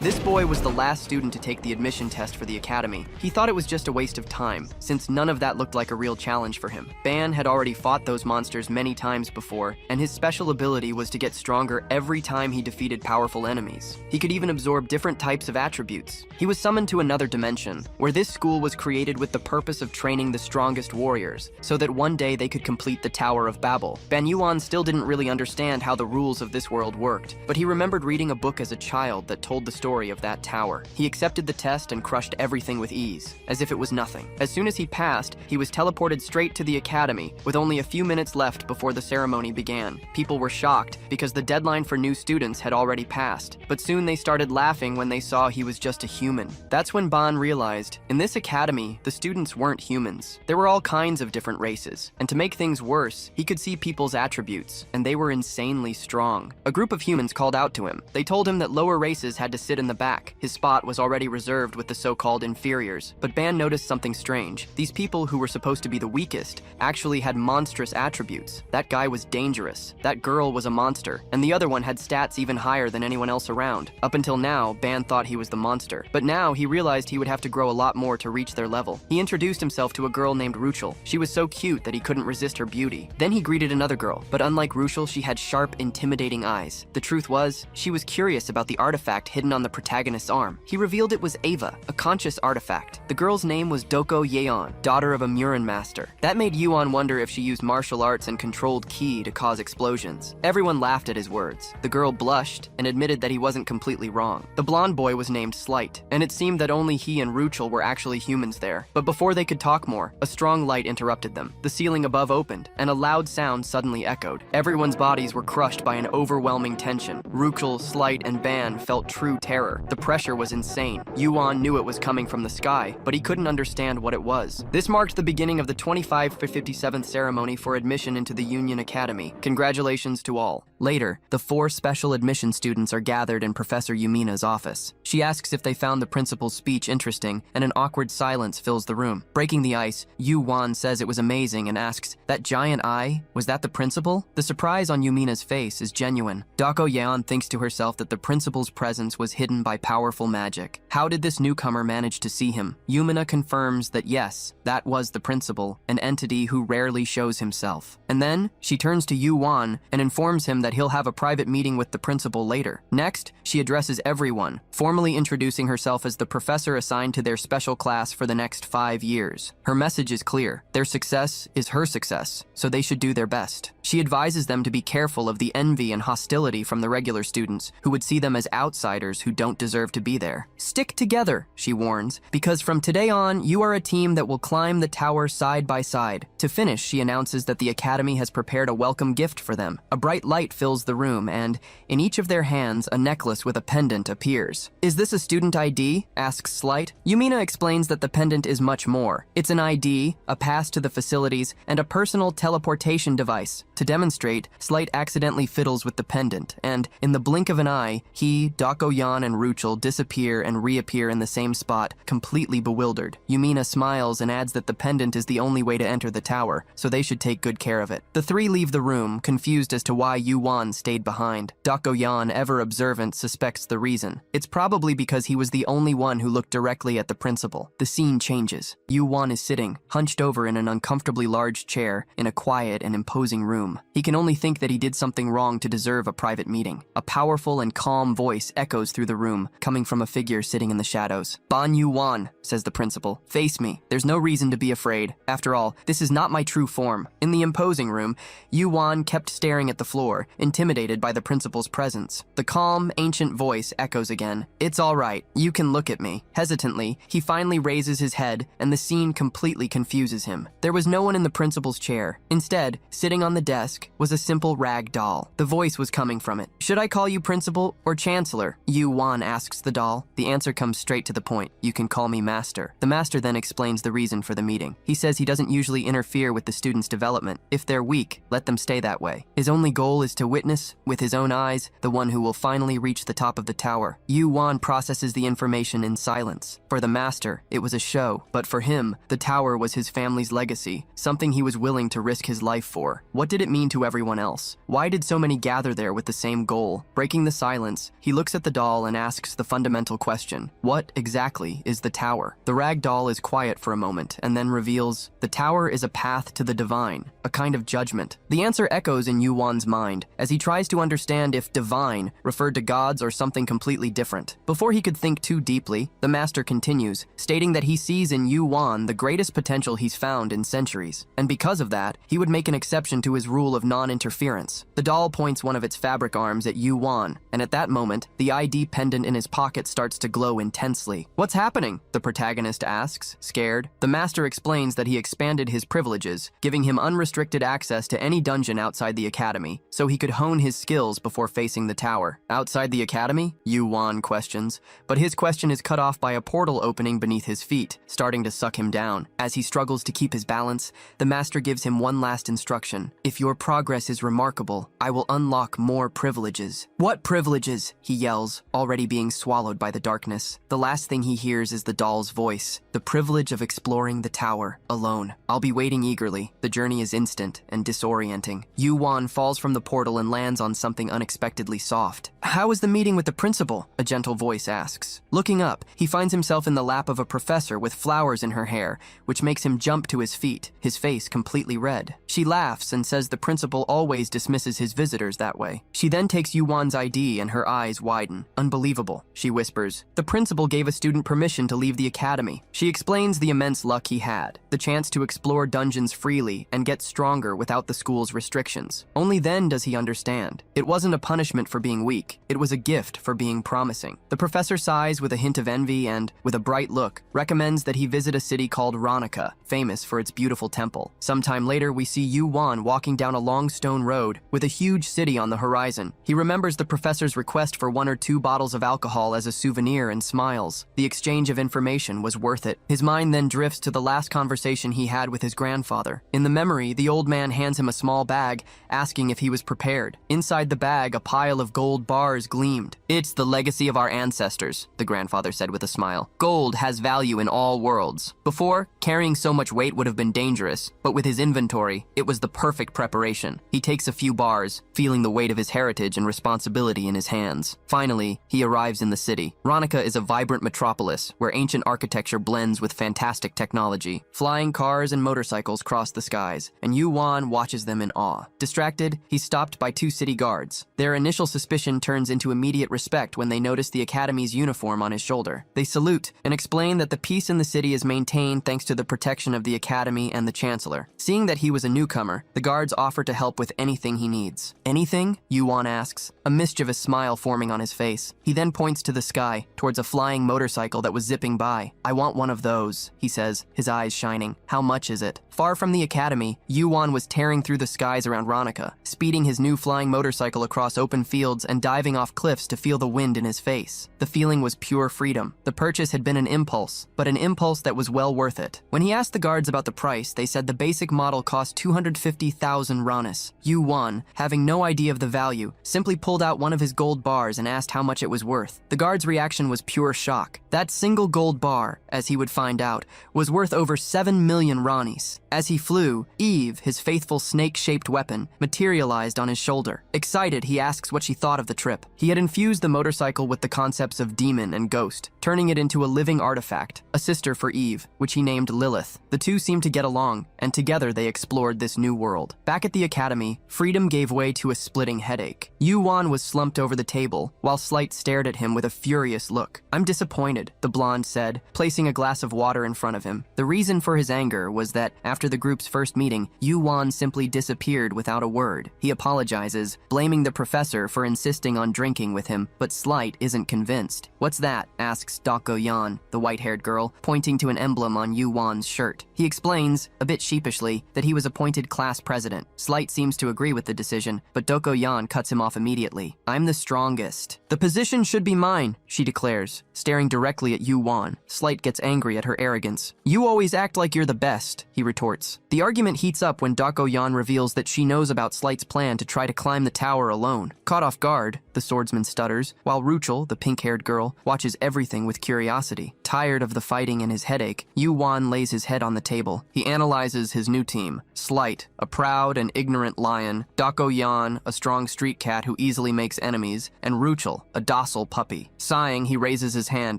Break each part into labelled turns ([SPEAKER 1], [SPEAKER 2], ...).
[SPEAKER 1] This boy was the last student to take the admission test for the academy. He thought it was just a waste of time, since none of that looked like a real challenge for him. Ban had already fought those monsters many times before, and his special ability was to get stronger every time he defeated powerful enemies. He could even absorb different types of attributes. He was summoned to another dimension, where this school was created with the purpose of training the strongest warriors, so that one day they could complete the Tower of Babel. Ban Yuan still didn't really understand how the rules of this world worked, but he remembered reading a book as a child that told the story of that tower. He accepted the test and crushed everything with ease, as if it was nothing. As soon as he passed, he was teleported straight to the academy, with only a few minutes left before the ceremony began. People were shocked, because the deadline for new students had already passed, but soon they started laughing when they saw he was just a human. That's when Ban realized, in this academy, the students weren't humans. There were all kinds of different races, and to make things worse, he could see people's attributes, and they were insanely strong. A group of humans called out to him. They told him that lower races had to sit in the back. His spot was already reserved with the so-called inferiors. But Ban noticed something strange. These people who were supposed to be the weakest actually had monstrous attributes. That guy was dangerous. That girl was a monster. And the other one had stats even higher than anyone else around. Up until now, Ban thought he was the monster. But now he realized he would have to grow a lot more to reach their level. He introduced himself to a girl named Ruchel. She was so cute that he couldn't resist her beauty. Then he greeted another girl. But unlike Ruchel, she had sharp, intimidating eyes. The truth was, she was curious about the artifact hidden on the protagonist's arm. He revealed it was Ava, a conscious artifact. The girl's name was Doko Yeon, daughter of a Murin master. That made Yuan wonder if she used martial arts and controlled ki to cause explosions. Everyone laughed at his words. The girl blushed and admitted that he wasn't completely wrong. The blonde boy was named Slight, and it seemed that only he and Ruchel were actually humans there. But before they could talk more, a strong light interrupted them. The ceiling above opened, and a loud sound suddenly echoed. Everyone's bodies were crushed by an overwhelming tension. Ruchel, Slight, and Ban felt true terror. The pressure was insane. Yuan knew it was coming from the sky, but he couldn't understand what it was. This marked the beginning of the 2557th ceremony for admission into the Union Academy. Congratulations to all. Later, the 4 special admission students are gathered in Professor Yumina's office. She asks if they found the principal's speech interesting, and an awkward silence fills the room. Breaking the ice, Yuan says it was amazing and asks, "That giant eye? Was that the principal?" The surprise on Yumina's face is genuine. Dako Yeon thinks to herself that the principal's presence was hidden by powerful magic. How did this newcomer manage to see him? Yumina confirms that yes, that was the principal, an entity who rarely shows himself. And then, she turns to Yuan and informs him that he'll have a private meeting with the principal later. Next, she addresses everyone, formally introducing herself as the professor assigned to their special class for the next 5 years. Her message is clear. Their success is her success, so they should do their best. She advises them to be careful of the envy and hostility from the regular students, who would see them as outsiders who don't deserve to be there. Stick together, she warns, because from today on, you are a team that will climb the tower side by side. To finish, she announces that the academy has prepared a welcome gift for them. A bright light fills the room, and in each of their hands, a necklace with a pendant appears. "Is this a student ID?" asks Slight. Yumina explains that the pendant is much more. It's an ID, a pass to the facilities, and a personal teleportation device. To demonstrate, Slight accidentally fiddles with the pendant, and in the blink of an eye, he, Dakoyan, and Ruchel disappear and reappear in the same spot, completely bewildered. Yumina smiles and adds that the pendant is the only way to enter the tower, so they should take good care of it. The 3 leave the room, confused as to why Yuan stayed behind. Dakoyan, ever observant, suspects the reason. It's probably because he was the only one who looked directly at the principal. The scene changes. Yuan is sitting, hunched over in an uncomfortably large chair, in a quiet and imposing room. He can only think that he did something wrong to deserve a private meeting. A powerful and calm voice echoes through the room, coming from a figure sitting in the shadows. "Ban Yuan," says the principal. "Face me. There's no reason to be afraid. After all, this is not my true form." In the imposing room, Yuan kept staring at the floor, intimidated by the principal's presence. The calm, ancient voice echoes again. "It's all right. You can look at me." Hesitantly, he finally raises his head, and the scene completely confuses him. There was no one in the principal's chair. Instead, sitting on the desk, was a simple rag doll. The voice was coming from it. "Should I call you principal or chancellor?" Yuan asks the doll. The answer comes straight to the point. "You can call me master." The master then explains the reason for the meeting. He says he doesn't usually interfere with the students' development. If they're weak, let them stay that way. His only goal is to witness, with his own eyes, the one who will finally reach the top of the tower. Yuan processes the information in silence. For the master, it was a show, but for him, the tower was his family's legacy, something he was willing to risk his life for. What did it it mean to everyone else? Why did so many gather there with the same goal? Breaking the silence, he looks at the doll and asks the fundamental question: what exactly is the tower? The rag doll is quiet for a moment and then reveals, the tower is a path to the divine, a kind of judgment. The answer echoes in Yuan's mind as he tries to understand if divine referred to gods or something completely different. Before he could think too deeply, the master continues, stating that he sees in Yuan the greatest potential he's found in centuries, and because of that, he would make an exception to his rule of non-interference. The doll points one of its fabric arms at Yuan, and at that moment, the ID pendant in his pocket starts to glow intensely. What's happening? The protagonist asks, scared. The master explains that he expanded his privileges, giving him unrestricted access to any dungeon outside the academy, so he could hone his skills before facing the tower. Outside the academy? Yuan questions, but his question is cut off by a portal opening beneath his feet, starting to suck him down. As he struggles to keep his balance, the master gives him one last instruction. If your progress is remarkable, I will unlock more privileges. What privileges? He yells, already being swallowed by the darkness. The last thing he hears is the doll's voice. The privilege of exploring the tower, alone. I'll be waiting eagerly. The journey is instant and disorienting. Yuan falls from the portal and lands on something unexpectedly soft. How is the meeting with the principal? A gentle voice asks. Looking up, he finds himself in the lap of a professor with flowers in her hair, which makes him jump to his feet, his face completely red. She laughs and says the principal always dismisses his visitors that way. She then takes Yuan's ID and her eyes widen. Unbelievable, she whispers. The principal gave a student permission to leave the academy. She explains the immense luck he had, the chance to explore dungeons freely and get stronger without the school's restrictions. Only then does he understand. It wasn't a punishment for being weak, it was a gift for being promising. The professor sighs with a hint of envy and, with a bright look, recommends that he visit a city called Ronica, famous for its beautiful temple. Sometime later, we see Yuan walking down a long stone road with a huge city on the horizon. He remembers the professor's request for 1 or 2 bottles of alcohol as a souvenir and smiles. The exchange of information was worth it. His mind then drifts to the last conversation he had with his grandfather. In the memory, the old man hands him a small bag, asking if he was prepared. Inside the bag, a pile of gold bars gleamed. It's the legacy of our ancestors, the grandfather said with a smile. Gold has value in all worlds. Before, carrying so much weight would have been dangerous, but with his inventory, it was the perfect preparation. He takes a few bars, feeling the weight of his heritage and responsibility in his hands. Finally, he arrives in the city. Ronica is a vibrant metropolis where ancient architecture blends with fantastic technology. Flying cars and motorcycles cross the skies, and Yuan watches them in awe. Distracted, he's stopped by 2 city guards. Their initial suspicion turns into immediate respect when they notice the academy's uniform on his shoulder. They salute and explain that the peace in the city is maintained thanks to the protection of the academy and the chancellor. Seeing that he was a newcomer, the guards offer to help with anything he needs. Anything? Yuan asks, a mischievous smile forming on his face. He then points to the sky, towards a flying motorcycle that was zipping by. I want one of those, he says, his eyes shining. How much is it? Far from the academy, Yuan was tearing through the skies around Ronica, speeding his new flying motorcycle across open fields and diving off cliffs to feel the wind in his face. The feeling was pure freedom. The purchase had been an impulse, but an impulse that was well worth it. When he asked the guards about the price, they said the basic model cost 250,000 ranas. Yuan, having no idea of the value, simply pulled out one of his gold bars and asked how much it was worth. The guard's reaction was pure shock. That single gold bar, as he would find out, was worth over 7 million ranis. As he flew, Eve, his faithful snake-shaped weapon, materialized on his shoulder. Excited, he asks what she thought of the trip. He had infused the motorcycle with the concepts of demon and ghost, turning it into a living artifact, a sister for Eve, which he named Lilith. The two seemed to get along, and together they explored this new world. Back at the academy, freedom gave way to a splitting headache. Yuan was slumped over the table, while Slight stared at him with a furious look. I'm disappointed, the blonde said, placing a glass of water in front of him. The reason for his anger was that, after the group's first meeting, Yuan simply disappeared without a word. He apologizes, blaming the professor for insisting on drinking with him, but Slight isn't convinced. What's that? Asks Doko Yan, the white-haired girl, pointing to an emblem on Yuan's shirt. He explains, a bit sheepishly, that he was appointed class president. Slight seems to agree with the decision, but Doko Yan cuts him off immediately. I'm the strongest. The position should be mine, she declares, staring directly at Yuan. Slight gets angry at her arrogance. You always act like you're the best, he retorts. The argument heats up when Dako Yan reveals that she knows about Slight's plan to try to climb the tower alone. Caught off guard, the swordsman stutters, while Ruchel, the pink-haired girl, watches everything with curiosity. Tired of the fighting and his headache, Yu-Wan lays his head on the table. He analyzes his new team. Slight, a proud and ignorant lion, Dako-Yan, a strong street cat who easily makes enemies, and Ruchel, a docile puppy. Sighing, he raises his hand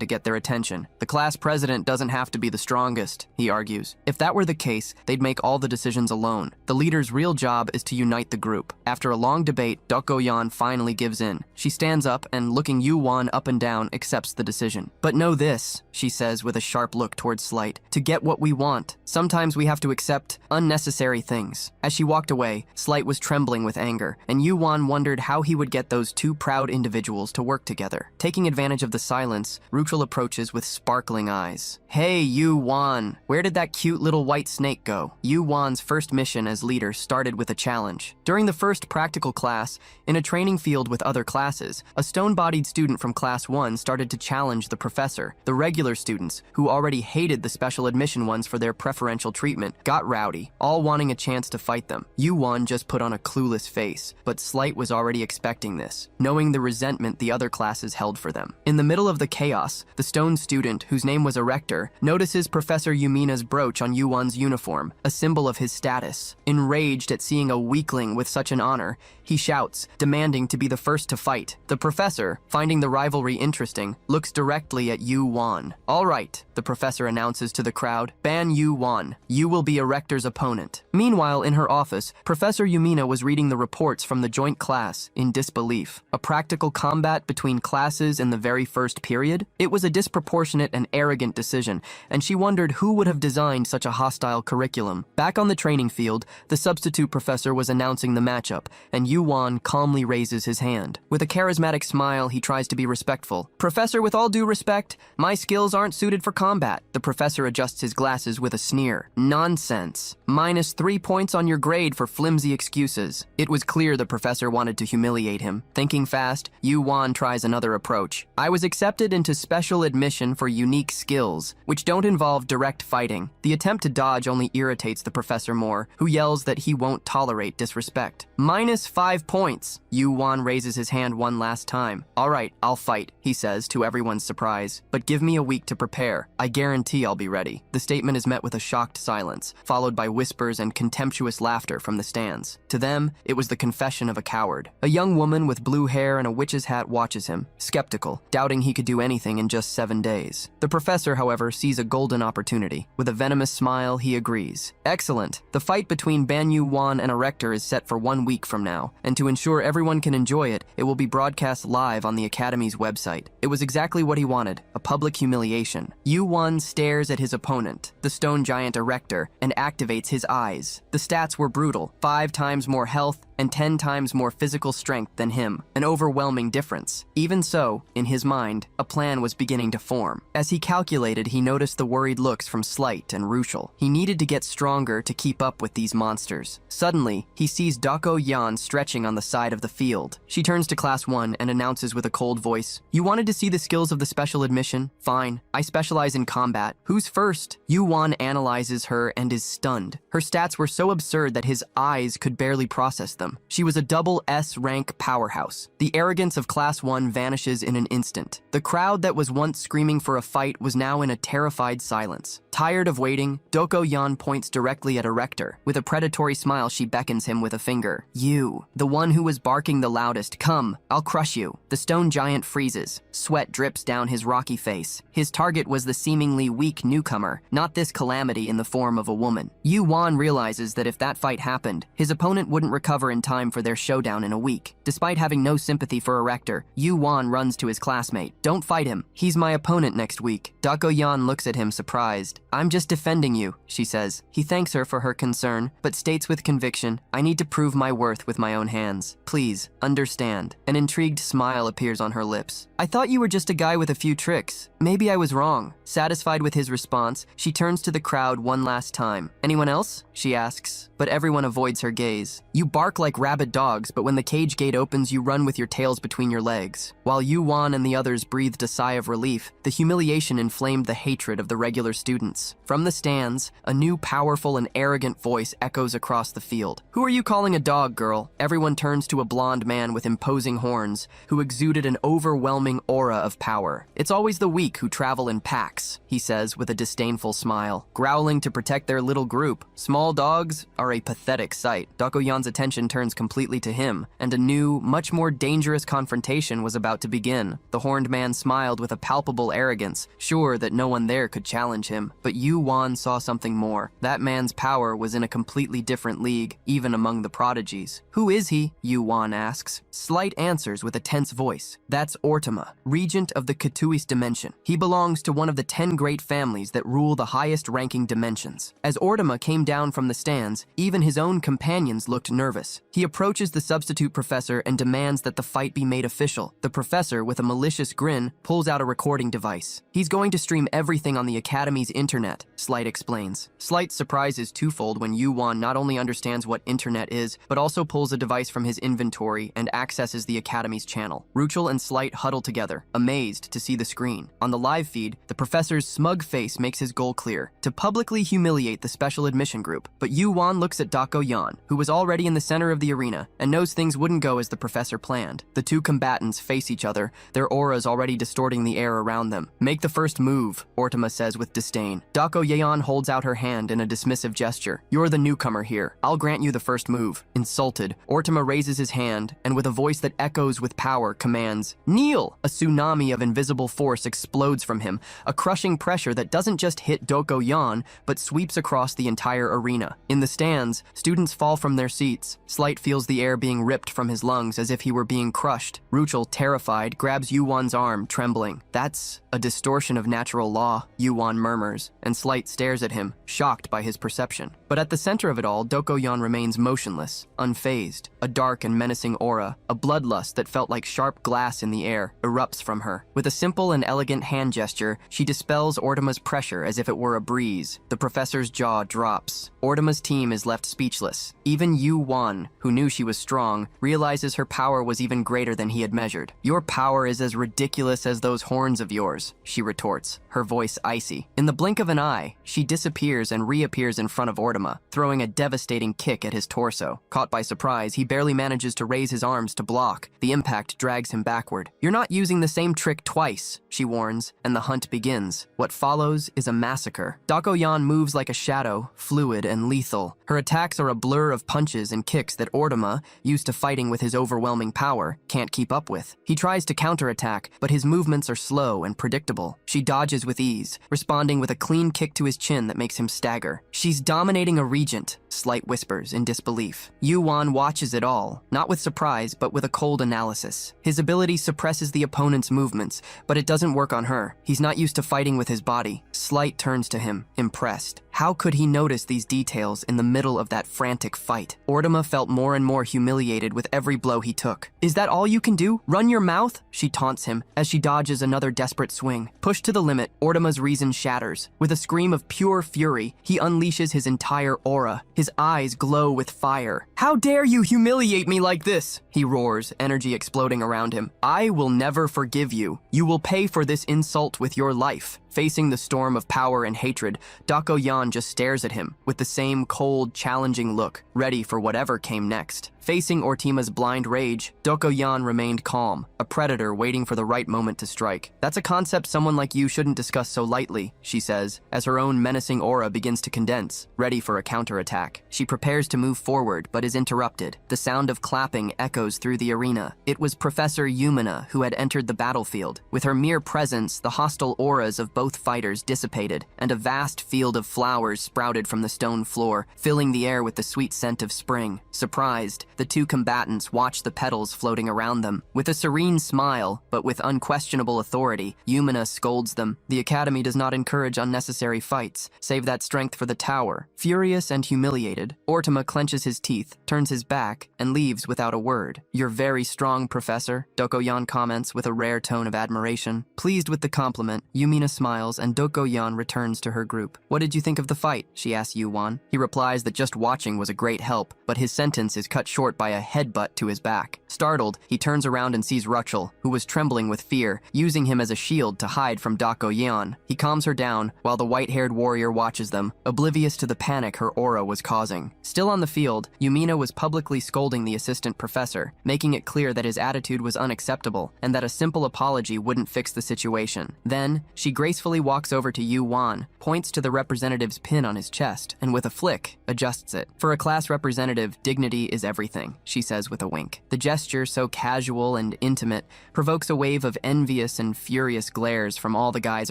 [SPEAKER 1] to get their attention. The class president doesn't have to be the strongest, he argues. If that were the case, they'd make all the decisions alone. The leader's real job is to unite the group. After a long debate, Dako-Yan finally gives in. She stands up and, looking Yu-Wan up and down, accepts the decision. But know this, she says with a sharp look towards Slight. To get what we want, sometimes we have to accept unnecessary things. As she walked away, Slight was trembling with anger, and Yu-Wan wondered how he would get those two proud individuals to work together. Taking advantage of the silence, Ruchel approaches with sparkling eyes. Hey, Yu-Wan, where did that cute little white snake go? Yu-Wan's first mission as leader started with a challenge. During the first practical class, in a training field with other classes, a stone-bodied student from Class 1 started to challenge the professor. The regular students, who already hated the special admission ones for their preferential treatment, got rowdy, all wanting a chance to fight them. Yu-Wan just put on a clueless face, but Slight was already expecting this, knowing the resentment the other classes held for them. In the middle of the chaos, the stone student, whose name was Erector, notices Professor Yumina's brooch on Yu-Wan's uniform, a symbol of his status. Enraged at seeing a weakling with such an honor, he shouts, demanding to be the first to fight. The professor, finding the rivalry interesting, looks directly at Yu-Wan. All right, the professor announces to the crowd, ban Yu-Wan. You will be Erector's opponent. Meanwhile, in her office, Professor Yumina was reading the reports from the joint class in disbelief. A practical combat between classes in the very first period? It was a disproportionate and arrogant decision, and she wondered who would have designed such a hostile curriculum. Back on the training field, the substitute professor was announcing the matchup, and Yu-Wan calmly raises his hand. With a charismatic smile, he tries to be respectful. Professor, with all due respect, my skills aren't suited for combat. The professor adjusts his glasses with a sneer. Nonsense. -3 points on your grade for flimsy excuses. It was clear the professor wanted to humiliate him. Thinking fast, Yu-Wan tries another approach. I was accepted into special admission for unique skills, which don't involve direct fighting. The attempt to dodge only irritates the professor more, who yells that he won't tolerate disrespect. -5 points. Yu-Wan raises his hand one last time. All right, I'll fight, he says to everyone's surprise. But give me a week to prepare. I guarantee I'll be ready. The statement is met with a shocked silence, followed by whispers and contemptuous laughter from the stands. To them, it was the confession of a coward. A young woman with blue hair and a witch's hat watches him, skeptical, doubting he could do anything in just 7 days. The professor, however, sees a golden opportunity. With a venomous smile, he agrees. Excellent. The fight between Ban Yu-Wan and Erector is set for 1 week from now, and to ensure everyone can enjoy it, it will be broadcast live on the Academy's website. It was exactly what he wanted, a public humiliation. Yu-Wan stares at his opponent, the stone giant Erector, and activates his eyes. The stats were brutal: 5 times more health and 10 times more physical strength than him, an overwhelming difference. Even so, in his mind, a plan was beginning to form. As he calculated, he noticed the worried looks from Slight and Ruchel. He needed to get stronger to keep up with these monsters. Suddenly, he sees Dako-Yan stretching on the side of the field. She turns to Class 1 and announces with a cold voice, You wanted to see the skills of the special admission? Fine. I specialize in combat. Who's first? Yu-Wan analyzes her and is stunned. Her stats were so absurd that his eyes could barely process them. She was a double S-rank powerhouse. The arrogance of Class 1 vanishes in an instant. The crowd that was once screaming for a fight was now in a terrified silence. Tired of waiting, Dako-Yan points directly at Erector. With a predatory smile, she beckons him with a finger. You, the one who was barking the loudest, come, I'll crush you. The stone giant freezes. Sweat drips down his rocky face. His target was the seemingly weak newcomer, not this calamity in the form of a woman. Yu-Wan realizes that if that fight happened, his opponent wouldn't recover in time for their showdown in a week. Despite having no sympathy for Erector, Yu-Wan runs to his classmate. Don't fight him. He's my opponent next week. Dako-Yan looks at him surprised. I'm just defending you, she says. He thanks her for her concern, but states with conviction, I need to prove my worth with my own hands. Please, understand. An intrigued smile appears on her lips. I thought you were just a guy with a few tricks. Maybe I was wrong. Satisfied with his response, she turns to the crowd one last time. Anyone else? She asks, but everyone avoids her gaze. You bark like rabid dogs, but when the cage gate opens, you run with your tails between your legs. While Yu-Wan and the others breathed a sigh of relief, the humiliation inflamed the hatred of the regular students. silence. From the stands, a new powerful and arrogant voice echoes across the field. "Who are you calling a dog, girl?" Everyone turns to a blonde man with imposing horns, who exuded an overwhelming aura of power. "It's always the weak who travel in packs," he says with a disdainful smile, growling to protect their little group. Small dogs are a pathetic sight. Dokoyan's attention turns completely to him, and a new, much more dangerous confrontation was about to begin. The horned man smiled with a palpable arrogance, sure that no one there could challenge him. But Yu Wan saw something more. That man's power was in a completely different league, even among the prodigies. "Who is he?" Yu Wan asks. Slight answers with a tense voice. "That's Ortama, regent of the Katuis dimension. He belongs to one of the 10 great families that rule the highest-ranking dimensions." As Ortama came down from the stands, even his own companions looked nervous. He approaches the substitute professor and demands that the fight be made official. The professor, with a malicious grin, pulls out a recording device. "He's going to stream everything on the Academy's internet," Slight explains. Slight's surprise is twofold when Yu Wan not only understands what internet is, but also pulls a device from his inventory and accesses the Academy's channel. Ruchel and Slight huddle together, amazed to see the screen. On the live feed, the professor's smug face makes his goal clear: to publicly humiliate the special admission group. But Yu Wan looks at Dokoyan, who was already in the center of the arena, and knows things wouldn't go as the professor planned. The two combatants face each other, their auras already distorting the air around them. "Make the first move," Ortama says with disdain. Dokoyan holds out her hand in a dismissive gesture. "You're the newcomer here. I'll grant you the first move." Insulted, Ortama raises his hand, and with a voice that echoes with power, commands, "Kneel!" A tsunami of invisible force explodes from him, a crushing pressure that doesn't just hit Dokoyan, but sweeps across the entire arena. In the stands, students fall from their seats. Slight feels the air being ripped from his lungs as if he were being crushed. Ruchel, terrified, grabs Yuwan's arm, trembling. "That's a distortion of natural law," Yuwan murmurs, and Slight stares at him, shocked by his perception. But at the center of it all, Dokoyan remains motionless, unfazed. A dark and menacing aura, a bloodlust that felt like sharp glass in the air, erupts from her. With a simple and elegant hand gesture, she dispels Ortama's pressure as if it were a breeze. The professor's jaw drops. Ortama's team is left speechless. Even Yu Wan, who knew she was strong, realizes her power was even greater than he had measured. "Your power is as ridiculous as those horns of yours," she retorts, her voice icy. In the blink of an eye, she disappears and reappears in front of Ortama, throwing a devastating kick at his torso. Caught by surprise, he barely manages to raise his arms to block. The impact drags him backward. "You're not using the same trick twice," she warns, and the hunt begins. What follows is a massacre. Dokoyan moves like a shadow, fluid and lethal. Her attacks are a blur of punches and kicks that Ortama, used to fighting with his overwhelming power, can't keep up with. He tries to counterattack, but his movements are slow and predictable. She dodges with ease, responding with a clean kick to his chin that makes him stagger. "She's dominating a regent," Slight whispers in disbelief. Yu Wan watches it all, not with surprise, but with a cold analysis. His ability suppresses the opponent's movements, but it doesn't work on her. He's not used to fighting with his body. Slight turns to him, impressed. How could he notice these details in the middle of that frantic fight? Ortama felt more and more humiliated with every blow he took. "Is that all you can do? Run your mouth?" She taunts him as she dodges another desperate swing. Pushed to the limit, Ortama's reason shatters. With a scream of pure fury, he unleashes his entire aura. His eyes glow with fire. "How dare you humiliate me like this?" he roars, energy exploding around him. "I will never forgive you. You will pay for this insult with your life." Facing the storm of power and hatred, Dokoyan just stares at him with the same cold, challenging look, ready for whatever came next. Facing Ortima's blind rage, Dokoyan remained calm, a predator waiting for the right moment to strike. "That's a concept someone like you shouldn't discuss so lightly," she says, as her own menacing aura begins to condense, ready for a counterattack. She prepares to move forward, but is interrupted. The sound of clapping echoes through the arena. It was Professor Yumina who had entered the battlefield. With her mere presence, the hostile auras of both fighters dissipated, and a vast field of flowers sprouted from the stone floor, filling the air with the sweet scent of spring. Surprised, the two combatants watched the petals floating around them. With a serene smile, but with unquestionable authority, Yumina scolds them. "The Academy does not encourage unnecessary fights. Save that strength for the tower." Furious and humiliated, Ortama clenches his teeth, turns his back, and leaves without a word. "You're very strong, Professor," Dokoyan comments with a rare tone of admiration. Pleased with the compliment, Yumina smiles and Dokoyan returns to her group. "What did you think of the fight?" she asks Yuwan. He replies that just watching was a great help, but his sentence is cut short short by a headbutt to his back. Startled, he turns around and sees Ruchel, who was trembling with fear, using him as a shield to hide from Dakoyan. He calms her down, while the white-haired warrior watches them, oblivious to the panic her aura was causing. Still on the field, Yumina was publicly scolding the assistant professor, making it clear that his attitude was unacceptable, and that a simple apology wouldn't fix the situation. Then, she gracefully walks over to Yu Wan, points to the representative's pin on his chest, and with a flick, adjusts it. For a class representative, dignity is everything, she says with a wink. The gesture, so casual and intimate, provokes a wave of envious and furious glares from all the guys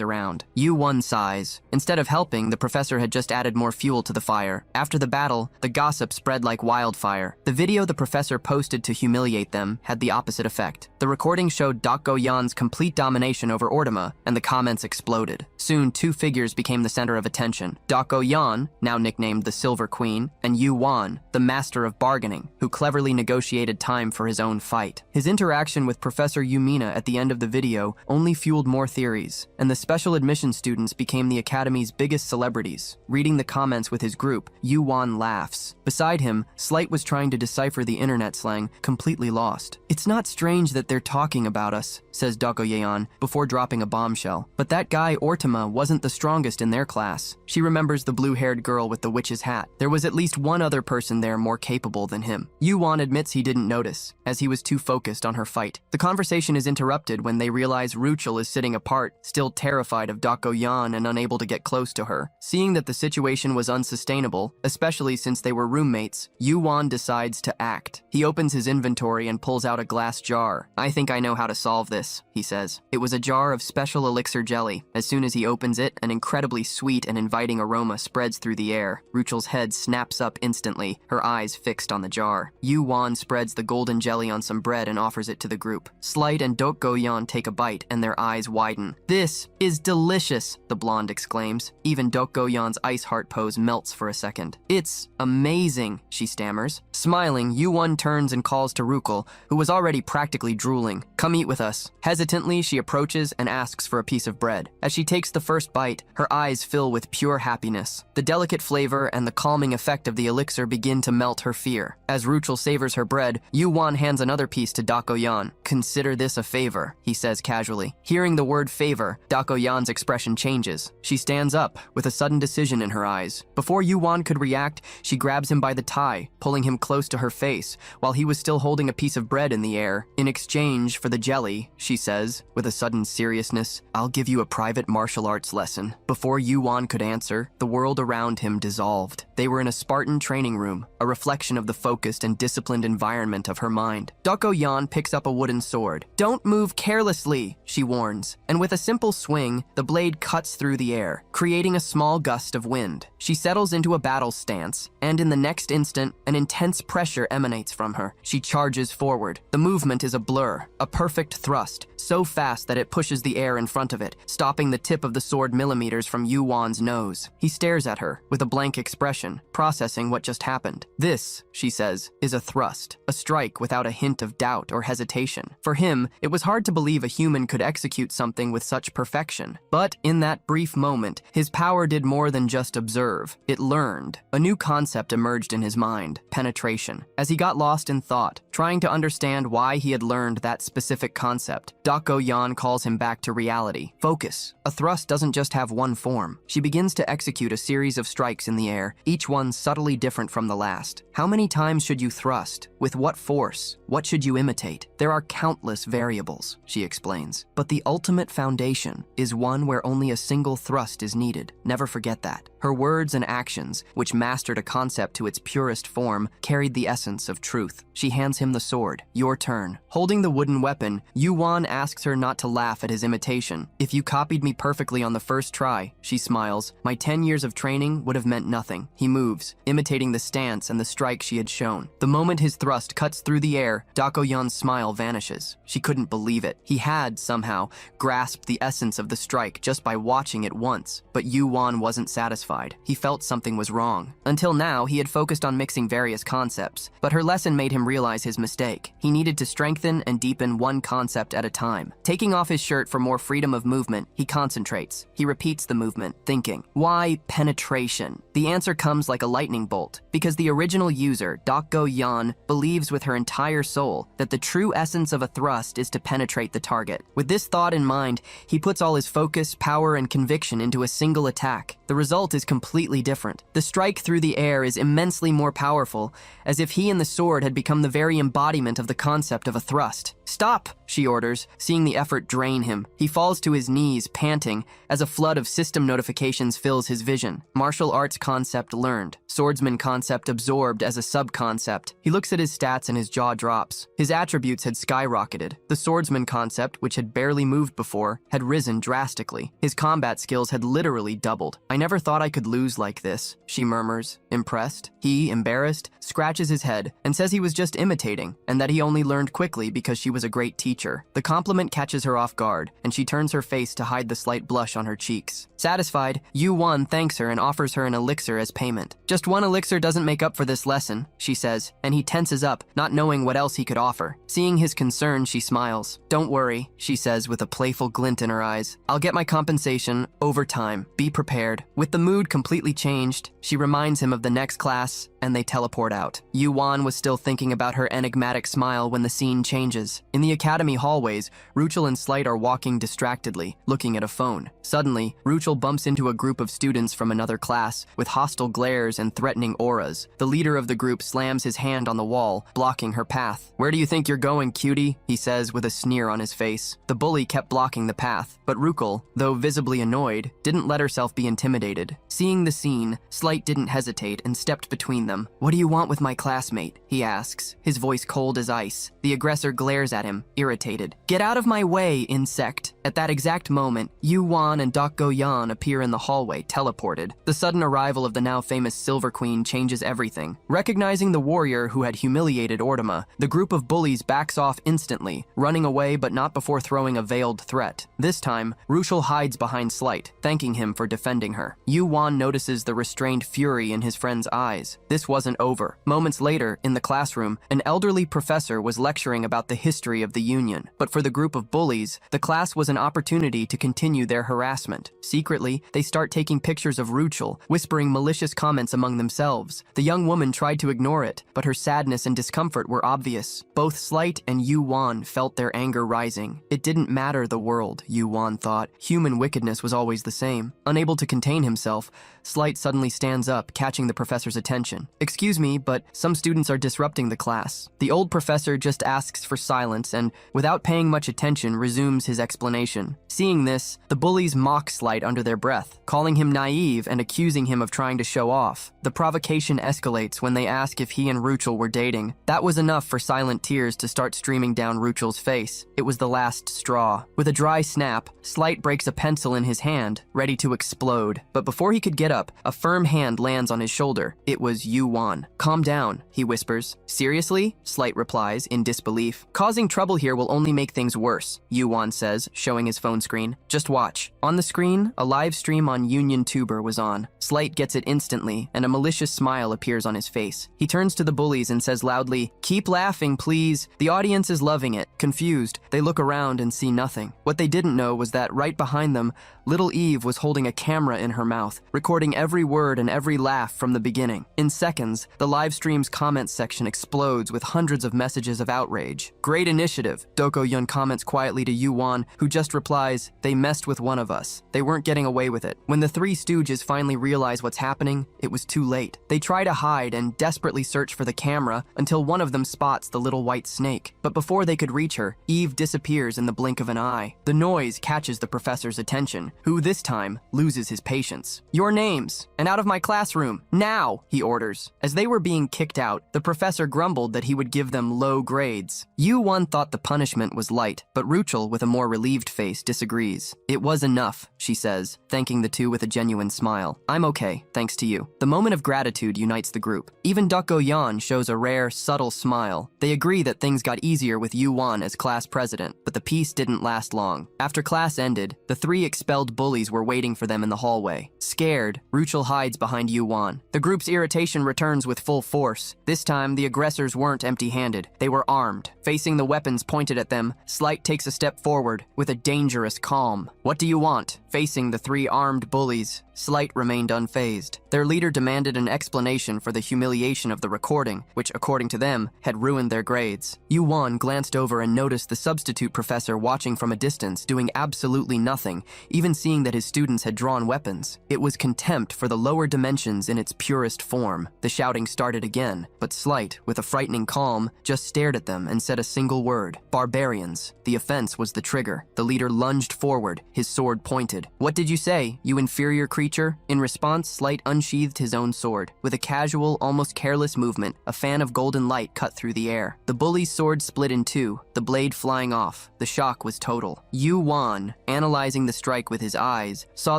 [SPEAKER 1] around. Yu Wan sighs. Instead of helping, the professor had just added more fuel to the fire. After the battle, the gossip spread like wildfire. The video the professor posted to humiliate them had the opposite effect. The recording showed Dakoyan's complete domination over Ortama, and the comments exploded. Soon, two figures became the center of attention. Dakoyan, now nicknamed the Silver Queen, and Yu Wan, the master of bargaining, who cleverly negotiated time for his own fight. His interaction with Professor Yumina at the end of the video only fueled more theories, and the special admission students became the Academy's biggest celebrities. Reading the comments with his group, Yu Wan laughs. Beside him, Slight was trying to decipher the internet slang, completely lost. "It's not strange that they're talking about us," says Dakoyan before dropping a bombshell. But that guy Ortama wasn't the strongest in their class. She remembers the blue-haired girl with the witch's hat. There was at least one other person there more capable than him. Yu Wan admits he didn't notice, as he was too focused on her fight. The conversation is interrupted when they realize Ruchel is sitting apart, still terrified of Dakoyan and unable to get close to her. Seeing that the situation was unsustainable, especially since they were roommates, Yu Wan decides to act. He opens his inventory and pulls out a glass jar. "I think I know how to solve this," he says. It was a jar of special elixir jelly. As soon as he opens it, an incredibly sweet and inviting aroma spreads through the air. Ruchel's head snaps up instantly, her eyes fixed on the jar. Yu Wan spreads the golden jelly on some bread and offers it to the group. Slight and Dokgoyan take a bite, and their eyes widen. "This is delicious," the blonde exclaims. Even Dokgoyan's ice heart pose melts for a second. "It's amazing," she stammers. Smiling, Yu Wan turns and calls to Ruchel, who was already practically drooling. "Come eat with us." Hesitantly, she approaches and asks for a piece of bread. As she takes the first bite, her eyes fill with pure happiness. The delicate flavor and the calming effect of the elixir begin to melt her fear. As Ruchel savors her bread, Yu Wan hands another piece to Dakoyan. "Consider this a favor," he says casually. Hearing the word favor, Dakoyan's expression changes. She stands up, with a sudden decision in her eyes. Before Yu Wan could react, she grabs him by the tie, pulling him close to her face, while he was still holding a piece of bread in the air. "In exchange for the jelly," she says, with a sudden seriousness, "I'll give you a private martial arts lesson." Before Yu Wan could answer, the world around him dissolved. They were in a Spartan training room, a reflection of the focused and disciplined environment of her mind. Dakoyan picks up a wooden sword. "Don't move carelessly," she warns, and with a simple swing, the blade cuts through the air, creating a small gust of wind. She settles into a battle stance, and in the next instant, an intense pressure emanates from her. She charges forward. The movement is a blur, a perfect thrust, so fast that it pushes the air in front of it, stopping the tip of the sword millimeters from Yu Wan's nose. He stares at her, with a blank expression, processing what just happened. "This," she says, "is a thrust, a strike without a hint of doubt or hesitation." For him, it was hard to believe a human could execute something with such perfection. But in that brief moment, his power did more than just observe. It learned. A new concept emerged in his mind: penetration. As he got lost in thought, trying to understand why he had learned that specific concept, Dakoyan calls him back to reality. Focus. A thrust doesn't just have one form. She begins to execute a series of strikes in the air, each one subtly different from the last. How many times should you thrust? With what force? What should you imitate? There are countless variables, she explains. But the ultimate foundation is one where only a single thrust is needed. Never forget that. Her words and actions, which mastered a concept to its purest form, carried the essence of truth. She hands him the sword. "Your turn." Holding the wooden weapon, Yu Wan asks her not to laugh at his imitation. "If you copied me perfectly on the first try," she smiles, "my 10 years of training would have meant nothing." He moves, imitating the stance and the strike she had shown. The moment his thrust cuts through the air, Dakoyan's smile vanishes. She couldn't believe it. He had, somehow, grasped the essence of the strike just by watching it once. But Yu Wan wasn't satisfied. He felt something was wrong. Until now, he had focused on mixing various concepts, but her lesson made him realize his mistake. He needed to strengthen and deepen one concept at a time. Taking off his shirt for more freedom of movement, he concentrates. He repeats the movement, thinking, why penetration? The answer comes like a lightning bolt, because the original user, Dokgo Yan believes with her entire soul that the true essence of a thrust is to penetrate the target. With this thought in mind, he puts all his focus, power, and conviction into a single attack. The result is completely different. The strike through the air is immensely more powerful, as if he and the sword had become the very embodiment of the concept of a thrust. "Stop!" she orders, seeing the effort drain him. He falls to his knees, panting, as a flood of system notifications fills his vision. Martial arts concept learned. Swordsman concept absorbed as a sub-concept. He looks at his stats and his jaw drops. His attributes had skyrocketed. The swordsman concept, which had barely moved before, had risen drastically. His combat skills had literally doubled. "I never thought I could lose like this," she murmurs, impressed. He, embarrassed, scratches his head and says he was just imitating, and that he only learned quickly because she was a great teacher. The compliment catches her off guard, and she turns her face to hide the slight blush on her cheeks. Satisfied, Yu-Wan thanks her and offers her an elixir as payment. "Just one elixir doesn't make up for this lesson," she says, and he tenses up, not knowing what else he could offer. Seeing his concern, she smiles. "Don't worry," she says with a playful glint in her eyes. "I'll get my compensation over time. Be prepared." With the mood completely changed, she reminds him of the next class, and they teleport out. Yu-Wan was still thinking about her enigmatic smile when the scene changes. In the academy hallways, Ruchel and Slight are walking distractedly, looking at a phone. Suddenly, Ruchel bumps into a group of students from another class, with hostile glares and threatening auras. The leader of the group slams his hand on the wall, blocking her path. "Where do you think you're going, cutie?" he says with a sneer on his face. The bully kept blocking the path, but Ruchel, though visibly annoyed, didn't let herself be intimidated. Seeing the scene, Slight didn't hesitate and stepped between them. "What do you want with my classmate?" he asks, his voice cold as ice. The aggressor glares at him, irritated. "Get out of my way, insect." At that exact moment, Yu-Wan and Dok-Go-Yan appear in the hallway, teleported. The sudden arrival of the now famous Silver Queen changes everything. Recognizing the warrior who had humiliated Ortama, the group of bullies backs off instantly, running away but not before throwing a veiled threat. This time, Ruchel hides behind Slight, thanking him for defending her. Yu-Wan notices the restrained fury in his friend's eyes. This wasn't over. Moments later, in the classroom, an elderly professor was lecturing about the history of the Union. But for the group of bullies, the class was an opportunity to continue their harassment. Secretly, they start taking pictures of Ruchel, whispering malicious comments among themselves. The young woman tried to ignore it, but her sadness and discomfort were obvious. Both Slight and Yu-Wan felt their anger rising. It didn't matter the world, Yu-Wan thought. Human wickedness was always the same. Unable to contain himself, Slight suddenly stands up, catching the professor's attention. "Excuse me, but some students are disrupting the class." The old professor just asks for silence and, without paying much attention, resumes his explanation. Seeing this, the bullies mock Slight under their breath, calling him naive and accusing him of trying to show off. The provocation escalates when they ask if he and Ruchel were dating. That was enough for silent tears to start streaming down Ruchel's face. It was the last straw. With a dry snap, Slight breaks a pencil in his hand, ready to explode. But before he could get up, a firm hand lands on his shoulder. It was Yu-Wan. "Calm down," he whispers. "Seriously?" Slight replies, in disbelief. "Causing trouble here will only make things worse," Yu-Wan says, showing his phone screen. "Just watch." On the screen, a live stream on Union Tuber was on. Slight gets it instantly, and a malicious smile appears on his face. He turns to the bullies and says loudly, "Keep laughing, please." The audience is loving it. Confused, they look around and see nothing. What they didn't know was that right behind them, little Eve was holding a camera in her mouth, recording every word and every laugh from the beginning. In seconds, the live stream's comments section explodes with hundreds of messages of outrage. "Great initiative," Doko-Yun comments quietly to Yu-Wan, who just replies, "They messed with one of us. They weren't getting away with it." When the three stooges finally realize what's happening, it was too late. They try to hide and desperately search for the camera until one of them spots the little white snake. But before they could reach her, Eve disappears in the blink of an eye. The noise catches the professor's attention, who this time loses his patience. "Your names, and out of my classroom, now," he orders. As they were being kicked out, the professor grumbled that he would give them low grades. Yu-Wan thought the punishment was light, but Ruchel, with a more relieved face, disagrees. "It was enough," she says, thanking the two with a genuine smile. "I'm okay, thanks to you." The moment of gratitude unites the group. Even Dok-Go-Yan shows a rare, subtle smile. They agree that things got easier with Yu-Wan as class president, but the peace didn't last long. After class ended, the three expelled bullies were waiting for them in the hallway. Scared, Ruchel hides behind Yu-Wan. The group's irritation returns with full force. This time, the aggressors weren't empty-handed. They were armed. Facing the weapons pointed at them, Slight takes a step forward with a dangerous calm. "What do you want?" Facing the three armed bullies, Slight remained unfazed. Their leader demanded an explanation for the humiliation of the recording, which, according to them, had ruined their grades. Yu-Wan glanced over and noticed the substitute professor watching from a distance, doing absolutely nothing, even seeing that his students had drawn weapons. It was contempt for the lower dimensions in its purest form. The shouting started again, but Slight, with a frightening calm, just stared at them and said a single word: barbarians. The offense was the trigger. The leader lunged forward, his sword pointed. "What did you say, you inferior creature?" In response, Slight unsheathed his own sword. With a casual, almost careless movement, a fan of golden light cut through the air. The bully's sword split in two, the blade flying off. The shock was total. Yu-Wan, analyzing the strike with his eyes, saw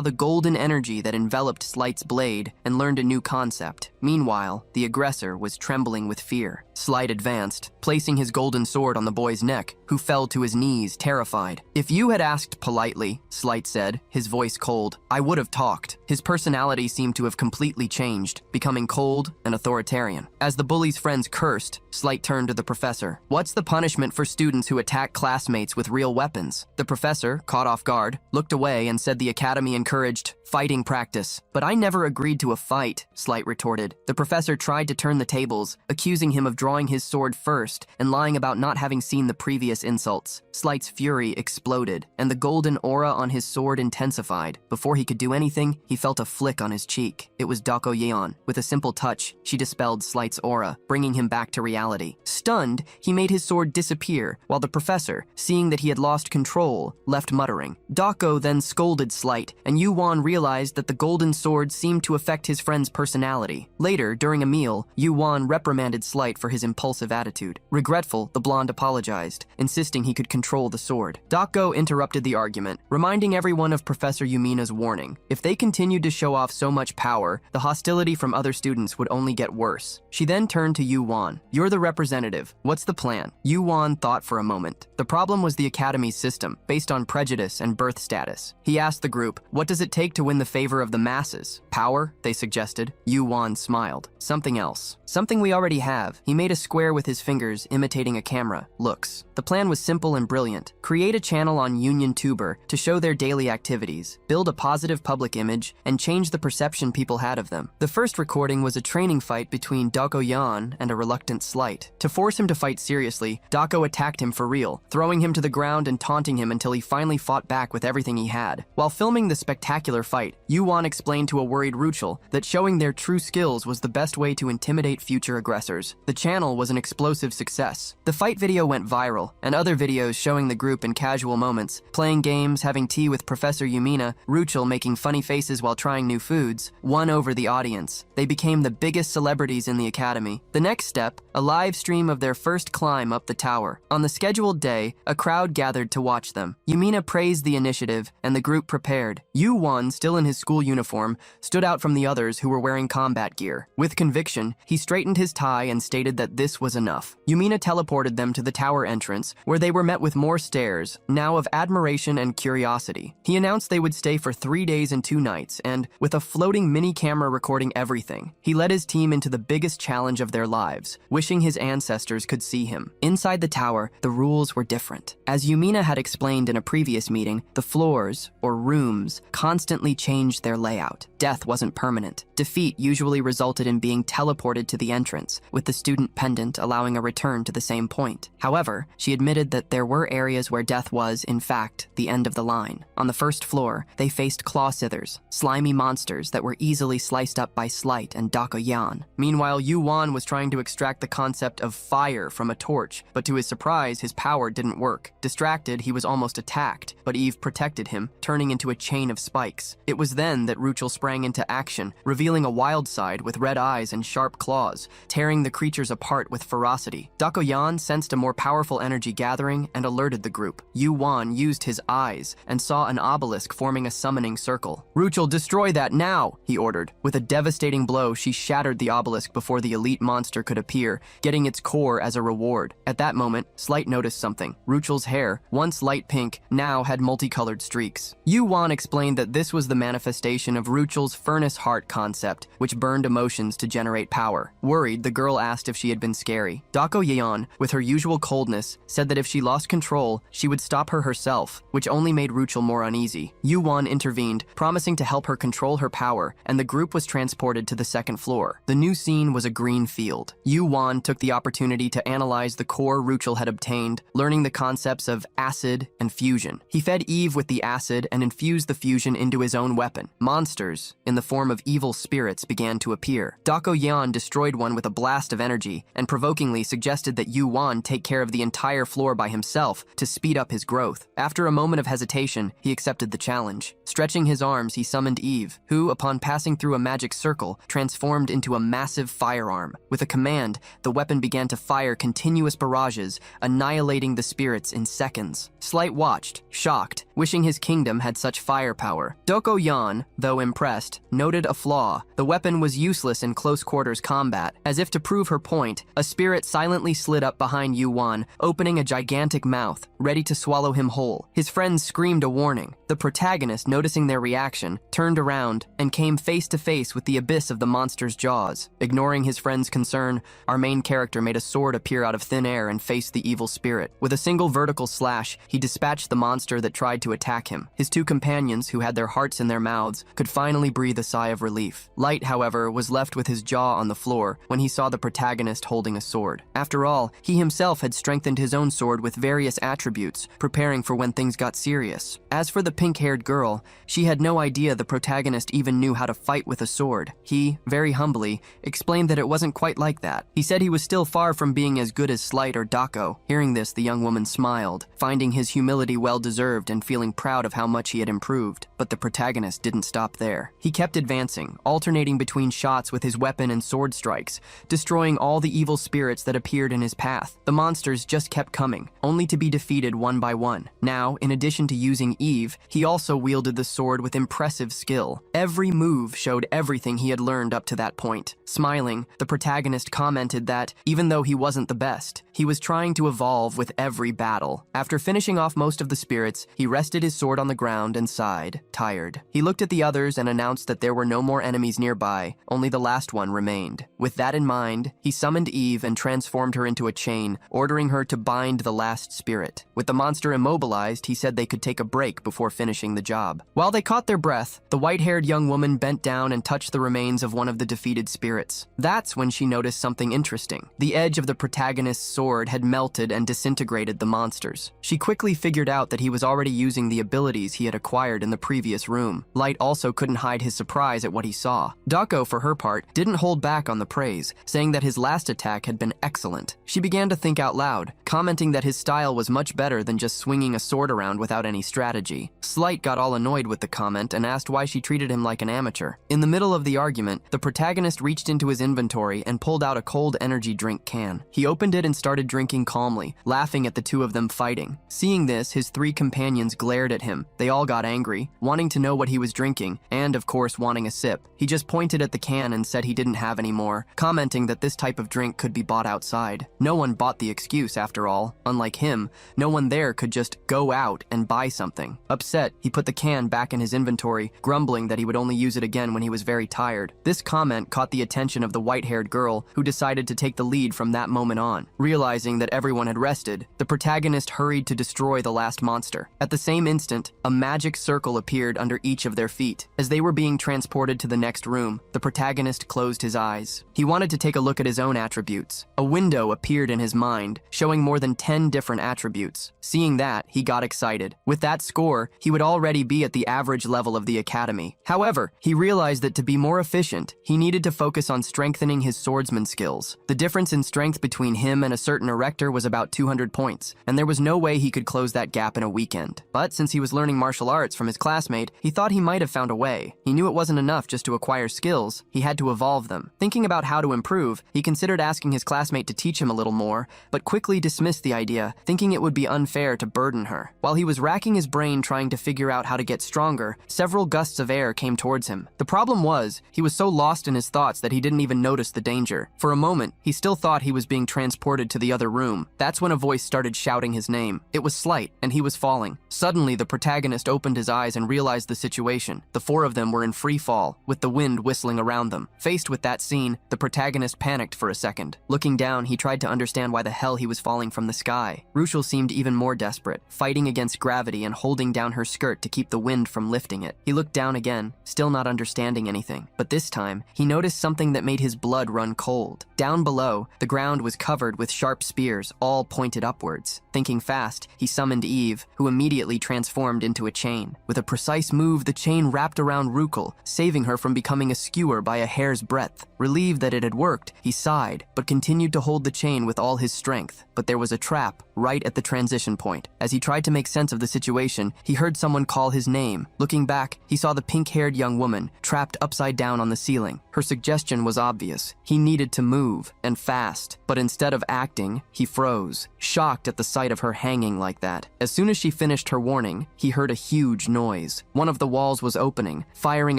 [SPEAKER 1] the golden energy that enveloped Slight's blade and learned a new concept. Meanwhile, the aggressor was trembling with fear. Slight advanced, placing his golden sword on the boy's neck, who fell to his knees, terrified. "If you had asked politely," Slight said, his voice cold, "I would have talked." His personality seemed to have completely changed, becoming cold and authoritarian. As the bully's friends cursed, Slight turned to the professor. "What's the punishment for students who attack classmates with real weapons?" The professor, caught off guard, looked away and said the academy encouraged fighting practice. "But I never agreed to a fight," Slight retorted. The professor tried to turn the tables, accusing him of drawing his sword first and lying about not having seen the previous insults. Slight's fury exploded, and the golden aura on his sword intensified. Before he could do anything, he felt a flick on his cheek. It was Dako Yeon. With a simple touch, she dispelled Slight's aura, bringing him back to reality. Stunned, he made his sword disappear, while the professor, seeing that he had lost control, left muttering. Dako then scolded Slight, and Yu-Wan realized that the golden sword seemed to affect his friend's personality. Later, during a meal, Yu-Wan reprimanded Slight for his impulsive attitude. Regretful, the blonde apologized, insisting he could control the sword. Dako interrupted the argument, reminding everyone of Professor Yumina's warning. If they continued to show off so much power, the hostility from other students would only get worse. She then turned to Yu-Wan. "You're the representative. What's the plan?" Yu-Wan thought for a moment. The problem was the academy's system, based on prejudice and birth status. He asked the group, "What does it take to win the favor of the masses?" "Power," they suggested. Yu-Wan smiled. "Something else. Something we already have." He made a square with his fingers, imitating a camera. "Looks." The plan was simple and brilliant. Create a channel on Union Tuber to show their daily activities, build a positive public image, and change the perception people had of them. The first recording was a training fight between Dako Yan and a reluctant Slight. To force him to fight seriously, Dako attacked him for real, throwing him to the ground and taunting him until he finally fought back with everything he had. While filming the spectacular fight, Yu-Wan explained to a worried Ruchel that showing their true skills was the best way to intimidate future aggressors. The channel was an explosive success. The fight video went viral, and other videos showing the group in casual moments, playing games, having tea with Professor Yumina, Ruchel making funny faces while trying new foods, won over the audience. They became the biggest celebrities in the academy. The next step, a live stream of their first climb up the tower. On the scheduled day, a crowd gathered to watch them. Yumina praised the initiative, and the group prepared. Yu-Wan, still in his school uniform, stood out from the others who were wearing combat gear. With conviction, he straightened his tie and stated that this was enough. Yumina teleported them to the tower entrance, where they were met with more stares, now of admiration and curiosity. He announced they would stay for 3 days and 2 nights, and, with a floating mini-camera recording everything, he led his team into the biggest challenge of their lives, wishing his ancestors could see him. Inside the tower, the rules were different. As Yumina had explained in a previous meeting, the floors, or rooms, constantly changed their layout. Death wasn't permanent. Defeat usually resulted in being teleported to the entrance, with the student pendant allowing a return to the same point. However, she admitted that there were areas where death was, in fact, the end of the line. On the first floor, they faced claw scythers, slimy monsters that were easily sliced up by Slight and Dako Yan. Meanwhile, Yu-Wan was trying to extract the concept of fire from a torch, but to his surprise, his power didn't work. Distracted, he was almost attacked, but Eve protected him, turning into a chain of spikes. It was then that Ruchel sprang into action, revealing a wild side with red eyes and sharp claws, tearing the creatures apart with ferocity. Dako Yan sensed a more powerful energy gathering and alerted the group. Yu-Wan used his eyes and saw an obelisk forming a summoning circle. "Ruchel, destroy that now!" he ordered. With a devastating blow, she shattered the obelisk before the elite monster could appear, getting its core as a reward. At that moment, Slight noticed something. Ruchel's hair, once light pink, now had multicolored streaks. Yu-Wan explained that this was the manifestation of Ruchel's furnace heart concept, which burned emotions to generate power. Worried, the girl asked if she had been scary. Dako Yeon, with her usual coldness, said that if she lost control, she would stop her herself, which only made Ruchel more uneasy. Yu-Wan intervened, promising to help help her control her power, and the group was transported to the second floor. The new scene was a green field. Yu-Wan took the opportunity to analyze the core Ruchel had obtained, learning the concepts of acid and fusion. He fed Eve with the acid and infused the fusion into his own weapon. Monsters, in the form of evil spirits, began to appear. Dako Yan destroyed one with a blast of energy and provokingly suggested that Yu-Wan take care of the entire floor by himself to speed up his growth. After a moment of hesitation, he accepted the challenge. Stretching his arms, he summoned Eve, who, upon passing through a magic circle, transformed into a massive firearm. With a command, the weapon began to fire continuous barrages, annihilating the spirits in seconds. Slight watched, shocked, wishing his kingdom had such firepower. Doko Yan, though impressed, noted a flaw. The weapon was useless in close-quarters combat. As if to prove her point, a spirit silently slid up behind Yu-Wan, opening a gigantic mouth, ready to swallow him whole. His friends screamed a warning. The protagonist, noticing their reaction, turned around and came face to face with the abyss of the monster's jaws. Ignoring his friend's concern, our main character made a sword appear out of thin air and faced the evil spirit. With a single vertical slash, he dispatched the monster that tried to attack him. His two companions, who had their hearts in their mouths, could finally breathe a sigh of relief. Light, however, was left with his jaw on the floor when he saw the protagonist holding a sword. After all, he himself had strengthened his own sword with various attributes, preparing for when things got serious. As for the pink-haired girl, she had no idea the protagonist even knew how to fight with a sword. He, very humbly, explained that it wasn't quite like that. He said he was still far from being as good as Slight or Dako. Hearing this, the young woman smiled, finding his humility well-deserved and feeling proud of how much he had improved. But the protagonist didn't stop there. He kept advancing, alternating between shots with his weapon and sword strikes, destroying all the evil spirits that appeared in his path. The monsters just kept coming, only to be defeated one by one. Now, in addition to using Eve, he also wielded the sword with impressive skill. Every move showed everything he had learned up to that point. Smiling, the protagonist commented that, even though he wasn't the best, he was trying to evolve with every battle. After finishing off most of the spirits, he rested his sword on the ground and sighed, tired. He looked at the others and announced that there were no more enemies nearby, only the last one remained. With that in mind, he summoned Eve and transformed her into a chain, ordering her to bind the last spirit. With the monster immobilized, he said they could take a break before finishing the job. While they caught their breath, the white-haired young woman bent down and touched the remains of one of the defeated spirits. That's when she noticed something interesting. The edge of the protagonist's sword had melted and disintegrated the monsters. She quickly figured out that he was already using the abilities he had acquired in the previous room. Light also couldn't hide his surprise at what he saw. Dako, for her part, didn't hold back on the praise, saying that his last attack had been excellent. She began to think out loud, commenting that his style was much better than just swinging a sword around without any strategy. Slight got all annoyed with the comment and asked why she treated him like an amateur. In the middle of the argument, the protagonist reached into his inventory and pulled out a cold energy drink can. He opened it and started drinking calmly, laughing at the two of them fighting. Seeing this, his three companions glared at him. They all got angry, wanting to know what he was drinking, and of course wanting a sip. He just pointed at the can and said he didn't have any more, commenting that this type of drink could be bought outside. No one bought the excuse after all. Unlike him, no one there could just go out and buy something. Upset, he put the can back in his inventory, grumbling that he would only use it again when he was very tired. This comment caught the attention of the white-haired girl, who decided to take the lead from that moment on. Realizing that everyone had rested, the protagonist hurried to destroy the last monster. At the same instant, a magic circle appeared under each of their feet. As they were being transported to the next room, the protagonist closed his eyes. He wanted to take a look at his own attributes. A window appeared in his mind, showing more than 10 different attributes. Seeing that, he got excited. With that score, he would already be at the average level of the academy. However, he realized that to be more efficient, he needed to focus on strengthening his swordsman skills. The difference in strength between him and a certain erector was about 200 points, and there was no way he could close that gap in a weekend. But since he was learning martial arts from his classmate, he thought he might have found a way. He knew it wasn't enough just to acquire skills, he had to evolve them. Thinking about how to improve, he considered asking his classmate to teach him a little more, but quickly dismissed the idea, thinking it would be unfair to burden her. While he was racking his brain trying to figure out how to get stronger, several gusts of air came towards him. The problem was, he was so lost in his thoughts that he didn't even notice the danger. For a moment, he still thought he was being transported to the other room. That's when a voice started shouting his name. It was Slight, and he was falling. Suddenly, the protagonist opened his eyes and realized the situation. The four of them were in free fall, with the wind whistling around them. Faced with that scene, the protagonist panicked for a second. Looking down, he tried to understand why the hell he was falling from the sky. Ruchel seemed even more desperate, fighting against gravity and holding down her skirt to keep the wind from lifting it. He looked down again, still not understanding anything. But this time, he noticed something that made his blood run cold. Down below, the ground was covered with sharp spears, all pointed upwards. Thinking fast, he summoned Eve, who immediately transformed into a chain. With a precise move, the chain wrapped around Rukel, saving her from becoming a skewer by a hair's breadth. Relieved that it had worked, he sighed, but continued to hold the chain with all his strength. But there was a trap right at the transition point. As he tried to make sense of the situation, he heard someone call his name. Looking back, he saw the pink-haired young woman trapped upside down on the ceiling. Her suggestion was obvious. He needed to move, and fast. But instead of acting, he froze, shocked at the sight of her hanging like that. As soon as she finished her warning, he heard a huge noise. One of the walls was opening, firing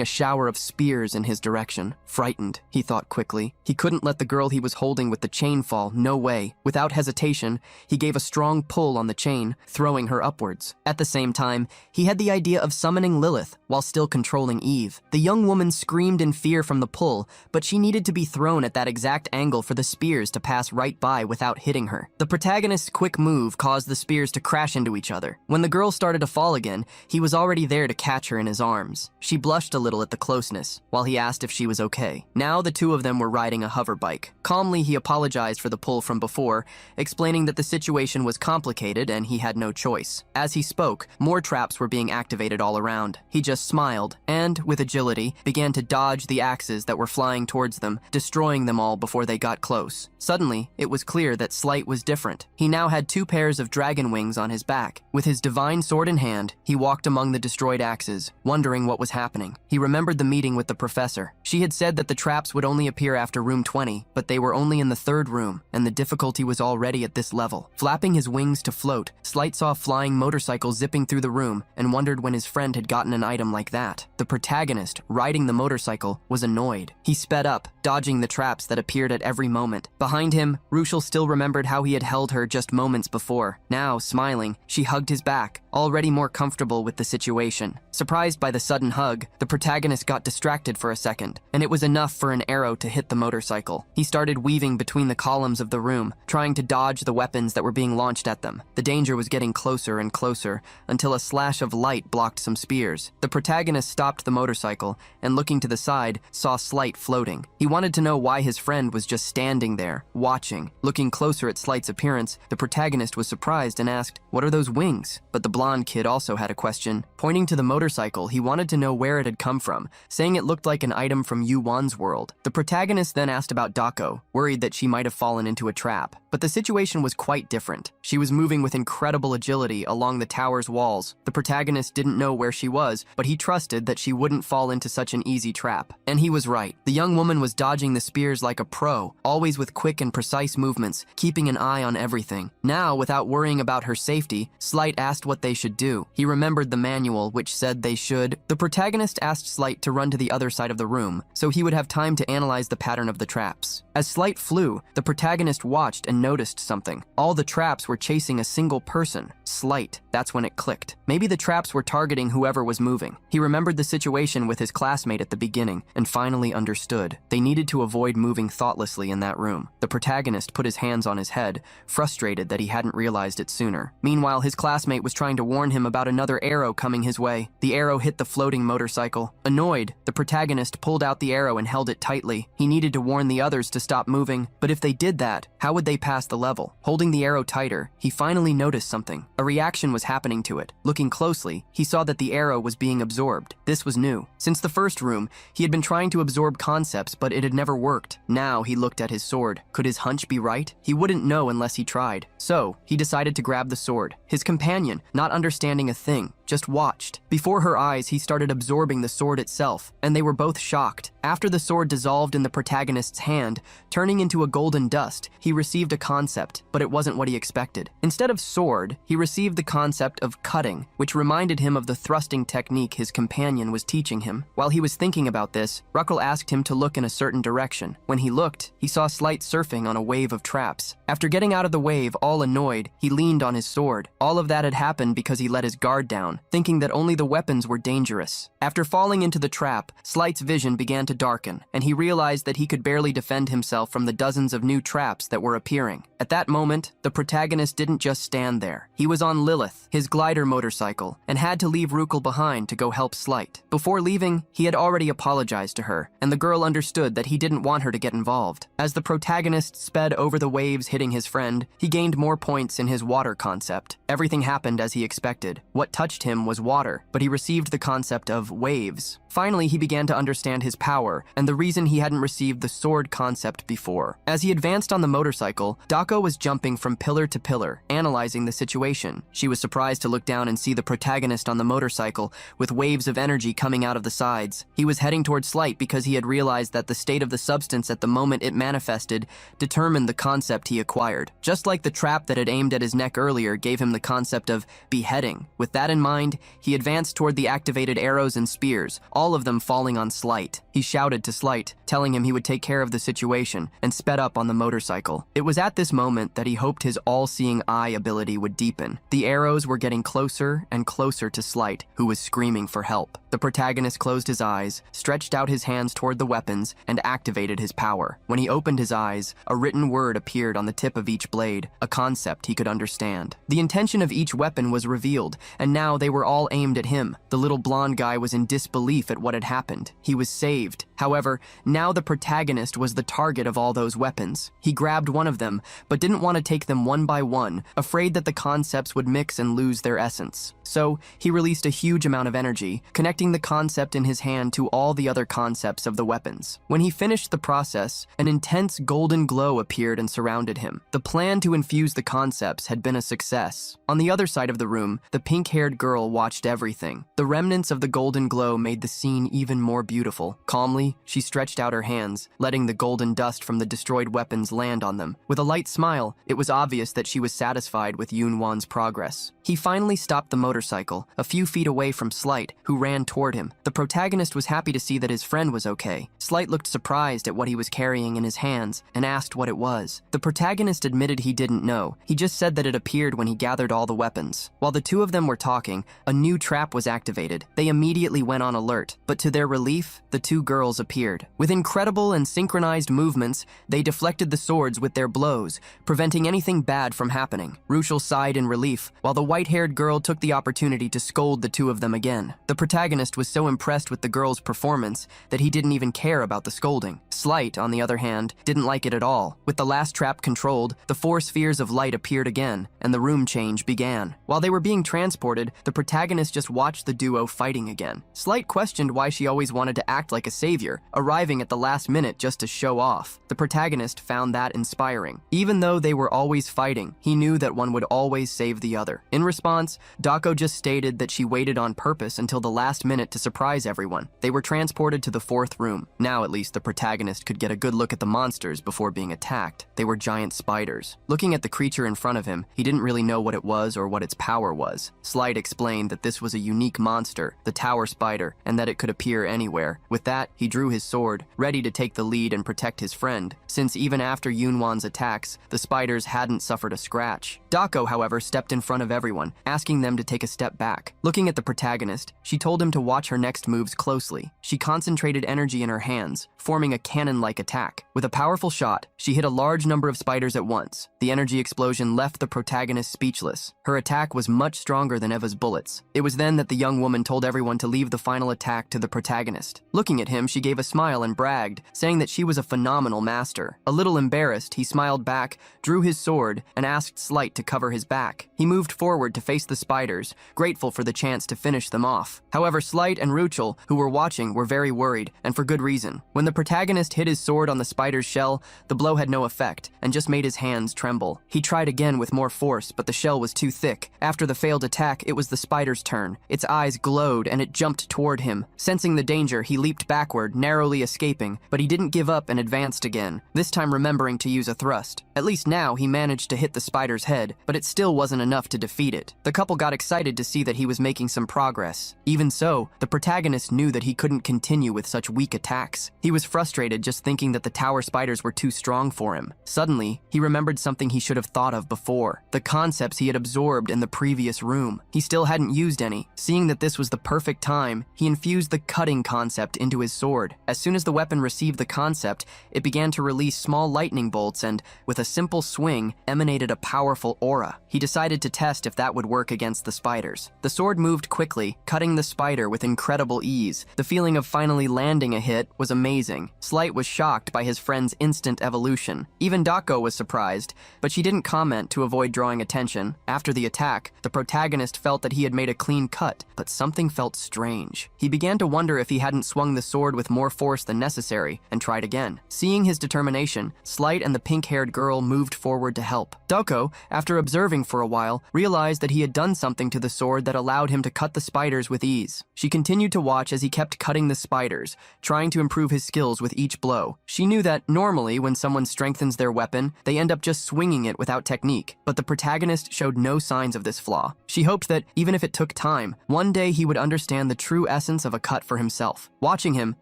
[SPEAKER 1] a shower of spears in his direction. Frightened, he thought quickly. He couldn't let the girl he was holding with the chain fall, no way. Without hesitation, he gave a strong pull on the chain, throwing her upwards. At the same time, he had the idea of summoning Lilith while still controlling Eve. The young woman screamed in fear from the pull, but she needed to be thrown at that exact angle for the spears to pass right by without hitting her. The protagonist's quick move caused the spears to crash into each other. When the girl started to fall again, he was already there to catch her in his arms. She blushed a little at the closeness, while he asked if she was okay. Now the two of them were riding a hover bike. Calmly, he apologized for the pull from before, explaining that the situation was complicated and he had no choice. As he spoke, more traps were being activated all around. He just smiled and, with agility, began to dodge the axes that were flying towards them, destroying them all before they got close. Suddenly, it was clear that Slight was different. He now had 2 pairs of dragon wings on his back. With his divine sword in hand, he walked among the destroyed axes, wondering what was happening. He remembered the meeting with the professor. She had said that the traps would only appear after room 20, but they were only in the 3rd room, and the difficulty was already at this level. Flapping his wings to float, Slight saw a flying motorcycle zipping through the room and wondered when his friend had gotten an item like that. The protagonist, riding the motorcycle, was annoyed. He sped up, dodging the traps that appeared at every moment. Behind him, Ruchel still remembered how he had held her just moments before. Now, smiling, she hugged his back, already more comfortable with the situation. Surprised by the sudden hug, the protagonist got distracted for a second, and it was enough for an arrow to hit the motorcycle. He started weaving between the columns of the room, trying to dodge the weapons that were being launched at them. The danger was getting closer and closer, until a slash of light blocked some spears. The protagonist stopped the motorcycle, and looking to the side, saw Slight floating. He wanted to know why his friend was just standing there, watching. Looking closer at Slight's appearance, the protagonist was surprised and asked, "What are those wings?" But the blonde kid also had a question. Pointing to the motorcycle, he wanted to know where it had come from, saying it looked like an item from Yu-Wan's world. The protagonist then asked about Dako, worried that she might have fallen into a trap. But the situation was quite different. She was moving with incredible agility along the tower's walls. The protagonist didn't know where she was, but he trusted that she wouldn't fall into such an easy trap. And he was right. The young woman was dodging the spears like a pro, always with quick and precise movements, keeping an eye on everything. Now, without worrying about her safety, Slight asked what they should do. He remembered the manual, which said they should. The protagonist asked Slight to run to the other side of the room, so he would have time to analyze the pattern of the traps. As Slight flew, the protagonist watched and noticed something. All the traps were chasing a single person, Slight. That's when it clicked. Maybe the traps were targeting whoever was moving. He remembered the situation with his classmate at the beginning, and finally understood. They needed to avoid moving thoughtlessly in that room. The protagonist put his hands on his head, frustrated that he hadn't realized it sooner. Meanwhile, his classmate was trying to warn him about another arrow coming his way. The arrow hit the floating motorcycle. Annoyed, the protagonist pulled out the arrow and held it tightly. He needed to warn the others to stop moving, but if they did that, how would they pass the level? Holding the arrow tighter, he finally noticed something. A reaction was happening to it. Looking closely, he saw that the arrow was being absorbed. This was new. Since the first room, he had been trying to absorb concepts, but it had never worked. Now he looked at his sword. Could his hunch be right? He wouldn't know unless he tried. So, he decided to grab the sword. His companion, not understanding a thing, just watched. Before her eyes, he started absorbing the sword itself, and they were both shocked. After the sword dissolved in the protagonist's hand, turning into a golden dust, he received a concept, but it wasn't what he expected. Instead of sword, he received the concept of cutting, which reminded him of the thrusting technique his companion was teaching him. While he was thinking about this, Ruckle asked him to look in a certain direction. When he looked, he saw Slight surfing on a wave of traps. After getting out of the wave, all annoyed, he leaned on his sword. All of that had happened because he let his guard down. down, thinking that only the weapons were dangerous. After falling into the trap, Slight's vision began to darken, and he realized that he could barely defend himself from the dozens of new traps that were appearing. At that moment, the protagonist didn't just stand there. He was on Lilith, his glider motorcycle, and had to leave Rukel behind to go help Slight. Before leaving, he had already apologized to her, and the girl understood that he didn't want her to get involved. As the protagonist sped over the waves hitting his friend, he gained more points in his water concept. Everything happened as he expected. What touched him was water, but he received the concept of waves. Finally, he began to understand his power and the reason he hadn't received the sword concept before. As he advanced on the motorcycle, Dako was jumping from pillar to pillar, analyzing the situation. She was surprised to look down and see the protagonist on the motorcycle with waves of energy coming out of the sides. He was heading towards Slight because he had realized that the state of the substance at the moment it manifested determined the concept he acquired. Just like the trap that had aimed at his neck earlier gave him the concept of beheading. With that in mind, he advanced toward the activated arrows and spears, all of them falling on Slight. He shouted to Slight, telling him he would take care of the situation, and sped up on the motorcycle. It was at this moment that he hoped his all-seeing eye ability would deepen. The arrows were getting closer and closer to Slight, who was screaming for help. The protagonist closed his eyes, stretched out his hands toward the weapons, and activated his power. When he opened his eyes, a written word appeared on the tip of each blade, a concept he could understand. The intention of each weapon was revealed, and now they were all aimed at him. The little blonde guy was in disbelief at what had happened. He was saved. However, now the protagonist was the target of all those weapons. He grabbed one of them, but didn't want to take them one by one, afraid that the concepts would mix and lose their essence. So, he released a huge amount of energy, connecting the concept in his hand to all the other concepts of the weapons. When he finished the process, an intense golden glow appeared and surrounded him. The plan to infuse the concepts had been a success. On the other side of the room, the pink-haired girl watched everything. The remnants of the golden glow made the scene even more beautiful. Calmly, she stretched out her hands, letting the golden dust from the destroyed weapons land on them. With a light smile, it was obvious that she was satisfied with Yunwan's progress. He finally stopped the motorcycle, a few feet away from Slight, who ran toward him. The protagonist was happy to see that his friend was okay. Slight looked surprised at what he was carrying in his hands and asked what it was. The protagonist admitted he didn't know. He just said that it appeared when he gathered all the weapons. While the two of them were talking, a new trap was activated. They immediately went on alert, but to their relief, the two girls appeared. With incredible and synchronized movements, they deflected the swords with their blows, preventing anything bad from happening. Ruchel sighed in relief, while the white-haired girl took the opportunity to scold the two of them again. The protagonist was so impressed with the girl's performance that he didn't even care about the scolding. Slight, on the other hand, didn't like it at all. With the last trap controlled, the four spheres of light appeared again, and the room change began. While they were being transported, the protagonist just watched the duo fighting again. Slight questioned why she always wanted to act like a savior, arriving at the last minute just to show off. The protagonist found that inspiring. Even though they were always fighting, he knew that one would always save the other. In response, Dako just stated that she waited on purpose until the last minute to surprise everyone. They were transported to the fourth room. Now at least the protagonist could get a good look at the monsters before being attacked. They were giant spiders. Looking at the creature in front of him, he didn't really know what it was or what its power was. Slight explained that this was a unique monster, the tower spider, and that it could appear anywhere. With that, he drew his sword, ready to take the lead and protect his friend, since even after Yunwan's attacks, the spiders hadn't suffered a scratch. Dako, however, stepped in front of everyone, asking them to take a step back. Looking at the protagonist, she told him to watch her next moves closely. She concentrated energy in her hands, forming a cannon-like attack. With a powerful shot, she hit a large number of spiders at once. The energy explosion left the protagonist speechless. Her attack was much stronger than Eva's bullets. It was then that the young woman told everyone to leave the final attack to the protagonist. Looking at him, she gave a smile and bragged, saying that she was a phenomenal master. A little embarrassed, he smiled back, drew his sword, and asked Slight to cover his back. He moved forward to face the spiders, grateful for the chance to finish them off. However, Slight and Ruchel, who were watching, were very worried, and for good reason. When the protagonist hit his sword on the spider's shell, the blow had no effect, and just made his hands tremble. He tried again with more force, but the shell was too thick. After the failed attack, it was the spider's turn. Its eyes glowed, and it jumped toward him. Sensing the danger, he leaped backward, narrowly escaping, but he didn't give up and advanced again, this time remembering to use a thrust. At least now he managed to hit the spider's head, but it still wasn't enough to defeat it. The couple got excited to see that he was making some progress. Even so, the protagonist knew that he couldn't continue with such weak attacks. He was frustrated just thinking that the tower spiders were too strong for him. Suddenly, he remembered something he should have thought of before, the concepts he had absorbed in the previous room. He still hadn't used any. Seeing that this was the perfect time, he infused the cutting concept into his sword. As soon as the weapon received the concept, it began to release small lightning bolts and, with a simple swing, emanated a powerful aura. He decided to test if that would work against the spiders. The sword moved quickly, cutting the spider with incredible ease. The feeling of finally landing a hit was amazing. Slight was shocked by his friend's instant evolution. Even Dako was surprised, but she didn't comment to avoid drawing attention. After the attack, the protagonist felt that he had made a clean cut, but something felt strange. He began to wonder if he hadn't swung the sword with more force than necessary, and tried again. Seeing his determination, Slight and the pink-haired girl moved forward to help. Dako, after observing for a while, realized that he had done something to the sword that allowed him to cut the spiders with ease. She continued to watch as he kept cutting the spiders, trying to improve his skills with each blow. She knew that normally when someone strengthens their weapon, they end up just swinging it without technique, but the protagonist showed no signs of this flaw. She hoped that, even if it took time, one day he would understand the true essence of a cut for himself. Watching him,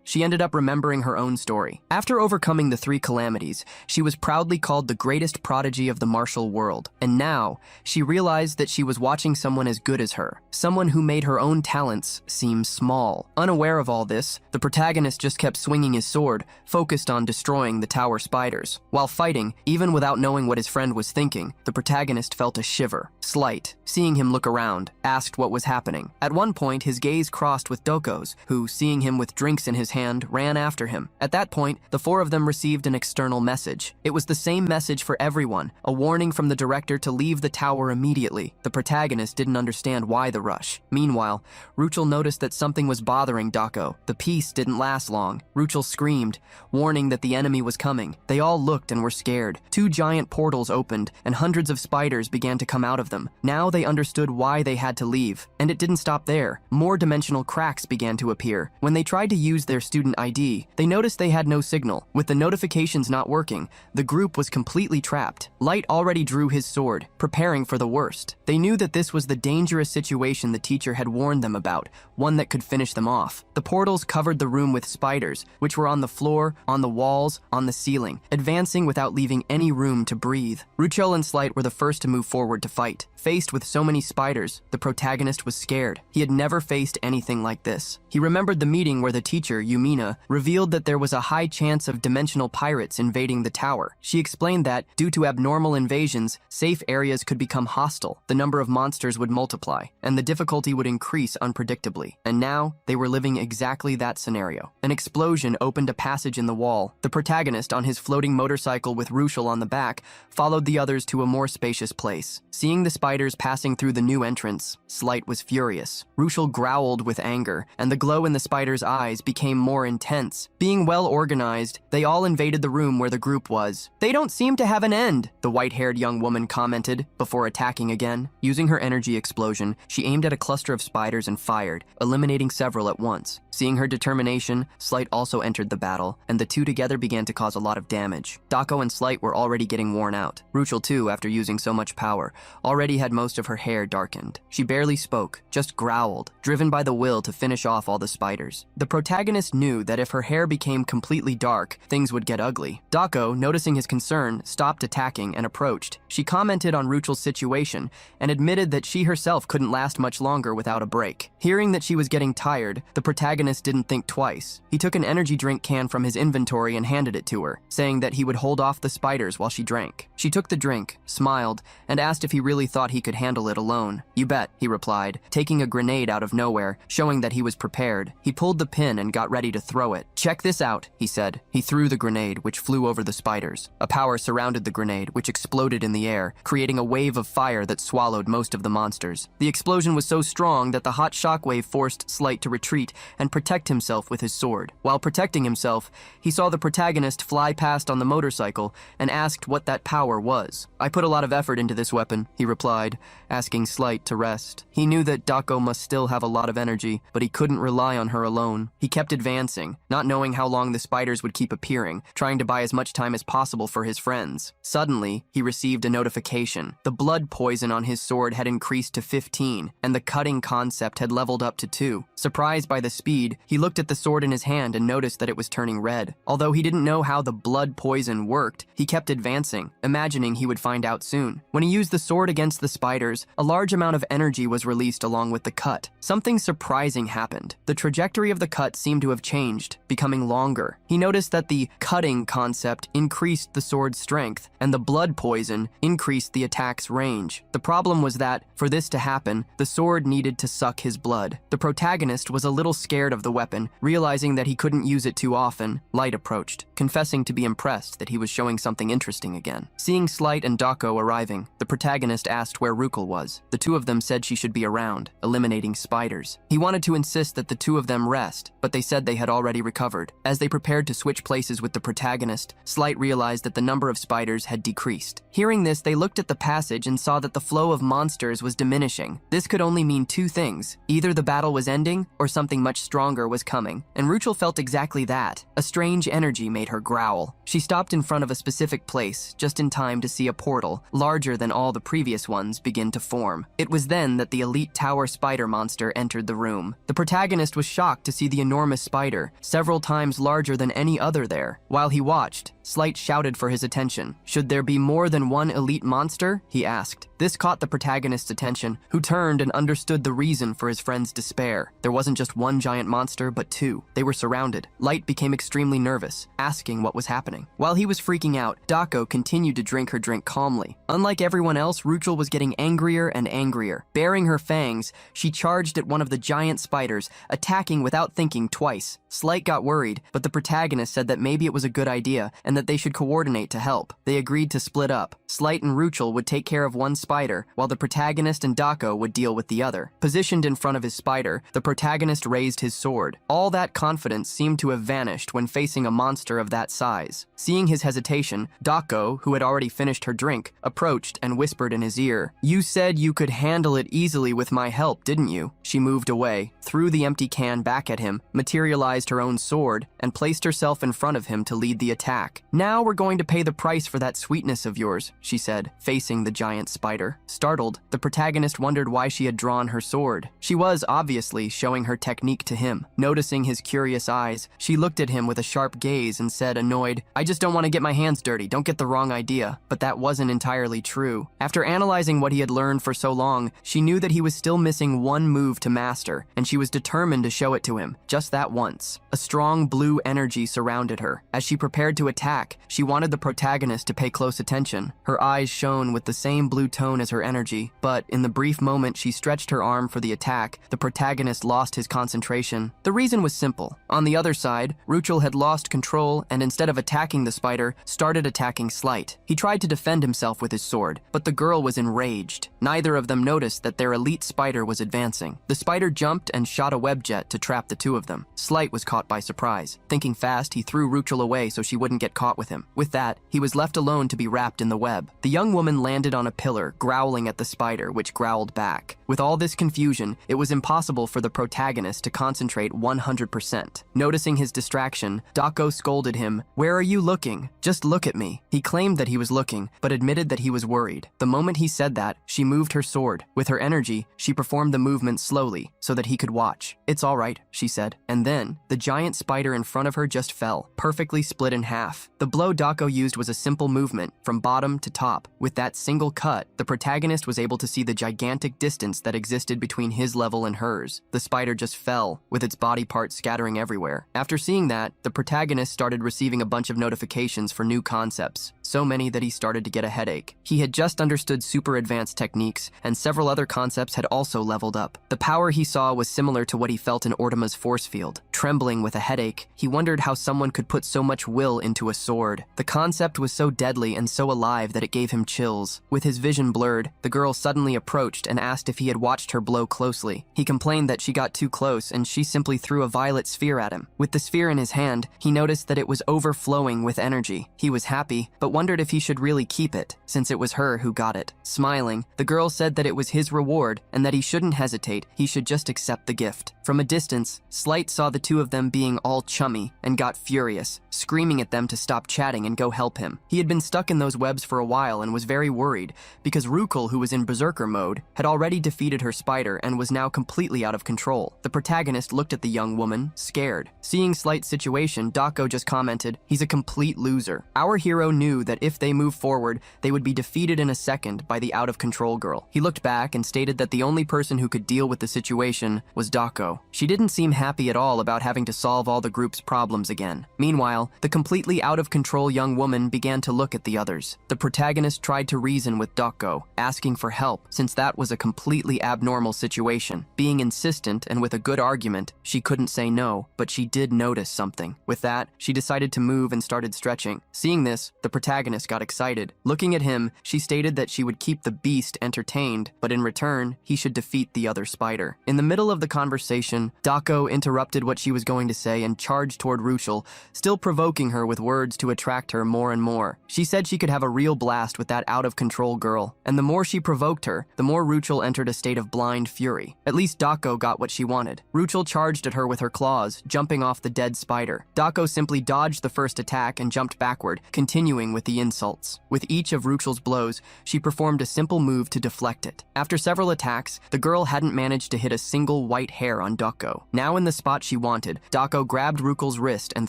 [SPEAKER 1] she ended up remembering her own story. After overcoming the 3 calamities, she was proudly called the greatest prodigy of the martial world, and now, she realized that she was watching someone as good as her, someone who made her own talents seem small. Unaware of all this, the protagonist just kept swinging his sword, focused on destroying the tower spiders. While fighting, even without knowing what his friend was thinking, the protagonist felt a shiver. Slight, seeing him look around, asked what was happening. At one point, his gaze crossed with Doko's, who, seeing him with drinks in his hand, ran after him. At that point, the 4 of them received an external message. It was the same message for everyone, a warning from the director to leave the tower immediately. The protagonist didn't understand why the rush. Meanwhile, Ruchel noticed that something was bothering Dako. The peace didn't last long. Ruchel screamed, warning that the enemy was coming. They all looked and were scared. 2 giant portals opened, and hundreds of spiders began to come out of them. Now they understood why they had to leave. And it didn't stop there. More dimensional cracks began to appear. When they tried to use their student ID, they noticed they had no signal. With the notifications not working, the group was completely trapped. Light already drew his sword, preparing for the worst. They knew that this was the dangerous situation the teacher had warned them about, one that could finish them off. The portals covered the room with spiders, which were on the floor, on the walls, on the ceiling, advancing without leaving any room to breathe. Ruchel and Slight were the first to move forward to fight. Faced with so many spiders, the protagonist was scared. He had never faced anything like this. He remembered the meeting where the teacher, Yumina, revealed that there was a high chance of dimensional pirates invading the tower. She explained that, due to abnormal invasions, safe areas could become hostile, the number of monsters would multiply, and the difficulty would increase unpredictably. And now, they were living exactly that scenario. An explosion opened a passage in the wall. The protagonist, on his floating motorcycle with Ruchel on the back, followed the others to a more spacious place. Seeing the spiders passing through the new entrance, Slight was furious. Ruchel growled with anger, and the glow in the spiders' eyes became more intense. Being well organized, they all invaded the room where the group was. "They don't seem to have an end," the white-haired young woman commented, before attacking again. Using her energy explosion, she aimed at a cluster of spiders and fired, eliminating several at once. Seeing her determination, Slight also entered the battle, and the 2 together began to cause a lot of damage. Dako and Slight were already getting worn out. Ruchel too, after using so much power, already had most of her hair darkened. She barely spoke, just growled, driven by the will to finish off all the spiders. The protagonist knew that if her hair became completely dark, things would get ugly. Dako, noticing his concern, stopped attacking and approached. She commented on Ruchel's situation and admitted that she herself couldn't last much longer without a break. Hearing that she was getting tired, the protagonist didn't think twice. He took an energy drink can from his inventory and handed it to her, saying that he would hold off the spiders while she drank. She took the drink, smiled, and asked if he really thought he could handle it alone. "You bet," he replied, taking a grenade out of nowhere, showing that he was prepared. He pulled the pin and got ready to throw it. "Check this out," he said. He threw the grenade, which flew over the spiders. A power surrounded the grenade, which exploded in the air, creating a wave of fire that swallowed most of the monsters. The explosion was so strong that the hot shockwave forced Slight to retreat and protect himself with his sword. While protecting himself, he saw the protagonist fly past on the motorcycle and asked what that power was. "I put a lot of effort into this weapon," he replied, asking Slight to rest. He knew that Dako must still have a lot of energy, but he couldn't rely on her alone. He kept advancing advancing, not knowing how long the spiders would keep appearing, trying to buy as much time as possible for his friends. Suddenly, he received a notification. The blood poison on his sword had increased to 15, and the cutting concept had leveled up to 2. Surprised by the speed, he looked at the sword in his hand and noticed that it was turning red. Although he didn't know how the blood poison worked, he kept advancing, imagining he would find out soon. When he used the sword against the spiders, a large amount of energy was released along with the cut. Something surprising happened. The trajectory of the cut seemed to have changed, becoming longer. He noticed that the cutting concept increased the sword's strength, and the blood poison increased the attack's range. The problem was that, for this to happen, the sword needed to suck his blood. The protagonist was a little scared of the weapon, realizing that he couldn't use it too often. Light approached, confessing to be impressed that he was showing something interesting again. Seeing Slight and Dako arriving, the protagonist asked where Rukel was. The two of them said she should be around, eliminating spiders. He wanted to insist that the two of them rest, but they said they had already recovered. As they prepared to switch places with the protagonist, Slight realized that the number of spiders had decreased. Hearing this, they looked at the passage and saw that the flow of monsters was diminishing. This could only mean two things. Either the battle was ending, or something much stronger was coming. And Ruchel felt exactly that. A strange energy made her growl. She stopped in front of a specific place, just in time to see a portal, larger than all the previous ones, begin to form. It was then that the elite tower spider monster entered the room. The protagonist was shocked to see the enormous spider, several times larger than any other there. While he watched, Slight shouted for his attention. Should there be more than one elite monster? He asked. This caught the protagonist's attention, who turned and understood the reason for his friend's despair. There wasn't just one giant monster, but two. They were surrounded. Light became extremely nervous, asking what was happening. While he was freaking out, Dako continued to drink her drink calmly. Unlike everyone else, Ruchel was getting angrier and angrier. Baring her fangs, she charged at one of the giant spiders, attacking without thinking twice. Slight got worried, but the protagonist said that maybe it was a good idea and that they should coordinate to help. They agreed to split up. Slight and Ruchel would take care of one spider, while the protagonist and Dako would deal with the other. Positioned in front of his spider, the protagonist raised his sword. All that confidence seemed to have vanished when facing a monster of that size. Seeing his hesitation, Dako, who had already finished her drink, approached and whispered in his ear, "You said you could handle it easily with my help, didn't you?" She moved away, threw the empty can back at him, materialized her own sword, and placed herself in front of him to lead the attack. "Now we're going to pay the price for that sweetness of yours," she said, facing the giant spider. Startled, the protagonist wondered why she had drawn her sword. She was, obviously, showing her technique to him. Noticing his curious eyes, she looked at him with a sharp gaze and said, annoyed, "I just don't want to get my hands dirty, don't get the wrong idea." But that wasn't entirely true. After analyzing what he had learned for so long, she knew that he was still missing one move to master, and she was determined to show it to him, just that once. A strong blue energy surrounded her. As she prepared to attack, she wanted the protagonist to pay close attention. Her eyes shone with the same blue tone as her energy, but in the brief moment she stretched her arm for the attack, the protagonist lost his concentration. The reason was simple. On the other side, Ruchel had lost control and instead of attacking the spider, started attacking Slight. He tried to defend himself with his sword, but the girl was enraged. Neither of them noticed that their elite spider was advancing. The spider jumped and shot a web jet to trap the two of them. Slight was caught by surprise. Thinking fast, he threw Ruchel away so she wouldn't get caught with him. With that, he was left alone to be wrapped in the web. The young woman landed on a pillar, growling at the spider, which growled back. With all this confusion, it was impossible for the protagonist to concentrate 100%. Noticing his distraction, Dako scolded him, "Where are you looking? Just look at me." He claimed that he was looking, but admitted that he was worried. The moment he said that, she moved her sword. With her energy, she performed the movement slowly, so that he could watch. "It's all right," she said. And then, the giant spider in front of her just fell, perfectly split in half. The blow Dako used was a simple movement, from bottom to top. With that single cut, the protagonist was able to see the gigantic distance that existed between his level and hers. The spider just fell, with its body parts scattering everywhere. After seeing that, the protagonist started receiving a bunch of notifications for new concepts, so many that he started to get a headache. He had just understood super advanced techniques, and several other concepts had also leveled up. The power he saw was similar to what he felt in Ortima's force field. Trembling with a headache, he wondered how someone could put so much will into a sword. The concept was so deadly and so alive that it gave him chills. With his vision blurred, the girl suddenly approached and asked if he had watched her blow closely. He complained that she got too close and she simply threw a violet sphere at him. With the sphere in his hand, he noticed that it was overflowing with energy. He was happy, but wondered if he should really keep it, since it was her who got it. Smiling, the girl said that it was his reward and that he shouldn't hesitate, he should just accept the gift. From a distance, Slight saw the two of them being all chummy and got furious, screaming at them to stop chatting and go help him. He had been stuck in those webs for a while and was very worried because Rukel, who was in berserker mode, had already defeated her spider and was now completely out of control. The protagonist looked at the young woman, scared. Seeing Slight's situation, Dako just commented, "He's a complete loser." Our hero knew that if they moved forward, they would be defeated in a second by the out-of-control girl. He looked back and stated that the only person who could deal with the situation was Dako. She didn't seem happy at all about having to solve all the group's problems again. Meanwhile, the completely out-of-control young woman began to look at the others. The protagonist tried to reason with Dako, asking for help, since that was a completely abnormal situation. Being insistent and with a good argument, she couldn't say no, but she did notice something. With that, she decided to move and started stretching. Seeing this, the protagonist got excited. Looking at him, she stated that she would keep the beast entertained, but in return, he should defeat the other spider. In the middle of the conversation, Dako interrupted what she was going to say and charged toward Ruchel, still provoking her with words to attract her more and more. She said she could have a real blast with that out-of-control girl, and the more she provoked her, the more Ruchel entered a state of blind fury. At least Dako got what she wanted. Ruchel charged at her with her claws, jumping off the dead spider. Dako simply dodged the first attack and jumped backward, continuing with the insults. With each of Ruchel's blows, she performed a simple move to deflect it. After several attacks, the girl hadn't managed to hit a single white hair on Dako. Now in the spot she wanted, Dako grabbed Ruchel's wrist and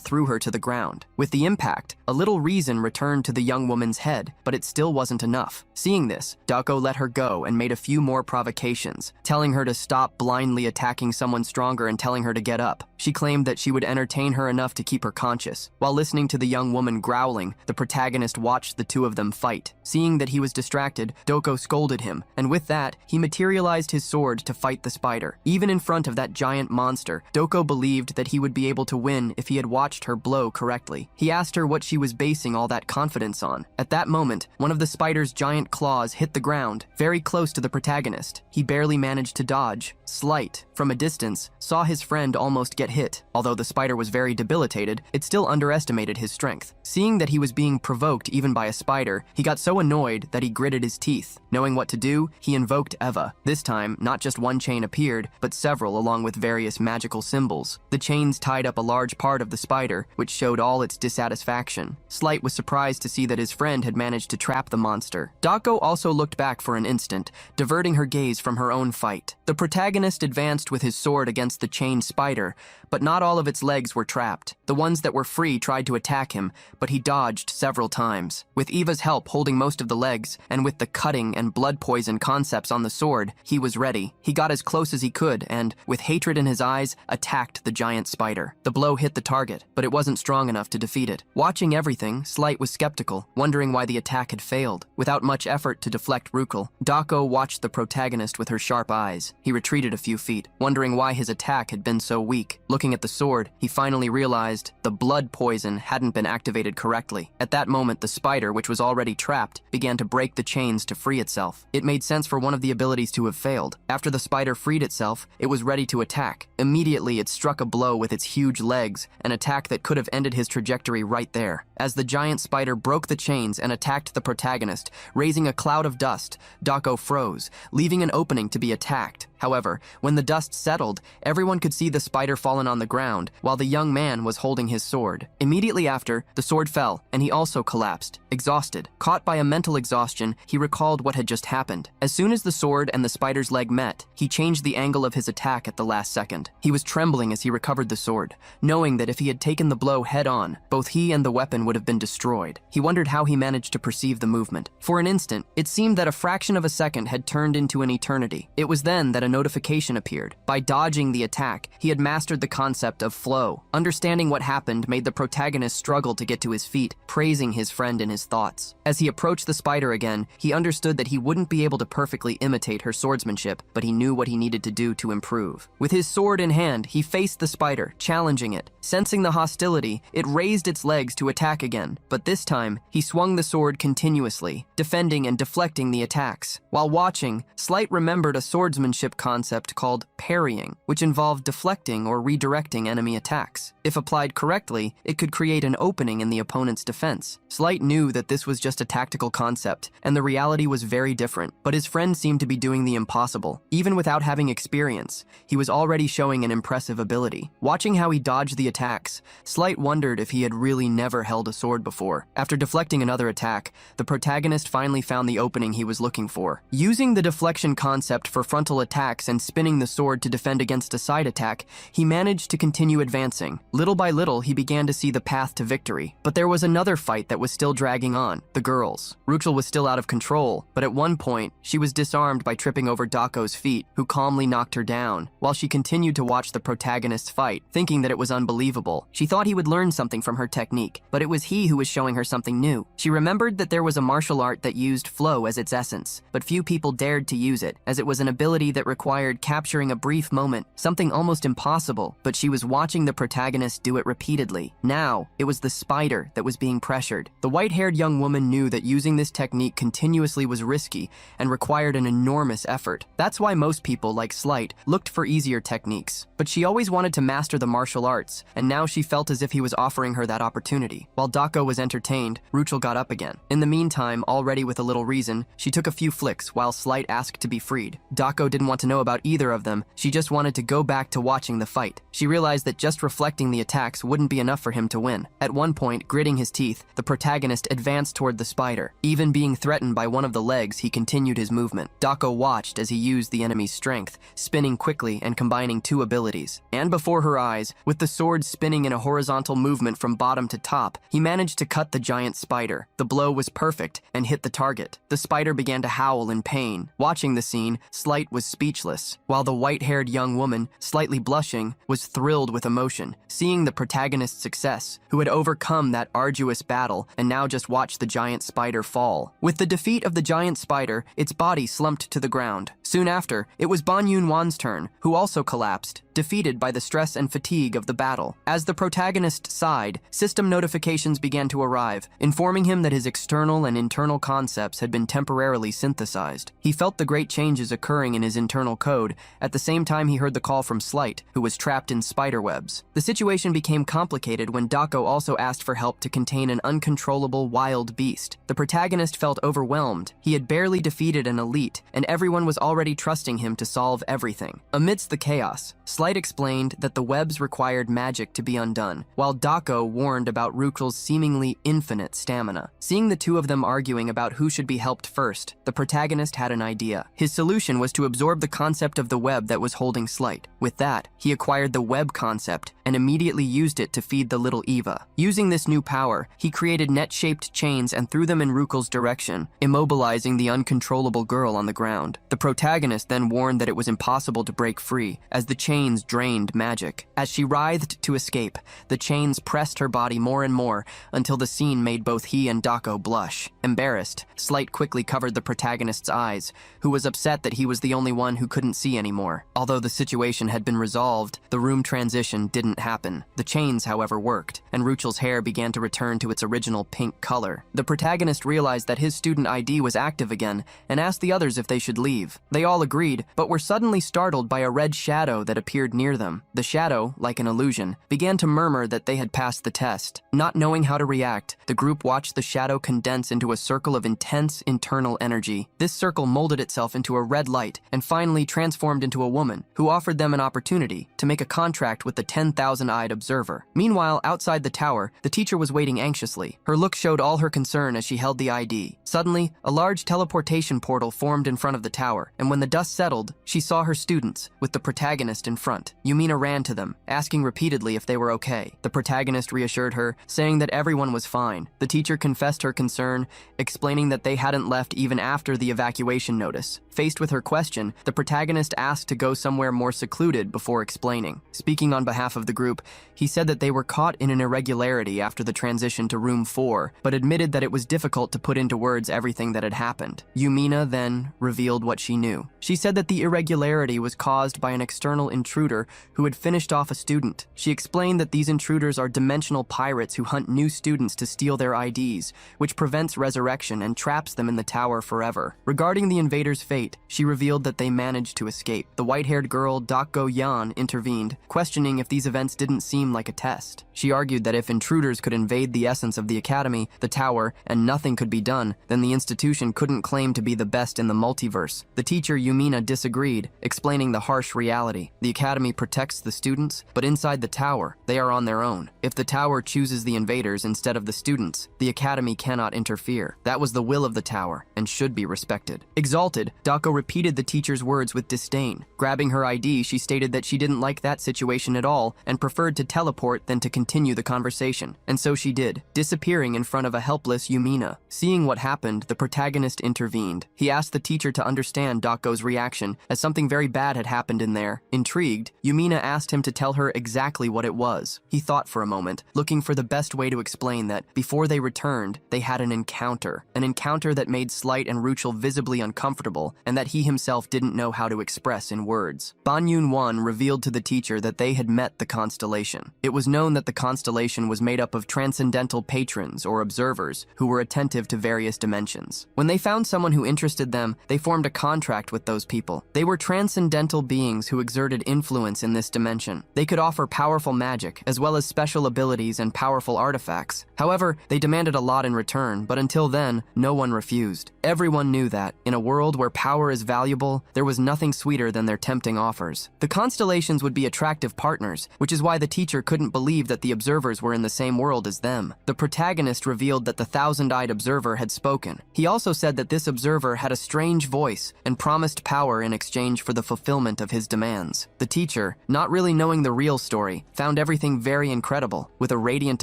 [SPEAKER 1] threw her to the ground. With the impact, a little reason returned to the young woman's head, but it still wasn't enough. Seeing this, Dako let her go and made a few more provocations, telling her to stop blindly attacking someone stronger and telling her to get up. She claimed that she would entertain her enough to keep her conscious. While listening to the young woman growling, the protagonist watched the two of them fight. Seeing that he was distracted, Dako scolded him, and with that, he materialized his sword to fight the spider. Even in front of that giant monster, Dako believed that he would be able to win if he had watched her blow correctly. He asked her what she was basing all that confidence on. At that moment, one of the spider's giant claws hit the ground, very close to the protagonist. He barely managed to dodge. Slight, from a distance, saw his friend almost get hit. Although the spider was very debilitated, it still underestimated his strength. Seeing that he was being provoked even by a spider, he got so annoyed that he gritted his teeth. Knowing what to do, he invoked Eva. This time, not just one chain appeared, but several along with various magical symbols. The chains tied up a large part of the spider, which showed all its dissatisfaction. Slight was surprised to see that his friend had managed to trap the monster. Dako also looked back for an instant, diverting her gaze from her own fight. The protagonist advanced with his sword against the chained spider, but not all of its legs were trapped. The ones that were free tried to attack him, but he dodged several times. With Eva's help holding most of the legs, and with the cutting and blood poison concepts on the sword, he was ready. He got as close as he could and, with hatred in his eyes, attacked the giant spider. The blow hit the target, but it wasn't strong enough to defeat it. Watching everything, Slight was skeptical, wondering why the attack had failed. Without much effort to deflect Ruchel, Dako watched the protagonist with her sharp eyes. He retreated a few feet, wondering why his attack had been so weak. Looking at the sword, he finally realized the blood poison hadn't been activated correctly. At that moment, the spider, which was already trapped, began to break the chains to free itself. It made sense for one of the abilities to have failed. After the spider freed itself, it was ready to attack. Immediately, it struck a blow with its huge legs, an attack that could have ended his trajectory right there. As the giant spider broke the chains and attacked the protagonist, raising a cloud of dust, Dako froze, leaving an opening to be attacked. However, when the dust settled, everyone could see the spider fallen on the ground, while the young man was holding his sword. Immediately after, the sword fell, and he also collapsed, exhausted. Caught by a mental exhaustion, he recalled what had just happened. As soon as the sword and the spider's leg met, he changed the angle of his attack at the last second. He was trembling as he recovered the sword, knowing that if he had taken the blow head-on, both he and the weapon would have been destroyed. He wondered how he managed to perceive the movement. For an instant, it seemed that a fraction of a second had turned into an eternity. It was then that a notification appeared. By dodging the attack, he had mastered the concept of flow. Understanding what happened made the protagonist struggle to get to his feet, praising his friend in his thoughts. As he approached the spider again, he understood that he wouldn't be able to perfectly imitate her swordsmanship, but he knew what he needed to do to improve. With his sword in hand, he faced the spider, challenging it. Sensing the hostility, it raised its legs to attack again, but this time, he swung the sword continuously, defending and deflecting the attacks. While watching, Slight remembered a swordsmanship concept called parrying, which involved deflecting or redirecting enemy attacks. If applied correctly, it could create an opening in the opponent's defense. Slight knew that this was just a tactical concept, and the reality was very different, but his friend seemed to be doing the impossible. Even without having experience, he was already showing an impressive ability. Watching how he dodged the attacks, Slight wondered if he had really never held a sword before. After deflecting another attack, the protagonist finally found the opening he was looking for. Using the deflection concept for frontal attacks and spinning the sword to defend against a side attack, he managed to continue advancing. Little by little, he began to see the path to victory. But there was another fight that was still dragging on, the girls. Ruchel was still out of control, but at one point, she was disarmed by tripping over Dako's feet, who calmly knocked her down, while she continued to watch the protagonist's fight, thinking that it was unbelievable. She thought he would learn something from her technique, but it was he who was showing her something new. She remembered that there was a martial art that used flow as its essence, but few people dared to use it, as it was an ability that required capturing a brief moment, something almost impossible, but she was watching the protagonist do it repeatedly. Now, it was the spider that was being pressured. The white-haired young woman knew that using this technique continuously was risky and required an enormous effort. That's why most people, like Slight, looked for easier techniques. But she always wanted to master the martial arts, and now she felt as if he was offering her that opportunity. While Dako was entertained, Ruchel got up again. In the meantime, already with a little reason, she took a few flicks while Slight asked to be freed. Dako didn't want to know about either of them, she just wanted to go back to watching the fight. She realized that just reflecting the attacks wouldn't be enough for him to win. At one point, gritting his teeth, the protagonist advanced toward the spider. Even being threatened by one of the legs, he continued his movement. Dako watched as he used the enemy's strength, spinning quickly and combining two abilities. And before her eyes, with the sword spinning in a horizontal movement from bottom to top, he managed to cut the giant spider. The blow was perfect and hit the target. The spider began to howl in pain. Watching the scene, Slight was speechless, while the white-haired young woman, slightly blushing, was thrilled with emotion, seeing the protagonist's success, who had overcome that arduous battle and now just watched the giant spider fall. With the defeat of the giant spider, its body slumped to the ground. Soon after, it was Ban Yun-wan's turn, who also collapsed, defeated by the stress and fatigue of the battle. As the protagonist sighed, system notifications began to arrive, informing him that his external and internal concepts had been temporarily synthesized. He felt the great changes occurring in his internal code. At the same time, he heard the call from Slight, who was trapped in spiderwebs. The situation became complicated when Dako also asked for help to contain an uncontrollable wild beast. The protagonist felt overwhelmed. He had barely defeated an elite, and everyone was already trusting him to solve everything. Amidst the chaos, Slight explained that the webs required magic to be undone, while Dako warned about Ruchel's seemingly infinite stamina. Seeing the two of them arguing about who should be helped first, the protagonist had an idea. His solution was to absorb the concept of the web that was holding Slight. With that, he acquired the web concept and immediately used it to feed the little Eva. Using this new power, he created net-shaped chains and threw them in Ruchel's direction, immobilizing the uncontrollable girl on the ground. The protagonist then warned that it was impossible to break free, as the chains drained magic. As she writhed to escape, the chains pressed her body more and more until the scene made both he and Dako blush. Embarrassed, Slight quickly covered the protagonist's eyes, who was upset that he was the only one who couldn't see anymore. Although the situation had been resolved, the room transition didn't happen. The chains, however, worked, and Ruchel's hair began to return to its original pink color. The protagonist realized that his student ID was active again and asked the others if they should leave. They all agreed, but were suddenly startled by a red shadow that appeared near them. The shadow, like an illusion, began to murmur that they had passed the test. Not knowing how to react, the group watched the shadow condense into a circle of intense internal energy. This circle molded itself into a red light and finally transformed into a woman, who offered them an opportunity to make a contract with the 10,000-eyed observer. Meanwhile, outside the tower, the teacher was waiting anxiously. Her look showed all her concern as she held the ID. Suddenly, a large teleportation portal formed in front of the tower, and when the dust settled, she saw her students, with the protagonist in front. Yumina ran to them, asking repeatedly if they were okay. The protagonist reassured her, saying that everyone was fine. The teacher confessed her concern, explaining that they hadn't left even after the evacuation notice. Faced with her question, the protagonist asked to go somewhere more secluded before explaining. Speaking on behalf of the group, he said that they were caught in an irregularity after the transition to room 4, but admitted that it was difficult to put into words everything that had happened. Yumina then revealed what she knew. She said that the irregularity was caused by an external intruder who had finished off a student. She explained that these intruders are dimensional pirates who hunt new students to steal their IDs, which prevents resurrection and traps them in the tower forever. Regarding the invaders' fate, she revealed that they managed to escape. The white-haired girl, Dako Yan, intervened, questioning if these events didn't didn't seem like a test. She argued that if intruders could invade the essence of the academy, the tower, and nothing could be done, then the institution couldn't claim to be the best in the multiverse. The teacher Yumina disagreed, explaining the harsh reality. The academy protects the students, but inside the tower, they are on their own. If the tower chooses the invaders instead of the students, the academy cannot interfere. That was the will of the tower, and should be respected. Exalted, Dako repeated the teacher's words with disdain. Grabbing her ID, she stated that she didn't like that situation at all, and preferred to teleport than to continue the conversation. And so she did, disappearing in front of a helpless Yumina. Seeing what happened, the protagonist intervened. He asked the teacher to understand Dako's reaction, as something very bad had happened in there. Intrigued, Yumina asked him to tell her exactly what it was. He thought for a moment, looking for the best way to explain that before they returned, they had an encounter that made Slight and Ruchel visibly uncomfortable, and that he himself didn't know how to express in words. Banyun-won revealed to the teacher that they had met the constellation. It was known that the constellation was made up of transcendental patrons or observers who were attentive to various dimensions. When they found someone who interested them, they formed a contract with those people. They were transcendental beings who exerted influence in this dimension. They could offer powerful magic, as well as special abilities and powerful artifacts. However, they demanded a lot in return, but until then, no one refused. Everyone knew that, in a world where power is valuable, there was nothing sweeter than their tempting offers. The constellations would be attractive partners, which is why the teacher couldn't believe that the observers were in the same world as them. The protagonist revealed that the thousand-eyed observer had spoken. He also said that this observer had a strange voice and promised power in exchange for the fulfillment of his demands. The teacher, not really knowing the real story, found everything very incredible, with a radiant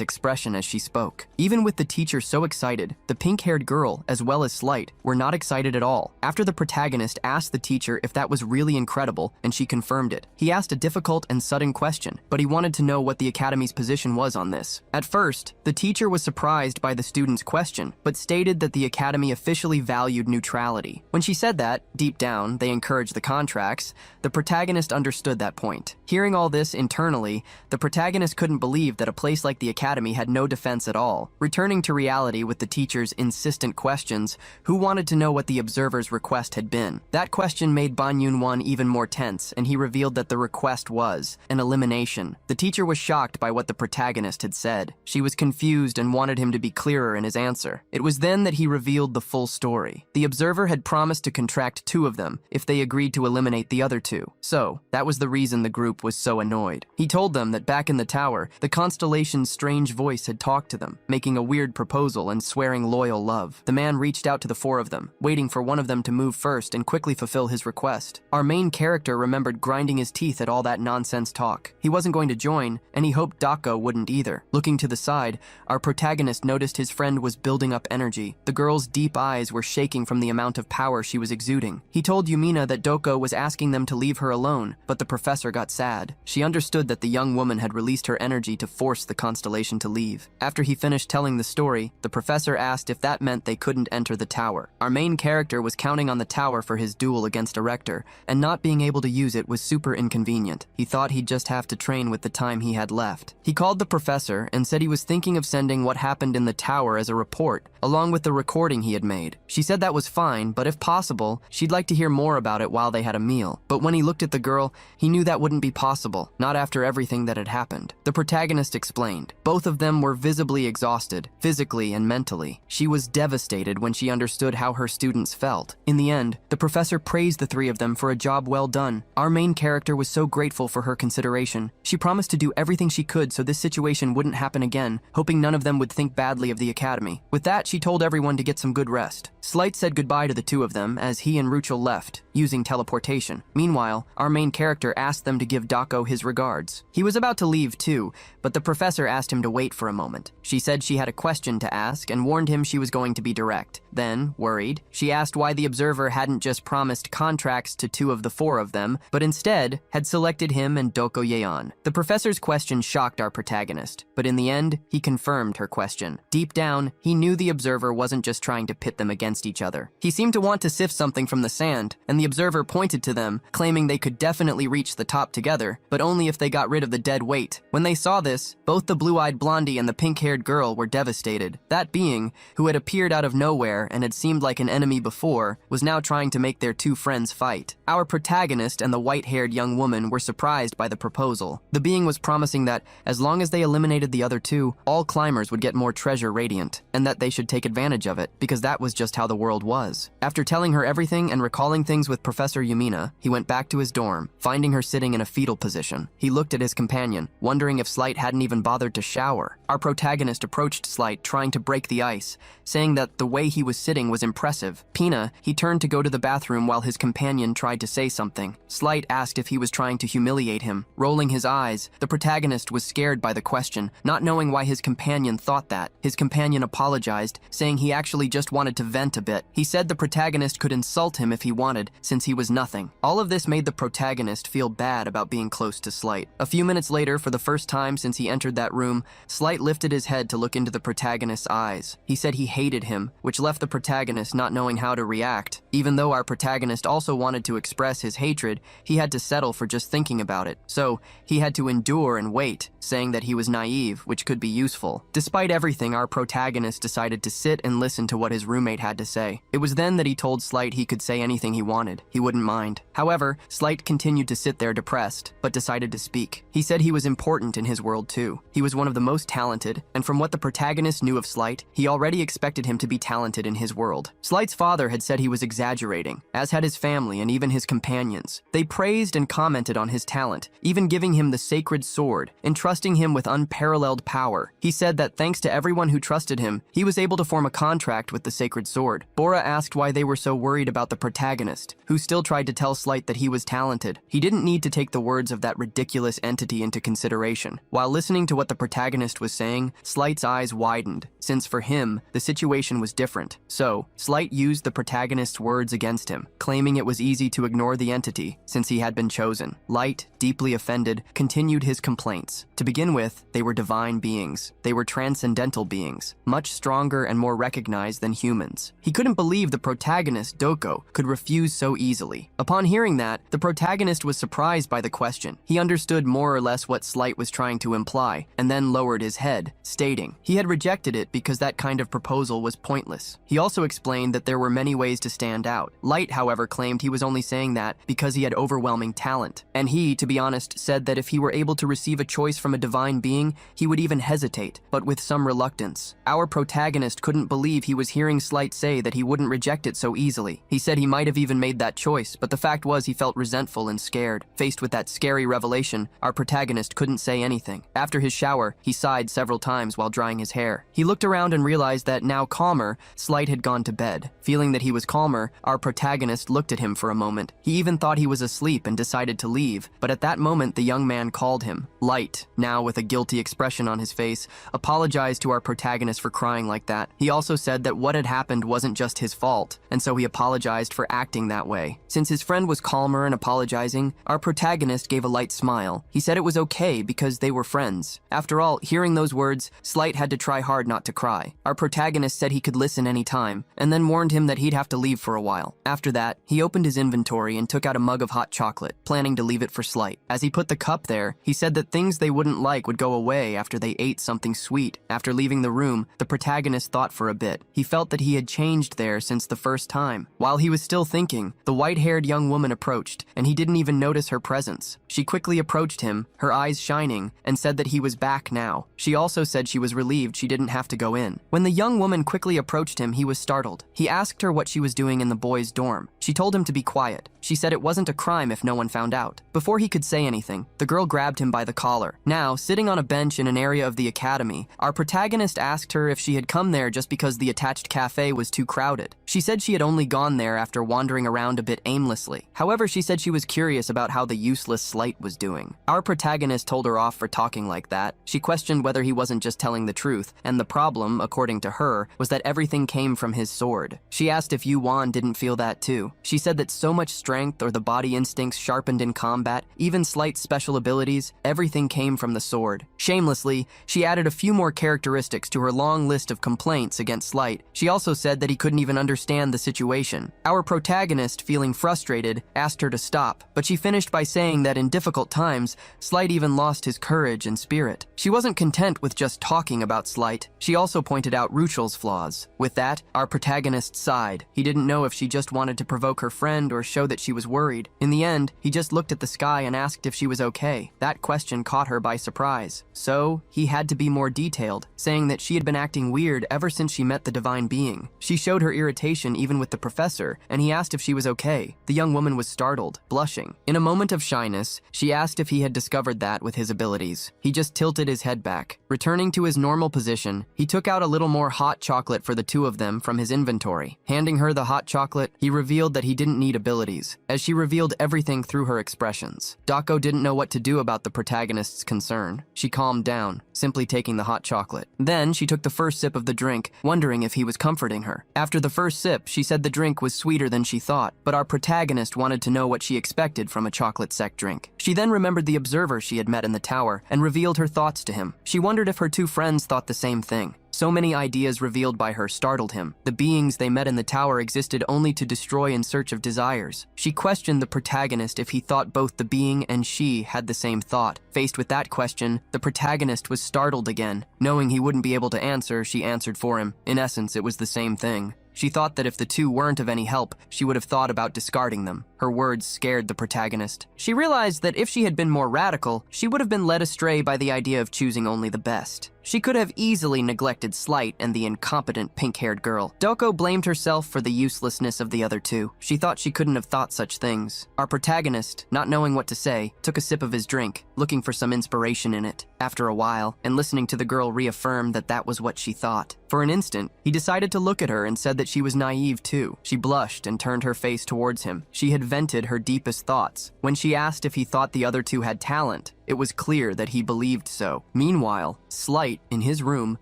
[SPEAKER 1] expression as she spoke. Even with the teacher so excited, the pink-haired girl, as well as Slight, were not excited at all. After the protagonist asked the teacher if that was really incredible, and she confirmed it. He asked a difficult and sudden question, but he wanted to know what the academy's position was on this. At first, the teacher was surprised by the student's question, but stated that the academy officially valued neutrality. When she said that, deep down, they encouraged the contracts, the protagonist understood that point. Hearing all this internally, the protagonist couldn't believe that a place like the academy had no defense at all. Returning to reality with the teacher's insistent questions, who wanted to know what the observer's request had been. That question made Banyun-won even more tense, and he revealed that the request was an elimination. The teacher was shocked by what the protagonist had said. She was confused and wanted him to be clearer in his answer. It was then that he revealed the full story. The observer had promised to contract 2 of them if they agreed to eliminate the other 2. So, that was the reason the group was so annoyed. He told them that back in the tower, the constellation's strange voice had talked to them, making a weird proposal and swearing loyal love. The man reached out to the 4 of them, waiting for one of them to move first and quickly fulfill his request. Our main character remembered grinding his teeth at all that nonsense talk. He wasn't going to join, and he hoped Dako wouldn't either. Looking to the side, our protagonist noticed his friend was building up energy. The girl's deep eyes were shaking from the amount of power she was exuding. He told Yumina that Doko was asking them to leave her alone, but the professor got sad. She understood that the young woman had released her energy to force the constellation to leave. After he finished telling the story, the professor asked if that meant they couldn't enter the tower. Our main character was counting on the tower for his duel against a rector, and not being able to use it was super inconvenient. He thought he'd just have to train with the time he had left. He called the professor and said he was thinking of sending what happened in the tower as a report, along with the recording he had made. She said that was fine, but if possible, she'd like to hear more about it while they had a meal. But when he looked at the girl, he knew that wouldn't be possible, not after everything that had happened. The protagonist explained. Both of them were visibly exhausted, physically and mentally. She was devastated when she understood how her students felt. In the end, the professor praised the 3 of them for a job well done. Our main character was so grateful for her consideration. She promised to do everything she could so this situation wouldn't happen again, hoping none of them would think badly of the academy. With that, she told everyone to get some good rest. Slight said goodbye to the 2 of them as he and Ruchel left, using teleportation. Meanwhile, our main character asked them to give Dako his regards. He was about to leave too, but the professor asked him to wait for a moment. She said she had a question to ask and warned him she was going to be direct. Then, worried, she asked why the observer hadn't just promised contracts to 2 of the 4 of them, but instead had selected him and Doko Yeon. The professor's question shocked our protagonist, but in the end, he confirmed her question. Deep down, he knew the observer observer wasn't just trying to pit them against each other. He seemed to want to sift something from the sand, and the observer pointed to them, claiming they could definitely reach the top together, but only if they got rid of the dead weight. When they saw this, both the blue-eyed blondie and the pink-haired girl were devastated. That being, who had appeared out of nowhere and had seemed like an enemy before, was now trying to make their two friends fight. Our protagonist and the white-haired young woman were surprised by the proposal. The being was promising that, as long as they eliminated the other two, all climbers would get more treasure radiant, and that they should take advantage of it, because that was just how the world was. After telling her everything and recalling things with Professor Yumina, he went back to his dorm, finding her sitting in a fetal position. He looked at his companion, wondering if Slight hadn't even bothered to shower. Our protagonist approached Slight, trying to break the ice, saying that the way he was sitting was impressive. Pina, he turned to go to the bathroom while his companion tried to say something. Slight asked if he was trying to humiliate him. Rolling his eyes, the protagonist was scared by the question, not knowing why his companion thought that. His companion apologized, saying he actually just wanted to vent a bit. He said the protagonist could insult him if he wanted, since he was nothing. All of this made the protagonist feel bad about being close to Slight. A few minutes later, for the first time since he entered that room, Slight lifted his head to look into the protagonist's eyes. He said he hated him, which left the protagonist not knowing how to react. Even though our protagonist also wanted to express his hatred, he had to settle for just thinking about it. So, he had to endure and wait, saying that he was naive, which could be useful. Despite everything, our protagonist decided to sit and listen to what his roommate had to say. It was then that he told Slight he could say anything he wanted. He wouldn't mind. However, Slight continued to sit there depressed, but decided to speak. He said he was important in his world too. He was one of the most talented, and from what the protagonist knew of Slight, he already expected him to be talented in his world. Slight's father had said he was exaggerating, as had his family and even his companions. They praised and commented on his talent, even giving him the sacred sword, entrusting him with unparalleled power. He said that thanks to everyone who trusted him, he was able to form a contract with the sacred sword. Bora asked why they were so worried about the protagonist, who still tried to tell Slight that he was talented. He didn't need to take the words of that ridiculous entity into consideration. While listening to what the protagonist was saying, Slight's eyes widened, since for him, the situation was different. So, Slight used the protagonist's words against him, claiming it was easy to ignore the entity, since he had been chosen. Light, deeply offended, continued his complaints. To begin with, they were divine beings. They were transcendental beings, much stronger and more recognized than humans. He couldn't believe the protagonist, Doko, could refuse so easily. Upon hearing that, the protagonist was surprised by the question. He understood more or less what Slight was trying to imply, and then lowered his head, stating he had rejected it because that kind of proposal was pointless. He also explained that there were many ways to stand out. Light, however, claimed he was only saying that because he had overwhelming talent, and he, to be honest, said that if he were able to receive a choice from a divine being, he would even hesitate, but with some reluctance. Our protagonist couldn't believe he was hearing Slight say that he wouldn't reject it so easily. He said he might have even made that choice, but the fact was he felt resentful and scared. Faced with that scary revelation, our protagonist couldn't say anything. After his shower, he sighed several times while drying his hair. He looked around and realized that, now calmer, Slight had gone to bed. Feeling that he was calmer, our protagonist looked at him for a moment. He even thought he was asleep and decided to leave, but at that moment the young man called him. Light, now with a guilty expression on his face, apologized to our protagonist for crying like that. He also said that what had happened wasn't just his fault, and so he apologized for acting that way. Since his friend was calmer and apologizing, our protagonist gave a light smile. He said it was okay because they were friends. After all, hearing those words, Slight had to try hard not to cry. Our protagonist said he could listen anytime, and then warned him that he'd have to leave for a while. After that, he opened his inventory and took out a mug of hot chocolate, planning to leave it for Slight. As he put the cup there, he said that things they wouldn't like would go away after they ate something sweet. After leaving the room, the protagonist thought for a bit. He felt that he had changed there since the first time. While he was still thinking, the white-haired young woman approached, and he didn't even notice her presence. She quickly approached him, her eyes shining, and said that he was back now. She also said she was relieved she didn't have to go in. When the young woman quickly approached him, he was startled. He asked her what she was doing in the boys' dorm. She told him to be quiet. She said it wasn't a crime if no one found out. Before he could say anything, the girl grabbed him by the collar. Now, sitting on a bench in an area of the academy, our protagonist asked her if she had come there just because the attached cafe was too crowded. She said she had only gone there after wandering around a bit aimlessly. However, she said she was curious about how the useless Slight was doing. Our protagonist told her off for talking like that. She questioned whether he wasn't just telling the truth, and the problem, according to her, was that everything came from his sword. She asked if Yuan didn't feel that too. She said that so much strength or the body instincts sharpened in combat, even Slight's special abilities, everything came from the sword. Shamelessly, she added a few more characteristics to her long list of complaints complaints against Slight. She also said that he couldn't even understand the situation. Our protagonist, feeling frustrated, asked her to stop, but she finished by saying that in difficult times, Slight even lost his courage and spirit. She wasn't content with just talking about Slight. She also pointed out Ruchel's flaws. With that, our protagonist sighed. He didn't know if she just wanted to provoke her friend or show that she was worried. In the end, he just looked at the sky and asked if she was okay. That question caught her by surprise. So, he had to be more detailed, saying that she had been acting weird ever since she met the divine being. She showed her irritation even with the professor, and he asked if she was okay. The young woman was startled, blushing. In a moment of shyness, she asked if he had discovered that with his abilities. He just tilted his head back. Returning to his normal position, he took out a little more hot chocolate for the two of them from his inventory. Handing her the hot chocolate, he revealed that he didn't need abilities, as she revealed everything through her expressions. Dako didn't know what to do about the protagonist's concern. She calmed down, simply taking the hot chocolate. Then she took the first sip of the drink, wondering if he was comforting her. After the first sip, she said the drink was sweeter than she thought, but our protagonist wanted to know what she expected from a chocolate sec drink. She then remembered the observer she had met in the tower and revealed her thoughts to him. She wondered if her two friends thought the same thing. So many ideas revealed by her startled him. The beings they met in the tower existed only to destroy in search of desires. She questioned the protagonist if he thought both the being and she had the same thought. Faced with that question, the protagonist was startled again. Knowing he wouldn't be able to answer, she answered for him. In essence, it was the same thing. She thought that if the two weren't of any help, she would have thought about discarding them. Her words scared the protagonist. She realized that if she had been more radical, she would have been led astray by the idea of choosing only the best. She could have easily neglected Slight and the incompetent pink-haired girl. Doko blamed herself for the uselessness of the other two. She thought she couldn't have thought such things. Our protagonist, not knowing what to say, took a sip of his drink, looking for some inspiration in it. After a while, and listening to the girl reaffirm that that was what she thought. For an instant, he decided to look at her and said that she was naive too. She blushed and turned her face towards him. She had vented her deepest thoughts. When she asked if he thought the other two had talent, it was clear that he believed so. Meanwhile, Slight, in his room,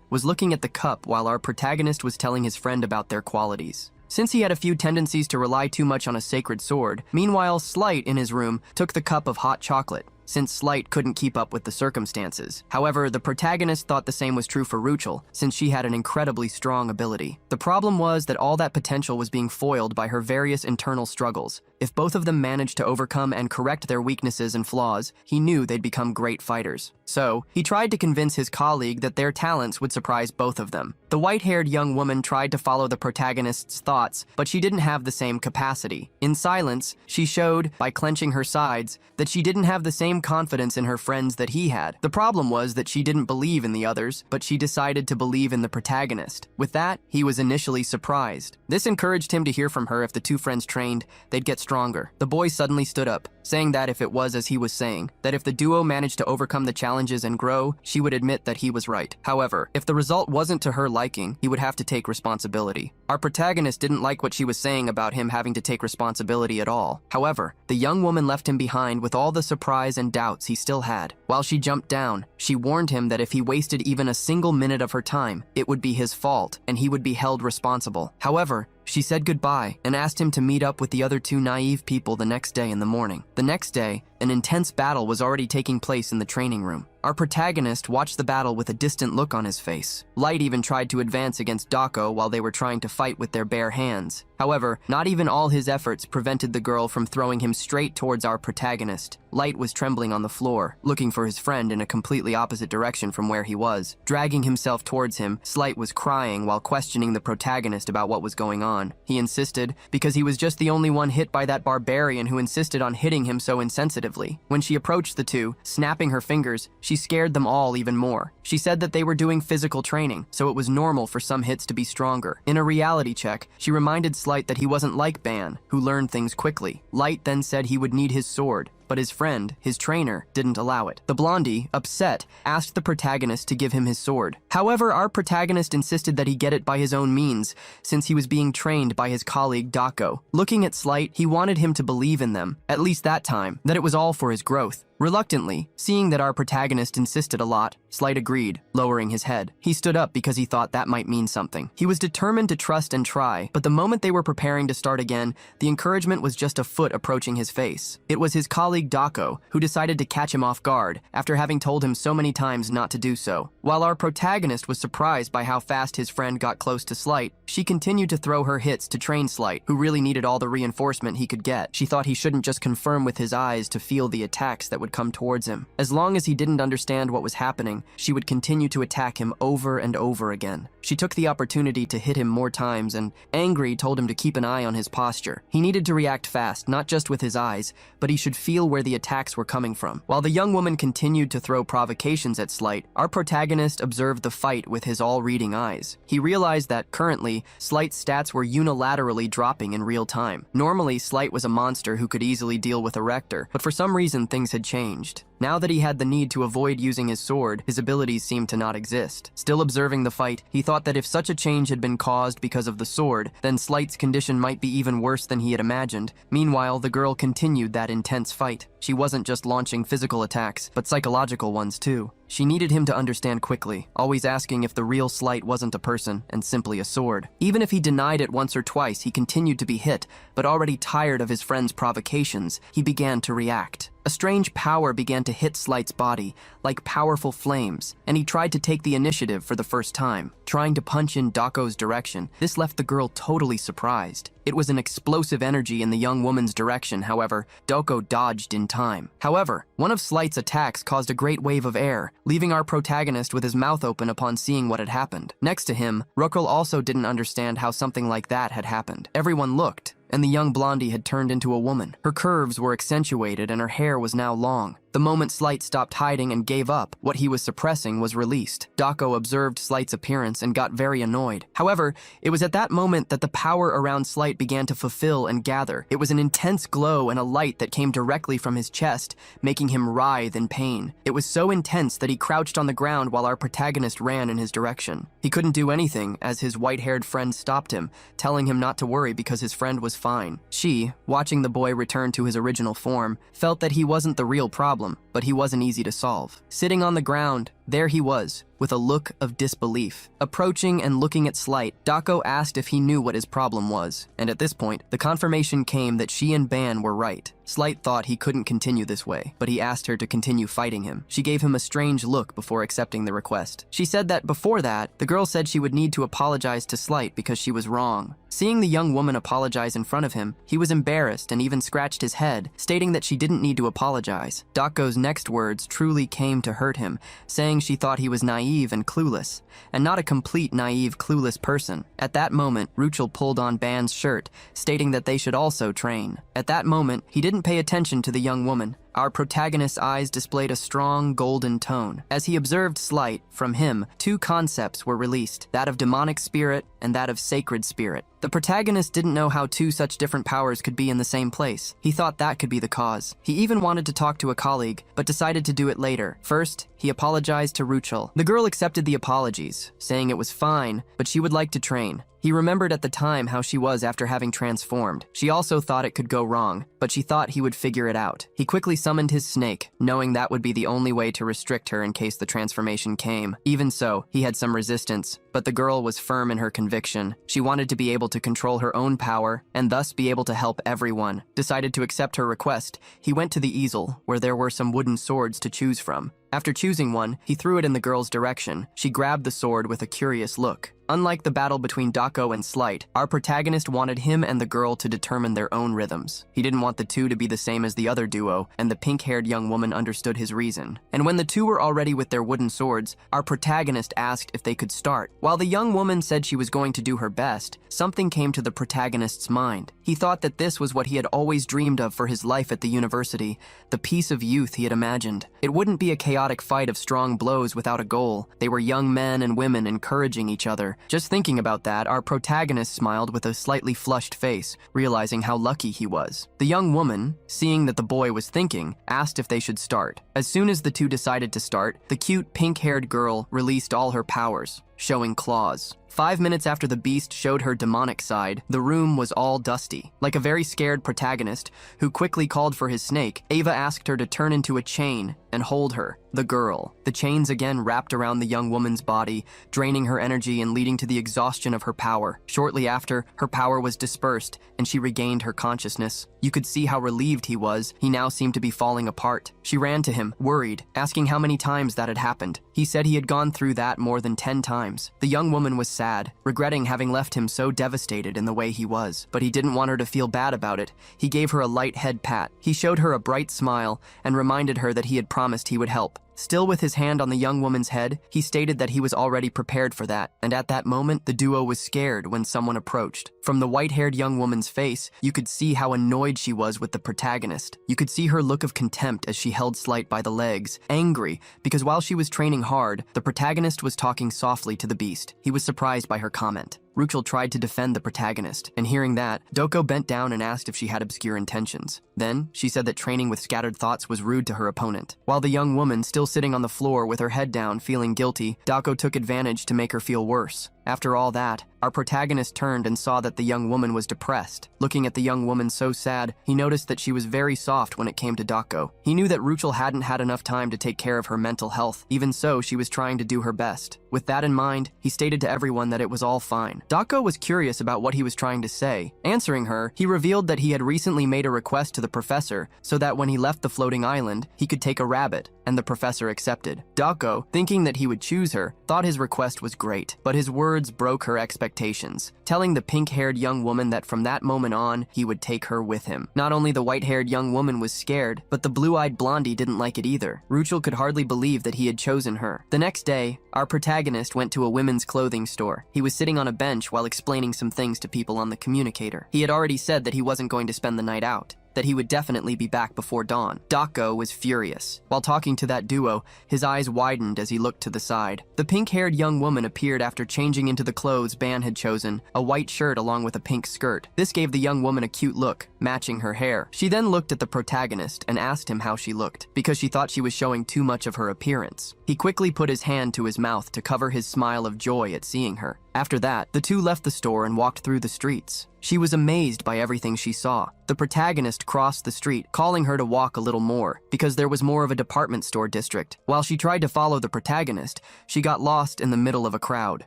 [SPEAKER 1] was looking at the cup while our protagonist was telling his friend about their qualities. Since he had a few tendencies to rely too much on a sacred sword, meanwhile, Slight, in his room, took the cup of hot chocolate, since Slight couldn't keep up with the circumstances. However, the protagonist thought the same was true for Ruchel, since she had an incredibly strong ability. The problem was that all that potential was being foiled by her various internal struggles. If both of them managed to overcome and correct their weaknesses and flaws, he knew they'd become great fighters. So, he tried to convince his colleague that their talents would surprise both of them. The white-haired young woman tried to follow the protagonist's thoughts, but she didn't have the same capacity. In silence, she showed, by clenching her sides, that she didn't have the same confidence in her friends that he had. The problem was that she didn't believe in the others, but she decided to believe in the protagonist. With that, he was initially surprised. This encouraged him to hear from her if the two friends trained, they'd get stronger. The boy suddenly stood up, saying that if it was as he was saying, that if the duo managed to overcome the challenges and grow, she would admit that he was right. However, if the result wasn't to her liking, he would have to take responsibility. Our protagonist didn't like what she was saying about him having to take responsibility at all. However, the young woman left him behind with all the surprise and doubts he still had. While she jumped down, she warned him that if he wasted even a single minute of her time, it would be his fault, and he would be held responsible. However, she said goodbye and asked him to meet up with the other two naive people the next day in the morning. The next day, an intense battle was already taking place in the training room. Our protagonist watched the battle with a distant look on his face. Light even tried to advance against Dako while they were trying to fight with their bare hands. However, not even all his efforts prevented the girl from throwing him straight towards our protagonist. Light was trembling on the floor, looking for his friend in a completely opposite direction from where he was. Dragging himself towards him, Slight was crying while questioning the protagonist about what was going on. He insisted, because he was just the only one hit by that barbarian who insisted on hitting him so insensitively. When she approached the two, snapping her fingers, she scared them all even more. She said that they were doing physical training, so it was normal for some hits to be stronger. In a reality check, she reminded Slight that he wasn't like Ban, who learned things quickly. Light then said he would need his sword, but his friend, his trainer, didn't allow it. The blondie, upset, asked the protagonist to give him his sword. However, our protagonist insisted that he get it by his own means, since he was being trained by his colleague Dako. Looking at Slight, he wanted him to believe in them, at least that time, that it was all for his growth. Reluctantly, seeing that our protagonist insisted a lot, Slight agreed, lowering his head. He stood up because he thought that might mean something. He was determined to trust and try, but the moment they were preparing to start again, the encouragement was just a foot approaching his face. It was his colleague Dako, who decided to catch him off guard after having told him so many times not to do so. While our protagonist was surprised by how fast his friend got close to Slight, she continued to throw her hits to train Slight, who really needed all the reinforcement he could get. She thought he shouldn't just confirm with his eyes to feel the attacks that would come towards him. As long as he didn't understand what was happening, she would continue to attack him over and over again. She took the opportunity to hit him more times and, angry, told him to keep an eye on his posture. He needed to react fast, not just with his eyes, but he should feel where the attacks were coming from. While the young woman continued to throw provocations at Slight, our protagonist observed the fight with his all-reading eyes. He realized that, currently, Slight's stats were unilaterally dropping in real time. Normally, Slight was a monster who could easily deal with a Rector, but for some reason things had changed. Now that he had the need to avoid using his sword, his abilities seemed to not exist. Still observing the fight, he thought that if such a change had been caused because of the sword, then Slight's condition might be even worse than he had imagined. Meanwhile, the girl continued that intense fight. She wasn't just launching physical attacks, but psychological ones too. She needed him to understand quickly, always asking if the real Slight wasn't a person and simply a sword. Even if he denied it once or twice, he continued to be hit, but already tired of his friend's provocations, he began to react. A strange power began to hit Slight's body, like powerful flames, and he tried to take the initiative for the first time, trying to punch in Dako's direction. This left the girl totally surprised. It was an explosive energy in the young woman's direction, however, Dako dodged in time. However, one of Slight's attacks caused a great wave of air, leaving our protagonist with his mouth open upon seeing what had happened. Next to him, Rukl also didn't understand how something like that had happened. Everyone looked, and the young blondie had turned into a woman. Her curves were accentuated and her hair was now long. The moment Slight stopped hiding and gave up, what he was suppressing was released. Dako observed Slight's appearance and got very annoyed. However, it was at that moment that the power around Slight began to fulfill and gather. It was an intense glow and a light that came directly from his chest, making him writhe in pain. It was so intense that he crouched on the ground while our protagonist ran in his direction. He couldn't do anything as his white-haired friend stopped him, telling him not to worry because his friend was fine. She, watching the boy return to his original form, felt that he wasn't the real problem, but he wasn't easy to solve. Sitting on the ground, there he was, with a look of disbelief. Approaching and looking at Slight, Dako asked if he knew what his problem was, and at this point, the confirmation came that she and Ban were right. Slight thought he couldn't continue this way, but he asked her to continue fighting him. She gave him a strange look before accepting the request. She said that before that, the girl said she would need to apologize to Slight because she was wrong. Seeing the young woman apologize in front of him, he was embarrassed and even scratched his head, stating that she didn't need to apologize. Dako's next words truly came to hurt him, saying she thought he was naive and clueless, and not a complete naive, clueless person. At that moment, Rukl pulled on Ban's shirt, stating that they should also train. At that moment, he didn't pay attention to the young woman. Our protagonist's eyes displayed a strong golden tone. As he observed Slight, from him, two concepts were released, that of demonic spirit and that of sacred spirit. The protagonist didn't know how two such different powers could be in the same place. He thought that could be the cause. He even wanted to talk to a colleague, but decided to do it later. First, he apologized to Rukl. The girl accepted the apologies, saying it was fine, but she would like to train. He remembered at the time how she was after having transformed. She also thought it could go wrong, but she thought he would figure it out. He quickly summoned his snake, knowing that would be the only way to restrict her in case the transformation came. Even so, he had some resistance, but the girl was firm in her conviction. She wanted to be able to control her own power, and thus be able to help everyone. Decided to accept her request, he went to the easel, where there were some wooden swords to choose from. After choosing one, he threw it in the girl's direction. She grabbed the sword with a curious look. Unlike the battle between Dako and Slight, our protagonist wanted him and the girl to determine their own rhythms. He didn't want the two to be the same as the other duo, and the pink-haired young woman understood his reason. And when the two were already with their wooden swords, our protagonist asked if they could start. While the young woman said she was going to do her best, something came to the protagonist's mind. He thought that this was what he had always dreamed of for his life at the university, the peace of youth he had imagined. It wouldn't be a chaotic fight of strong blows without a goal. They were young men and women encouraging each other. Just thinking about that, our protagonist smiled with a slightly flushed face, realizing how lucky he was. The young woman, seeing that the boy was thinking, asked if they should start. As soon as the two decided to start, the cute pink-haired girl released all her powers. showing claws. 5 minutes after the beast showed her demonic side, the room was all dusty. Like a very scared protagonist who quickly called for his snake, Ava asked her to turn into a chain and hold her, the girl. The chains again wrapped around the young woman's body, draining her energy and leading to the exhaustion of her power. Shortly after, her power was dispersed and she regained her consciousness. You could see how relieved he was. He now seemed to be falling apart. She ran to him, worried, asking how many times that had happened. He said he had gone through that more than 10 times. The young woman was sad, regretting having left him so devastated in the way he was. But he didn't want her to feel bad about it. He gave her a light head pat. He showed her a bright smile and reminded her that he had promised he would help. Still with his hand on the young woman's head, he stated that he was already prepared for that, and at that moment, the duo was scared when someone approached. From the white-haired young woman's face, you could see how annoyed she was with the protagonist. You could see her look of contempt as she held Slight by the legs, angry, because while she was training hard, the protagonist was talking softly to the beast. He was surprised by her comment. Ruchel tried to defend the protagonist, and hearing that, Doko bent down and asked if she had obscure intentions. Then, she said that training with scattered thoughts was rude to her opponent. While the young woman, still sitting on the floor with her head down, feeling guilty, Doko took advantage to make her feel worse. After all that, our protagonist turned and saw that the young woman was depressed. Looking at the young woman so sad, he noticed that she was very soft when it came to Dako. He knew that Ruchel hadn't had enough time to take care of her mental health. Even so, she was trying to do her best. With that in mind, he stated to everyone that it was all fine. Dako was curious about what he was trying to say. Answering her, he revealed that he had recently made a request to the professor so that when he left the floating island, he could take a rabbit, and the professor accepted. Dako, thinking that he would choose her, thought his request was great, but his words broke her expectations, telling the pink-haired young woman that from that moment on, he would take her with him. Not only the white-haired young woman was scared, but the blue-eyed blondie didn't like it either. Ruchel could hardly believe that he had chosen her. The next day, our protagonist went to a women's clothing store. He was sitting on a bench while explaining some things to people on the communicator. He had already said that he wasn't going to spend the night out, that he would definitely be back before dawn. Dako was furious. While talking to that duo, his eyes widened as he looked to the side. The pink-haired young woman appeared after changing into the clothes Ban had chosen, a white shirt along with a pink skirt. This gave the young woman a cute look, matching her hair. She then looked at the protagonist and asked him how she looked, because she thought she was showing too much of her appearance. He quickly put his hand to his mouth to cover his smile of joy at seeing her. After that, the two left the store and walked through the streets. She was amazed by everything she saw. The protagonist crossed the street, calling her to walk a little more, because there was more of a department store district. While she tried to follow the protagonist, she got lost in the middle of a crowd.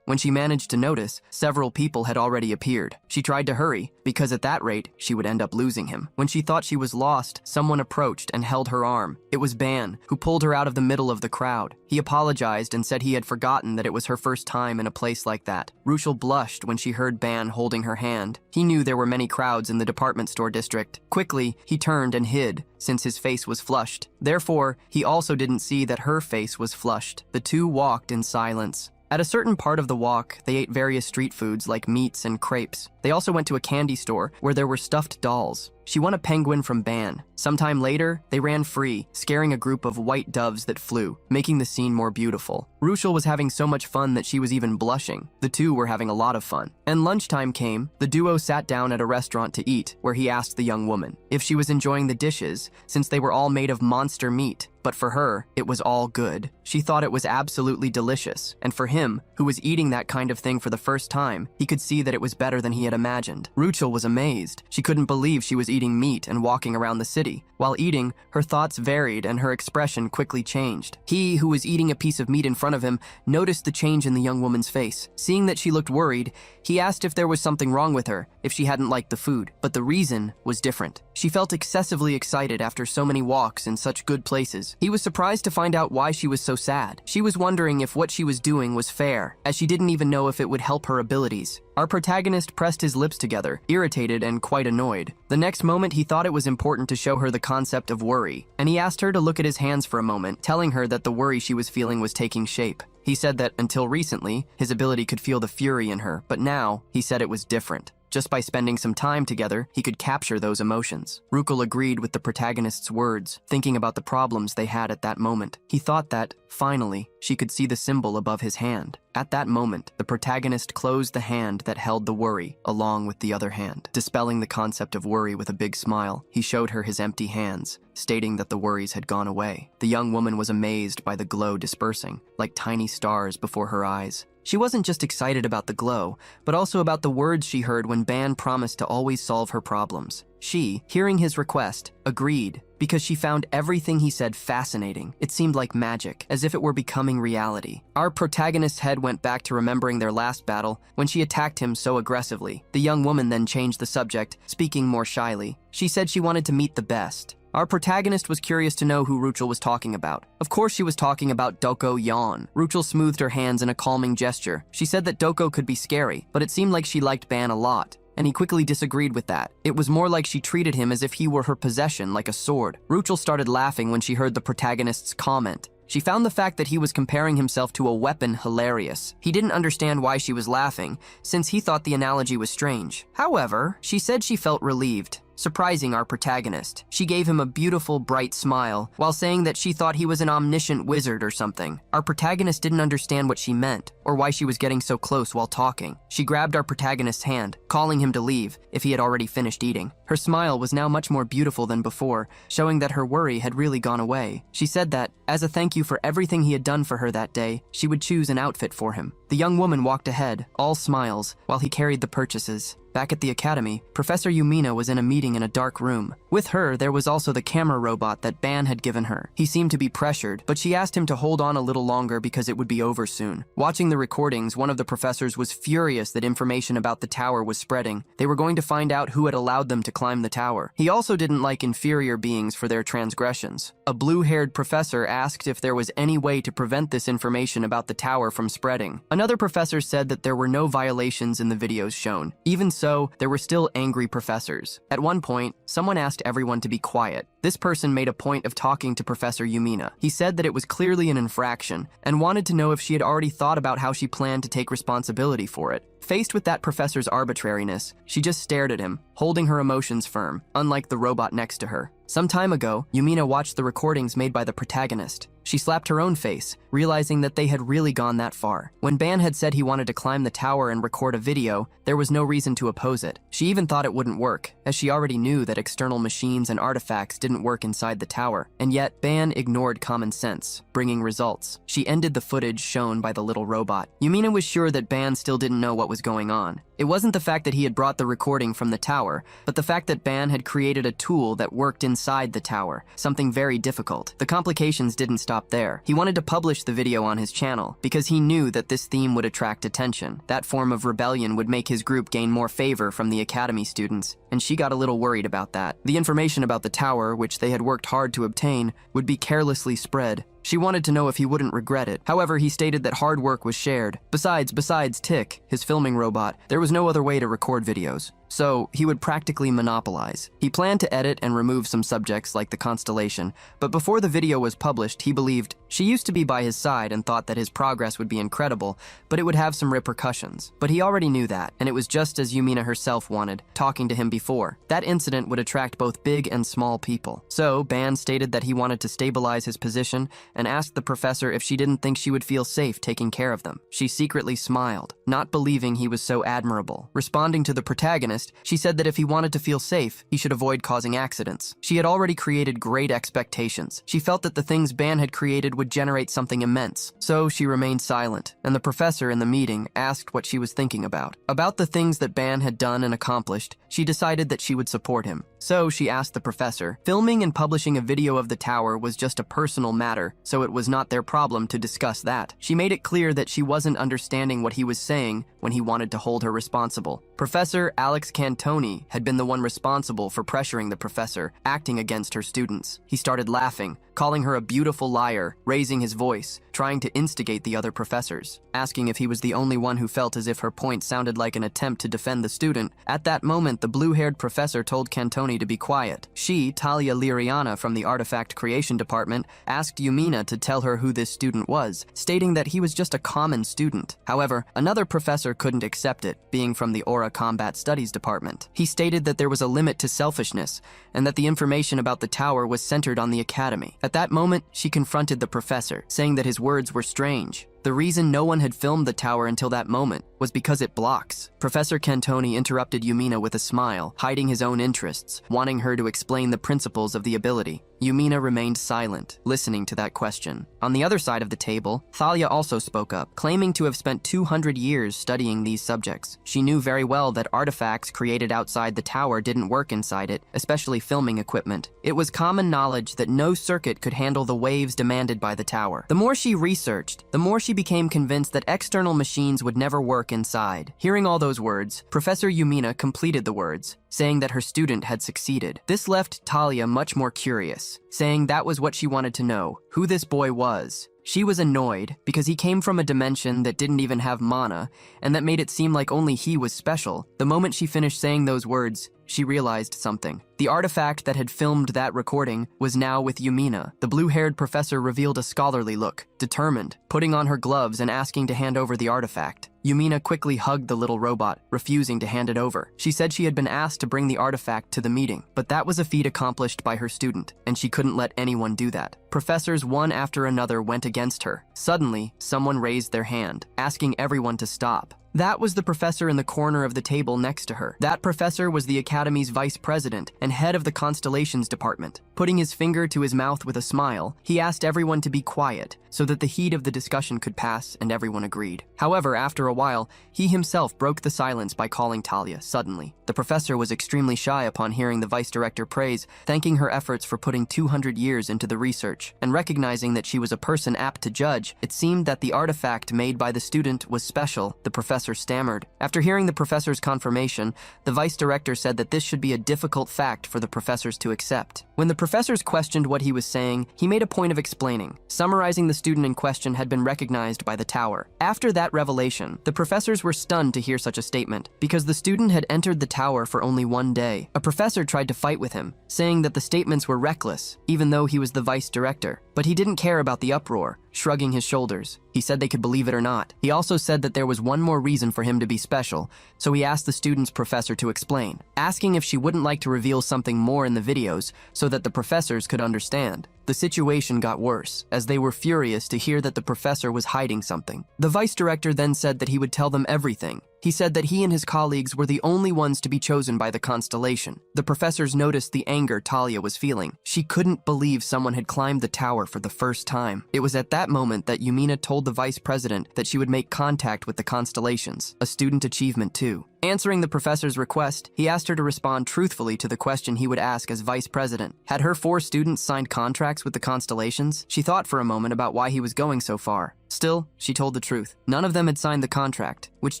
[SPEAKER 1] When she managed to notice, several people had already appeared. She tried to hurry, because at that rate, she would end up losing him. When she thought she was lost, someone approached and held her arm. It was Ban, who pulled her out of the middle of the crowd. He apologized and said he had forgotten that it was her first time in a place like that. Ruchel blushed when she heard Ban holding her hand. He knew there were many crowds in the department store district. Quickly, he turned and hid, since his face was flushed. Therefore, he also didn't see that her face was flushed. The two walked in silence. At a certain part of the walk, they ate various street foods like meats and crepes. They also went to a candy store where there were stuffed dolls. She won a penguin from Ban. Sometime later, they ran free, scaring a group of white doves that flew, making the scene more beautiful. Ruchel was having so much fun that she was even blushing. The two were having a lot of fun. And lunchtime came. The duo sat down at a restaurant to eat, where he asked the young woman if she was enjoying the dishes, since they were all made of monster meat. But for her, it was all good. She thought it was absolutely delicious, and for him, who was eating that kind of thing for the first time, he could see that it was better than he had imagined. Ruchel was amazed. She couldn't believe she was eating meat and walking around the city. While eating, her thoughts varied and her expression quickly changed. He, who was eating a piece of meat in front of him, noticed the change in the young woman's face. Seeing that she looked worried, he asked if there was something wrong with her, if she hadn't liked the food. But the reason was different. She felt excessively excited after so many walks in such good places. He was surprised to find out why she was so sad. She was wondering if what she was doing was fair, as she didn't even know if it would help her abilities. Our protagonist pressed his lips together, irritated and quite annoyed. The next moment, he thought it was important to show her the concept of worry, and he asked her to look at his hands for a moment, telling her that the worry she was feeling was taking shape. He said that until recently, his ability could feel the fury in her, but now, he said it was different. Just by spending some time together, he could capture those emotions. Ruchel agreed with the protagonist's words, thinking about the problems they had at that moment. He thought that, finally, she could see the symbol above his hand. At that moment, the protagonist closed the hand that held the worry, along with the other hand. Dispelling the concept of worry with a big smile, he showed her his empty hands, stating that the worries had gone away. The young woman was amazed by the glow dispersing, like tiny stars before her eyes. She wasn't just excited about the glow, but also about the words she heard when Ban promised to always solve her problems. She, hearing his request, agreed because she found everything he said fascinating. It seemed like magic, as if it were becoming reality. Our protagonist's head went back to remembering their last battle when she attacked him so aggressively. The young woman then changed the subject, speaking more shyly. She said she wanted to meet the best. Our protagonist was curious to know who Ruchel was talking about. Of course she was talking about Doko Yan. Ruchel smoothed her hands in a calming gesture. She said that Doko could be scary, but it seemed like she liked Ban a lot, and he quickly disagreed with that. It was more like she treated him as if he were her possession, like a sword. Ruchel started laughing when she heard the protagonist's comment. She found the fact that he was comparing himself to a weapon hilarious. He didn't understand why she was laughing, since he thought the analogy was strange. However, she said she felt relieved, surprising our protagonist. She gave him a beautiful, bright smile, while saying that she thought he was an omniscient wizard or something. Our protagonist didn't understand what she meant, or why she was getting so close while talking. She grabbed our protagonist's hand, calling him to leave, if he had already finished eating. Her smile was now much more beautiful than before, showing that her worry had really gone away. She said that, as a thank you for everything he had done for her that day, she would choose an outfit for him. The young woman walked ahead, all smiles, while he carried the purchases. Back at the academy, Professor Yumina was in a meeting in a dark room. With her, there was also the camera robot that Ban had given her. He seemed to be pressured, but she asked him to hold on a little longer because it would be over soon. Watching the recordings, one of the professors was furious that information about the tower was spreading. They were going to find out who had allowed them to climb the tower. He also didn't like inferior beings for their transgressions. A blue-haired professor asked if there was any way to prevent this information about the tower from spreading. Another professor said that there were no violations in the videos shown. Even so, there were still angry professors. At one point, someone asked everyone to be quiet. This person made a point of talking to Professor Yumina. He said that it was clearly an infraction, and wanted to know if she had already thought about how she planned to take responsibility for it. Faced with that professor's arbitrariness, she just stared at him, holding her emotions firm, unlike the robot next to her. Some time ago, Yumina watched the recordings made by the protagonist. She slapped her own face, realizing that they had really gone that far. When Ban had said he wanted to climb the tower and record a video, there was no reason to oppose it. She even thought it wouldn't work, as she already knew that external machines and artifacts didn't work inside the tower. And yet, Ban ignored common sense, bringing results. She ended the footage shown by the little robot. Yumina was sure that Ban still didn't know what was going on. It wasn't the fact that he had brought the recording from the tower, but the fact that Ban had created a tool that worked inside the tower, something very difficult. The complications didn't stop there. He wanted to publish the video on his channel, because he knew that this theme would attract attention. That form of rebellion would make his group gain more favor from the academy students, and she got a little worried about that. The information about the tower, which they had worked hard to obtain, would be carelessly spread. She wanted to know if he wouldn't regret it. However, he stated that hard work was shared. Besides Tick, his filming robot, there was no other way to record videos. So, he would practically monopolize. He planned to edit and remove some subjects like the constellation, but before the video was published, he believed she used to be by his side and thought that his progress would be incredible, but it would have some repercussions. But he already knew that, and it was just as Yumina herself wanted, talking to him before. That incident would attract both big and small people. So, Ban stated that he wanted to stabilize his position and asked the professor if she didn't think she would feel safe taking care of them. She secretly smiled, not believing he was so admirable. Responding to the protagonist, she said that if he wanted to feel safe, he should avoid causing accidents. She had already created great expectations. She felt that the things Ban had created would generate something immense. So she remained silent, and the professor in the meeting asked what she was thinking about. About the things that Ban had done and accomplished, she decided that she would support him. So she asked the professor. Filming and publishing a video of the tower was just a personal matter, so it was not their problem to discuss that. She made it clear that she wasn't understanding what he was saying when he wanted to hold her responsible. Professor Alex Cantoni had been the one responsible for pressuring the professor, acting against her students. He started laughing, calling her a beautiful liar, raising his voice, trying to instigate the other professors, asking if he was the only one who felt as if her point sounded like an attempt to defend the student. At that moment, the blue-haired professor told Cantoni to be quiet. She, Talia Liriana from the Artifact Creation Department, asked Yumina to tell her who this student was, stating that he was just a common student. However, another professor couldn't accept it, being from the Aura Combat Studies Department. He stated that there was a limit to selfishness, and that the information about the tower was centered on the academy. At that moment, she confronted the professor, saying that his words were strange. The reason no one had filmed the tower until that moment was because it blocks. Professor Cantoni interrupted Yumina with a smile, hiding his own interests, wanting her to explain the principles of the ability. Yumina remained silent, listening to that question. On the other side of the table, Thalia also spoke up, claiming to have spent 200 years studying these subjects. She knew very well that artifacts created outside the tower didn't work inside it, especially filming equipment. It was common knowledge that no circuit could handle the waves demanded by the tower. The more she researched, the more she became convinced that external machines would never work inside. Hearing all those words, Professor Yumina completed the words, saying that her student had succeeded. This left Talia much more curious, saying that was what she wanted to know, who this boy was. She was annoyed because he came from a dimension that didn't even have mana, and that made it seem like only he was special. The moment she finished saying those words, she realized something. The artifact that had filmed that recording was now with Yumina. The blue-haired professor revealed a scholarly look, determined, putting on her gloves and asking to hand over the artifact. Yumina quickly hugged the little robot, refusing to hand it over. She said she had been asked to bring the artifact to the meeting, but that was a feat accomplished by her student, and she couldn't let anyone do that. Professors one after another went against her. Suddenly, someone raised their hand, asking everyone to stop. That was the professor in the corner of the table next to her. That professor was the Academy's vice president and head of the Constellations department. Putting his finger to his mouth with a smile, he asked everyone to be quiet so that the heat of the discussion could pass, and everyone agreed. However, after a while, he himself broke the silence by calling Talia suddenly. The professor was extremely shy upon hearing the vice director praise, thanking her efforts for putting 200 years into the research, and recognizing that she was a person apt to judge. It seemed that the artifact made by the student was special. The professor stammered. After hearing the professor's confirmation, the vice director said that this should be a difficult fact for the professors to accept. When the professors questioned what he was saying, he made a point of explaining, summarizing the student in question had been recognized by the tower. After that revelation, the professors were stunned to hear such a statement, because the student had entered the tower for only one day. A professor tried to fight with him, saying that the statements were reckless, even though he was the vice director. But he didn't care about the uproar, shrugging his shoulders. He said they could believe it or not. He also said that there was one more reason for him to be special, so he asked the student's professor to explain, asking if she wouldn't like to reveal something more in the videos so that the professors could understand. The situation got worse, as they were furious to hear that the professor was hiding something. The vice director then said that he would tell them everything. He said that he and his colleagues were the only ones to be chosen by the constellation. The professors noticed the anger Talia was feeling. She couldn't believe someone had climbed the tower for the first time. It was at that moment that Yumina told the vice president that she would make contact with the constellations, a student achievement too. Answering the professor's request, he asked her to respond truthfully to the question he would ask as vice president. Had her 4 students signed contracts with the constellations? She thought for a moment about why he was going so far. Still, she told the truth. None of them had signed the contract, which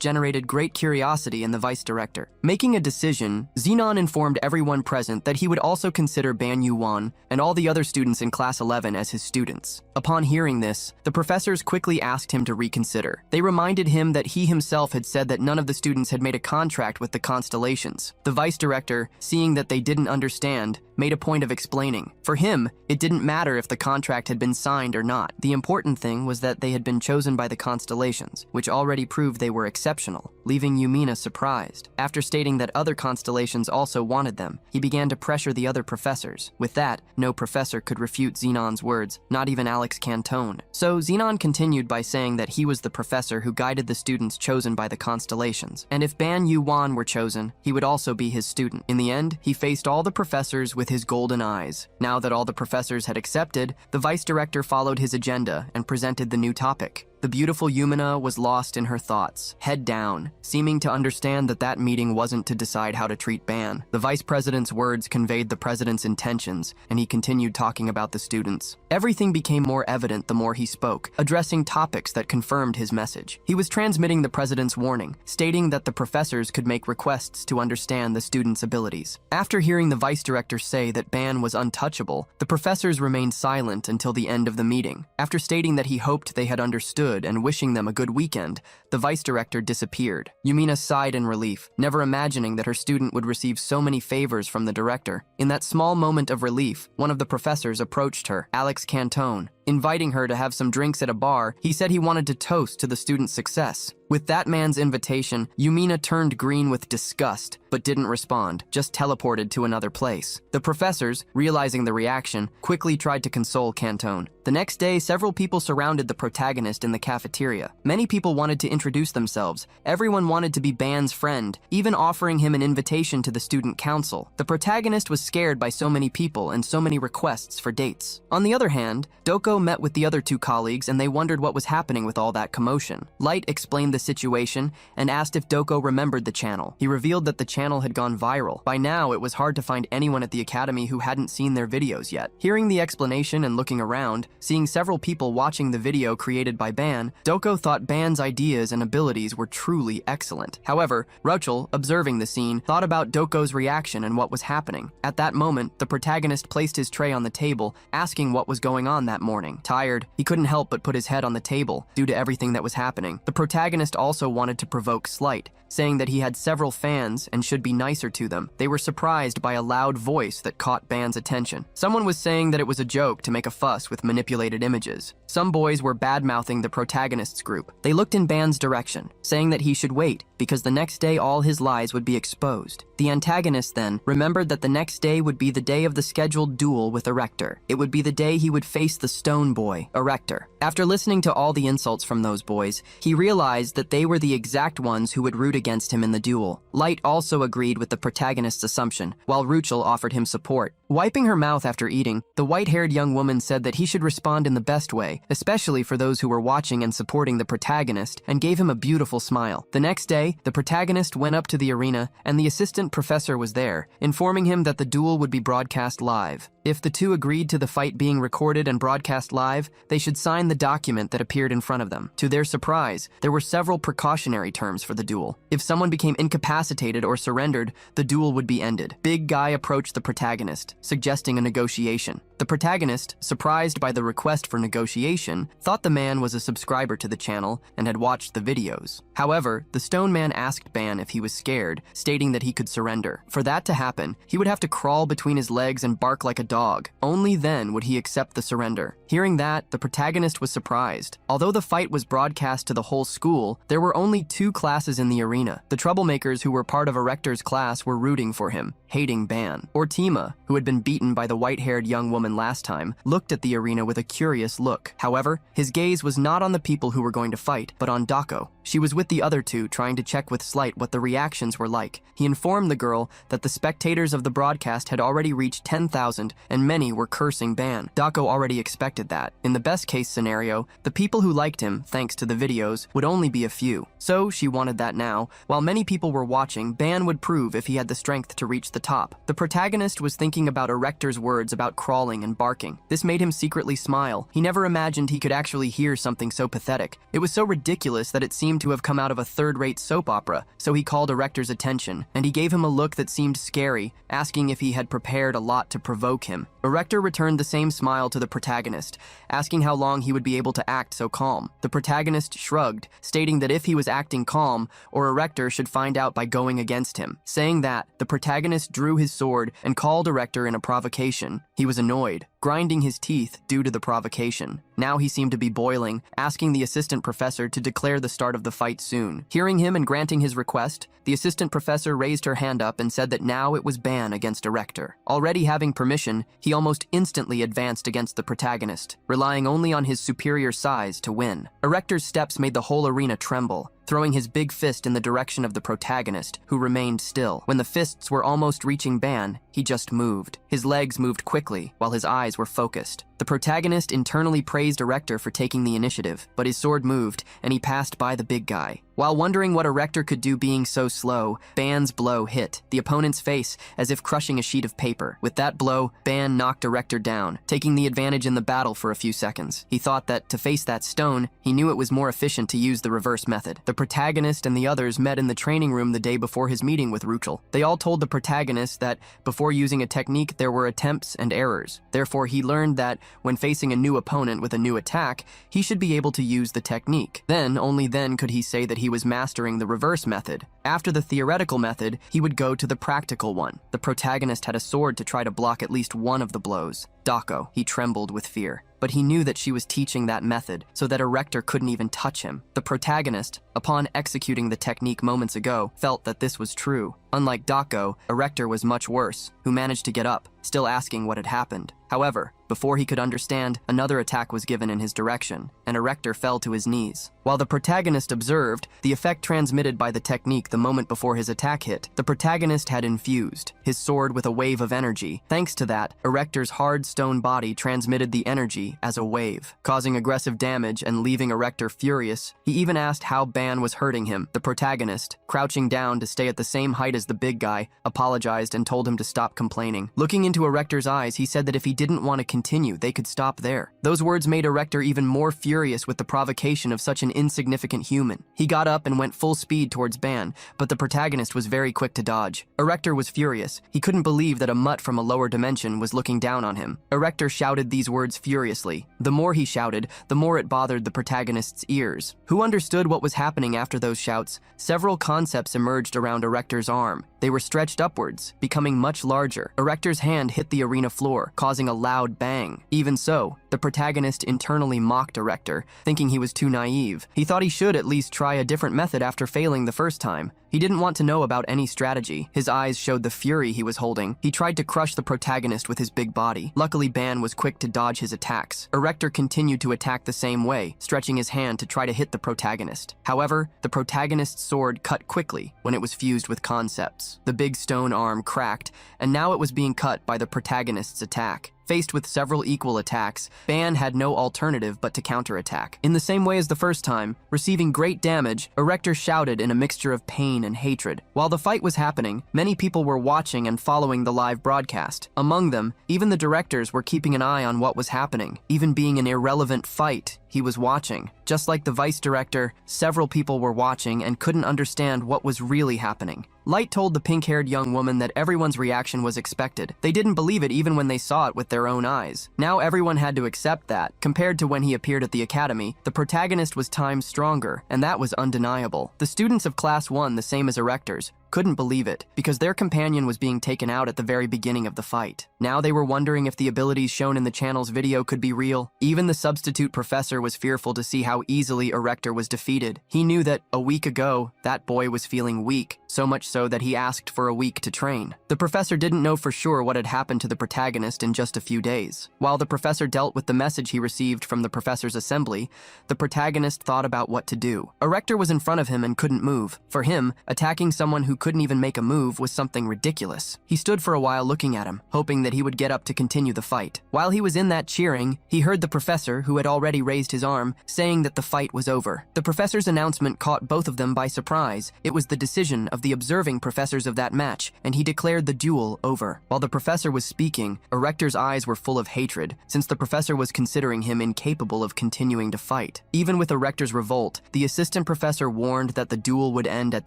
[SPEAKER 1] generated great curiosity in the vice director. Making a decision, Xenon informed everyone present that he would also consider Ban Yuan and all the other students in Class 11 as his students. Upon hearing this, the professors quickly asked him to reconsider. They reminded him that he himself had said that none of the students had made a contract with the constellations. The vice director, seeing that they didn't understand, made a point of explaining. For him, it didn't matter if the contract had been signed or not. The important thing was that they had been chosen by the constellations, which already proved they were exceptional, leaving Yumina surprised. After stating that other constellations also wanted them, he began to pressure the other professors. With that, no professor could refute Xenon's words, not even Alex Cantone. So Xenon continued by saying that he was the professor who guided the students chosen by the constellations, and if Ban Yuan were chosen, he would also be his student. In the end, he faced all the professors with his golden eyes. Now that all the professors had accepted, the vice director followed his agenda and presented the new topic. The beautiful Yumina was lost in her thoughts, head down, seeming to understand that that meeting wasn't to decide how to treat Ban. The vice president's words conveyed the president's intentions, and he continued talking about the students. Everything became more evident the more he spoke, addressing topics that confirmed his message. He was transmitting the president's warning, stating that the professors could make requests to understand the students' abilities. After hearing the vice director say that Ban was untouchable, the professors remained silent until the end of the meeting. After stating that he hoped they had understood and wishing them a good weekend, the vice director disappeared. Yumina sighed in relief, never imagining that her student would receive so many favors from the director. In that small moment of relief, one of the professors approached her, Alex Cantone. Inviting her to have some drinks at a bar, he said he wanted to toast to the student's success. With that man's invitation, Yumina turned green with disgust, but didn't respond, just teleported to another place. The professors, realizing the reaction, quickly tried to console Cantone. The next day, several people surrounded the protagonist in the cafeteria. Many people wanted to introduce themselves. Everyone wanted to be Ban's friend, even offering him an invitation to the student council. The protagonist was scared by so many people and so many requests for dates. On the other hand, Doko met with the other two colleagues and they wondered what was happening with all that commotion. Light explained the situation and asked if Doko remembered the channel. He revealed that the channel had gone viral. By now, it was hard to find anyone at the academy who hadn't seen their videos yet. Hearing the explanation and looking around, seeing several people watching the video created by Ban, Doko thought Ban's ideas and abilities were truly excellent. However, Rochel, observing the scene, thought about Doko's reaction and what was happening. At that moment, the protagonist placed his tray on the table, asking what was going on that morning. Tired, he couldn't help but put his head on the table due to everything that was happening. The protagonist also wanted to provoke Slight, saying that he had several fans and should be nicer to them. They were surprised by a loud voice that caught Ban's attention. Someone was saying that it was a joke to make a fuss with manipulated images. Some boys were bad-mouthing the protagonist's group. They looked in Ban's direction, saying that he should wait because the next day all his lies would be exposed. The antagonist then remembered that the next day would be the day of the scheduled duel with Erector. It would be the day he would face the stone boy, Erector. After listening to all the insults from those boys, he realized that they were the exact ones who would root against him in the duel. Light also agreed with the protagonist's assumption, while Ruchel offered him support. Wiping her mouth after eating, the white-haired young woman said that he should respond in the best way, especially for those who were watching and supporting the protagonist, and gave him a beautiful smile. The next day, the protagonist went up to the arena, and the assistant professor was there, informing him that the duel would be broadcast live. If the two agreed to the fight being recorded and broadcast live, they should sign the document that appeared in front of them. To their surprise, there were several precautionary terms for the duel. If someone became incapacitated or surrendered, the duel would be ended. Big Guy approached the protagonist, suggesting a negotiation. The protagonist, surprised by the request for negotiation, thought the man was a subscriber to the channel and had watched the videos. However, the stone man asked Ban if he was scared, stating that he could surrender. For that to happen, he would have to crawl between his legs and bark like a dog. Only then would he accept the surrender. Hearing that, the protagonist was surprised. Although the fight was broadcast to the whole school, there were only 2 classes in the arena. The troublemakers who were part of Erector's class were rooting for him, hating Ban. Ortima, who had been beaten by the white-haired young woman last time, looked at the arena with a curious look. However, his gaze was not on the people who were going to fight, but on Dako. She was with the other 2, trying to check with Slight what the reactions were like. He informed the girl that the spectators of the broadcast had already reached 10,000 and many were cursing Ban. Dako already expected that. In the best-case scenario, the people who liked him, thanks to the videos, would only be a few. So she wanted that now. While many people were watching, Ban would prove if he had the strength to reach the top. The protagonist was thinking about Erector's words about crawling and barking. This made him secretly smile. He never imagined he could actually hear something so pathetic. It was so ridiculous that it seemed to have come out of a third-rate soap opera, so he called Erector's attention, and he gave him a look that seemed scary, asking if he had prepared a lot to provoke him. Erector returned the same smile to the protagonist, asking how long he would be able to act so calm. The protagonist shrugged, stating that if he was acting calm, or Erector should find out by going against him. Saying that, the protagonist drew his sword and called Erector in a provocation. He was annoyed, grinding his teeth due to the provocation. Now he seemed to be boiling, asking the assistant professor to declare the start of the fight soon. Hearing him and granting his request, the assistant professor raised her hand up and said that now it was Ban against Erector. Already having permission, he almost instantly advanced against the protagonist, relying only on his superior size to win. Erector's steps made the whole arena tremble, throwing his big fist in the direction of the protagonist, who remained still. When the fists were almost reaching Ban, he just moved. His legs moved quickly, while his eyes were focused. The protagonist internally praised Erector for taking the initiative, but his sword moved, and he passed by the big guy. While wondering what Erector could do being so slow, Ban's blow hit the opponent's face as if crushing a sheet of paper. With that blow, Ban knocked Erector down, taking the advantage in the battle for a few seconds. He thought that to face that stone, he knew it was more efficient to use the reverse method. The protagonist and the others met in the training room the day before his meeting with Ruchel. They all told the protagonist that before using a technique, there were attempts and errors. Therefore, he learned that when facing a new opponent with a new attack, he should be able to use the technique. Then, only then could he say that he was mastering the reverse method. After the theoretical method, he would go to the practical one. The protagonist had a sword to try to block at least one of the blows. Dako, he trembled with fear. but he knew that she was teaching that method so that Erector couldn't even touch him. The protagonist, upon executing the technique moments ago, felt that this was true. Unlike Dako, Erector was much worse, who managed to get up, still asking what had happened. However, before he could understand, another attack was given in his direction, and Erector fell to his knees. While the protagonist observed the effect transmitted by the technique the moment before his attack hit, the protagonist had infused his sword with a wave of energy. Thanks to that, Erector's hard stone body transmitted the energy as a wave, causing aggressive damage and leaving Erector furious. He even asked how Ban was hurting him. The protagonist, crouching down to stay at the same height as the big guy, apologized and told him to stop complaining. Looking into Erector's eyes, he said that if he didn't want to continue, they could stop there. Those words made Erector even more furious with the provocation of such an insignificant human. He got up and went full speed towards Ban, but the protagonist was very quick to dodge. Erector was furious. He couldn't believe that a mutt from a lower dimension was looking down on him. Erector shouted these words furiously. The more he shouted, the more it bothered the protagonist's ears. Who understood what was happening after those shouts? Several concepts emerged around Erector's arm. They were stretched upwards, becoming much larger. Erector's hand hit the arena floor, causing a loud bang. Even so, the protagonist internally mocked Erector, thinking he was too naive. He thought he should at least try a different method after failing the first time. He didn't want to know about any strategy. His eyes showed the fury he was holding. He tried to crush the protagonist with his big body. Luckily, Ban was quick to dodge his attacks. Erector continued to attack the same way, stretching his hand to try to hit the protagonist. However, the protagonist's sword cut quickly when it was fused with concepts. The big stone arm cracked, and now it was being cut by the protagonist's attack. Faced with several equal attacks, Ban had no alternative but to counterattack. In the same way as the first time, receiving great damage, Erector shouted in a mixture of pain and hatred. While the fight was happening, many people were watching and following the live broadcast. Among them, even the directors were keeping an eye on what was happening. Even being an irrelevant fight, he was watching. Just like the vice director, several people were watching and couldn't understand what was really happening. Light told the pink-haired young woman that everyone's reaction was expected. They didn't believe it even when they saw it with their own eyes. Now everyone had to accept that. Compared to when he appeared at the academy, the protagonist was times stronger, and that was undeniable. The students of Class 1, the same as Erectors, couldn't believe it, because their companion was being taken out at the very beginning of the fight. Now they were wondering if the abilities shown in the channel's video could be real. Even the substitute professor was fearful to see how easily Erector was defeated. He knew that, a week ago, that boy was feeling weak, so much so that he asked for a week to train. The professor didn't know for sure what had happened to the protagonist in just a few days. While the professor dealt with the message he received from the professor's assembly, the protagonist thought about what to do. Erector was in front of him and couldn't move. For him, attacking someone who couldn't even make a move was something ridiculous. He stood for a while looking at him, hoping that he would get up to continue the fight. While he was in that cheering, he heard the professor, who had already raised his arm, saying that the fight was over. The professor's announcement caught both of them by surprise. It was the decision of the observing professors of that match, and he declared the duel over. While the professor was speaking, Erector's eyes were full of hatred, since the professor was considering him incapable of continuing to fight. Even with Erector's revolt, the assistant professor warned that the duel would end at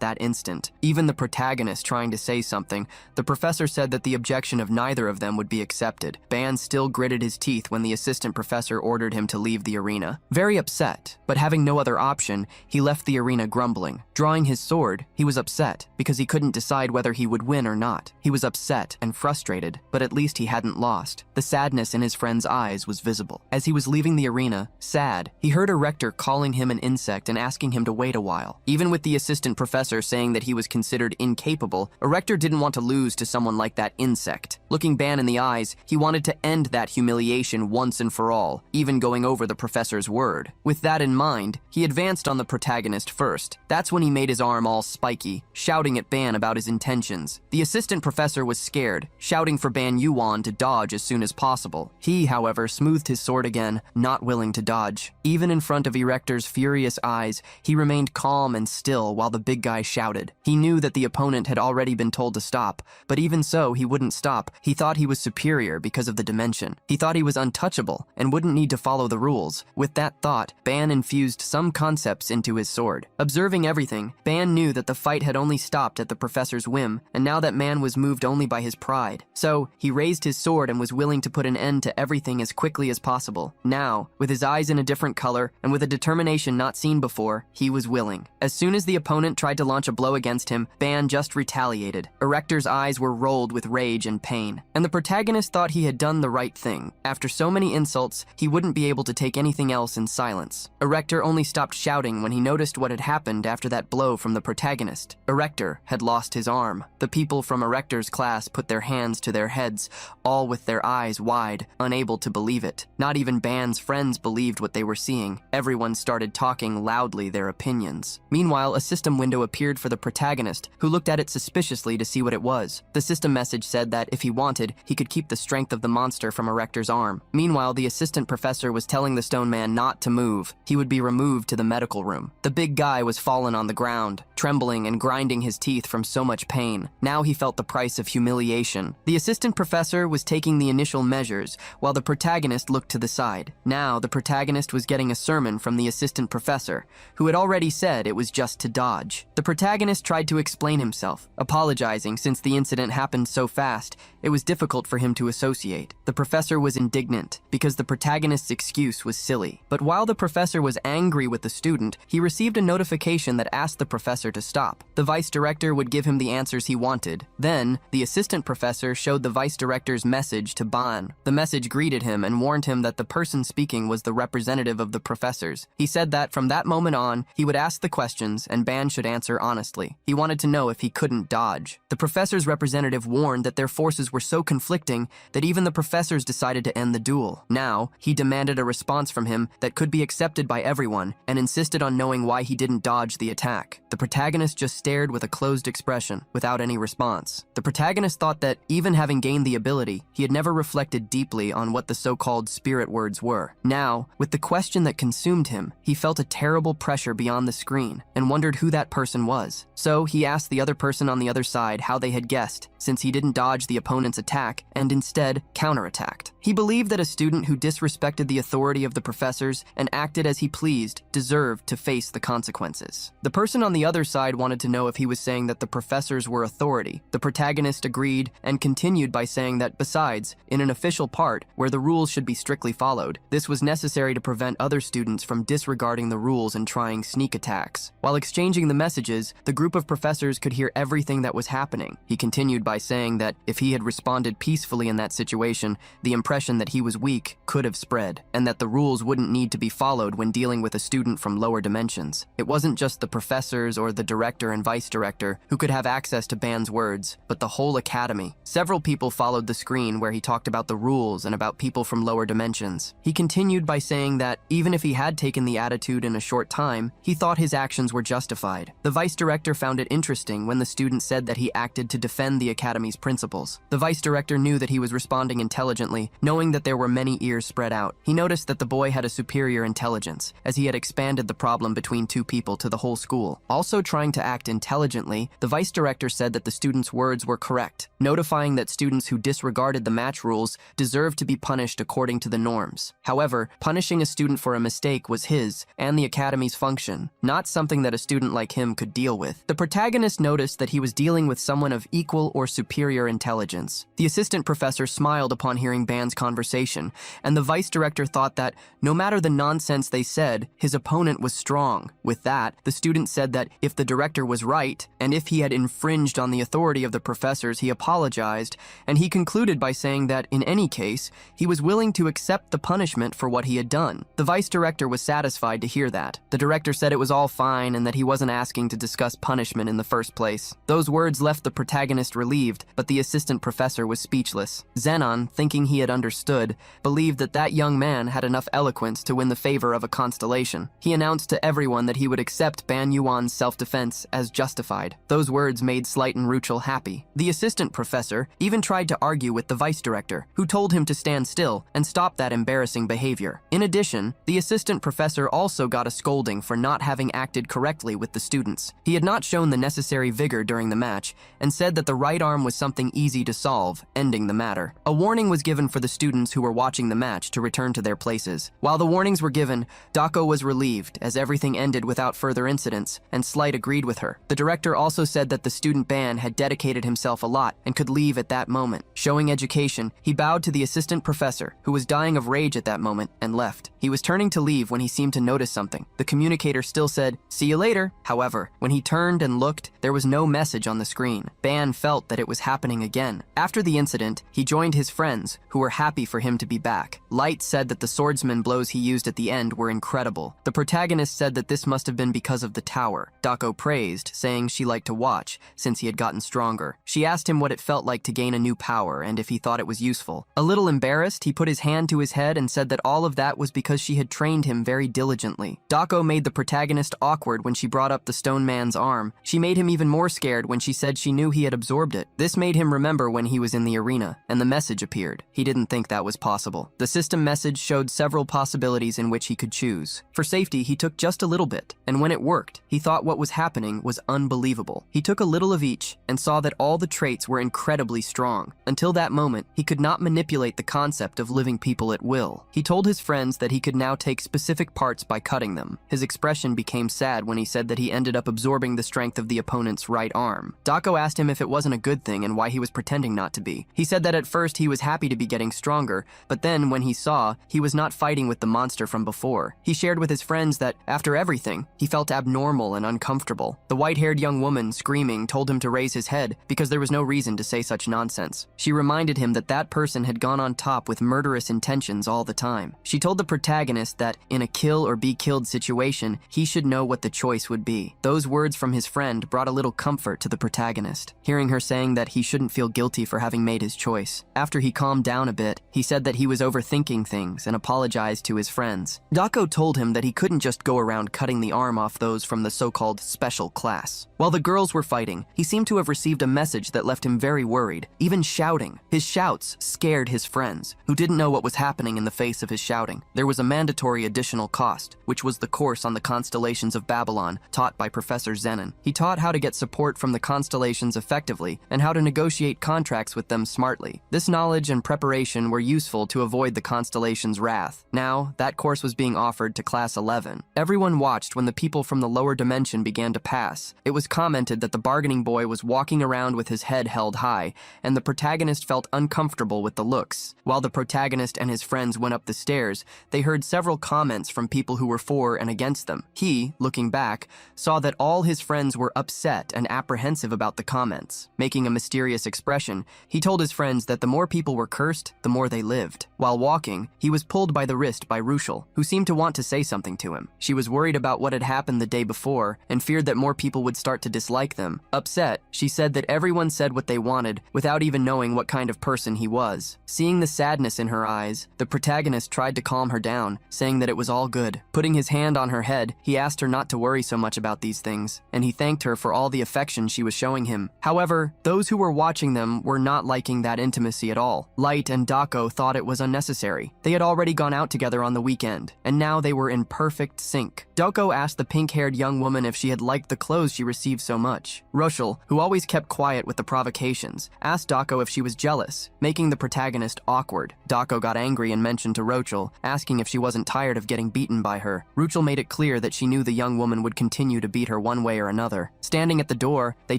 [SPEAKER 1] that instant. Even the protagonist trying to say something, the professor said that the objection of neither of them would be accepted. Ban still gritted his teeth when the assistant professor ordered him to leave the arena. Very upset, but having no other option, he left the arena grumbling. Drawing his sword, he was upset because he couldn't decide whether he would win or not. He was upset and frustrated, but at least he hadn't lost. The sadness in his friend's eyes was visible. As he was leaving the arena, sad, he heard Erector calling him an insect and asking him to wait a while. Even with the assistant professor saying that he was considered incapable, Erector didn't want to lose to someone like that insect. Looking Ban in the eyes, he wanted to end that humiliation once and for all, even going over the professor's word. With that in mind, he advanced on the protagonist first. That's when he made his arm all spiky, shouting at Ban about his intentions. The assistant professor was scared, shouting for Ban Yuan to dodge as soon as possible. He, however, smoothed his sword again, not willing to dodge. Even in front of Erector's furious eyes, he remained calm and still while the big guy shouted. He knew that the opponent had already been told to stop, but even so, he wouldn't stop. He thought he was superior because of the dimension. He thought he was untouchable and wouldn't need to follow the rules. With that thought, Ban infused some concepts into his sword. Observing everything, Ban knew that the fight had only stopped at the professor's whim, and now that man was moved only by his pride. So, he raised his sword and was willing to put an end to everything as quickly as possible. Now, with his eyes in a different color and with a determination not seen before, he was willing. As soon as the opponent tried to launch a blow against him, Ban Ban just retaliated. Erector's eyes were rolled with rage and pain, and the protagonist thought he had done the right thing. After so many insults, he wouldn't be able to take anything else in silence. Erector only stopped shouting when he noticed what had happened after that blow from the protagonist. Erector had lost his arm. The people from Erector's class put their hands to their heads, all with their eyes wide, unable to believe it. Not even Ban's friends believed what they were seeing. Everyone started talking loudly their opinions. Meanwhile, a system window appeared for the protagonist, who looked at it suspiciously to see what it was. The system message said that if he wanted, he could keep the strength of the monster from Erector's arm. Meanwhile, the assistant professor was telling the stone man not to move. He would be removed to the medical room. The big guy was fallen on the ground, trembling and grinding his teeth from so much pain. Now he felt the price of humiliation. The assistant professor was taking the initial measures, while the protagonist looked to the side. Now the protagonist was getting a sermon from the assistant professor, who had already said it was just to dodge. The protagonist tried to explain himself, apologizing since the incident happened so fast, it was difficult for him to associate. The professor was indignant, because the protagonist's excuse was silly. But while the professor was angry with the student, he received a notification that asked the professor to stop. The vice director would give him the answers he wanted. Then, the assistant professor showed the vice director's message to Ban. The message greeted him and warned him that the person speaking was the representative of the professors. He said that from that moment on, he would ask the questions and Ban should answer honestly. He wanted to know if he couldn't dodge. The professor's representative warned that their forces were so conflicting that even the professors decided to end the duel. Now, he demanded a response from him that could be accepted by everyone and insisted on knowing why he didn't dodge the attack. The protagonist just stared with a closed expression, without any response. The protagonist thought that, even having gained the ability, he had never reflected deeply on what the so-called spirit words were. Now, with the question that consumed him, he felt a terrible pressure beyond the screen and wondered who that person was. So, he asked the other person on the other side how they had guessed, since he didn't dodge the opponent's attack and instead counterattacked. He believed that a student who disrespected the authority of the professors and acted as he pleased deserved to face the consequences. The person on the other side wanted to know if he was saying that the professors were authority. The protagonist agreed and continued by saying that besides, in an official part where the rules should be strictly followed, this was necessary to prevent other students from disregarding the rules and trying sneak attacks. While exchanging the messages, the group of professors could hear everything that was happening. He continued by saying that if he had responded peacefully in that situation, the impression that he was weak could have spread, and that the rules wouldn't need to be followed when dealing with a student from lower dimensions. It wasn't just the professors or the director and vice director who could have access to Ban's words, but the whole academy. Several people followed the screen where he talked about the rules and about people from lower dimensions. He continued by saying that even if he had taken the attitude in a short time, he thought his actions were justified. The vice director found it interesting when the student said that he acted to defend the academy's principles. The vice director knew that he was responding intelligently, knowing that there were many ears spread out. He noticed that the boy had a superior intelligence, as he had expanded the problem between two people to the whole school. Also trying to act intelligently, the vice director said that the student's words were correct, notifying that students who disregarded the match rules deserved to be punished according to the norms. However, punishing a student for a mistake was his and the academy's function, not something that a student like him could deal with. The protagonist noticed that he was dealing with someone of equal or superior intelligence. The assistant professor smiled upon hearing Ban's conversation, and the vice director thought that, no matter the nonsense they said, his opponent was strong. With that, the student said that if the director was right, and if he had infringed on the authority of the professors, he apologized, and he concluded by saying that, in any case, he was willing to accept the punishment for what he had done. The vice director was satisfied to hear that. The director said it was all fine and that he wasn't asking to discuss punishment in the first place. Those words left the protagonist relieved, but the assistant professor was speechless. Zenon, thinking he had understood, believed that that young man had enough eloquence to win the favor of a constellation. He announced to everyone that he would accept Ban Yuan's self-defense as justified. Those words made Slight and Ruchel happy. The assistant professor even tried to argue with the vice director, who told him to stand still and stop that embarrassing behavior. In addition, the assistant professor also got a scolding for not having acted correctly with the students. He had not shown the necessary vigor during the match and said that the right arm was something easy to solve, ending the matter. A warning was given for the students who were watching the match to return to their places. While the warnings were given, Dako was relieved as everything ended without further incidents, and Slight agreed with her. The director also said that the student ban had dedicated himself a lot and could leave at that moment. Showing education, he bowed to the assistant professor, who was dying of rage at that moment, and left. He was turning to leave when he seemed to notice something. The communicator still said, "See you later." However, when he turned and looked, there was no message on the screen. Ban felt that it was happening again. After the incident, he joined his friends, who were happy for him to be back. Light said that the swordsman blows he used at the end were incredible. The protagonist said that this must have been because of the tower. Dako praised, saying she liked to watch, since he had gotten stronger. She asked him what it felt like to gain a new power and if he thought it was useful. A little embarrassed, he put his hand to his head and said that all of that was because she had trained him very diligently. Dako made the protagonist awkward when she brought up the stone man's arm. She made him even more scared when she said she knew he had absorbed it. This made him remember when he was in the arena, and the message appeared. He didn't think that was possible. The system message showed several possibilities in which he could choose. For safety, he took just a little bit, and when it worked, he thought what was happening was unbelievable. He took a little of each and saw that all the traits were incredibly strong. Until that moment, he could not manipulate the concept of living people at will. He told his friends that he could now take specific parts by cutting them. His expression became sad when he said that he ended up absorbing the strength of the opponent's right arm. Dako asked him if it wasn't a good thing and why he was pretending not to be. He said that at first he was happy to be getting stronger, but then when he saw, he was not fighting with the monster from before. He shared with his friends that, after everything, he felt abnormal and uncomfortable. The white-haired young woman, screaming, told him to raise his head because there was no reason to say such nonsense. She reminded him that that person had gone on top with murderous intentions all the time. She told the protagonist that, in a kill or be killed situation, he should know what the choice would be. Those words from his friend brought a little comfort to the protagonist, hearing her saying that he shouldn't feel guilty for having made his choice. After he calmed down a bit, he said that he was overthinking things and apologized to his friends. Dako told him that he couldn't just go around cutting the arm off those from the so-called special class. While the girls were fighting, he seemed to have received a message that left him very worried, even shouting. His shouts scared his friends, who didn't know what was happening in the face of his shouting. There was a mandatory additional cost, which was the course on the constellations of Babylon, taught by Professor Zenon. He taught how to get support from the constellations effectively and how to negotiate contracts with them smartly. This knowledge and preparation were useful to avoid the constellation's wrath. Now, that course was being offered to Class 11. Everyone watched when the people from the lower dimension began to pass. It was commented that the bargaining boy was walking around with his head held high, and the protagonist felt uncomfortable with the looks. While the protagonist and his friends went up the stairs, they heard several comments from people who were for and against them. He, looking back, saw that all his friends were upset and apprehensive about the comments. Making a mysterious expression, he told his friends that the more people were cursed, the more they lived. While walking, he was pulled by the wrist by Rushel, who seemed to want to say something to him. She was worried about what had happened the day before and feared that more people would start to dislike them. Upset, she said that everyone said what they wanted without even knowing what kind of person he was. Seeing the sadness in her eyes, the protagonist tried to calm her down, saying that it was all good. Putting his hand on her head, he asked her not to worry so much about these things, and he thanked her for all the affection she was showing him. However, those who were watching them were not liking that intimacy at all. Light and Dako thought it was unnecessary. They had already gone out together on the weekend, and now they were in perfect sync. Dako asked the pink-haired young woman if she had liked the clothes she received so much. Rushel, who always kept quiet with the provocations, asked Dako if she was jealous, making the protagonist awkward. Dako got angry and mentioned to Ruchel, asking if she wasn't tired of getting beaten by her. Ruchel made it clear that she knew the young woman would continue to beat her one way or another. Standing at the door, they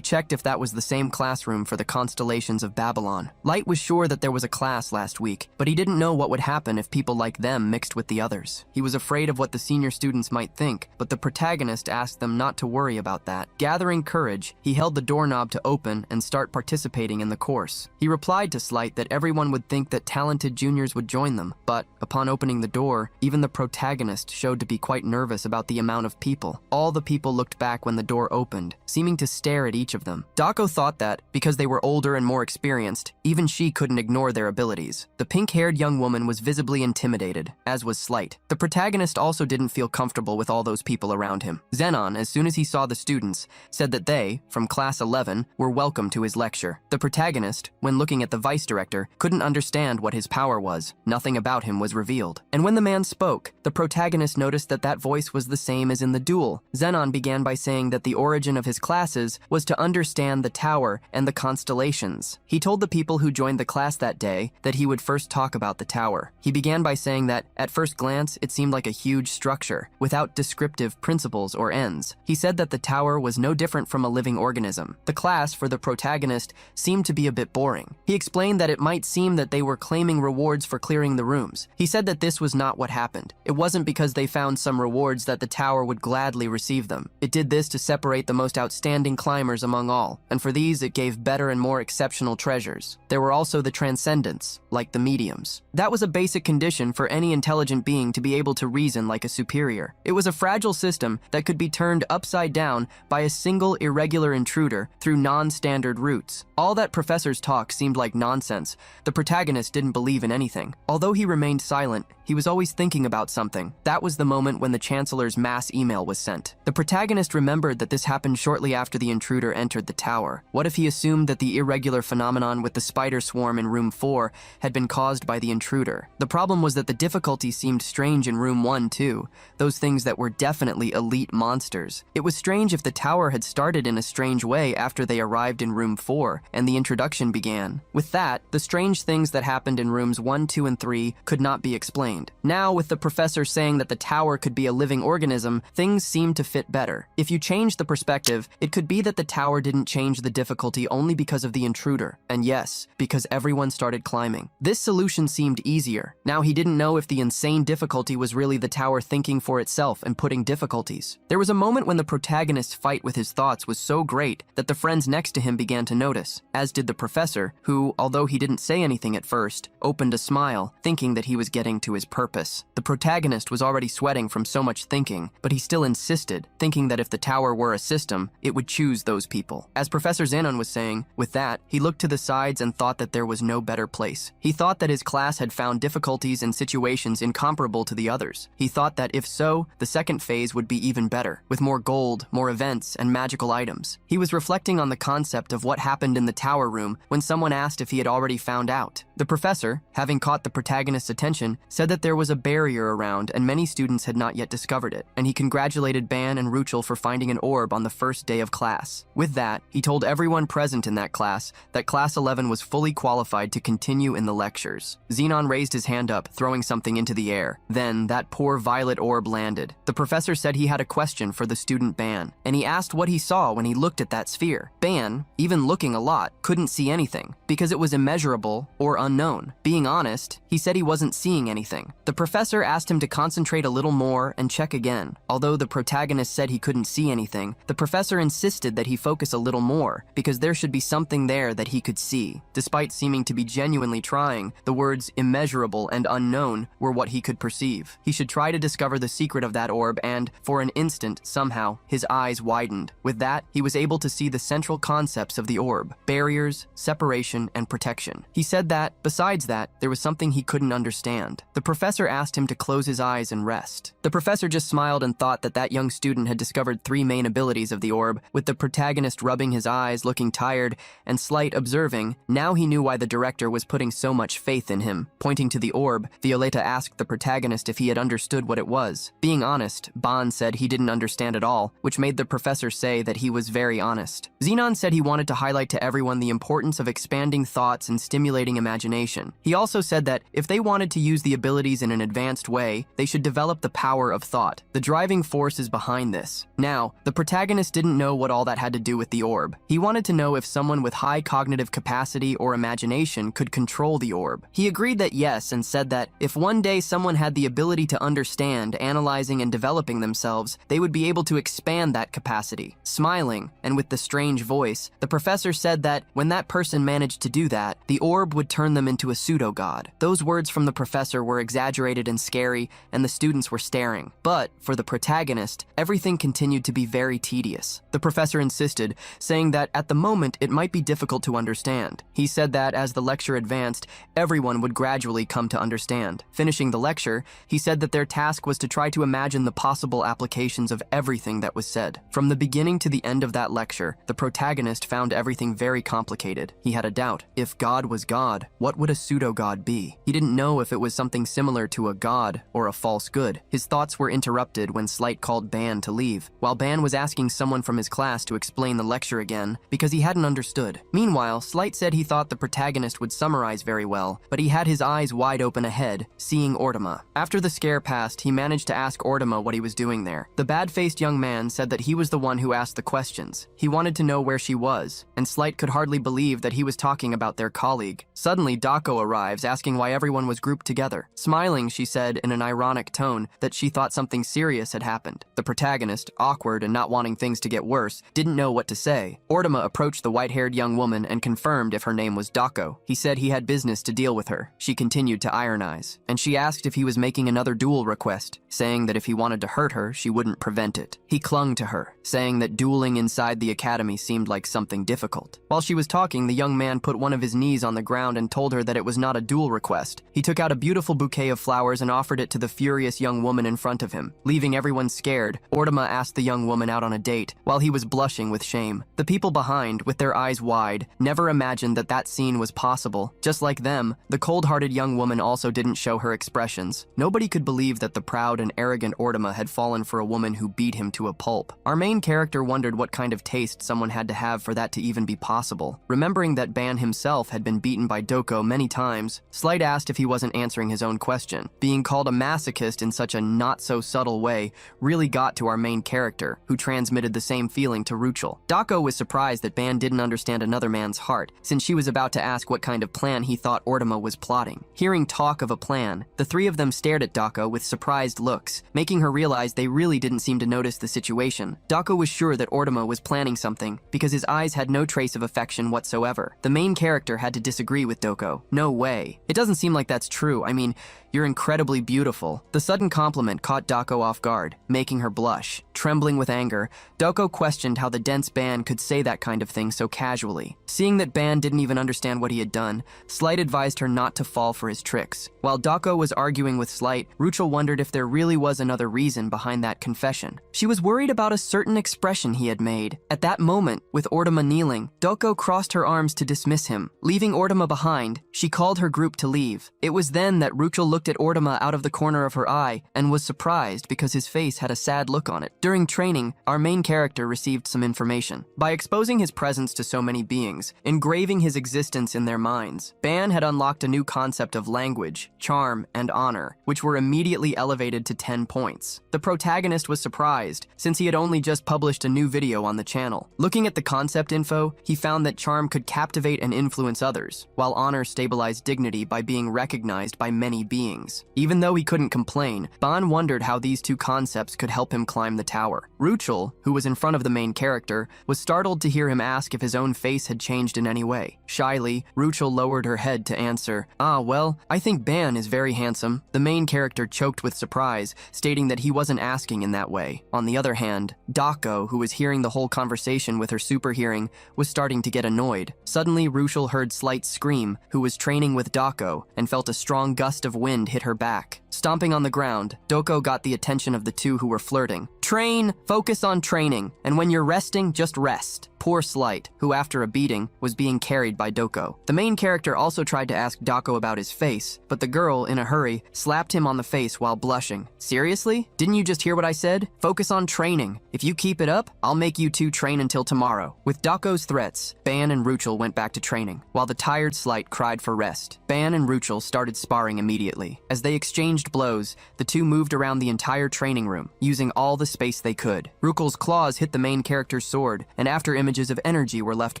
[SPEAKER 1] checked if that was the same classroom for the constellations of Babylon. Light was sure that there was a class last week, but he didn't know what would happen if people like them mixed with the others. He was afraid of what the senior students might think, but the protagonist asked them not to worry about that. Gathering courage, he held the doorknob to open and start participating in the course. He replied to Slight that everyone would think that talented juniors would join them, but upon opening the door, even the protagonist showed to be quite nervous about the amount of people. All the people looked back when the door opened, seeming to stare at each of them. Dako thought that, because they were older and more experienced, even she couldn't ignore their abilities. The pink-haired young woman was visibly intimidated, as was Slight. The protagonist also didn't feel comfortable with all those people around him. Zenon, as soon as he saw the students, said that they, from Class 11, were welcome to his lecture. The protagonist, when looking at the vice director, couldn't understand what his power was. Nothing about him was revealed. And when the man spoke, the protagonist noticed that that voice was the same as in the duel. Zenon began by saying that the origin of his classes was to understand the tower and the constellations. He told the people who joined the class that day that he he would first talk about the tower. He began by saying that, at first glance, it seemed like a huge structure, without descriptive principles or ends. He said that the tower was no different from a living organism. The class, for the protagonist, seemed to be a bit boring. He explained that it might seem that they were claiming rewards for clearing the rooms. He said that this was not what happened. It wasn't because they found some rewards that the tower would gladly receive them. It did this to separate the most outstanding climbers among all, and for these it gave better and more exceptional treasures. There were also the transcendents, like the mediums. That was a basic condition for any intelligent being to be able to reason like a superior. It was a fragile system that could be turned upside down by a single irregular intruder through non-standard routes. All that professor's talk seemed like nonsense. The protagonist didn't believe in anything. Although he remained silent, he was always thinking about something. That was the moment when the Chancellor's mass email was sent. The protagonist remembered that this happened shortly after the intruder entered the tower. What if he assumed that the irregular phenomenon with the spider swarm in room 4 had been caused by the intruder? The problem was that the difficulty seemed strange in room 1 too, those things that were definitely elite monsters. It was strange if the tower had started in a strange way after they arrived in room 4 and the introduction began. With that, the strange things that happened in rooms 1, 2, and 3 could not be explained. Now, with the professor saying that the tower could be a living organism, things seemed to fit better. If you change the perspective, it could be that the tower didn't change the difficulty only because of the intruder. And yes, because everyone started climbing. This solution seemed easier. Now he didn't know if the insane difficulty was really the tower thinking for itself and putting difficulties. There was a moment when the protagonist's fight with his thoughts was so great that the friends next to him began to notice, as did the professor, who, although he didn't say anything at first, opened a smile, thinking that he was getting to his purpose. The protagonist was already sweating from so much thinking, but he still insisted, thinking that if the tower were a system, it would choose those people. As Professor Zenon was saying, with that, he looked to the sides and thought that there was no better place. He thought that his class had found difficulties and situations incomparable to the others. He thought that if so, the second phase would be even better, with more gold, more events, and magical items. He was reflecting on the concept of what happened in the tower room when someone asked if he had already found out. The professor, having caught the protagonist's attention, said that there was a barrier around and many students had not yet discovered it, and he congratulated Ban and Ruchel for finding an orb on the first day of class. With that, he told everyone present in that class that Class 11 was fully qualified to continue in the lectures. Zenon raised his hand up, throwing something into the air. Then, that poor violet orb landed. The professor said he had a question for the student Ban, and he asked what he saw when he looked at that sphere. Ban, even looking a lot, couldn't see anything, because it was immeasurable or unknown. Being honest, he said he wasn't seeing anything. The professor asked him to concentrate a little more and check again. Although the protagonist said he couldn't see anything, the professor insisted that he focus a little more, because there should be something there that he could see. Despite seeming to be genuinely trying, the words immeasurable and unknown were what he could perceive. He should try to discover the secret of that orb and, for an instant, somehow, his eyes widened. With that, he was able to see the central concepts of the orb: barriers, separation, and protection. He said that, besides that, there was something he couldn't understand. The professor asked him to close his eyes and rest. The professor just smiled and thought that that young student had discovered 3 main abilities of the orb, with the protagonist rubbing his eyes, looking tired, and Slight observing. Now he knew why the director was putting so much faith in him. Pointing to the orb, Violeta asked the protagonist if he had understood what it was. Being honest, Ban said he didn't understand at all, which made the professor say that he was very honest. Zenon said he wanted to highlight to everyone the importance of expanding thoughts and stimulating imagination. He also said that if they wanted to use the abilities in an advanced way, they should develop the power of thought. The driving force is behind this. Now, the protagonist didn't know what all that had to do with the orb. He wanted to know if someone with high cognitive capacity or imagination could control the orb. He agreed that yes, and said that if one day someone had the ability to understand, analyzing, and developing themselves, they would be able to expand that capacity. Smiling, and with the strange voice, the professor said that when that person managed to do that, the orb would turn them into a pseudo-god. Those words from the professor were exaggerated and scary, and the students were staring. But, for the protagonist, everything continued to be very tedious. The professor insisted, saying that at the moment it might be difficult to understand. He said that as the lecture advanced, everyone would gradually come to understand. Finishing the lecture, he said that their task was to try to imagine the possible applications of everything that was said. From the beginning to the end of that lecture, the protagonist found everything very complicated. He had a doubt. If God was God, What would a pseudo-god be? He didn't know if it was something similar to a god or a false good. His thoughts were interrupted when Slight called Ban to leave, while Ban was asking someone from his class to explain the lecture again because he hadn't understood. Meanwhile, Slight said he thought the protagonist would summarize very well, but he had his eyes wide open ahead, seeing Ortama. After the scare passed, he managed to ask Ortama what he was doing there. The bad-faced young man said that he was the one who asked the questions. He wanted to know where she was, and Slight could hardly believe that he was talking about their colleague. Suddenly, Dako arrives, asking why everyone was grouped together. Smiling, she said in an ironic tone that she thought something serious had happened. The protagonist, awkward and not wanting things to get worse, didn't know what to say. Ortama approached the white-haired young woman and confirmed if her name was Dako. He said he had business to deal with her. She continued to ironize, and she asked if he was making another duel request, saying that if he wanted to hurt her, she wouldn't prevent it. He clung to her, saying that dueling inside the academy seemed like something difficult. While she was talking, the young man put one of his knees on the ground and told her that it was not a duel request. He took out a beautiful bouquet of flowers and offered it to the furious young woman in front of him. Leaving everyone scared, Ortama asked the young woman out on a date, while he was blushing with shame. The people behind, with their eyes wide, never imagined that that scene was possible. Just like them, the cold-hearted young woman also didn't show her expressions. Nobody could believe that the proud and arrogant Ortama had fallen for a woman who beat him to a pulp. Our main character wondered what kind of taste someone had to have for that to even be possible. Remembering that Ban himself had been beaten by Doko many times, Slight asked if he wasn't answering his own question. Being called a masochist in such a not-so-subtle way really got to our main character, who transmitted the same feeling to Ruchel. Dako was surprised that Ban didn't understand another man's heart, since she was about to ask what kind of plan he thought Ortama was plotting. Hearing talk of a plan, the three of them stared at Dako with surprised looks, making her realize they really didn't seem to notice the situation. Dako was sure that Ortama was planning something, because his eyes had no trace of affection whatsoever. The main character had to disagree with Doko. No way. It doesn't seem like that's true. I mean, you're incredibly beautiful. The sudden compliment caught Dako off guard, making her blush. Trembling with anger, Doko questioned how the dense Ban could say that kind of thing so casually. Seeing that Ban didn't even understand what he had done, Slight advised her not to fall for his tricks. While Dako was arguing with Slight, Ruchel wondered if there really was another reason behind that confession. She was worried about a certain expression he had made. At that moment, with Ortama kneeling, Doko crossed her arms to dismiss him. Leaving Ortama behind, she called her group to leave. It was then that Ruchel looked at Ortama out of the corner of her eye and was surprised because his face had a sad look on it. During training, our main character received some information. By exposing his presence to so many beings, engraving his existence in their minds, Ban had unlocked a new concept of language, charm, and honor, which were immediately elevated to 10 points. The protagonist was surprised, since he had only just published a new video on the channel. Looking at the concept info, he found that charm could captivate and influence others, while honor stabilized dignity by being recognized by many beings. Even though he couldn't complain, Ban wondered how these two concepts could help him climb the tower. Ruchel, who was in front of the main character, was startled to hear him ask if his own face had changed in any way. Shyly, Ruchel lowered her head to answer, "Ah, well, I think Ban is very handsome." The main character choked with surprise, stating that he wasn't asking in that way. On the other hand, Dako, who was hearing the whole conversation with her super hearing, was starting to get annoyed. Suddenly, Ruchel heard Slight scream, who was training with Dako, and felt a strong gust of wind hit her back. Stomping on the ground, Doko got the attention of the two who were flirting. "Train, focus on training, and when you're resting, just rest." Poor Slight, who after a beating, was being carried by Doko. The main character also tried to ask Dako about his face, but the girl, in a hurry, slapped him on the face while blushing. "Seriously? Didn't you just hear what I said? Focus on training. If you keep it up, I'll make you two train until tomorrow." With Dako's threats, Ban and Ruchel went back to training, while the tired Slight cried for rest. Ban and Ruchel started sparring immediately. As they exchanged blows, the two moved around the entire training room, using all the space they could. Ruchel's claws hit the main character's sword, and after images of energy were left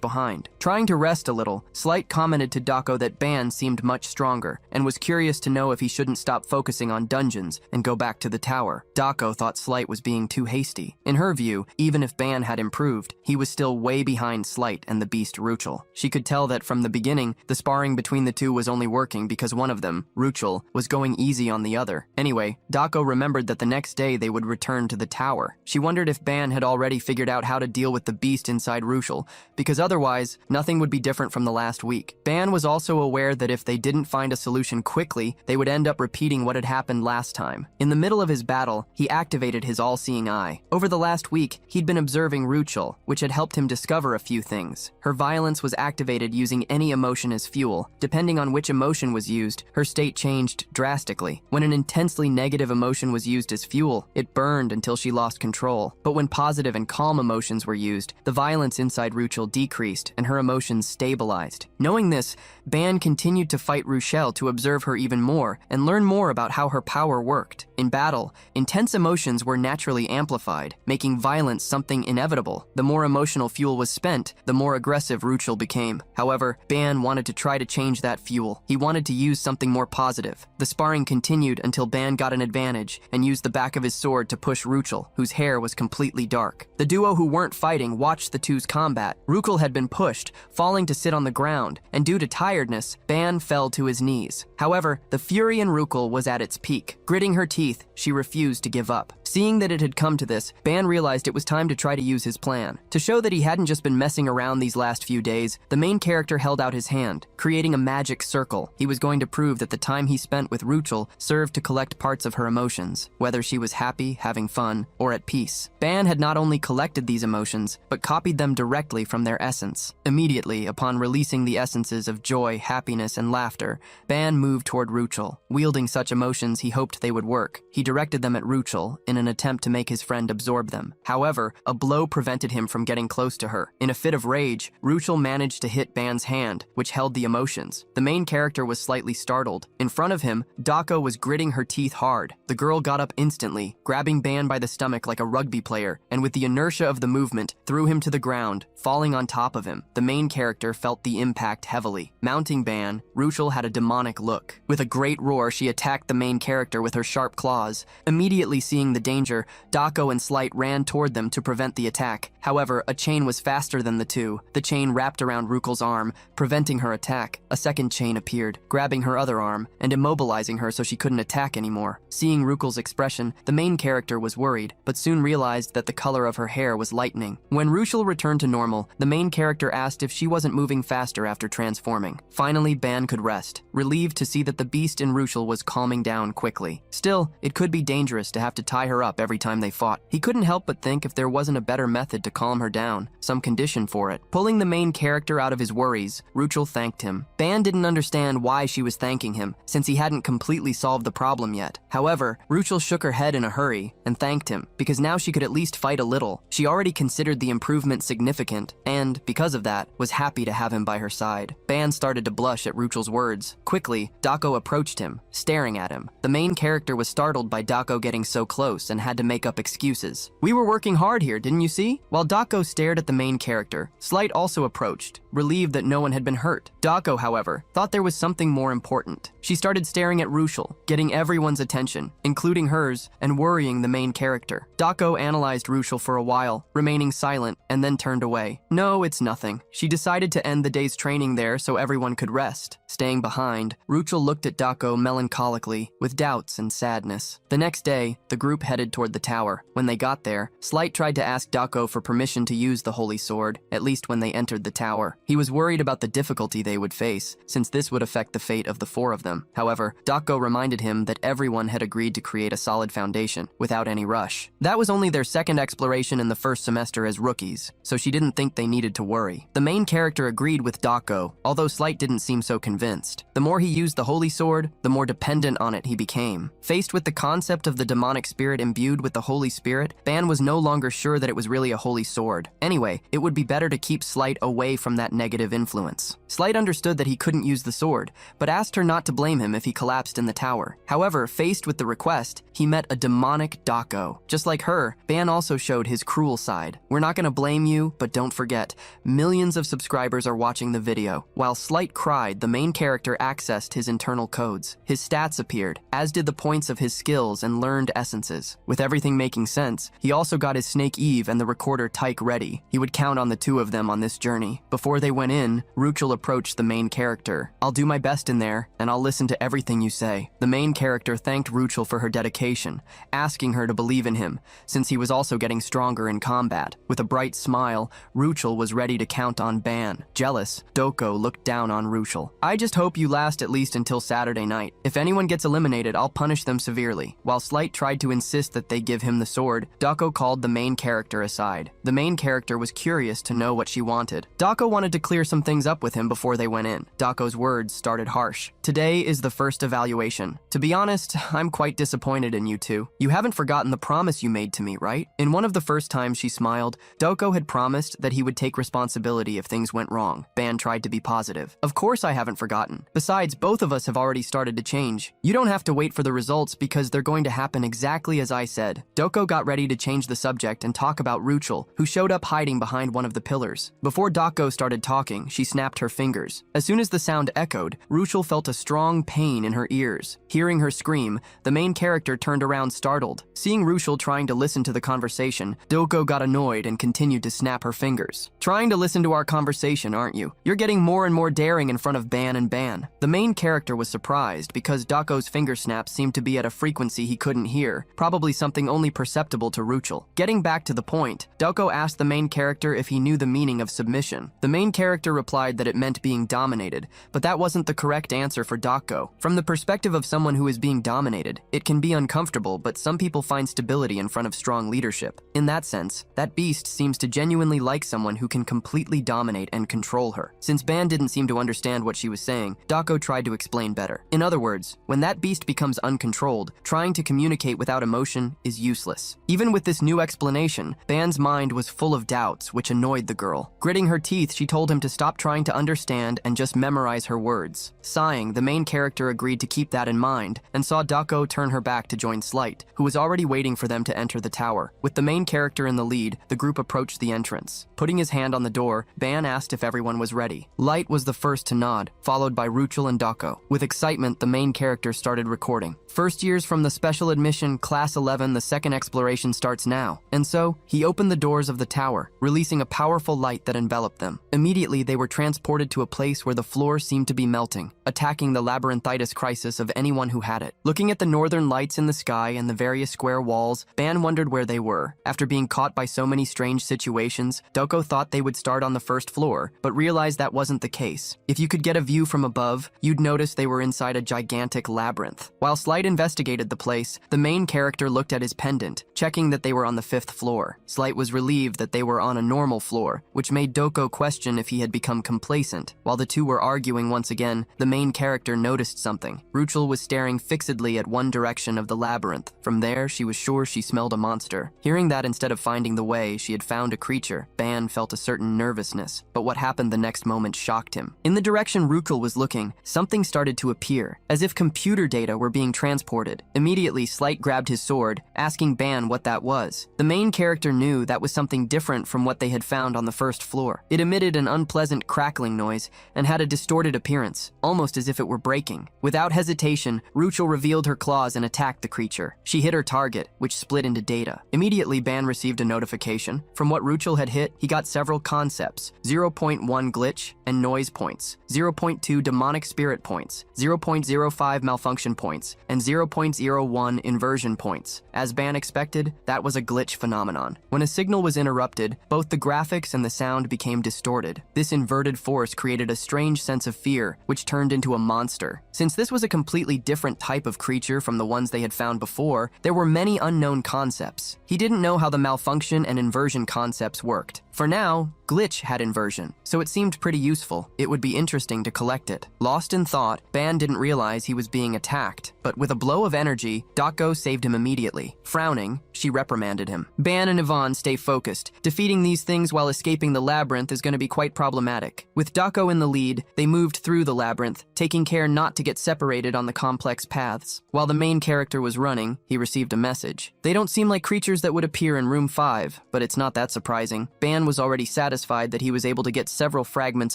[SPEAKER 1] behind. Trying to rest a little, Slight commented to Dako that Ban seemed much stronger, and was curious to know if he shouldn't stop focusing on dungeons and go back to the tower. Dako thought Slight was being too hasty. In her view, even if Ban had improved, he was still way behind Slight and the beast Ruchel. She could tell that from the beginning, the sparring between the two was only working because one of them, Ruchel, was going easy on the other. Anyway, Dako remembered that the next day they would return to the tower tower. She wondered if Ban had already figured out how to deal with the beast inside Ruchel, because otherwise, nothing would be different from the last week. Ban was also aware that if they didn't find a solution quickly, they would end up repeating what had happened last time. In the middle of his battle, he activated his all-seeing eye. Over the last week, he'd been observing Ruchel, which had helped him discover a few things. Her violence was activated using any emotion as fuel. Depending on which emotion was used, her state changed drastically. When an intensely negative emotion was used as fuel, it burned until she lost control. But when positive and calm emotions were used, the violence inside Ruchel decreased and her emotions stabilized. Knowing this, Ban continued to fight Ruchel to observe her even more and learn more about how her power worked. In battle, intense emotions were naturally amplified, making violence something inevitable. The more emotional fuel was spent, the more aggressive Ruchel became. However, Ban wanted to try to change that fuel. He wanted to use something more positive. The sparring continued until Ban got an advantage and used the back of his sword to push Ruchel, whose hair was completely dark. The duo who weren't fighting watched the two's combat. Ruchel had been pushed, falling to sit on the ground, and due to tiredness, Ban fell to his knees. However, the fury in Ruchel was at its peak. Gritting her teeth, she refused to give up. Seeing that it had come to this, Ban realized it was time to try to use his plan. To show that he hadn't just been messing around these last few days, the main character held out his hand, creating a magic circle. He was going to prove that the time he spent with Ruchel served to collect parts of her emotions, whether she was happy, having fun, or at peace. Ban had not only collected these emotions, but copied them directly from their essence. Immediately, upon releasing the essences of joy, happiness, and laughter, Ban moved toward Ruchel. Wielding such emotions, he hoped they would work. He directed them at Ruchel in an attempt to make his friend absorb them. However, a blow prevented him from getting close to her. In a fit of rage, Ruchel managed to hit Ban's hand, which held the emotions. The main character was slightly startled. In front of him, Dako was gritting her teeth hard. The girl got up instantly, grabbing Ban by the stomach like a rugby player, and with the inertia of the movement, threw him to the ground, falling on top of him. The main character felt the impact heavily. Mounting Ban, Ruchel had a demonic look. With a great roar, she attacked the main character with her sharp claws. Immediately seeing the danger, Dako and Slight ran toward them to prevent the attack. However, a chain was faster than the two. The chain wrapped around Ruchel's arm, preventing her attack. A second chain appeared, grabbing her other arm and immobilizing her so she couldn't attack anymore. Seeing Ruchel's expression, the main character was worried, but soon realized that the color of her hair was lightening. When Ruchel returned to normal, the main character asked if she wasn't moving faster after transforming. Finally, Ban could rest, relieved to see that the beast in Ruchel was calming down quickly. Still, it could be dangerous to have to tie her up every time they fought. He couldn't help but think if there wasn't a better method to calm her down, some condition for it. Pulling the main character out of his worries, Ruchel thanked him. Ban didn't understand why she was thanking him, since he hadn't completely solved the problem yet. However, Ruchel shook her head in a hurry and thanked him, because now she could at least fight a little. She already considered the improvement significant, and, because of that, was happy to have him by her side. Ban started to blush at Ruchel's words. Quickly, Dako approached him, staring at him. The main character was startled by Dako getting so close and had to make up excuses. "We were working hard here, didn't you see?" While Dako stared at the main character, Slight also approached, relieved that no one had been hurt. Dako, however, thought there was something more important. She started staring at Ruchel, getting everyone's attention, including hers, and worrying the main character. Dako analyzed Ruchel for a while, remaining silent, and then turned away. "No, it's nothing." She decided to end the day's training there so everyone could rest. Staying behind, Ruchel looked at Dako melancholically, with doubts and sadness. The next day, the group headed toward the tower. When they got there, Slight tried to ask Dako for permission to use the holy sword, at least when they entered the tower. He was worried about the difficulty they would face, since this would affect the fate of the four of them. However, Dako reminded him that everyone had agreed to create a solid foundation, without any rush. That was only their second exploration in the first semester as rookies, so she didn't think they needed to worry. The main character agreed with Dako, although Slight didn't seem so convinced. The more he used the holy sword, the more dependent on it he became. Faced with the concept of the demonic spirit imbued with the Holy Spirit, Ban was no longer sure that it was really a holy sword. Anyway, it would be better to keep Slight away from that negative influence. Slight understood that he couldn't use the sword, but asked her not to blame him if he collapsed in the tower. However, faced with the request, he met a demonic Dako. Just like her, Ban also showed his cruel side. "We're not gonna blame you, but don't forget, millions of subscribers are watching the video." While Slight cried, the main character accessed his internal codes. His stats appeared, as did the points of his skills and learned essences. With everything making sense, he also got his Snake Eve and the recorder tyke ready. He would count on the two of them on this journey. Before they went in, Ruchel approached the main character. "I'll do my best in there, and I'll listen to everything you say." The main character thanked Ruchel for her dedication, asking her to believe in him, since he was also getting stronger in combat. With a bright smile, Ruchel was ready to count on Ban. Jealous, Doko looked down on Ruchel. "I just hope you last at least until Saturday night. If anyone gets eliminated, I'll punish them severely." While Slight tried to insist that they give him the sword, Doko called the main character aside. The main character was curious to know what she wanted. Doko wanted to clear some things up with him before they went in. Doko's words started harsh. "Today is the first evaluation. To be honest, I'm quite disappointed in you two. You haven't forgotten the promise you made to me, right?" In one of the first times she smiled, Doko had promised that he would take responsibility if things went wrong. Ban tried to be positive. "Of course I haven't forgotten. Besides, both of us have already started to change. You don't have to wait for the results because they're going to happen exactly as I said." Doko got ready to change the subject and talk about Ruchel, who showed up hiding behind one of the pillars. Before Doko started talking, she snapped her fingers. As soon as the sound echoed, Ruchel felt a strong pain in her ears. Hearing her scream, the main character turned around startled. Seeing Ruchel trying to listen to the conversation, Doko got annoyed and continued to snap her fingers. "Trying to listen to our conversation, aren't you? You're getting more and more daring in front of Ban and Ban." The main character was surprised because Doko's finger snaps seemed to be at a frequency he couldn't hear, probably something only perceptible to Ruchel. Getting back to the point, Doko asked the main character if he knew the meaning of submission. The main character replied that it meant being dominated, but that wasn't the correct answer for Doko. From the perspective of someone who is being dominated, it can be uncomfortable, but some people find stability in front of strong leadership. In that sense, that beast seems to genuinely like someone who can completely dominate and control her. Since Ban didn't seem to understand what she was saying, Doko tried to explain better. In other words, when that beast becomes uncontrolled, trying to communicate without emotion is useless. Even with this new explanation, Ban's mind was full of doubts, which annoyed the girl. Gritting her teeth, she told him to stop trying to understand and just memorize her words. Sighing, the main character agreed to keep that in mind and saw Doko turn her back to join Slight, who was already waiting for them to enter the tower. With the main character in the lead, the group approached the entrance. Putting his hand on the door, Ban asked if everyone was ready. Light was the first to nod, followed by Ruchel and Doko. With excitement, the main character started recording. "First years from the special admission, Class 11, the second exploration starts now." And so, he opened the doors of the tower, releasing a powerful light that enveloped them. Immediately, they were transported to a place where the floor seemed to be melting, attacking the labyrinthitis crisis of anyone who had it. Looking at the northern lights in the sky and the various square walls, Ban wondered where they were. After being caught by so many strange situations, Doko thought they would start on the first floor, but realized that wasn't the case. If you could get a view from above, you'd notice they were inside a gigantic labyrinth. While Slight investigated the place, the main character looked at his pendant, checking that they were on the 5th floor. Slight was relieved that they were on a normal floor, which made Doko question if he had become complacent. While the two were arguing once again, the main character noticed something. Ruchel was staring fixedly at one direction of the labyrinth. From there, she was sure she smelled a monster. Hearing that instead of finding the way, she had found a creature, Ban felt a certain nervousness, but what happened the next moment shocked him. In the direction Ruchel was looking, something started to appear, as if computer data were being transported. Immediately, Slight grabbed his sword, asking Ban what that was. The main character knew that was something different from what they had found on the first floor. It emitted an unpleasant crackling noise and had a distorted appearance, almost as if it were breaking. Without hesitation, Ruchel revealed her claws and attacked the creature. She hit her target, which split into data. Immediately, Ban received a notification. From what Ruchel had hit, he got several concepts: 0.1 glitch and noise points, 0.2 demonic spirit points, 0.05 malfunction points, and 0.01 inversion points. As Ban expected, that was a glitch phenomenon. When a signal was interrupted, both the graphics and the sound became distorted. This inverted force created a strange sense of fear, which turned into a monster. Since this was a completely different type of creature from the ones they had found before, there were many unknown concepts. He didn't know how the malfunction and inversion concepts worked. For now, glitch had inversion, so it seemed pretty useful. It would be interesting to collect it. Lost in thought, Ban didn't realize he was being attacked, but with a blow of energy, Doko saved him immediately. Frowning, she reprimanded him. "Ban and Yvonne, stay focused. Defeating these things while escaping the labyrinth is going to be quite problematic." With Doko in the lead, they moved through the labyrinth, taking care not to get separated on the complex paths. While the main character was running, he received a message. "They don't seem like creatures that would appear in room 5, but it's not that surprising." Ban was already satisfied satisfied that he was able to get several fragments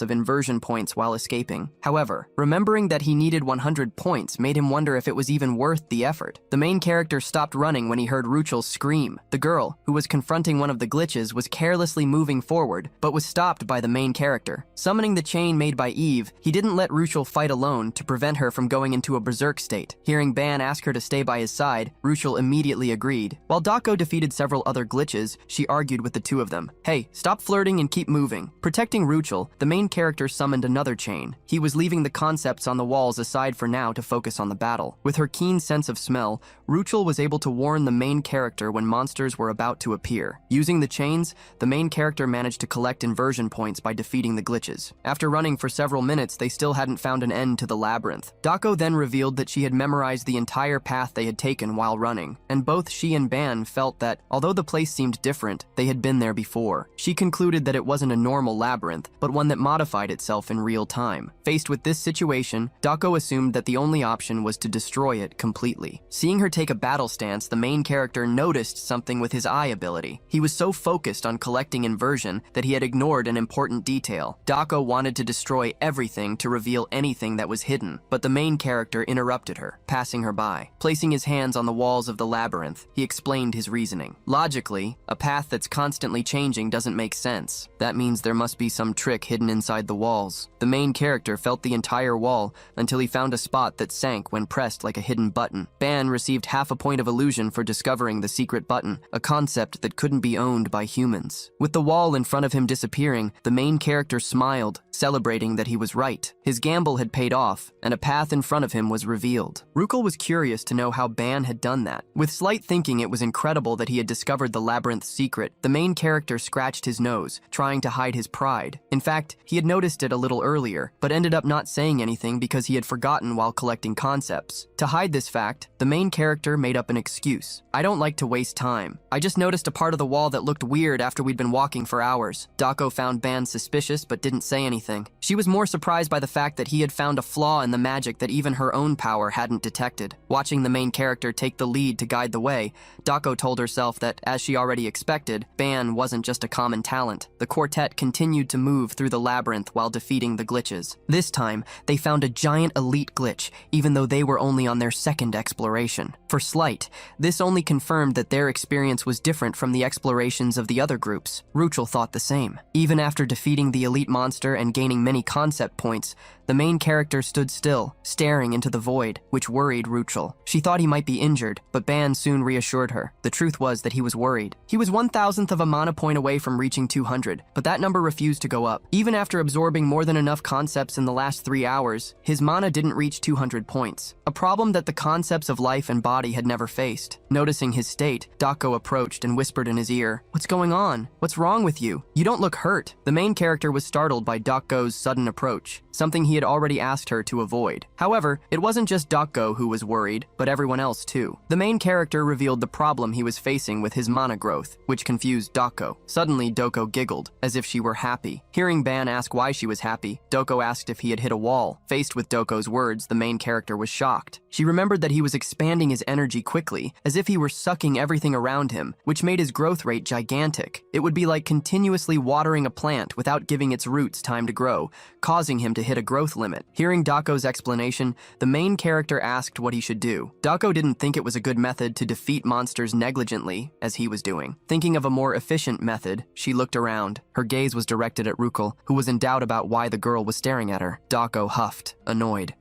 [SPEAKER 1] of inversion points while escaping. However, remembering that he needed 100 points made him wonder if it was even worth the effort. The main character stopped running when he heard Ruchel scream. The girl, who was confronting one of the glitches, was carelessly moving forward, but was stopped by the main character. Summoning the chain made by Eve, he didn't let Ruchel fight alone to prevent her from going into a berserk state. Hearing Ban ask her to stay by his side, Ruchel immediately agreed. While Dako defeated several other glitches, she argued with the two of them. Hey, stop flirting and keep moving. Protecting Ruchel, the main character summoned another chain. He was leaving the concepts on the walls aside for now to focus on the battle. With her keen sense of smell, Ruchel was able to warn the main character when monsters were about to appear. Using the chains, the main character managed to collect inversion points by defeating the glitches. After running for several minutes, they still hadn't found an end to the labyrinth. Dako then revealed that she had memorized the entire path they had taken while running, and both she and Ban felt that, although the place seemed different, they had been there before. She concluded that it wasn't a normal labyrinth, but one that modified itself in real time. Faced with this situation, Dako assumed that the only option was to destroy it completely. Seeing her take a battle stance, the main character noticed something with his eye ability. He was so focused on collecting inversion that he had ignored an important detail. Dako wanted to destroy everything to reveal anything that was hidden, but the main character interrupted her, passing her by. Placing his hands on the walls of the labyrinth, he explained his reasoning. Logically, a path that's constantly changing doesn't make sense. That means there must be some trick hidden inside the walls. The main character felt the entire wall until he found a spot that sank when pressed like a hidden button. Ban received half a point of illusion for discovering the secret button, a concept that couldn't be owned by humans. With the wall in front of him disappearing, the main character smiled, celebrating that he was right. His gamble had paid off, and a path in front of him was revealed. Ruchel was curious to know how Ban had done that. With slight thinking, it was incredible that he had discovered the labyrinth's secret. The main character scratched his nose, trying to hide his pride. In fact, he had noticed it a little earlier, but ended up not saying anything because he had forgotten while collecting concepts. To hide this fact, the main character made up an excuse. I don't like to waste time. I just noticed a part of the wall that looked weird after we'd been walking for hours. Dako found Ban suspicious but didn't say anything. She was more surprised by the fact that he had found a flaw in the magic that even her own power hadn't detected. Watching the main character take the lead to guide the way, Dako told herself that, as she already expected, Ban wasn't just a common talent. The quartet continued to move through the labyrinth while defeating the glitches. This time, they found a giant elite glitch, even though they were only on their second exploration. For Slight, this only confirmed that their experience was different from the explorations of the other groups. Ruchel thought the same. Even after defeating the elite monster and gaining many concept points, the main character stood still, staring into the void, which worried Ruchel. She thought he might be injured, but Ban soon reassured her. The truth was that he was worried. He was 1,000th of a mana point away from reaching 200, but that number refused to go up. Even after absorbing more than enough concepts in the last 3 hours, his mana didn't reach 200 points, a problem that the concepts of life and body had never faced. Noticing his state, Dako approached and whispered in his ear, "What's going on? What's wrong with you? You don't look hurt." The main character was startled by Dako's sudden approach, something he had already asked her to avoid. However, it wasn't just Dako who was worried, but everyone else too. The main character revealed the problem he was facing with his mana growth, which confused Dako. Suddenly, Doko giggled, as if she were happy. Hearing Ban ask why she was happy, Doko asked if he had hit a wall. Faced with Doko's words, the main character was shocked. She remembered that he was expanding his energy quickly, as if he were sucking everything around him, which made his growth rate gigantic. It would be like continuously watering a plant without giving its roots time to grow, causing him to hit a growth limit. Hearing Dako's explanation, the main character asked what he should do. Dako didn't think it was a good method to defeat monsters negligently, as he was doing. Thinking of a more efficient method, she looked around. Her gaze was directed at Ruchel, who was in doubt about why the girl was staring at her. Dako huffed, annoyed.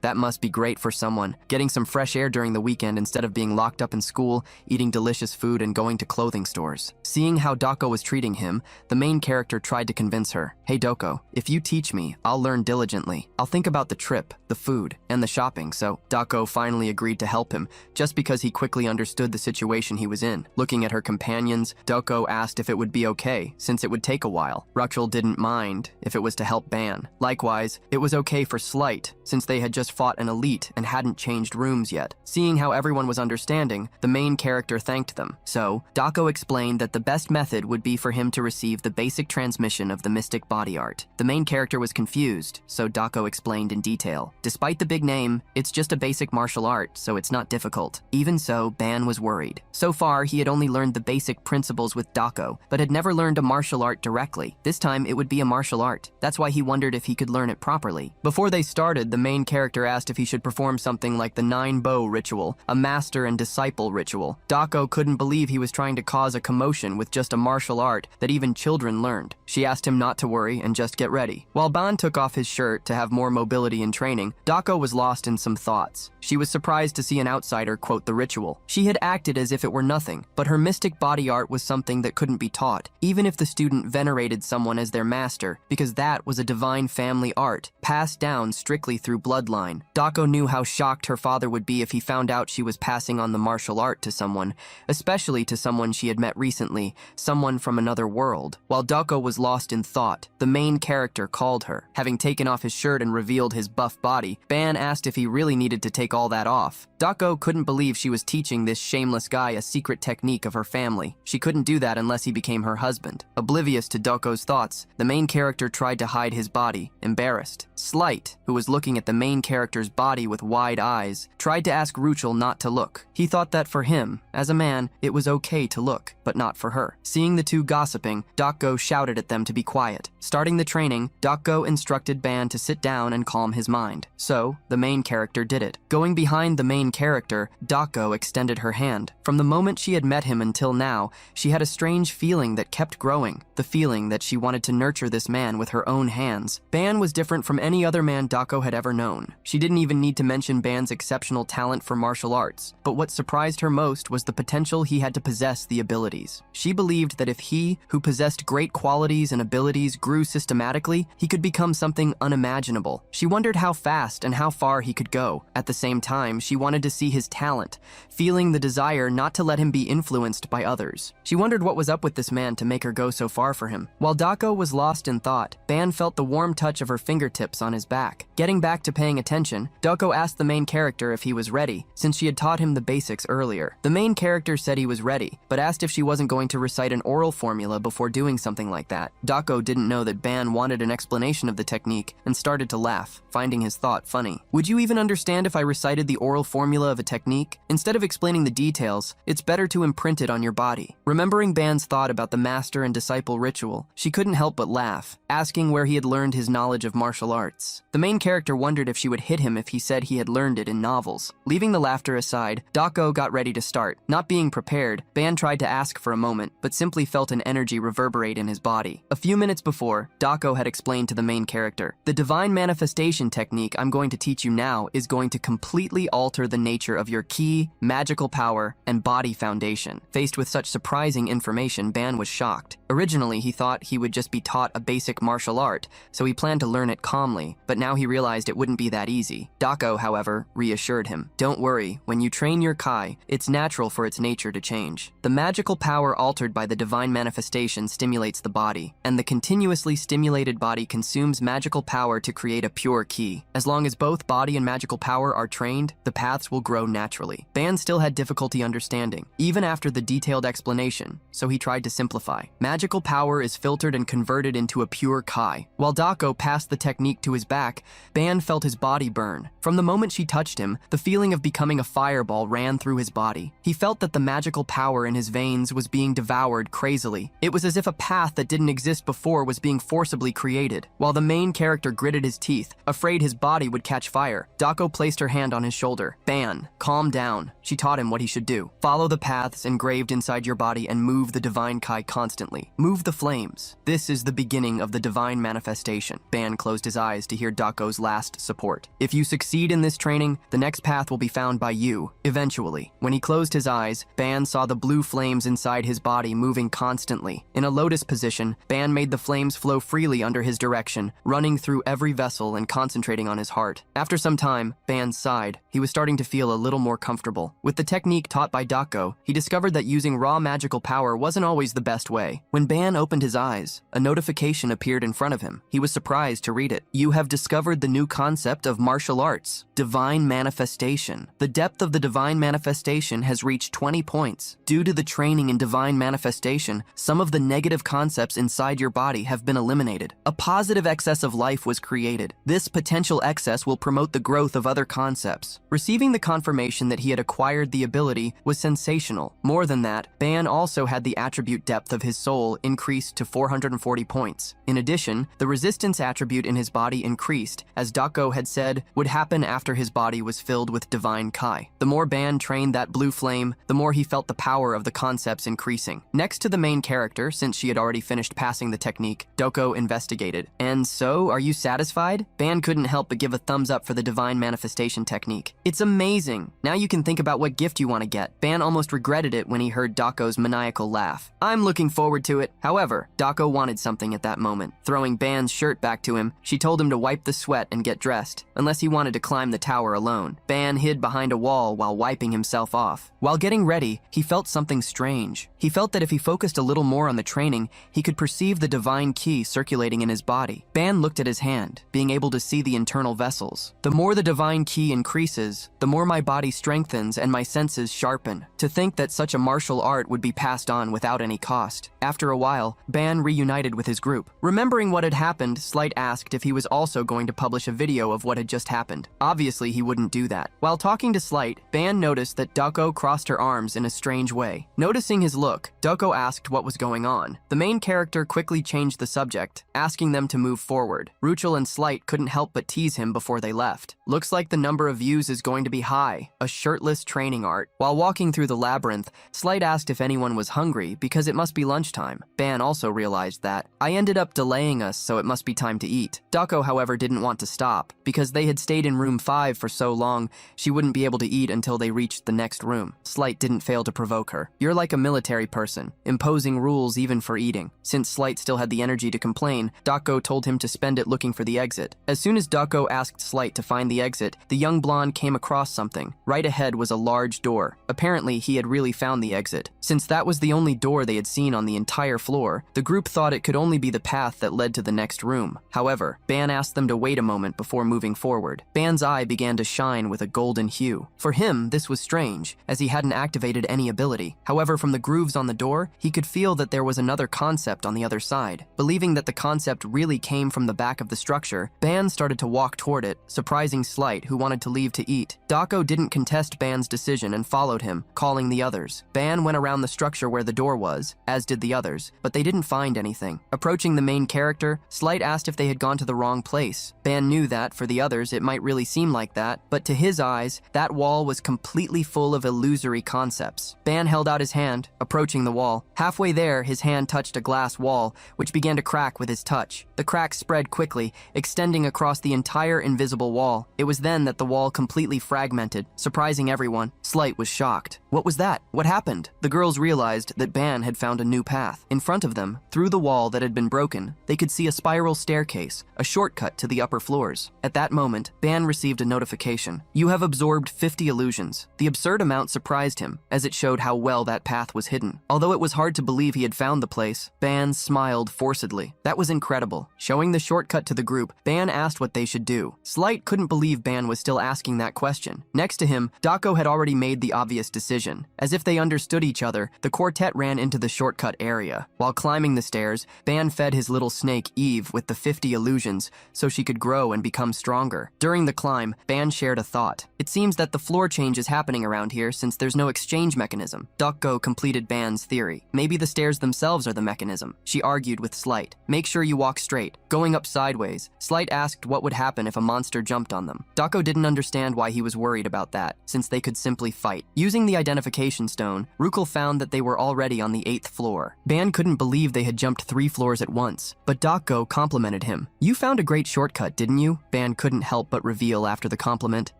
[SPEAKER 1] That must be great for someone. Getting some fresh air during the weekend instead of being locked up in school, eating delicious food, and going to clothing stores. Seeing how Dako was treating him, the main character tried to convince her. Hey Doko, if you teach me, I'll learn diligently. I'll think about the trip, the food, and the shopping, so Dako finally agreed to help him, just because he quickly understood the situation he was in. Looking at her companions, Doko asked if it would be okay, since it would take a while. Ruchel didn't mind if it was to help Ban. Likewise, it was okay for Slight, since they had just fought an elite and hadn't changed rooms yet. Seeing how everyone was understanding, training, the main character thanked them. So, Dako explained that the best method would be for him to receive the basic transmission of the mystic body art. The main character was confused, so Dako explained in detail. Despite the big name, it's just a basic martial art, so it's not difficult. Even so, Ban was worried. So far, he had only learned the basic principles with Dako, but had never learned a martial art directly. This time, it would be a martial art. That's why he wondered if he could learn it properly. Before they started, the main character asked if he should perform something like the 9-bow ritual, a master and disciple ritual. Dako couldn't believe he was trying to cause a commotion with just a martial art that even children learned. She asked him not to worry and just get ready. While Ban took off his shirt to have more mobility in training, Dako was lost in some thoughts. She was surprised to see an outsider quote the ritual. She had acted as if it were nothing, but her mystic body art was something that couldn't be taught, even if the student venerated someone as their master, because that was a divine family art, passed down strictly through bloodline. Dako knew how shocked her father would be if he found out she was passing on the martial art to someone, especially to someone she had met recently, someone from another world. While Dako was lost in thought, the main character called her. Having taken off his shirt and revealed his buff body, Ban asked if he really needed to take all that off. Dako couldn't believe she was teaching this shameless guy a secret technique of her family. She couldn't do that unless he became her husband. Oblivious to Dako's thoughts, the main character tried to hide his body, embarrassed. Slight, who was looking at the main character's body with wide eyes, tried to ask Ruchel not to look. He thought that for him, as a man, it was okay to look, but not for her. Seeing the two gossiping, Dako shouted at them to be quiet. Starting the training, Dako instructed Ban to sit down and calm his mind. So, the main character did it. Going behind the main character, Dako extended her hand. From the moment she had met him until now, she had a strange feeling that kept growing. The feeling that she wanted to nurture this man with her own hands. Ban was different from any other man Dako had ever known. She didn't even need to mention Ban's exceptional talent for martial arts, but what surprised her most was the potential he had to possess the abilities. She believed that if he, who possessed great qualities and abilities, grew systematically, he could become something unimaginable. She wondered how fast and how far he could go. At the same time, she wanted to see his talent, feeling the desire not to let him be influenced by others. She wondered what was up with this man to make her go so far for him. While Dako was lost in thought, Ban felt the warm touch of her fingertips on his back. Getting back to paying attention, Dako asked the main character if he was ready, since she had taught him the basics earlier. The main character said he was ready, but asked if she wasn't going to recite an oral formula before doing something like that. Dako didn't know that Ban wanted an explanation of the technique and started to laugh, finding his thought funny. Would you even understand if I recited the oral formula of a technique? Instead of explaining the details, it's better to imprint it on your body. Remembering Ban's thought about the master and disciple ritual, she couldn't help but laugh, asking where he had learned his knowledge of martial arts. The main character wondered if she would hit him if he said he had learned it in novels. Leaving the laughter aside, Dako got ready to start. Not being prepared, Ban tried to ask for a moment, but simply felt an energy reverberate in his body. A few minutes before, Dako had explained to the main character, "The divine manifestation technique I'm going to teach you now is going to completely alter the nature of your ki, magical power, and body foundation." Faced with such surprising information, Ban was shocked. Originally, he thought he would just be taught a basic martial art, so he planned to learn it calmly, but now he realized it wouldn't be that easy. Dako, however, reassured him. "Don't worry, when you train your kai, it's natural for its nature to change. The magical power altered by the divine manifestation stimulates the body, and the continuously stimulated body consumes magical power to create a pure ki. As long as both body and magical power are trained, the paths will grow naturally." Ban still had difficulty understanding, even after the detailed explanation, so he tried to simplify. Magical power is filtered and converted into a pure kai. While Dako passed the technique to his back, Ban felt his body burn. From the moment she touched him, the feeling of becoming a fireball ran through his body. He felt that the magical power in his veins was being devoured crazily. It was as if a path that didn't exist before was being forcibly created. While the main character gritted his teeth, afraid his body would catch fire, Dako placed her hand on his shoulder. "Ban, calm down." She taught him what he should do. "Follow the paths engraved inside your body and move the divine kai constantly. Move the flames. This is the beginning of the divine manifestation." Ban closed his eyes to hear Dako's last support. "If you succeed in this training, the next path will be found by you, eventually." When he closed his eyes, Ban saw the blue flames inside his body moving constantly. In a lotus position, Ban made the flames flow freely under his direction, running through every vessel and concentrating on his heart. After some time, Ban sighed. He was starting to feel a little more comfortable. With the technique taught by Dako, he discovered that using raw magical power wasn't always the best way. When Ban opened his eyes, a notification appeared in front of him. He was surprised to read it. "You You have discovered the new concept of martial arts, divine manifestation. The depth of the divine manifestation has reached 20 points. Due to the training in divine manifestation, some of the negative concepts inside your body have been eliminated. A positive excess of life was created. This potential excess will promote the growth of other concepts. Receiving the confirmation that he had acquired the ability was sensational. More than that, Ban also had the attribute depth of his soul increased to 440 points. In addition, the resistance attribute in his body increased, as Dako had said would happen after his body was filled with divine Kai. The more Ban trained that blue flame, the more he felt the power of the concepts increasing. Next to the main character, since she had already finished passing the technique, Doko investigated. And so, are you satisfied? Ban couldn't help but give a thumbs up for the divine manifestation technique. It's amazing. Now you can think about what gift you want to get. Ban almost regretted it when he heard Dako's maniacal laugh. I'm looking forward to it. However, Dako wanted something at that moment. Throwing Ban's shirt back to him, she told him to wipe the sweat and get dressed, unless he wanted to climb the tower alone. Ban hid behind a wall while wiping himself off. While getting ready, he felt something strange. He felt that if he focused a little more on the training, he could perceive the divine ki circulating in his body. Ban looked at his hand, being able to see the internal vessels. The more the divine ki increases, the more my body strengthens and my senses sharpen. To think that such a martial art would be passed on without any cost. After a while, Ban reunited with his group. Remembering what had happened, Slight asked if he was also going to publish a video of what had just happened. Obviously, he wouldn't do that. While talking to Slight, Ban noticed that Dako crossed her arms in a strange way. Noticing his look, Dako asked what was going on. The main character quickly changed the subject, asking them to move forward. Ruchel and Slight couldn't help but tease him before they left. Looks like the number of views is going to be high. A shirtless training art. While walking through the labyrinth, Slight asked if anyone was hungry because it must be lunchtime. Ban also realized that. I ended up delaying us, so it must be time to eat. Dako, however, didn't want to stop. Because they had stayed in room 5 for so long, she wouldn't be able to eat until they reached the next room. Slight didn't fail to provoke her. You're like a military person, imposing rules even for eating. Since Slight still had the energy to complain, Dako told him to spend it looking for the exit. As soon as Dako asked Slight to find the exit, the young blonde came across something. Right ahead was a large door. Apparently, he had really found the exit. Since that was the only door they had seen on the entire floor, the group thought it could only be the path that led to the next room. However, Ban asked them to wait a moment before moving forward. Ban's eye began to shine with a golden hue. For him, this was strange, as he hadn't activated any ability. However, from the grooves on the door, he could feel that there was another concept on the other side. Believing that the concept really came from the back of the structure, Ban started to walk toward it, surprising Slight, who wanted to leave to eat. Dako didn't contest Ban's decision and followed him, calling the others. Ban went around the structure where the door was, as did the others, but they didn't find anything. Approaching the main character, Slight asked if they had gone to the wrong place. Ban knew that, for the others, it might really seem like that, but to his eyes, that wall was completely full of illusory concepts. Ban held out his hand, approaching the wall. Halfway there, his hand touched a glass wall, which began to crack with his touch. The crack spread quickly, extending across the entire invisible wall. It was then that the wall completely fragmented, surprising everyone. Slight was shocked. What was that? What happened? The girls realized that Ban had found a new path. In front of them, through the wall that had been broken, they could see a spiral staircase, a shortcut to the upper floors. At that moment, Ban received a notification. You have absorbed 50 illusions. The absurd amount surprised him, as it showed how well that path was hidden. Although it was hard to believe he had found the place, Ban smiled forcedly. That was incredible. Showing the shortcut to the group, Ban asked what they should do. Slight couldn't believe Ban was still asking that question. Next to him, Dako had already made the obvious decision. As if they understood each other, the quartet ran into the shortcut area. While climbing the stairs, Ban fed his little snake Eve with the 50 illusions so she could grow and become stronger. During the climb, Ban shared a thought. It seems that the floor change is happening around here since there's no exchange mechanism. Dako completed Ban's theory. Maybe the stairs themselves are the mechanism. She argued with Slight. Make sure you walk straight. Going up sideways, Slight asked what would happen if a monster jumped on them. Dako didn't understand why he was worried about that, since they could simply fight. Using the identification stone, Ruchel found that they were already on the 8th floor. Ban couldn't believe they had jumped 3 floors at once, but Dako complimented him. You found a great shortcut, didn't you? Ban couldn't help but reveal after the compliment.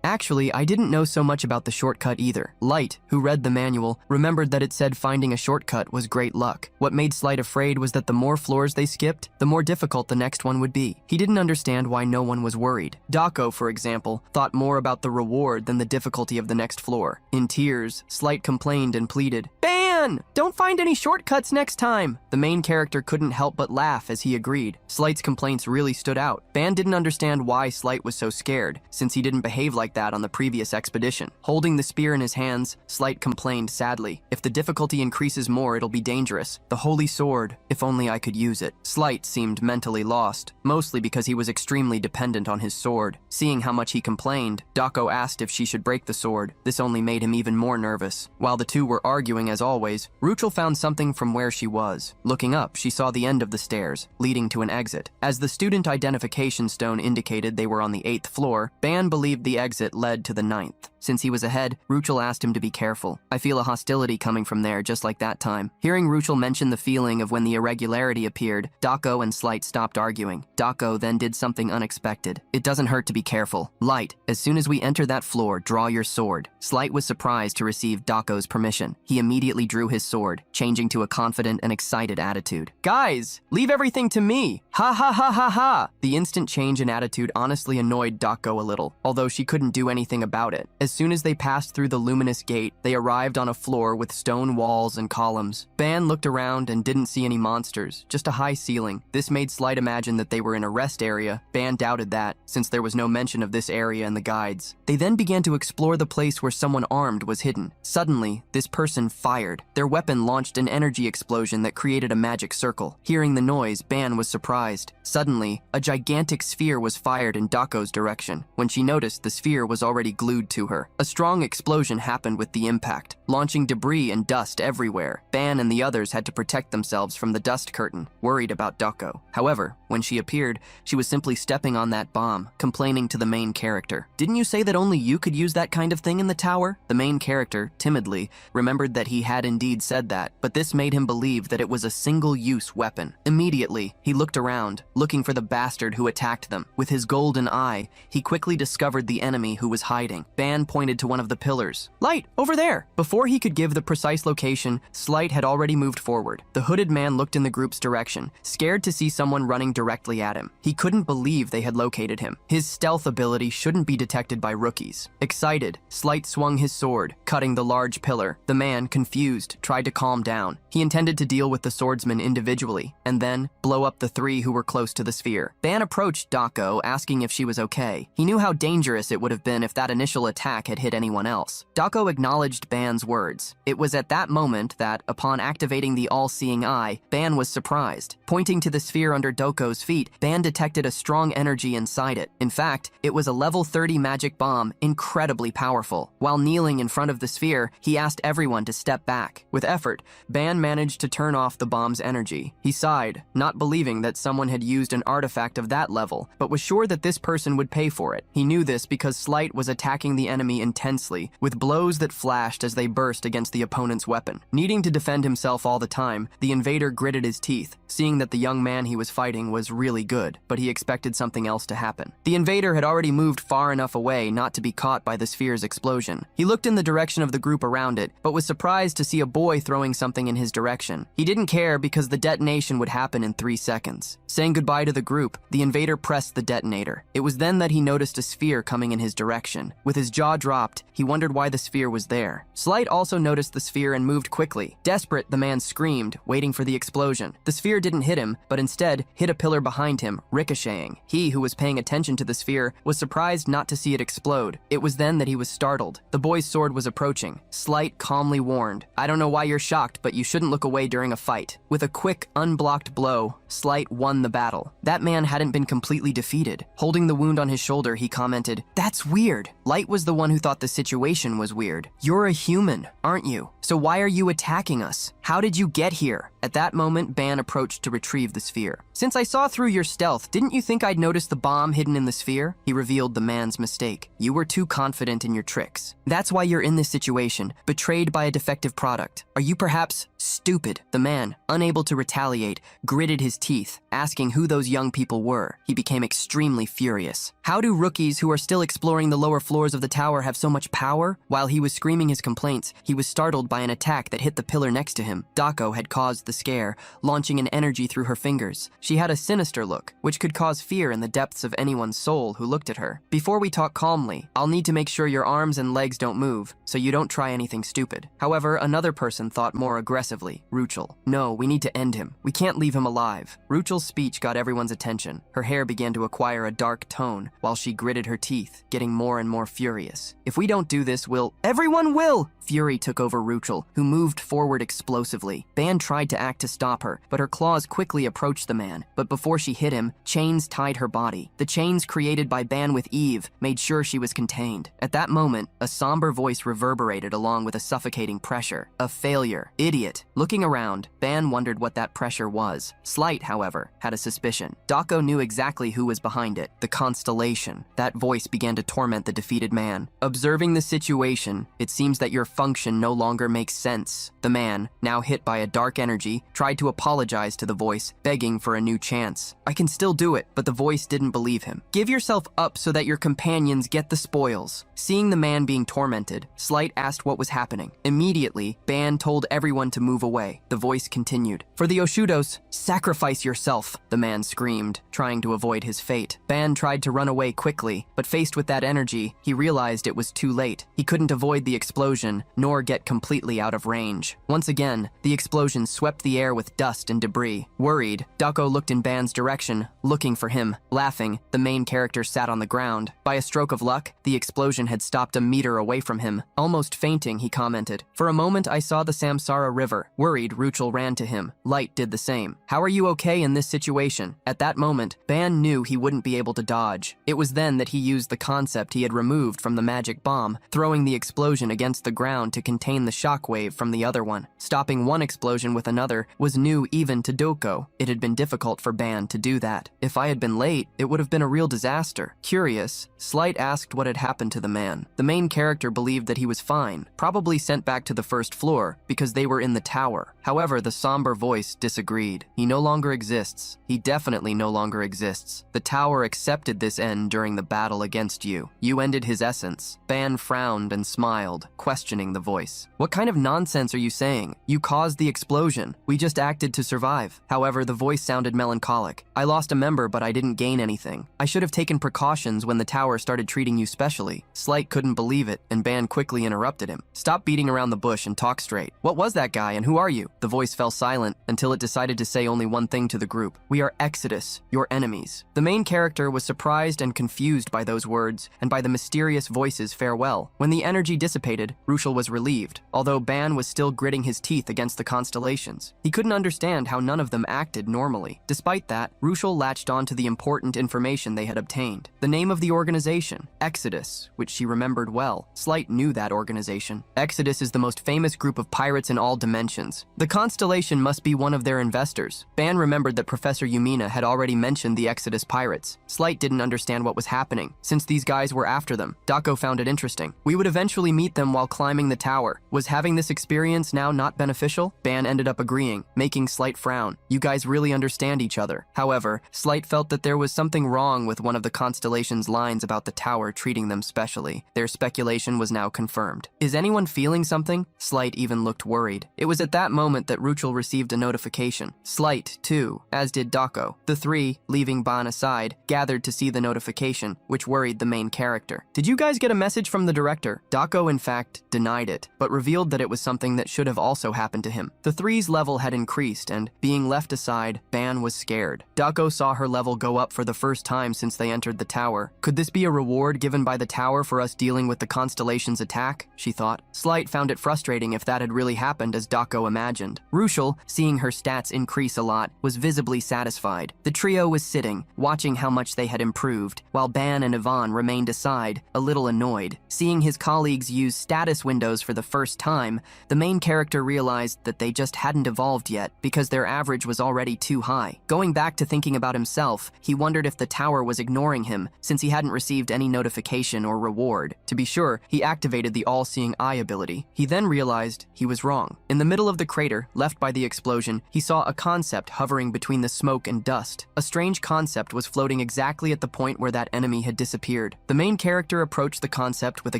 [SPEAKER 1] Actually, I didn't know so much about the shortcut either. Light, who read the manual, remembered that it said finding a shortcut was great luck. What made Slight afraid was that the more floors they skipped, the more difficult the next one would be. He didn't understand why no one was worried. Dako, for example, thought more about the reward than the difficulty of the next floor. In tears, Slight complained and pleaded, Ban! Don't find any shortcuts next time! The main character couldn't help but laugh as he agreed. Slight's complaints really stood out. out. Ban didn't understand why Slight was so scared, since he didn't behave like that on the previous expedition. Holding the spear in his hands, Slight complained sadly, "If the difficulty increases more, it'll be dangerous. The holy sword, if only I could use it." Slight seemed mentally lost, mostly because he was extremely dependent on his sword. Seeing how much he complained, Dako asked if she should break the sword. This only made him even more nervous. While the two were arguing as always, Ruchel found something from where she was. Looking up, she saw the end of the stairs, leading to an exit. As the student identification stone indicated they were on the 8th floor, Ban believed the exit led to the 9th. Since he was ahead, Ruchel asked him to be careful. "I feel a hostility coming from there, just like that time." Hearing Ruchel mention the feeling of when the irregularity appeared, Dako and Slight stopped arguing. Dako then did something unexpected. "It doesn't hurt to be careful. Light, as soon as we enter that floor, draw your sword." Slight was surprised to receive Dako's permission. He immediately drew his sword, changing to a confident and excited attitude. "Guys, leave everything to me! Ha ha ha ha ha!" The instant change in attitude honestly annoyed Dako a little, although she couldn't do anything about it. As soon as they passed through the luminous gate, they arrived on a floor with stone walls and columns. Ban looked around and didn't see any monsters, just a high ceiling. This made Slight imagine that they were in a rest area. Ban doubted that, since there was no mention of this area in the guides. They then began to explore the place where someone armed was hidden. Suddenly, this person fired. Their weapon launched an energy explosion that created a magic circle. Hearing the noise, Ban was surprised. Suddenly, a gigantic sphere was fired in Dako's direction. When she noticed, the sphere was already glued to her. A strong explosion happened with the impact, launching debris and dust everywhere. Ban and the others had to protect themselves from the dust curtain, worried about Dako. However, when she appeared, she was simply stepping on that bomb, complaining to the main character. "Didn't you say that only you could use that kind of thing in the tower?" The main character, timidly, remembered that he had indeed said that, but this made him believe that it was a single-use weapon. Immediately, he looked around, looking for the bastard who attacked them. With his golden eye, he quickly discovered the enemy who was hiding. Ban pointed to one of the pillars. "Light, over there!" Before he could give the precise location, Slight had already moved forward. The hooded man looked in the group's direction, scared to see someone running directly at him. He couldn't believe they had located him. His stealth ability shouldn't be detected by rookies. Excited, Slight swung his sword, cutting the large pillar. The man, confused, tried to calm down. He intended to deal with the swordsman individually, and then blow up the three who were close to the sphere. Ban approached Dako, asking if she was okay. He knew how dangerous it would have been if that initial attack had hit anyone else. Dako acknowledged Ban's words. It was at that moment that, upon activating the all-seeing eye, Ban was surprised. Pointing to the sphere under Dako's feet, Ban detected a strong energy inside it. In fact, it was a level 30 magic bomb, incredibly powerful. While kneeling in front of the sphere, he asked everyone to step back. With effort, Ban managed to turn off the bomb's energy. He sighed, not believing that someone had used an artifact of that level, but was sure that this person would pay for it. He knew this because Slight was attacking the enemy intensely, with blows that flashed as they burst against the opponent's weapon. Needing to defend himself all the time, the invader gritted his teeth, seeing that the young man he was fighting was really good, but he expected something else to happen. The invader had already moved far enough away not to be caught by the sphere's explosion. He looked in the direction of the group around it, but was surprised to see a boy throwing something in his direction. He didn't care because the detonation would happen in 3 seconds. Saying goodbye to the group, the invader pressed the detonator. It was then that he noticed a sphere coming in his direction. With his jaw dropped, he wondered why the sphere was there. Slight also noticed the sphere and moved quickly. Desperate, the man screamed, waiting for the explosion. The sphere didn't hit him, but instead hit a pillar behind him, ricocheting. He, who was paying attention to the sphere, was surprised not to see it explode. It was then that he was startled. The boy's sword was approaching. Slight calmly warned, "I don't know why you're shocked, but you shouldn't look away during a fight." With a quick, unblocked blow, Slight won the battle. That man hadn't been completely defeated. Holding the wound on his shoulder, he commented, "That's weird." Light was the one who thought the situation was weird. "You're a human, aren't you? So why are you attacking us? How did you get here?" At that moment, Ban approached to retrieve the sphere. "Since I saw through your stealth, didn't you think I'd notice the bomb hidden in the sphere?" He revealed the man's mistake. "You were too confident in your tricks. That's why you're in this situation, betrayed by a defective product. Are you perhaps stupid?" The man, unable to retaliate, gritted his teeth, asking who those young people were. He became extremely furious. How do rookies who are still exploring the lower floors of the tower have so much power? While he was screaming his complaints, he was startled by an attack that hit the pillar next to him. him. Dako had caused the scare, launching an energy through her fingers. She had a sinister look, which could cause fear in the depths of anyone's soul who looked at her. Before we talk calmly, I'll need to make sure your arms and legs don't move, so you don't try anything stupid. However, another person thought more aggressively, Ruchel. No, we need to end him. We can't leave him alive. Ruchel's speech got everyone's attention. Her hair began to acquire a dark tone, while she gritted her teeth, getting more and more furious. If we don't do this, everyone will! Fury took over Ruchel, who moved forward explosively. Ban tried to act to stop her, but her claws quickly approached the man. But before she hit him, chains tied her body. The chains created by Ban with Eve made sure she was contained. At that moment, a somber voice reverberated along with a suffocating pressure. A failure. Idiot. Looking around, Ban wondered what that pressure was. Slight, however, had a suspicion. Dako knew exactly who was behind it. The Constellation. That voice began to torment the defeated man. Observing the situation, it seems that your function no longer makes sense. The man, now hit by a dark energy, tried to apologize to the voice, begging for a new chance. I can still do it, but the voice didn't believe him. Give yourself up so that your companions get the spoils. Seeing the man being tormented, Slight asked what was happening. Immediately, Ban told everyone to move away. The voice continued. For the Oshudos, sacrifice yourself, the man screamed, trying to avoid his fate. Ban tried to run away quickly, but faced with that energy, he realized it was too late. He couldn't avoid the explosion, nor get completely out of range. Once again, the explosion swept the air with dust and debris. Worried, Dako looked in Ban's direction, looking for him. Laughing, the main character sat on the ground. By a stroke of luck, the explosion had stopped a meter away from him. Almost fainting, he commented. For a moment, I saw the Samsara River. Worried, Ruchel ran to him. Light did the same. How are you okay in this situation? At that moment, Ban knew he wouldn't be able to dodge. It was then that he used the concept he had removed from the magic bomb, throwing the explosion against the ground to contain the shockwave from the other one. Stopping one explosion with another was new even to Doko. It had been difficult for Ban to do that. If I had been late, it would have been a real disaster. Curious, Slight asked what had happened to the man. The main character believed that he was fine, probably sent back to the first floor because they were in the tower. However, the somber voice disagreed. He no longer exists. He definitely no longer exists. The tower accepted this end during the battle against you. You ended his essence. Ban frowned and smiled, questioning the voice. What kind of nonsense are you saying? You caused the explosion. We just acted to survive. However, the voice sounded melancholic. I lost a member, but I didn't gain anything. I should have taken precautions when the tower started treating you specially. Slight couldn't believe it, and Ban quickly interrupted him. Stop beating around the bush and talk straight. What was that guy, and who are you? The voice fell silent until it decided to say only one thing to the group. We are Exodus, your enemies. The main character was surprised and confused by those words and by the mysterious voice's farewell. When the energy dissipated, Ruchel was relieved, although Ban was still gritting his teeth against the constellations. He couldn't understand how none of them acted normally. Despite that, Ruchel latched on to the important information they had obtained. The name of the organization, Exodus, which she remembered well. Slight knew that organization. Exodus is the most famous group of pirates in all dimensions. The constellation must be one of their investors. Ban remembered that Professor Yumina had already mentioned the Exodus pirates. Slight didn't understand what was happening, since these guys were after them. Dako found it interesting. We would eventually meet them while climbing the tower. Was having this experience now not beneficial? Ban ended up agreeing, making Slight frown. You guys really understand each other. However, Slight felt that there was something wrong with one of the constellation's lines about the tower treating them specially. Their speculation was now confirmed. Is anyone feeling something? Slight even looked worried. It was at that moment that Ruchel received a notification. Slight, too, as did Dako. The three, leaving Ban aside, gathered to see the notification, which worried the main character. Did you guys get a message from the director? Dako, in fact, denied it, but revealed that it was something that should have also happened to him. The three's level had increased, and, being left aside, Ban was scared. Dako saw her level go up for the first time since they entered the tower. Could this be a reward given by the tower for us dealing with the constellation's attack? She thought. Slight found it frustrating if that had really happened as Dako imagined. Ruchel, seeing her stats increase a lot, was visibly satisfied. The trio was sitting, watching how much they had improved, while Ban and Yvonne remained aside, a little annoyed. Seeing his colleagues use status windows for the first time, the main character realized that they just hadn't evolved yet because their average was already too high. Going back to thinking about himself, he wondered if the tower was ignoring him since he hadn't received any notification or reward. To be sure, he activated the all-seeing eye ability. He then realized he was wrong. In the middle of the crater, later, left by the explosion, he saw a concept hovering between the smoke and dust. A strange concept was floating exactly at the point where that enemy had disappeared. The main character approached the concept with a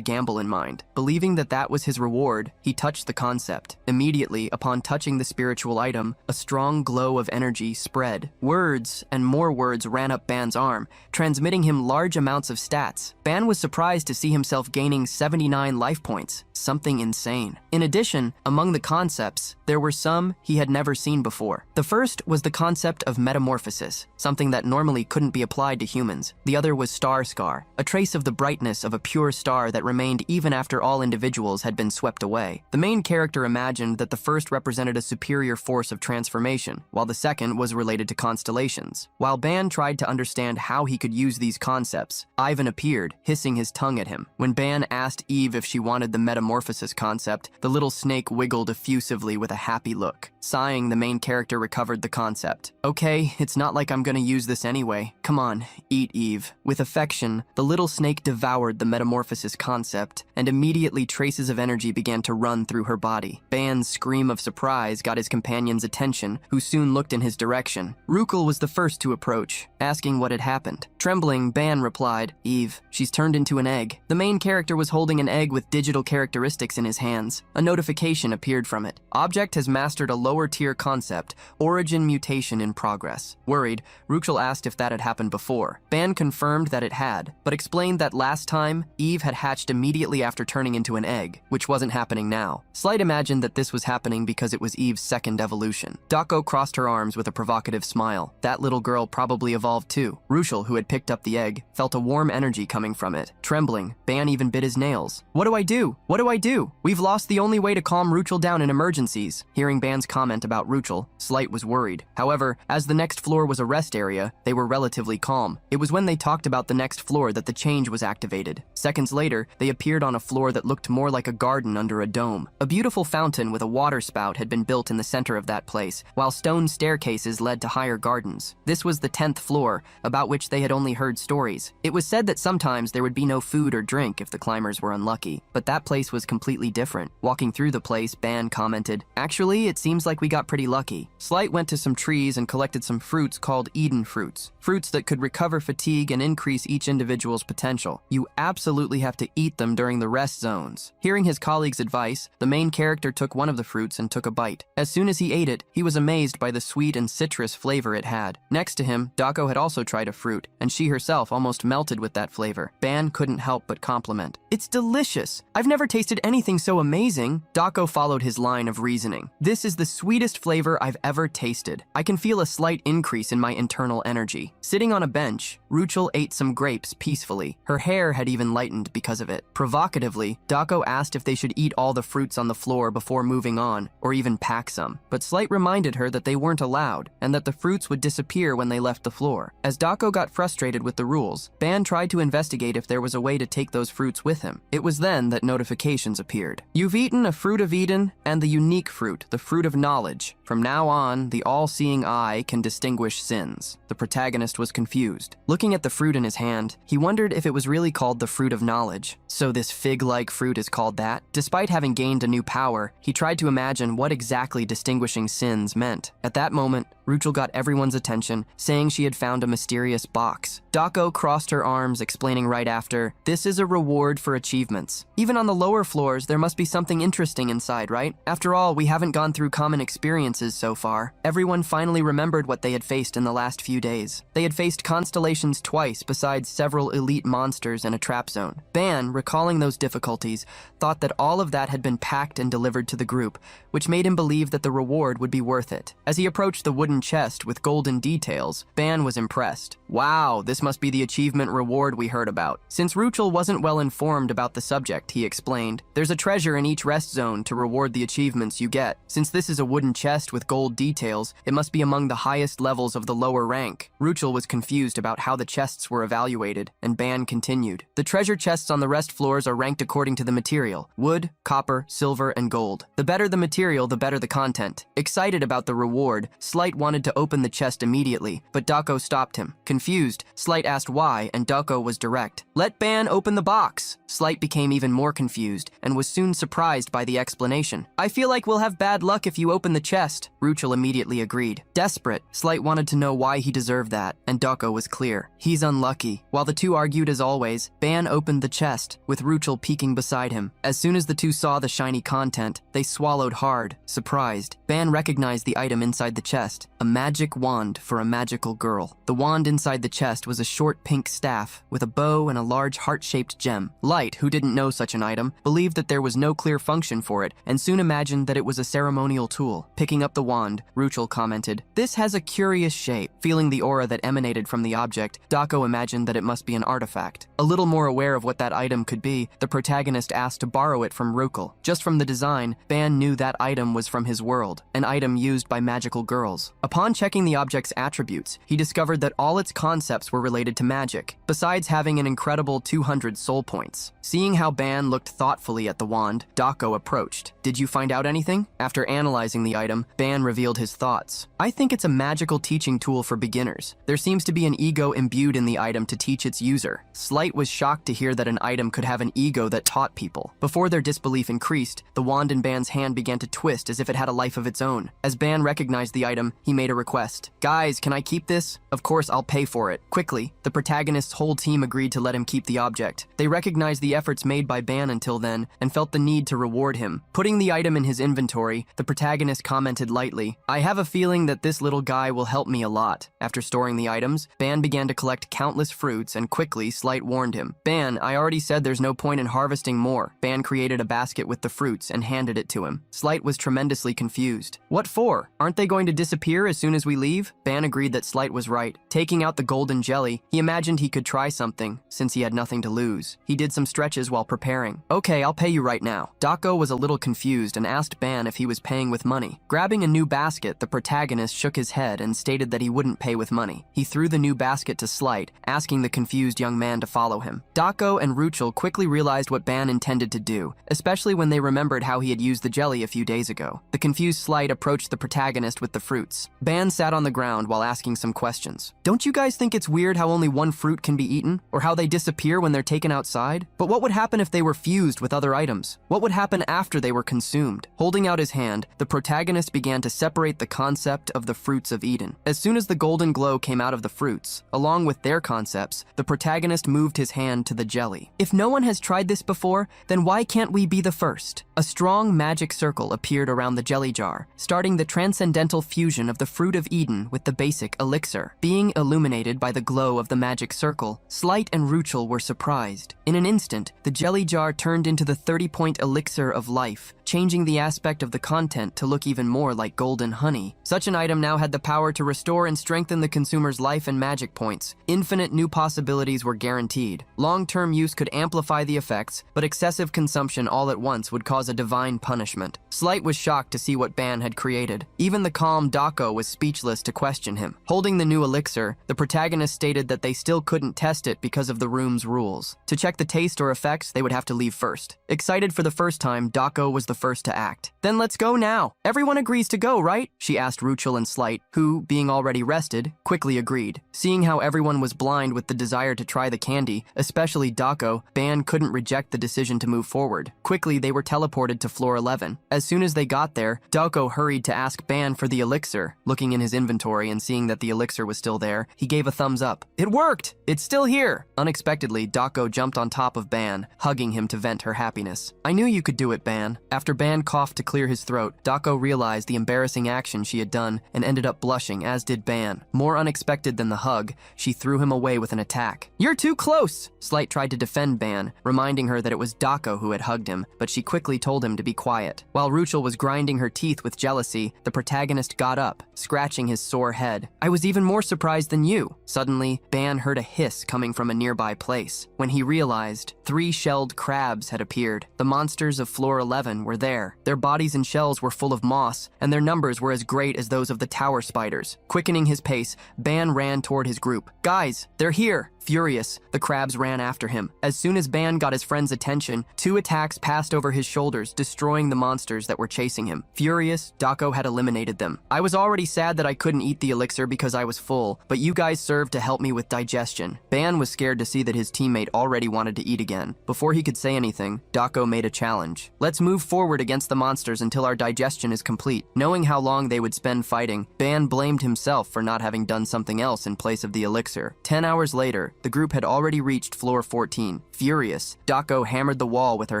[SPEAKER 1] gamble in mind. Believing that that was his reward, he touched the concept. Immediately, upon touching the spiritual item, a strong glow of energy spread. Words and more words ran up Ban's arm, transmitting him large amounts of stats. Ban was surprised to see himself gaining 79 life points, something insane. In addition, among the concepts, there were some he had never seen before. The first was the concept of metamorphosis, something that normally couldn't be applied to humans. The other was star scar, a trace of the brightness of a pure star that remained even after all individuals had been swept away. The main character imagined that the first represented a superior force of transformation, while the second was related to constellations. While Ban tried to understand how he could use these concepts, Ivan appeared, hissing his tongue at him. When Ban asked Eve if she wanted the metamorphosis concept, the little snake wiggled effusively with a happy look. Sighing, the main character recovered the concept. Okay, it's not like I'm gonna use this anyway. Come on, eat Eve. With affection, the little snake devoured the metamorphosis concept, and immediately traces of energy began to run through her body. Ban's scream of surprise got his companion's attention, who soon looked in his direction. Rukel was the first to approach, asking what had happened. Trembling, Ban replied, Eve, she's turned into an egg. The main character was holding an egg with digital characteristics in his hands. A notification appeared from it. Object has mastered a lower-tier concept, origin mutation in progress. Worried, Rukel asked if that had happened before. Ban confirmed that it had, but explained that last time, Eve had hatched immediately after turning into an egg, which wasn't happening now. Slight imagined that this was happening because it was Eve's second evolution. Dako crossed her arms with a provocative smile. That little girl probably evolved too. Rukel, who had picked up the egg, felt a warm energy coming from it. Trembling, Ban even bit his nails. What do I do? What do I do? We've lost the only way to calm Rukel down in emergencies. Hearing Ban's comment about Rukel, Slight was worried. However, as the next floor was a rest area, they were relatively calm. It was when they talked about the next floor that the change was activated. Seconds later, they appeared on a floor that looked more like a garden under a dome. A beautiful fountain with a water spout had been built in the center of that place, while stone staircases led to higher gardens. This was the 10th floor, about which they had only heard stories. It was said that sometimes there would be no food or drink if the climbers were unlucky, but that place was completely different. Walking through the place, Ban commented, actually, it seems like we got pretty lucky. Slight went to some trees and collected some fruits called Eden fruits. Fruits that could recover fatigue and increase each individual's potential. You absolutely have to eat them during the rest zones. Hearing his colleague's advice, the main character took one of the fruits and took a bite. As soon as he ate it, he was amazed by the sweet and citrus flavor it had. Next to him, Dako had also tried a fruit, and she herself almost melted with that flavor. Ban couldn't help but compliment. It's delicious! I've never tasted anything so amazing. Dako followed his line of reasoning. This is the sweetest flavor I've ever tasted. I can feel a slight increase in my internal energy. Sitting on a bench, Rukel ate some grapes peacefully. Her hair had even lightened because of it. Provocatively, Dako asked if they should eat all the fruits on the floor before moving on, or even pack some. But Slight reminded her that they weren't allowed, and that the fruits would disappear when they left the floor. As Dako got frustrated with the rules, Ban tried to investigate if there was a way to take those fruits with him. It was then that notifications appeared. You've eaten a fruit of Eden and the unique fruit, the fruit of knowledge. From now on, the all-seeing eye can distinguish sins. The protagonist was confused. Looking at the fruit in his hand, he wondered if it was really called the fruit of knowledge. So this fig-like fruit is called that? Despite having gained a new power, he tried to imagine what exactly distinguishing sins meant. At that moment, Rukel got everyone's attention, saying she had found a mysterious box. Dako crossed her arms, explaining right after, this is a reward for achievements. Even on the lower floors, there must be something interesting inside, right? After all, we haven't gone through common experiences so far. Everyone finally remembered what they had faced in the last few days. They had faced constellations twice, besides several elite monsters and a trap zone. Ban, recalling those difficulties, thought that all of that had been packed and delivered to the group, which made him believe that the reward would be worth it. As he approached the wooden chest with golden details, Ban was impressed. Wow, this must be the achievement reward we heard about. Since Rukel wasn't well informed about the subject, he explained, there's a treasure in each rest zone to reward the achievements you get. Since this is a wooden chest with gold details, it must be among the highest levels of the lower rank. Rukel was confused about how the chests were evaluated, and Ban continued. The treasure chests on the rest floors are ranked according to the material: wood, copper, silver, and gold. The better the material, the better the content. Excited about the reward, Slight wanted wanted to open the chest immediately, but Dako stopped him. Confused, Slight asked why, and Dako was direct. "Let Ban open the box." Slight became even more confused and was soon surprised by the explanation. "I feel like we'll have bad luck if you open the chest." Ruchel immediately agreed. Desperate, Slight wanted to know why he deserved that, and Dako was clear. He's unlucky. While the two argued as always, Ban opened the chest, with Ruchel peeking beside him. As soon as the two saw the shiny content, they swallowed hard, surprised. Ban recognized the item inside the chest, a magic wand for a magical girl. The wand inside the chest was a short pink staff with a bow and a large heart-shaped gem. Light, who didn't know such an item, believed that there was no clear function for it and soon imagined that it was a ceremonial tool. Picking up the wand, Ruchel commented, "This has a curious shape." Feeling the aura that emanated from the object, Dako imagined that it must be an artifact. A little more aware of what that item could be, the protagonist asked to borrow it from Ruchel. Just from the design, Ban knew that item was from his world, an item used by magical girls. Upon checking the object's attributes, he discovered that all its concepts were related to magic, besides having an incredible 200 soul points. Seeing how Ban looked thoughtfully at the wand, Dako approached. "Did you find out anything?" After analyzing the item, Ban revealed his thoughts. "I think it's a magical teaching tool for beginners. There seems to be an ego imbued in the item to teach its user." Slight was shocked to hear that an item could have an ego that taught people. Before their disbelief increased, the wand in Ban's hand began to twist as if it had a life of its own. As Ban recognized the item, he made a request. "Guys, can I keep this? Of course, I'll pay for it." Quickly, the protagonist's whole team agreed to let him keep the object. They recognized the efforts made by Ban until then and felt the need to reward him. Putting the item in his inventory, the protagonist commented lightly, "I have a feeling that this little guy will help me a lot." After storing the items, Ban began to collect countless fruits and quickly Slight warned him. "Ban, I already said there's no point in harvesting more." Ban created a basket with the fruits and handed it to him. Slight was tremendously confused. "What for? Aren't they going to disappear as soon as we leave?" Ban agreed that Slight was right. Taking out the golden jelly, he imagined he could try something, since he had nothing to lose. He did some stretches while preparing. "Okay, I'll pay you right now." Dako was a little confused and asked Ban if he was paying with money. Grabbing a new basket, the protagonist shook his head and stated that he wouldn't pay with money. He threw the new basket to Slight, asking the confused young man to follow him. Dako and Ruchel quickly realized what Ban intended to do, especially when they remembered how he had used the jelly a few days ago. The confused Slight approached the protagonist with the fruits. Ban sat on the ground while asking some questions. "Don't you guys think it's weird how only one fruit can be eaten? Or how they disappear when they're taken outside? But what would happen if they were fused with other items? What would happen after they were consumed?" Holding out his hand, the protagonist began to separate the concept of the fruits of Eden. As soon as the golden glow came out of the fruits, along with their concepts, the protagonist moved his hand to the jelly. "If no one has tried this before, then why can't we be the first?" A strong magic circle appeared around the jelly jar, starting the transcendental fusion of the fruit of Eden with the basic elixir. Being illuminated by the glow of the magic circle, Slight and Ruchel were surprised. In an instant, the jelly jar turned into the 30-point elixir of life, changing the aspect of the content to look even more like golden honey. Such an item now had the power to restore and strengthen the consumer's life and magic points. Infinite new possibilities were guaranteed. Long-term use could amplify the effects, but excessive consumption all at once would cause a divine punishment. Slight was shocked to see what Ban had created. Even the calm Dako was speechless to question him. Holding the new elixir, the protagonist stated that they still couldn't test it because of the room's rules. To check the taste or effects, they would have to leave first. Excited for the first time, Dako was the first to act. "Then let's go now. Everyone agrees to go, right?" she asked Ruchel and Slight, who, being already rested, quickly agreed. Seeing how everyone was blind with the desire to try the candy, especially Dako, Ban couldn't reject the decision to move forward. Quickly, they were teleported to floor 11. As soon as they got there, Dako hurried to ask Ban for the elixir. Looking in his inventory and seeing that the elixir was still there, he gave a thumbs up. "It worked! It's still here!" Unexpectedly, Dako jumped on top of Ban, hugging him to vent her happiness. "I knew you could do it, Ban." After Ban coughed to clear his throat, Dako realized the embarrassing action she had done and ended up blushing, as did Ban. More unexpected than the hug, she threw him away with an attack. "You're too close!" Slight tried to defend Ban, reminding her that it was Dako who had hugged him, but she quickly told him to be quiet. While Ruchel was grinding her teeth with jealousy, the protagonist got up, scratching his sore head. "I was even more surprised than you." Suddenly, Ban heard a hiss coming from a nearby place. When he realized, 3 shelled crabs had appeared. The monsters of floor 11 were there. Their bodies and shells were full of moss, and their numbers were as great as those of the tower spiders. Quickening his pace, Ban ran toward his group. "Guys, they're here!" Furious, the crabs ran after him. As soon as Ban got his friend's attention, 2 attacks passed over his shoulders, destroying the monsters that were chasing him. Furious, Dako had eliminated them. "I was already sad that I couldn't eat the elixir because I was full, but you guys served to help me with digestion. Ban was scared to see that his teammate already wanted to eat again. Before he could say anything, Dako made a challenge. Let's move forward against the monsters until our digestion is complete. Knowing how long they would spend fighting, Ban blamed himself for not having done something else in place of the elixir. 10 hours later, the group had already reached floor 14. Furious, Dako hammered the wall with her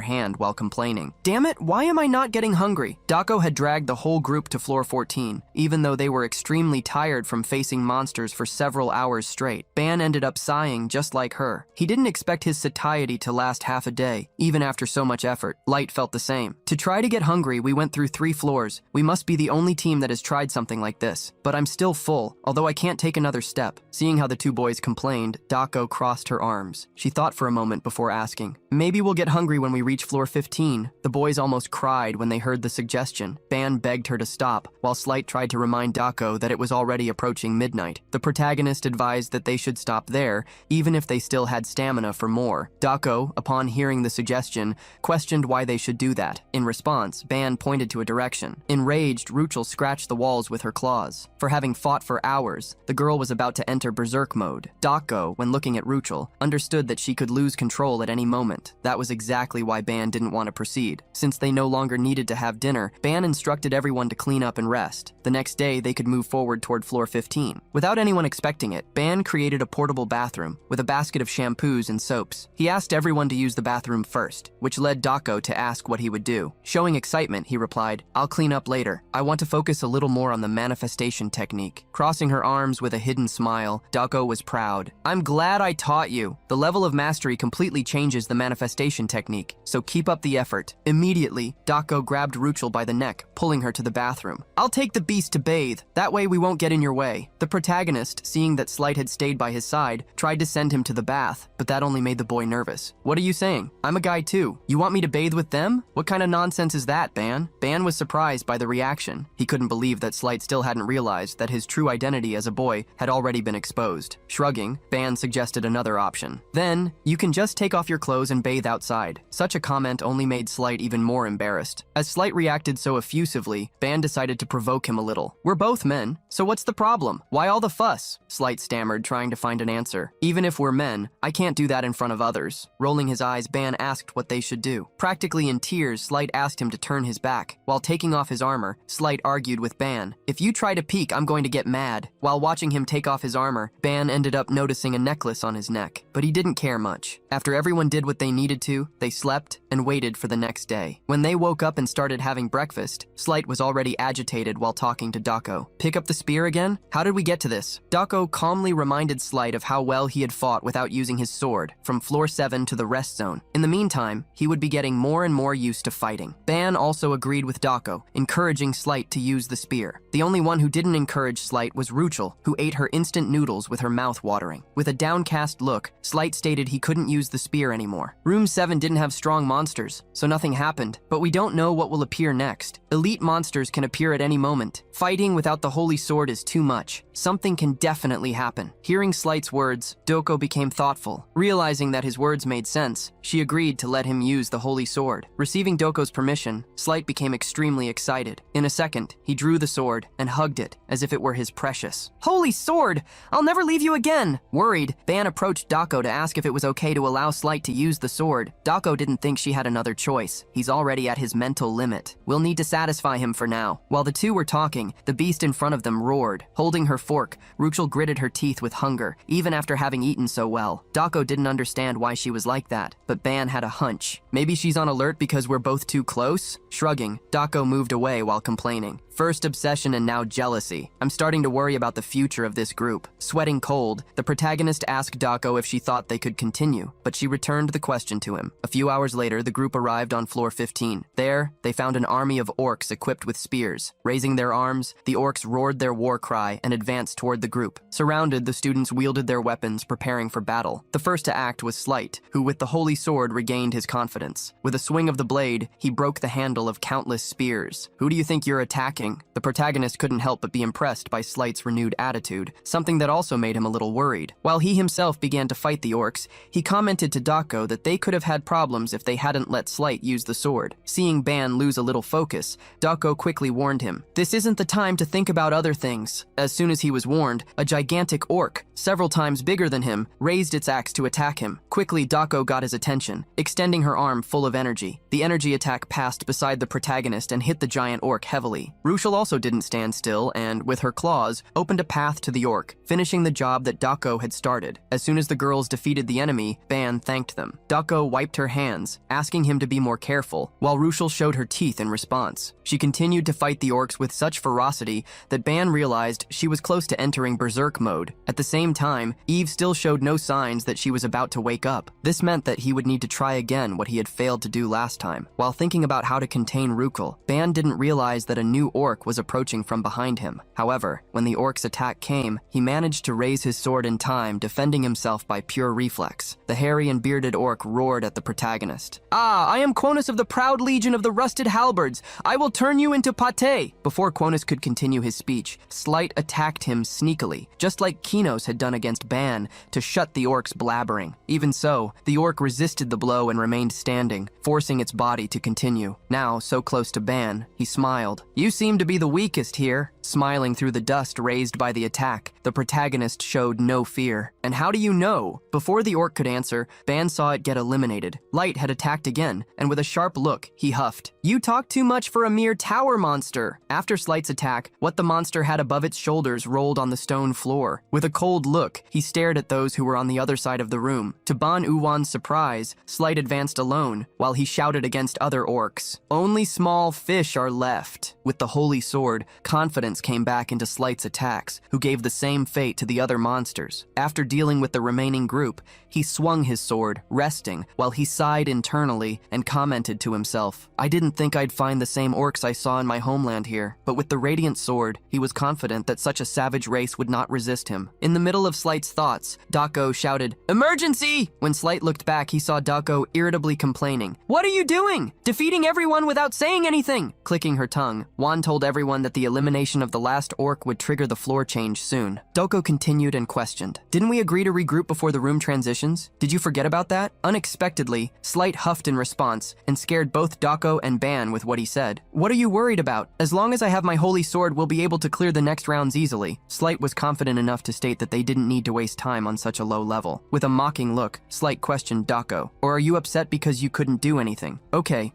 [SPEAKER 1] hand while complaining. Damn it, why am I not getting hungry? Dako had dragged the whole group to floor 14, even though they were extremely tired from facing monsters for several hours straight. Ban ended up sighing just like her. He didn't expect his satiety to last half a day, even after so much effort. Light felt the same. To try to get hungry, we went through 3 floors. We must be the only team that has tried something like this. But I'm still full, although I can't take another step. Seeing how the 2 boys complained, Dako crossed her arms. She thought for a moment before asking, maybe we'll get hungry when we reach floor 15. The boys almost cried when they heard the suggestion. Ban begged her to stop, while Slight tried to remind Dako that it was already approaching midnight. The protagonist advised that they should stop there, even if they still had stamina for more. Dako, upon hearing the suggestion, questioned why they should do that. In response, Ban pointed to a direction. Enraged, Ruchel scratched the walls with her claws. For having fought for hours, the girl was about to enter berserk mode. Dako, when looking at Ruchel, understood that she could lose control at any moment. That was exactly why Ban didn't want to proceed. Since they no longer needed to have dinner, Ban instructed everyone to clean up and rest. The next day, they could move forward toward floor 15. Without anyone expecting it, Ban created a portable bathroom with a basket of shampoos and soaps. He asked everyone to use the bathroom first, which led Dako to ask what he would do. Showing excitement, he replied, I'll clean up later. I want to focus a little more on the manifestation technique. Crossing her arms with a hidden smile, Dako was proud. I'm glad I taught you. The level of mastery completely changes the manifestation technique, so keep up the effort. Immediately, Dako grabbed Ruchel by the neck, pulling her to the bathroom. I'll take the beast to bathe. That way we won't get in your way. The protagonist, seeing that Slight had stayed by his side, tried to send him to the bath, but that only made the boy nervous. What are you saying? I'm a guy too. You want me to bathe with them? What kind of nonsense is that, Ban? Ban was surprised by the reaction. He couldn't believe that Slight still hadn't realized that his true identity as a boy had already been exposed. Shrugging, Ban suggested another option. Then, you can just take off your clothes and bathe outside. Such a comment only made Slight even more embarrassed. As Slight reacted so effusively, Ban decided to provoke him a little. We're both men, so what's the problem? Why all the fuss? Slight stammered, trying to find an answer. Even if we're men, I can't do that in front of others. Rolling his eyes, Ban asked what they should do. Practically in tears, Slight asked him to turn his back. While taking off his armor, Slight argued with Ban. If you try to peek, I'm going to get mad. While watching him take off his armor, Ban ended up noticing a necklace on his neck, but he didn't care much. After everyone did what they needed to, they slept and waited for the next day. When they woke up and started having breakfast, Slight was already agitated while talking to Dako. Pick up the spear again? How did we get to this? Dako calmly reminded Slight of how well he had fought without using his sword, from floor 7 to the rest zone. In the meantime, he would be getting more and more used to fighting. Ban also agreed with Dako, encouraging Slight to use the spear. The only one who didn't encourage Slight was Ruchel, who ate her instant noodles with her mouth watering. With a downcast look, Slight stated he couldn't use the spear anymore. Room 7 didn't have strong monsters, so nothing happened, but we don't know what will appear next. Elite monsters can appear at any moment. Fighting without the holy sword is too much. Something can definitely happen. Hearing Slight's words, Doko became thoughtful. Realizing that his words made sense, she agreed to let him use the holy sword. Receiving Doko's permission, Slight became extremely excited. In a second, he drew the sword and hugged it as if it were his precious. Holy sword! I'll never leave you again! Worried, Ban approached Dako to ask if it was okay to allow Slight to use the sword. Dako didn't think she had another choice. He's already at his mental limit. We'll need to satisfy him for now. While the two were talking, the beast in front of them roared. Holding her fork, Ruchel gritted her teeth with hunger, even after having eaten so well. Dako didn't understand why she was like that, but Ban had a hunch. Maybe she's on alert because we're both too close? Shrugging, Dako moved away while complaining. First obsession and now jealousy. I'm starting to worry about the future of this group. Sweating cold, the protagonist asked Dako if she thought they could continue, but she returned the question to him. A few hours later, the group arrived on floor 15. There, they found an army of orcs equipped with spears. Raising their arms, the orcs roared their war cry and advanced advanced toward the group. Surrounded, the students wielded their weapons, preparing for battle. The first to act was Slight, who with the holy sword regained his confidence. With a swing of the blade, he broke the handle of countless spears. "Who do you think you're attacking?" The protagonist couldn't help but be impressed by Slight's renewed attitude, something that also made him a little worried. While he himself began to fight the orcs, he commented to Dako that they could have had problems if they hadn't let Slight use the sword. Seeing Ban lose a little focus, Dako quickly warned him, "This isn't the time to think about other things." As soon as he was warned, a gigantic orc, several times bigger than him, raised its axe to attack him. Quickly, Dako got his attention, extending her arm full of energy. The energy attack passed beside the protagonist and hit the giant orc heavily. Ruchel also didn't stand still and, with her claws, opened a path to the orc, finishing the job that Dako had started. As soon as the girls defeated the enemy, Ban thanked them. Dako wiped her hands, asking him to be more careful, while Ruchel showed her teeth in response. She continued to fight the orcs with such ferocity that Ban realized she was close to entering berserk mode. At the same time, Eve still showed no signs that she was about to wake up. This meant that he would need to try again what he had failed to do last time. While thinking about how to contain Ruchel, Ban didn't realize that a new orc was approaching from behind him. However, when the orc's attack came, he managed to raise his sword in time, defending himself by pure reflex. The hairy and bearded orc roared at the protagonist. "Ah, I am Quonus of the proud legion of the rusted halberds. I will turn you into pate." Before Quonus could continue his speech, Slight attacked him sneakily, just like Kinos had done against Ban, to shut the orc's blabbering. Even so, the orc resisted the blow and remained standing, forcing its body to continue. Now, so close to Ban, he smiled. "You seem to be the weakest here." Smiling through the dust raised by the attack, the protagonist showed no fear. "And how do you know?" Before the orc could answer, Ban saw it get eliminated. Light had attacked again, and with a sharp look, he huffed. "You talk too much for a mere tower monster." After Slight's attack, what the monster had above its shoulders rolled on the stone floor. With a cold look, he stared at those who were on the other side of the room. To Ban Uwan's surprise, Slight advanced alone, while he shouted against other orcs. "Only small fish are left." With the holy sword, confidence came back into Slight's attacks, who gave the same fate to the other monsters. After dealing with the remaining group, he swung his sword, resting, while he sighed internally and commented to himself, "I didn't think I'd find the same orcs I saw in my homeland here." But with the radiant sword, he was confident that such a savage race would not resist him. In the middle of Slight's thoughts, Dako shouted, "Emergency!" When Slight looked back, he saw Dako irritably complaining. "What are you doing? Defeating everyone without saying anything!" Clicking her tongue, Wan told everyone that the elimination of the last orc would trigger the floor change soon. Dako continued and questioned, "Didn't we agree to regroup before the room transitions? Did you forget about that?" Unexpectedly, Slight huffed in response and scared both Dako and Ban with what he said. "What are you worried about? As long as I have my holy sword, we'll be able to clear the next rounds easily." Slight was confident enough to state that they didn't need to waste time on such a low level. With a mocking look, Slight questioned Dako, "Or are you upset because you couldn't do anything?" Okay,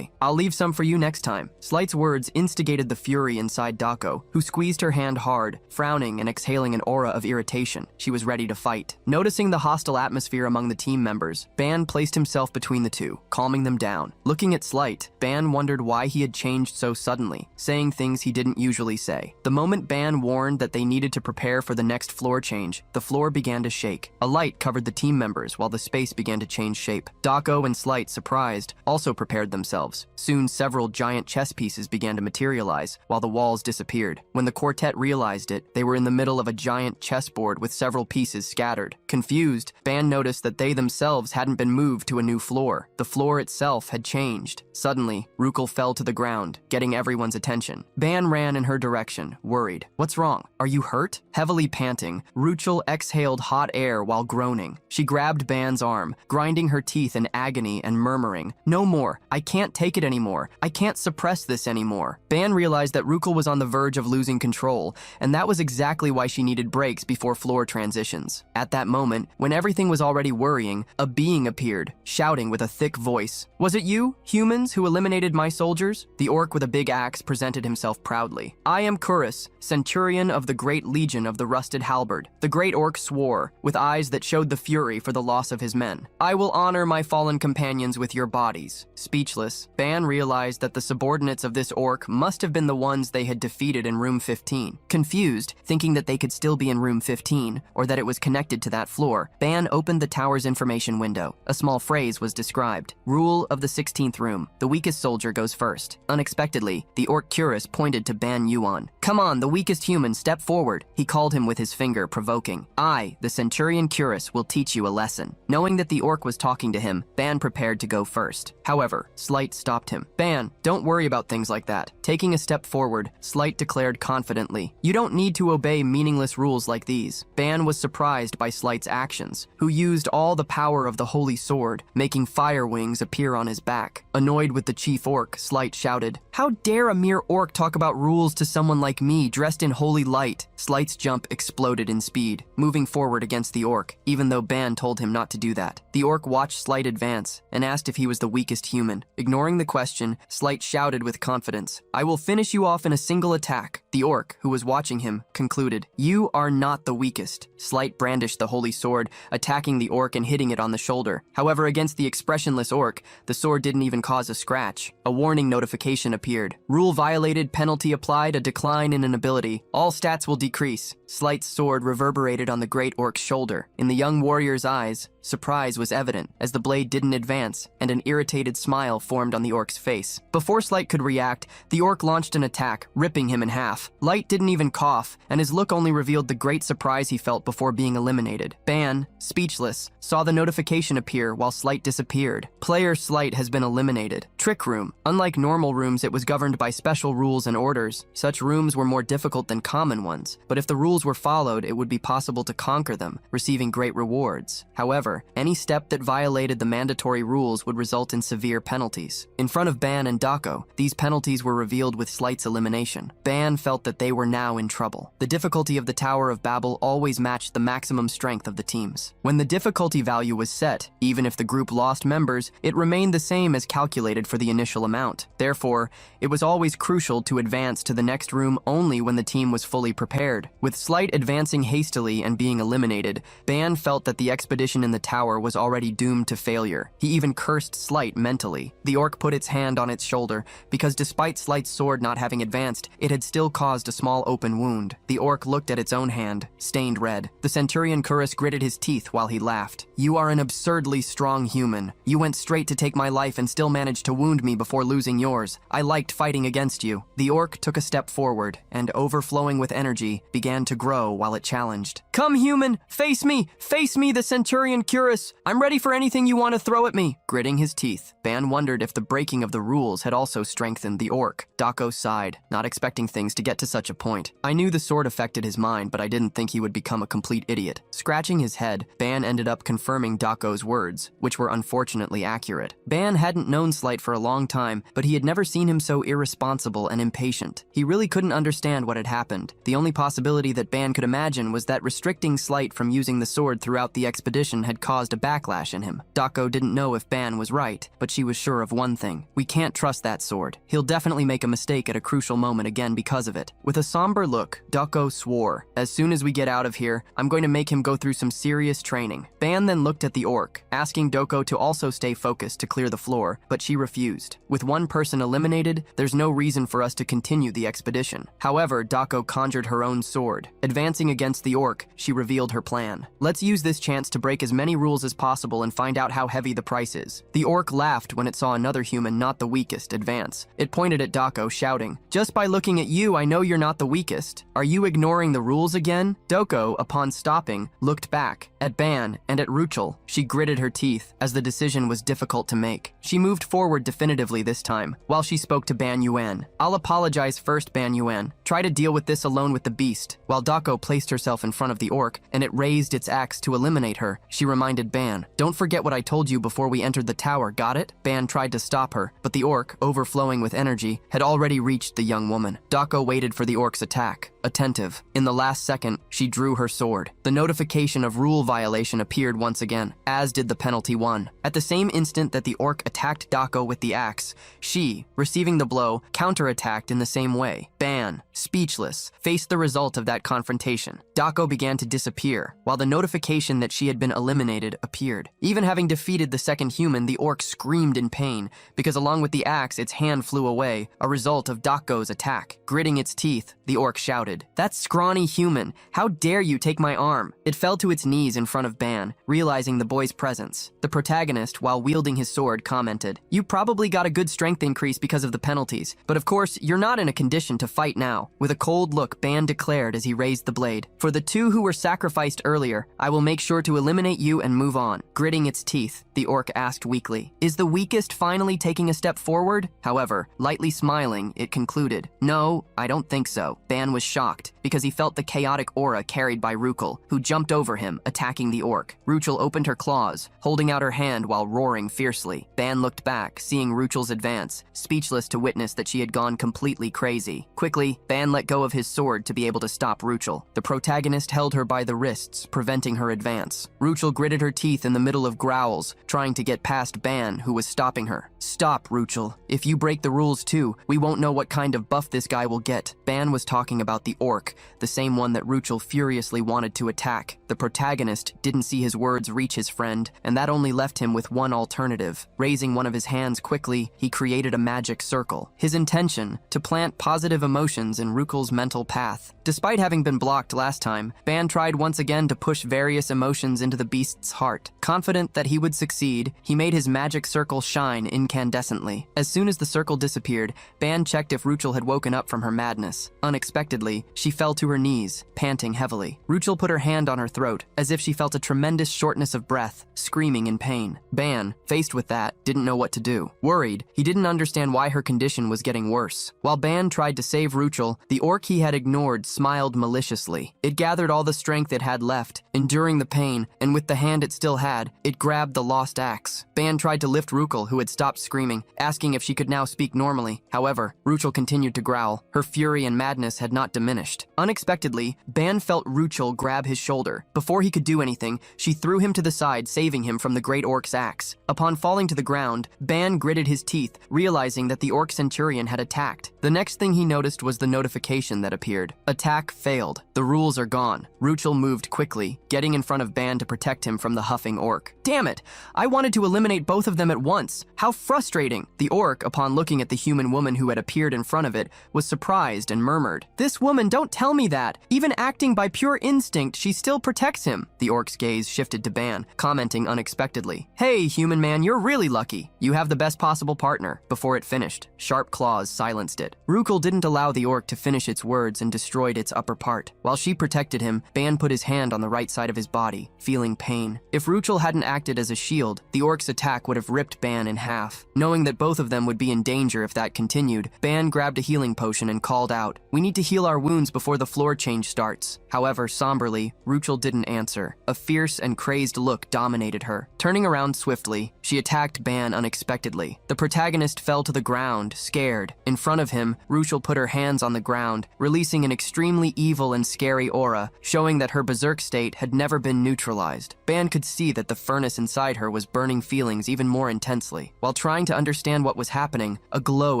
[SPEAKER 1] I'll leave some for you next time." Slight's words instigated the fury inside Dako, who squeezed her hand hard, frowning and exhaling an aura of irritation. She was ready to fight. Noticing the hostile atmosphere among the team members, Ban placed himself between the two, calming them down. Looking at Slight, Ban wondered why he had changed so suddenly, saying things he didn't usually say. The moment Ban warned that they needed to prepare for the next floor change, the floor began to shake. A light covered the team members while the space began to change shape. Dako and Slight, surprised, also prepared themselves. Soon several giant chess pieces began to materialize, while the walls disappeared. When the quartet realized it, they were in the middle of a giant chessboard with several pieces scattered. Confused, Ban noticed that they themselves hadn't been moved to a new floor. The floor itself had changed. Suddenly, Ruchel fell to the ground, getting everyone's attention. Ban ran in her direction, worried. "What's wrong? Are you hurt?" Heavily panting, Ruchel exhaled hot air while groaning. She grabbed Ban's arm, grinding her teeth in agony and murmuring, "No more. I can't take it anymore. I can't suppress this anymore." Ban realized that Ruchel was on the verge of losing control, and that was exactly why she needed breaks before floor transitions. At that moment, when everything was already worrying, a being appeared, shouting with a thick voice, "Was it you, humans, who eliminated my soldiers?" The orc with a big axe presented himself proudly. "I am Kurus, centurion of the great legion of the rusted halberd." The great orc swore, with eyes that showed the fury for the loss of his men. "I will honor my fallen companions with your bodies." Speechless, Ban realized that the subordinates of this orc must have been the ones they had defeated located in room 15. Confused, thinking that they could still be in room 15, or that it was connected to that floor, Ban opened the tower's information window. A small phrase was described. Rule of the 16th room. The weakest soldier goes first. Unexpectedly, the orc Curus pointed to Ban Yuan. Come on, the weakest human, step forward. He called him with his finger, provoking. I, the Centurion Curus, will teach you a lesson. Knowing that the orc was talking to him, Ban prepared to go first. However, Slight stopped him. Ban, don't worry about things like that. Taking a step forward, Slight declared confidently, you don't need to obey meaningless rules like these. Ban was surprised by Slight's actions, who used all the power of the holy sword, making fire wings appear on his back. Annoyed with the chief orc, Slight shouted, how dare a mere orc talk about rules to someone like me dressed in holy light? Slight's jump exploded in speed, moving forward against the orc, even though Ban told him not to do that. The orc watched Slight advance and asked if he was the weakest human. Ignoring the question, Slight shouted with confidence, I will finish you off in a single attack. The orc, who was watching him, concluded, you are not the weakest. Slight brandished the holy sword, attacking the orc and hitting it on the shoulder. However, against the expressionless orc, the sword didn't even cause a scratch. A warning notification appeared. Rule violated, penalty applied, a decline in an ability. All stats will decrease. Slight's sword reverberated on the great orc's shoulder. In the young warrior's eyes, surprise was evident as the blade didn't advance, and an irritated smile formed on the orc's face. Before Slight could react, the orc launched an attack, ripping him in half. Light didn't even cough, and his look only revealed the great surprise he felt before being eliminated. Ban, speechless, saw the notification appear while Slight disappeared. Player Slight has been eliminated. Trick Room. Unlike normal rooms, it was governed by special rules and orders. Such rooms were more difficult than common ones, but if the rules were followed, it would be possible to conquer them, receiving great rewards. However, any step that violated the mandatory rules would result in severe penalties. In front of Ban and Dako, these penalties were revealed with Slight's elimination. Ban felt that they were now in trouble. The difficulty of the Tower of Babel always matched the maximum strength of the teams. When the difficulty value was set, even if the group lost members, it remained the same as calculated for the initial amount. Therefore, it was always crucial to advance to the next room only when the team was fully prepared. With Slight advancing hastily and being eliminated, Ban felt that the expedition in the tower was already doomed to failure. He even cursed Slight mentally. The orc put its hand on its shoulder, because despite Slight's sword not having advanced, it had still caused a small open wound. The orc looked at its own hand, stained red. The Centurion Curus gritted his teeth while he laughed. You are an absurdly strong human. You went straight to take my life and still managed to wound me before losing yours. I liked fighting against you. The orc took a step forward, and overflowing with energy, began to grow while it challenged. Come, human! Face me! Face me, the Centurion Curus! I'm ready for anything you want to throw at me! Gritting his teeth, Ban wondered if the breaking of the rules had also strengthened the orc. Dako sighed, not expecting things to get to such a point. I knew the sword affected his mind, but I didn't think he would become a complete idiot. Scratching his head, Ban ended up confirming Dako's words, which were unfortunately accurate. Ban hadn't known Slight for a long time, but he had never seen him so irresponsible and impatient. He really couldn't understand what had happened. The only possibility that Ban could imagine was that restricting Slight from using the sword throughout the expedition had caused a backlash in him. Dako didn't know if Ban was right, but she was sure of one thing. We can't trust that sword. He'll definitely make a mistake at a crucial moment again because of it. With a somber look, Dako swore, as soon as we get out of here, I'm going to make him go through some serious training. Ban then looked at the orc, asking Dako to also stay focused to clear the floor, but she refused. With one person eliminated, there's no reason for us to continue the expedition. However, Dako conjured her own sword. Advancing against the orc, she revealed her plan. Let's use this chance to break as many rules as possible and find out how heavy the price is. The orc laughed when it saw another human, not the weakest, advance. It pointed at Dako, shouting, just by looking at you, I know you're not the weakest. Are you ignoring the rules again? Dako, upon stopping, looked back at Ban and at Ruchel. She gritted her teeth, as the decision was difficult to make. She moved forward definitively this time, while she spoke to Ban Yuan. I'll apologize first, Ban Yuan. Try to deal with this alone with the beast. While Dako placed herself in front of the orc, and it raised its axe to eliminate her, she reminded Ban, don't forget what I told you before we entered the tower, got it? Ban tried to stop her, but the orc, overflowing with energy, had already reached the young woman. Dako waited for the orc's attack, attentive. In the last second, she drew her sword. The notification of rule violation appeared once again, as did the penalty 1. At the same instant that the orc attacked Dako with the axe, she, receiving the blow, counterattacked in the same way. Ban, speechless, faced the result of that confrontation. Dako began to disappear, while the notification that she had been eliminated illuminated, appeared. Even having defeated the second human, the orc screamed in pain, because along with the axe, its hand flew away, a result of Dakko's attack. Gritting its teeth, the orc shouted, "That scrawny human! How dare you take my arm?" It fell to its knees in front of Ban, realizing the boy's presence. The protagonist, while wielding his sword, commented, "You probably got a good strength increase because of the penalties, but of course, you're not in a condition to fight now." With a cold look, Ban declared as he raised the blade, "For the two who were sacrificed earlier, I will make sure to eliminate you and move on." Gritting its teeth, the orc asked weakly, "Is the weakest finally taking a step forward?" However, lightly smiling, it concluded, "No, I don't think so." Ban was shocked, because he felt the chaotic aura carried by Ruchel, who jumped over him, attacking the orc. Ruchel opened her claws, holding out her hand while roaring fiercely. Ban looked back, seeing Ruchel's advance, speechless to witness that she had gone completely crazy. Quickly, Ban let go of his sword to be able to stop Ruchel. The protagonist held her by the wrists, preventing her advance. Ruchel gritted her teeth in the middle of growls, trying to get past Ban, who was stopping her. "Stop, Ruchel. If you break the rules too, we won't know what kind of buff this guy will get." Ban was talking about the orc, the same one that Ruchel furiously wanted to attack. The protagonist didn't see his words reach his friend, and that only left him with one alternative. Raising one of his hands quickly, he created a magic circle. His intention, to plant positive emotions in Ruchel's mental path. Despite having been blocked last time, Ban tried once again to push various emotions into the beast's heart. Confident that he would succeed, he made his magic circle shine incandescently. As soon as the circle disappeared, Ban checked if Ruchel had woken up from her madness. Unexpectedly, she fell to her knees, panting heavily. Ruchel put her hand on her throat, as if she felt a tremendous shortness of breath, screaming in pain. Ban, faced with that, didn't know what to do. Worried, he didn't understand why her condition was getting worse. While Ban tried to save Ruchel, the orc he had ignored smiled maliciously. It gathered all the strength it had left, enduring the pain, and with the hand it still had, it grabbed the lost axe. Ban tried to lift Ruchel, who had stopped screaming, asking if she could now speak normally. However, Ruchel continued to growl. Her fury and madness had not diminished. Unexpectedly, Ban felt Ruchel grab his shoulder. Before he could do anything, she threw him to the side, saving him from the great orc's axe. Upon falling to the ground, Ban gritted his teeth, realizing that the orc centurion had attacked. The next thing he noticed was the notification that appeared. Attack failed. The rules are gone. Ruchel moved quickly, getting in front of Ban to protect him from the huffing orc. "Damn it! I wanted to eliminate both of them at once. How frustrating!" The orc, upon looking at the human woman who had appeared in front of it, was surprised and murmured, "This woman, don't tell me that! Even acting by pure instinct, she still protects him." The orc's gaze shifted to Ban, commenting unexpectedly, "Hey, human man, you're really lucky. You have the best possible partner." Before it finished, sharp claws silenced it. Ruchel didn't allow the orc to finish its words and destroyed its upper part. While she protected him, Ban put his hand on the right side of his body, feeling pain. If Ruchel hadn't acted as a shield, the orc's attack would have ripped Ban in half. Knowing that both of them would be in danger if that continued, Ban grabbed a healing potion and called out, "We need to heal our wounds before the floor change starts." However, somberly, Ruchel didn't answer. A fierce and crazed look dominated her. Turning around swiftly, she attacked Ban unexpectedly. The protagonist fell to the ground, scared. In front of him, Ruchel put her hands on the ground, releasing an extremely evil and scary aura, showing that her berserk state had never been neutralized. Ban could see that the furnace inside her was burning feelings even more intensely. While trying to understand what was happening, a glow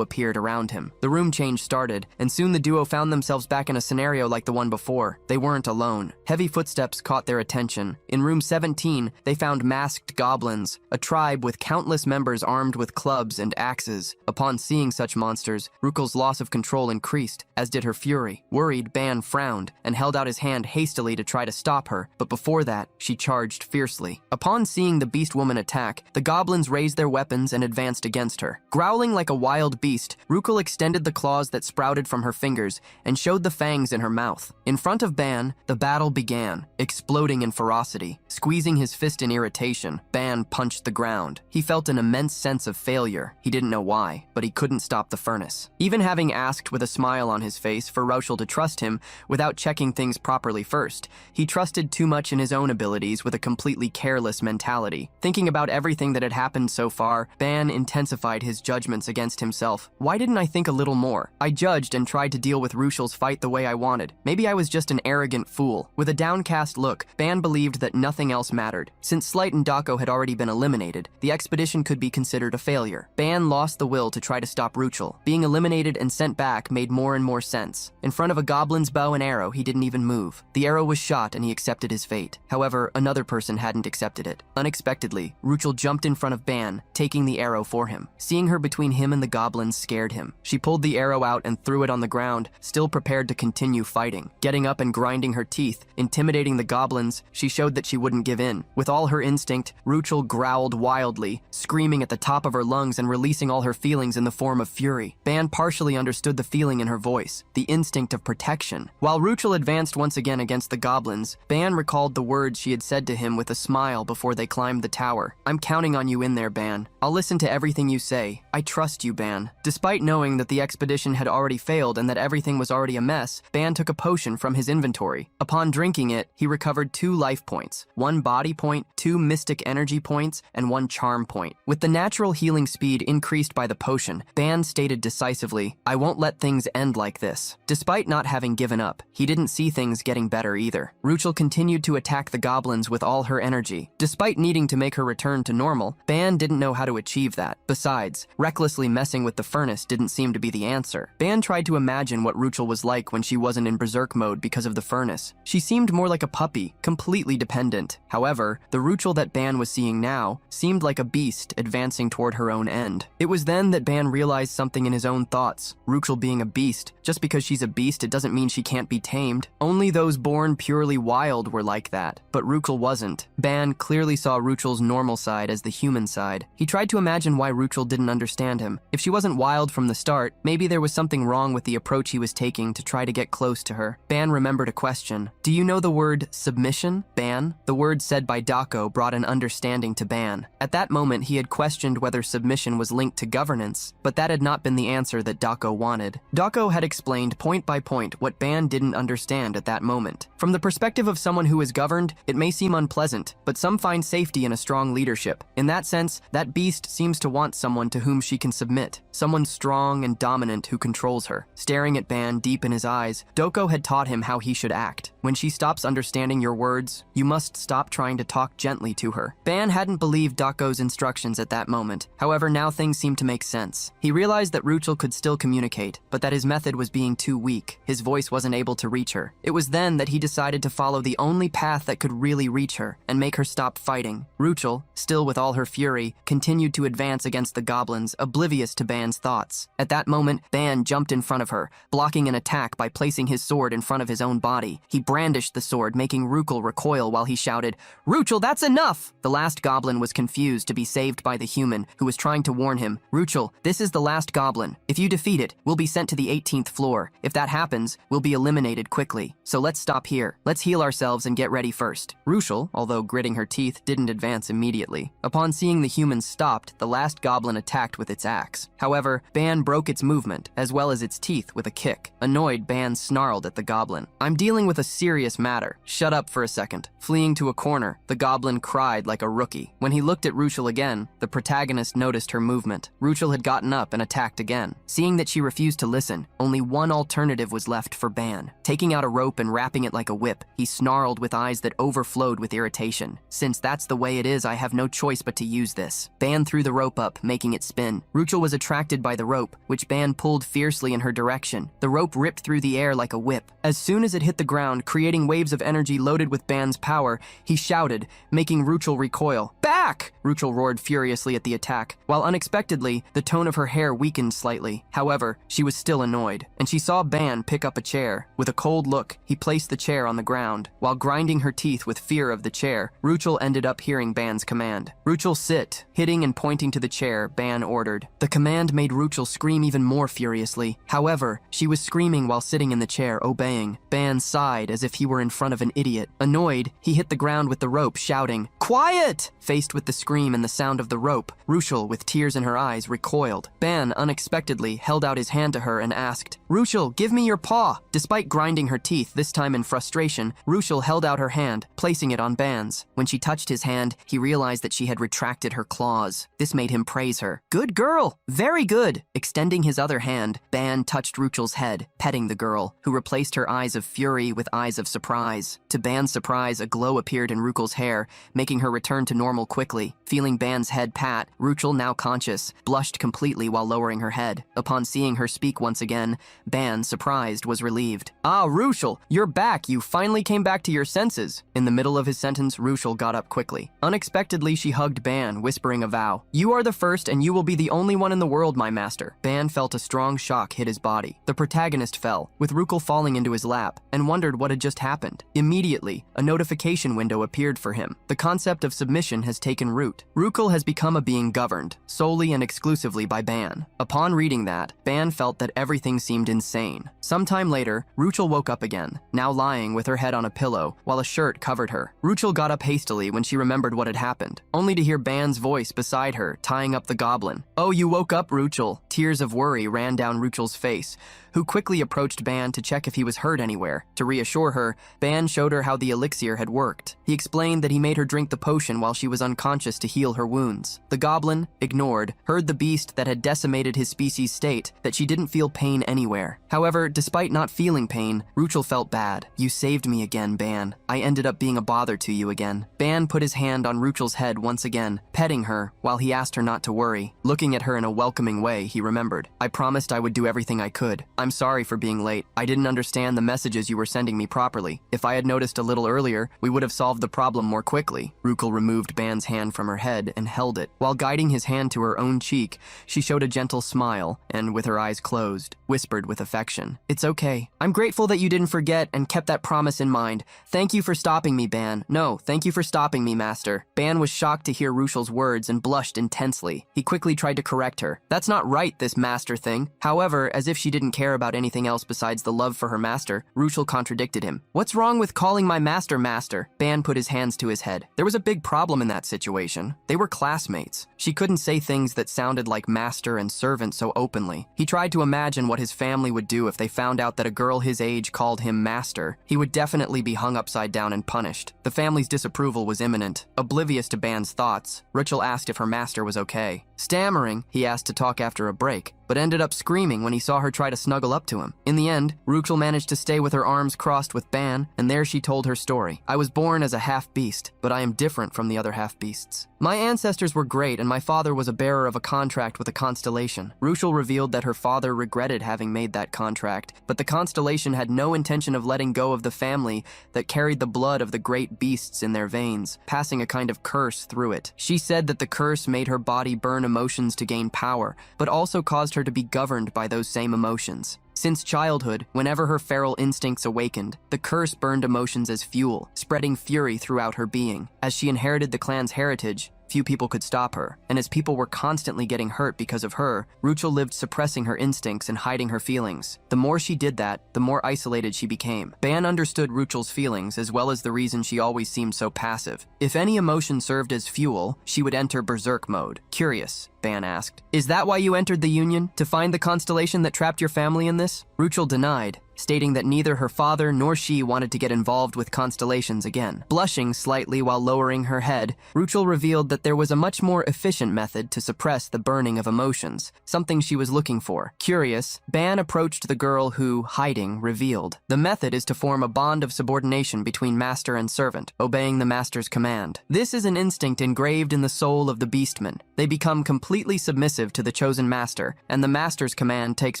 [SPEAKER 1] appeared around him. The room change started, and soon the duo found themselves back in a scenario like the one before. They weren't alone. Heavy footsteps caught their attention. In room 17, they found masked goblins, a tribe with countless members armed with clubs and axes. Upon seeing such monsters, Ruchel's loss of control increased, as did her fury. Worried, Ban frowned and held out his hand hastily to try to stop her, but before that, she charged fiercely. Upon seeing the beast woman attack, the goblins raised their weapons and advanced against her. Growling like a wild beast, Ruchel extended the claws that sprouted from her fingers and showed the fangs in her mouth. In front of Ban, the battle began, exploding in ferocity. Squeezing his fist in irritation, Ban punched the ground. He felt an immense sense of failure. He didn't know why, but he couldn't stop the furnace. Even having asked with a smile on his face for Ruchel to trust him without checking things properly first, he trusted too much in his own abilities with a completely careless mentality. Thinking about everything that had happened so far, Ban Ban intensified his judgments against himself. Why didn't I think a little more? I judged and tried to deal with Ruchel's fight the way I wanted. Maybe I was just an arrogant fool. With a downcast look, Ban believed that nothing else mattered. Since Slight and Dako had already been eliminated, the expedition could be considered a failure. Ban lost the will to try to stop Ruchel. Being eliminated and sent back made more and more sense. In front of a goblin's bow and arrow, he didn't even move. The arrow was shot and he accepted his fate. However, another person hadn't accepted it. Unexpectedly, Ruchel jumped in front of Ban, taking the arrow for him. Seeing her between him and the goblins scared him. She pulled the arrow out and threw it on the ground, still prepared to continue fighting. Getting up and grinding her teeth, intimidating the goblins, she showed that she wouldn't give in. With all her instinct, Ruchel growled wildly, screaming at the top of her lungs and releasing all her feelings in the form of fury. Ban partially understood the feeling in her voice, the instinct of protection. While Ruchel advanced once again against the goblins, Ban recalled the words she had said to him with a smile before they climbed the tower. "I'm counting on you in there, Ban. I'll listen to everything you say. I trust you, Ban." Despite knowing that the expedition had already failed and that everything was already a mess, Ban took a potion from his inventory. Upon drinking it, he recovered 2 life points, 1 body point, 2 mystic energy points, and 1 charm point. With the natural healing speed increased by the potion, Ban stated decisively, "I won't let things end like this." Despite not having given up, he didn't see things getting better either. Ruchel continued to attack the goblins with all her energy. Despite needing to make her return to normal, Ban didn't know how to achieve that. Besides, recklessly messing with the furnace didn't seem to be the answer. Ban tried to imagine what Ruchel was like when she wasn't in berserk mode because of the furnace. She seemed more like a puppy, completely dependent. However, the Ruchel that Ban was seeing now seemed like a beast advancing toward her own end. It was then that Ban realized something in his own thoughts. Ruchel being a beast. Just because she's a beast, it doesn't mean she can't be tamed. Only those born purely wild were like that. But Ruchel wasn't. Ban clearly saw Ruchel's normal side as the human side. He tried to imagine why Ruchel didn't understand him. If she wasn't wild from the start, maybe there was something wrong with the approach he was taking to try to get close to her. Ban remembered a question. "Do you know the word submission, Ban?" The word said by Dako brought an understanding to Ban. At that moment, he had questioned whether submission was linked to governance, but that had not been the answer that Dako wanted. Dako had explained point by point what Ban didn't understand at that moment. From the perspective of someone who is governed, it may seem unpleasant, but some find safety in a strong leadership. In that sense, that beast seems to want someone to whom she can submit, someone strong and dominant who controls her. Staring at Ban deep in his eyes, Doko had taught him how he should act. When she stops understanding your words, you must stop trying to talk gently to her. Ban hadn't believed Dako's instructions at that moment. However, now things seemed to make sense. He realized that Ruchel could still communicate, but that his method was being too weak. His voice wasn't able to reach her. It was then that he decided to follow the only path that could really reach her and make her stop fighting. Ruchel, still with all her fury, continued to advance against the goblins, oblivious to Ban's thoughts. At that moment, Ban jumped in front of her, blocking an attack by placing his sword in front of his own body. He brandished the sword, making Ruchel recoil while he shouted, "Ruchel, that's enough!" The last goblin was confused to be saved by the human, who was trying to warn him, "Ruchel, this is the last goblin. If you defeat it, we'll be sent to the 18th floor. If that happens, we'll be eliminated quickly. So let's stop here. Let's heal ourselves and get ready first." Ruchel, although gritting her teeth, didn't advance immediately. Upon seeing the humans stopped, the last goblin attacked with its axe. However, Ban broke its movement, as well as its teeth, with a kick. Annoyed, Ban snarled at the goblin. "I'm dealing with a serious matter. Shut up for a second." Fleeing to a corner, the goblin cried like a rookie. When he looked at Ruchel again, the protagonist noticed her movement. Ruchel had gotten up and attacked again. Seeing that she refused to listen, only one alternative was left for Ban. Taking out a rope and wrapping it like a whip, he snarled with eyes that overflowed with irritation. "Since that's the way it is, I have no choice but to use this." Ban threw the rope up, making it spin. Ruchel was attracted by the rope, which Ban pulled fiercely in her direction. The rope ripped through the air like a whip. As soon as it hit the ground, creating waves of energy loaded with Ban's power, he shouted, making Ruchel recoil. "Back!" Ruchel roared furiously at the attack, while unexpectedly, the tone of her hair weakened slightly. However, she was still annoyed, and she saw Ban pick up a chair. With a cold look, he placed the chair on the ground. While grinding her teeth with fear of the chair, Ruchel ended up hearing Ban's command. "Ruchel, sit!" Hitting and pointing to the chair, Ban ordered. The command made Ruchel scream even more furiously. However, she was screaming while sitting in the chair, obeying. Ban sighed as if he were in front of an idiot. Annoyed, he hit the ground with the rope, shouting, "Quiet!" Faced with the scream and the sound of the rope, Ruchel, with tears in her eyes, recoiled. Ban unexpectedly held out his hand to her and asked, "Ruchel, give me your paw!" Despite grinding her teeth, this time in frustration, Ruchel held out her hand, placing it on Ban's. When she touched his hand, he realized that she had retracted her claws. This made him praise her. "Good girl! Very good!" Extending his other hand, Ban touched Ruchel's head, petting the girl, who replaced her eyes of fury with eyes of surprise. To Ban's surprise, a glow appeared in Ruchel's hair, making her return to normal quickly. Feeling Ban's head pat, Ruchel, now conscious, blushed completely while lowering her head. Upon seeing her speak once again, Ban, surprised, was relieved. "Ah, Ruchel, you're back! You finally came back to your senses!" In the middle of his sentence, Ruchel got up quickly. Unexpectedly, she hugged Ban, whispering a vow. "You are the first, and you will be the only one in the world, my master." Ban felt a strong shock hit his body. The protagonist fell, with Ruchel falling into his lap, and wondered what had just happened. Immediately, a notification window appeared for him. The concept of submission has taken root. Ruchel has become a being governed, solely and exclusively by Ban. Upon reading that, Ban felt that everything seemed insane. Sometime later, Ruchel woke up again, now lying with her head on a pillow, while a shirt covered her. Ruchel got up hastily when she remembered what had happened, only to hear Ban's voice beside her, tying up the goblin. "Oh, you woke up, Ruchel." Tears of worry ran down Ruchel's face, who quickly approached Ban to check if he was hurt anywhere. To reassure her, Ban showed her how the elixir had worked. He explained that he made her drink the potion while she was unconscious to heal her wounds. The goblin, ignored, heard the beast that had decimated his species state that she didn't feel pain anywhere. However, despite not feeling pain, Ruchel felt bad. "You saved me again, Ban. I ended up being a bother to you again." Ban put his hand on Ruchel's head once again, petting her, while he asked her not to worry. Looking at her in a welcoming way, he remembered, "I promised I would do everything I could. I'm sorry for being late. I didn't understand the messages you were sending me properly. If I had noticed a little earlier, we would have solved the problem more quickly." Ruchel removed Ban's hand from her head and held it. While guiding his hand to her own cheek, she showed a gentle smile and, with her eyes closed, whispered with affection, "It's okay. I'm grateful that you didn't forget and kept that promise in mind. Thank you for stopping me, Ban. No, thank you for stopping me, Master." Ban was shocked to hear Ruchel's words and blushed intensely. He quickly tried to correct her. "That's not right, this master thing." However, as if she didn't care about anything else besides the love for her master, Ruchel contradicted him. "What's wrong with calling my master master?" Ban put his hands to his head. There was a big problem in that situation. They were classmates. She couldn't say things that sounded like master and servant so openly. He tried to imagine what his family would do if they found out that a girl his age called him master. He would definitely be hung upside down and punished. The family's disapproval was imminent. Oblivious to Ban's thoughts, Ruchel asked if her master was okay. Stammering, he asked to talk after a break, but ended up screaming when he saw her try to snuggle up to him. In the end, Ruchel managed to stay with her arms crossed with Ban, and there she told her story. "I was born as a half-beast, but I am different from the other half-beasts. My ancestors were great, and my father was a bearer of a contract with a constellation." Ruchel revealed that her father regretted having made that contract, but the constellation had no intention of letting go of the family that carried the blood of the great beasts in their veins, passing a kind of curse through it. She said that the curse made her body burn emotions to gain power, but also caused her to be governed by those same emotions. Since childhood, whenever her feral instincts awakened, the curse burned emotions as fuel, spreading fury throughout her being. As she inherited the clan's heritage, few people could stop her, and as people were constantly getting hurt because of her, Ruchel lived suppressing her instincts and hiding her feelings. The more she did that, the more isolated she became. Ban understood Ruchel's feelings, as well as the reason she always seemed so passive. If any emotion served as fuel, she would enter berserk mode. Curious, Ban asked. "Is that why you entered the Union? To find the constellation that trapped your family in this?" Ruchel denied, stating that neither her father nor she wanted to get involved with constellations again. Blushing slightly while lowering her head, Ruchel revealed that there was a much more efficient method to suppress the burning of emotions, something she was looking for. Curious, Ban approached the girl who, hiding, revealed. The method is to form a bond of subordination between master and servant, obeying the master's command. This is an instinct engraved in the soul of the beastmen. They become completely submissive to the chosen master, and the master's command takes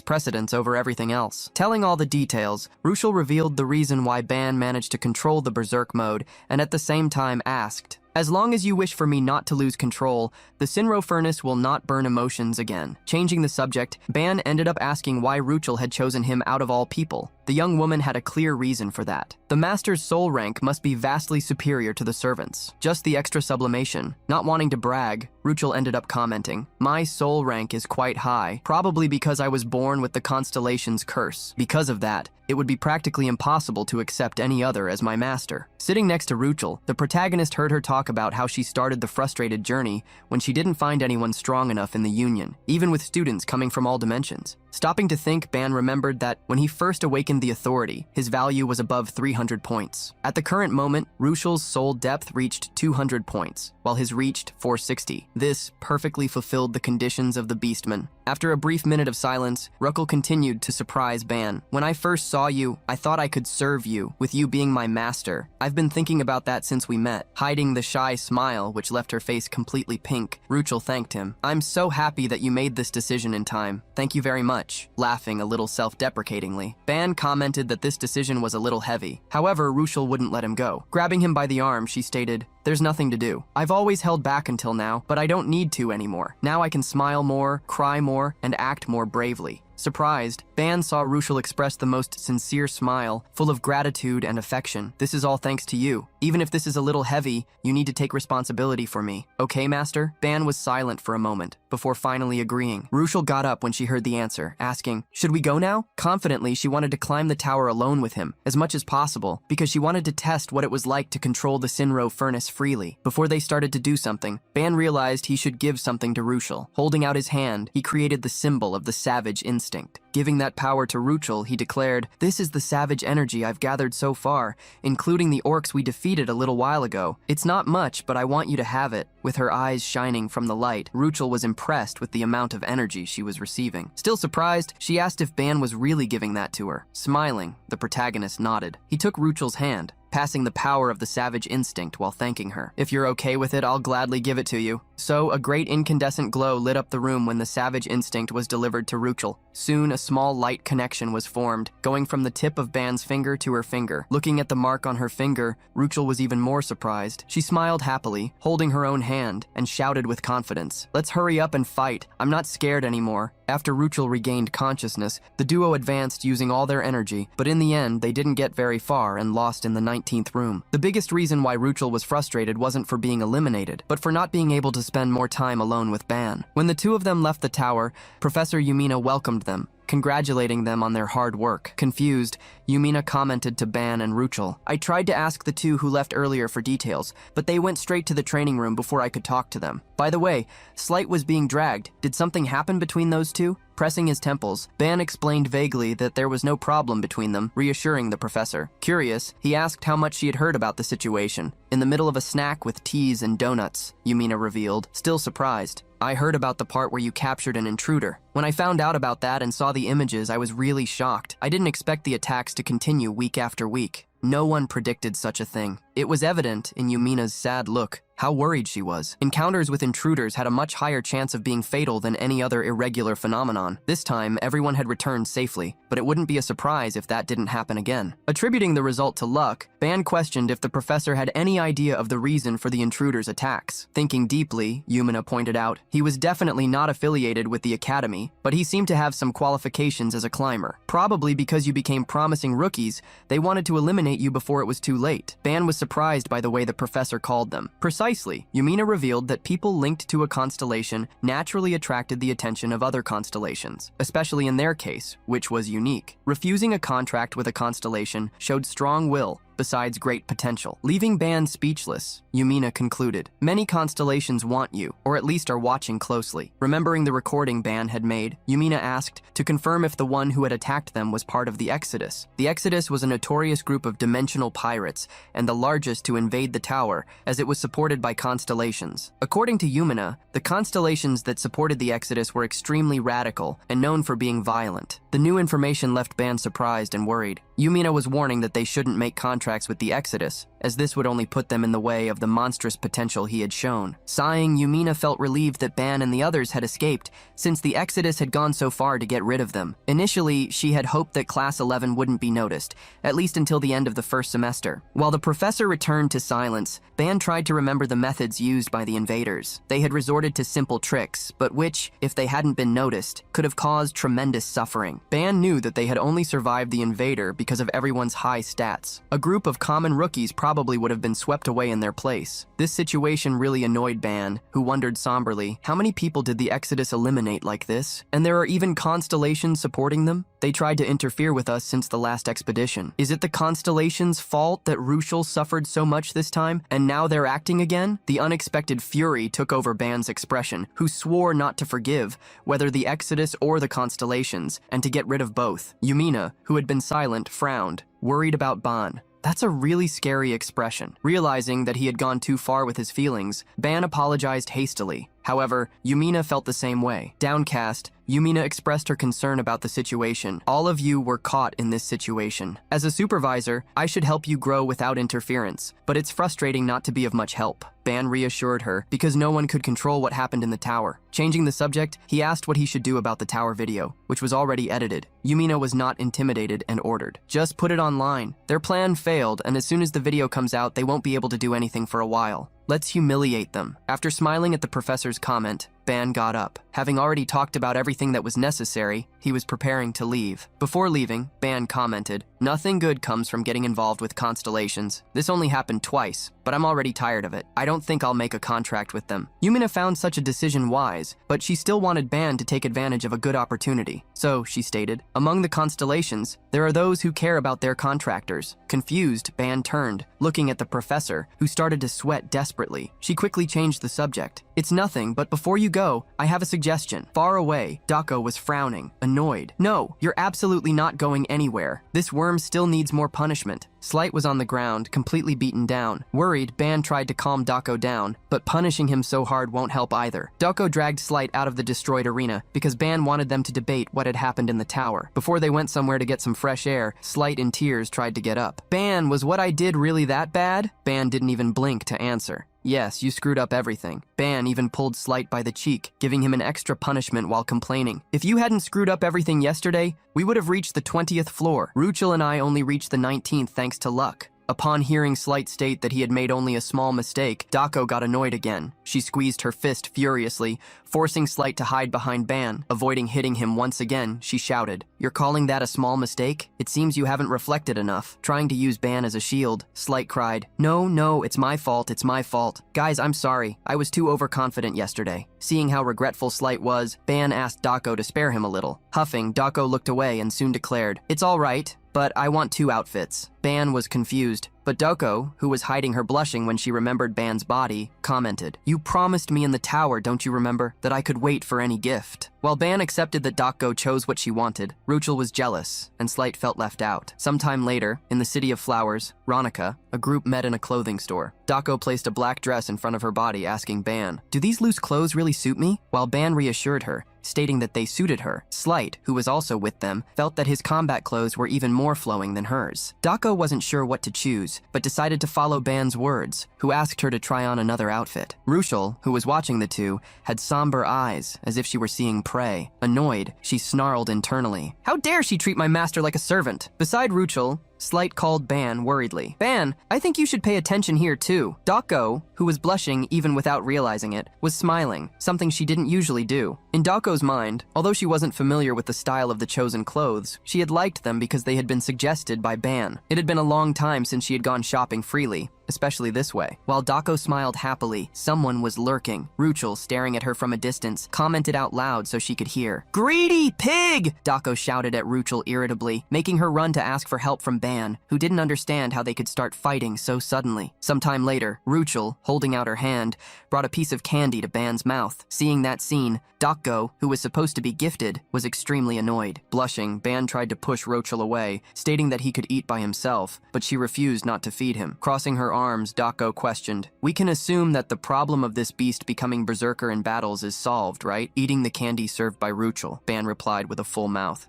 [SPEAKER 1] precedence over everything else. Telling all the details, Ruchel revealed the reason why Ban managed to control the berserk mode, and at the same time asked, "As long as you wish for me not to lose control, the Sinro furnace will not burn emotions again." Changing the subject, Ban ended up asking why Ruchel had chosen him out of all people. The young woman had a clear reason for that. The master's soul rank must be vastly superior to the servants. Just the extra sublimation. Not wanting to brag, Ruchel ended up commenting, "My soul rank is quite high, probably because I was born with the constellation's curse. Because of that, it would be practically impossible to accept any other as my master." Sitting next to Ruchel, the protagonist heard her talk about how she started the frustrated journey when she didn't find anyone strong enough in the Union, even with students coming from all dimensions. Stopping to think, Ban remembered that when he first awakened the authority, his value was above 300 points. At the current moment, Ruchel's soul depth reached 200 points, while his reached 460. This perfectly fulfilled the conditions of the Beastman. After a brief minute of silence, Ruchel continued to surprise Ban. "When I first saw you, I thought I could serve you, with you being my master. I've been thinking about that since we met." Hiding the shy smile, which left her face completely pink, Ruchel thanked him. "I'm so happy that you made this decision in time. Thank you very much," laughing a little self-deprecatingly. Ban commented that this decision was a little heavy. However, Ruchel wouldn't let him go. Grabbing him by the arm, she stated, "There's nothing to do. I've always held back until now, but I don't need to anymore. Now I can smile more, cry more, and act more bravely." Surprised, Ban saw Ruchel express the most sincere smile, full of gratitude and affection. "This is all thanks to you. Even if this is a little heavy, you need to take responsibility for me. Okay, master?" Ban was silent for a moment, before finally agreeing. Ruchel got up when she heard the answer, asking, "Should we go now?" Confidently, she wanted to climb the tower alone with him, as much as possible, because she wanted to test what it was like to control the Sinro furnace freely. Before they started to do something, Ban realized he should give something to Ruchel. Holding out his hand, he created the symbol of the savage instinct. Giving that power to Ruchel, he declared, "This is the savage energy I've gathered so far, including the orcs we defeated a little while ago. It's not much, but I want you to have it." With her eyes shining from the light, Ruchel was impressed with the amount of energy she was receiving. Still surprised, she asked if Ban was really giving that to her. Smiling, the protagonist nodded. He took Ruchel's hand, passing the power of the savage instinct while thanking her. "If you're okay with it, I'll gladly give it to you." So, a great incandescent glow lit up the room when the savage instinct was delivered to Ruchel. Soon, a small light connection was formed, going from the tip of Ban's finger to her finger. Looking at the mark on her finger, Ruchel was even more surprised. She smiled happily, holding her own hand, and shouted with confidence, "Let's hurry up and fight. I'm not scared anymore." After Ruchel regained consciousness, the duo advanced using all their energy, but in the end, they didn't get very far and lost in the 19th room. The biggest reason why Ruchel was frustrated wasn't for being eliminated, but for not being able to spend more time alone with Ban. When the two of them left the tower, Professor Yumina welcomed them, congratulating them on their hard work. Confused, Yumina commented to Ban and Ruchel, "I tried to ask the two who left earlier for details, but they went straight to the training room before I could talk to them. By the way, Slight was being dragged. Did something happen between those two?" Pressing his temples, Ban explained vaguely that there was no problem between them, reassuring the professor. Curious, he asked how much she had heard about the situation. "In the middle of a snack with teas and donuts," Yumina revealed, still surprised. "I heard about the part where you captured an intruder. When I found out about that and saw the images, I was really shocked. I didn't expect the attacks to continue week after week. No one predicted such a thing." It was evident in Yumina's sad look how worried she was. Encounters with intruders had a much higher chance of being fatal than any other irregular phenomenon. This time, everyone had returned safely, but it wouldn't be a surprise if that didn't happen again. Attributing the result to luck, Ban questioned if the professor had any idea of the reason for the intruders' attacks. Thinking deeply, Yumina pointed out, he was definitely not affiliated with the academy, but he seemed to have some qualifications as a climber. Probably because you became promising rookies, they wanted to eliminate you before it was too late. Ban was surprised by the way the professor called them. Precisely, Yumina revealed that people linked to a constellation naturally attracted the attention of other constellations, especially in their case, which was unique. Refusing a contract with a constellation showed strong will, besides great potential. Leaving Ban speechless, Yumina concluded, "Many constellations want you, or at least are watching closely." Remembering the recording Ban had made, Yumina asked to confirm if the one who had attacked them was part of the Exodus. The Exodus was a notorious group of dimensional pirates, and the largest to invade the tower, as it was supported by constellations. According to Yumina, the constellations that supported the Exodus were extremely radical and known for being violent. The new information left Ban surprised and worried. Yumina was warning that they shouldn't make contracts with the Exodus, as this would only put them in the way of the monstrous potential he had shown. Sighing, Yumina felt relieved that Ban and the others had escaped, since the Exodus had gone so far to get rid of them. Initially, she had hoped that Class 11 wouldn't be noticed, at least until the end of the first semester. While the professor returned to silence, Ban tried to remember the methods used by the invaders. They had resorted to simple tricks, but which, if they hadn't been noticed, could have caused tremendous suffering. Ban knew that they had only survived the invader because of everyone's high stats. A group of common rookies probably would have been swept away in their place. This situation really annoyed Ban, who wondered somberly, how many people did the Exodus eliminate like this? And there are even constellations supporting them? They tried to interfere with us since the last expedition. Is it the constellations' fault that Ruchel suffered so much this time, and now they're acting again? The unexpected fury took over Ban's expression, who swore not to forgive, whether the Exodus or the constellations, and to get rid of both. Yumina, who had been silent, frowned, worried about Ban. That's a really scary expression. Realizing that he had gone too far with his feelings, Ban apologized hastily. However, Yumina felt the same way. Downcast, Yumina expressed her concern about the situation. All of you were caught in this situation. As a supervisor, I should help you grow without interference, but it's frustrating not to be of much help. Ban reassured her, because no one could control what happened in the tower. Changing the subject, he asked what he should do about the tower video, which was already edited. Yumina was not intimidated and ordered. Just put it online. Their plan failed, and as soon as the video comes out, they won't be able to do anything for a while. Let's humiliate them. After smiling at the professor's comment, Ban got up. Having already talked about everything that was necessary, he was preparing to leave. Before leaving, Ban commented, "Nothing good comes from getting involved with constellations. This only happened twice, but I'm already tired of it. I don't think I'll make a contract with them." Yumina found such a decision wise, but she still wanted Ban to take advantage of a good opportunity. So, she stated, "Among the constellations, there are those who care about their contractors." Confused, Ban turned, looking at the professor, who started to sweat desperately. She quickly changed the subject. "It's nothing, but before you go, I have a suggestion." Far away, Dako was frowning, annoyed. "No, you're absolutely not going anywhere. This worm still needs more punishment." Slight was on the ground, completely beaten down. Worried, Ban tried to calm Dako down, but punishing him so hard won't help either. Dako dragged Slight out of the destroyed arena because Ban wanted them to debate what had happened in the tower. Before they went somewhere to get some fresh air, Slight in tears tried to get up. "Ban, was what I did really that bad?" Ban didn't even blink to answer. "Yes, you screwed up everything." Ban even pulled Slight by the cheek, giving him an extra punishment while complaining. "If you hadn't screwed up everything yesterday, we would have reached the 20th floor. Ruchel and I only reached the 19th thanks to luck." Upon hearing Slight state that he had made only a small mistake, Dako got annoyed again. She squeezed her fist furiously, forcing Slight to hide behind Ban. Avoiding hitting him once again, she shouted, "You're calling that a small mistake? It seems you haven't reflected enough." Trying to use Ban as a shield, Slight cried, No, it's my fault, it's my fault. Guys, I'm sorry. I was too overconfident yesterday." Seeing how regretful Slight was, Ban asked Dako to spare him a little. Huffing, Dako looked away and soon declared, "It's all right, but I want 2 outfits." Ban was confused, but Dako, who was hiding her blushing when she remembered Ban's body, commented, "You promised me in the tower, don't you remember, that I could wait for any gift." While Ban accepted that Dako chose what she wanted, Ruchel was jealous, and Slight felt left out. Sometime later, in the City of Flowers, Ronica, a group met in a clothing store. Dako placed a black dress in front of her body, asking Ban, "Do these loose clothes really suit me?" While Ban reassured her, stating that they suited her. Slight, who was also with them, felt that his combat clothes were even more flowing than hers. Dako wasn't sure what to choose, but decided to follow Ban's words, who asked her to try on another outfit. Ruchel, who was watching the two, had somber eyes, as if she were seeing prey. Annoyed, she snarled internally, "How dare she treat my master like a servant?" Beside Ruchel, Slight called Ban worriedly. "Ban, I think you should pay attention here too." Dako, who was blushing even without realizing it, was smiling, something she didn't usually do. In Dako's mind, although she wasn't familiar with the style of the chosen clothes, she had liked them because they had been suggested by Ban. It had been a long time since she had gone shopping freely, especially this way. While Dako smiled happily, someone was lurking. Ruchel, staring at her from a distance, commented out loud so she could hear. "Greedy pig!" Dako shouted at Ruchel irritably, making her run to ask for help from Ban, who didn't understand how they could start fighting so suddenly. Sometime later, Ruchel, holding out her hand, brought a piece of candy to Ban's mouth. Seeing that scene, Dako, who was supposed to be gifted, was extremely annoyed. Blushing, Ban tried to push Ruchel away, stating that he could eat by himself, but she refused not to feed him. Crossing her arms, Dako questioned, "We can assume that the problem of this beast becoming berserker in battles is solved, right?" Eating the candy served by Ruchel, Ban replied with a full mouth.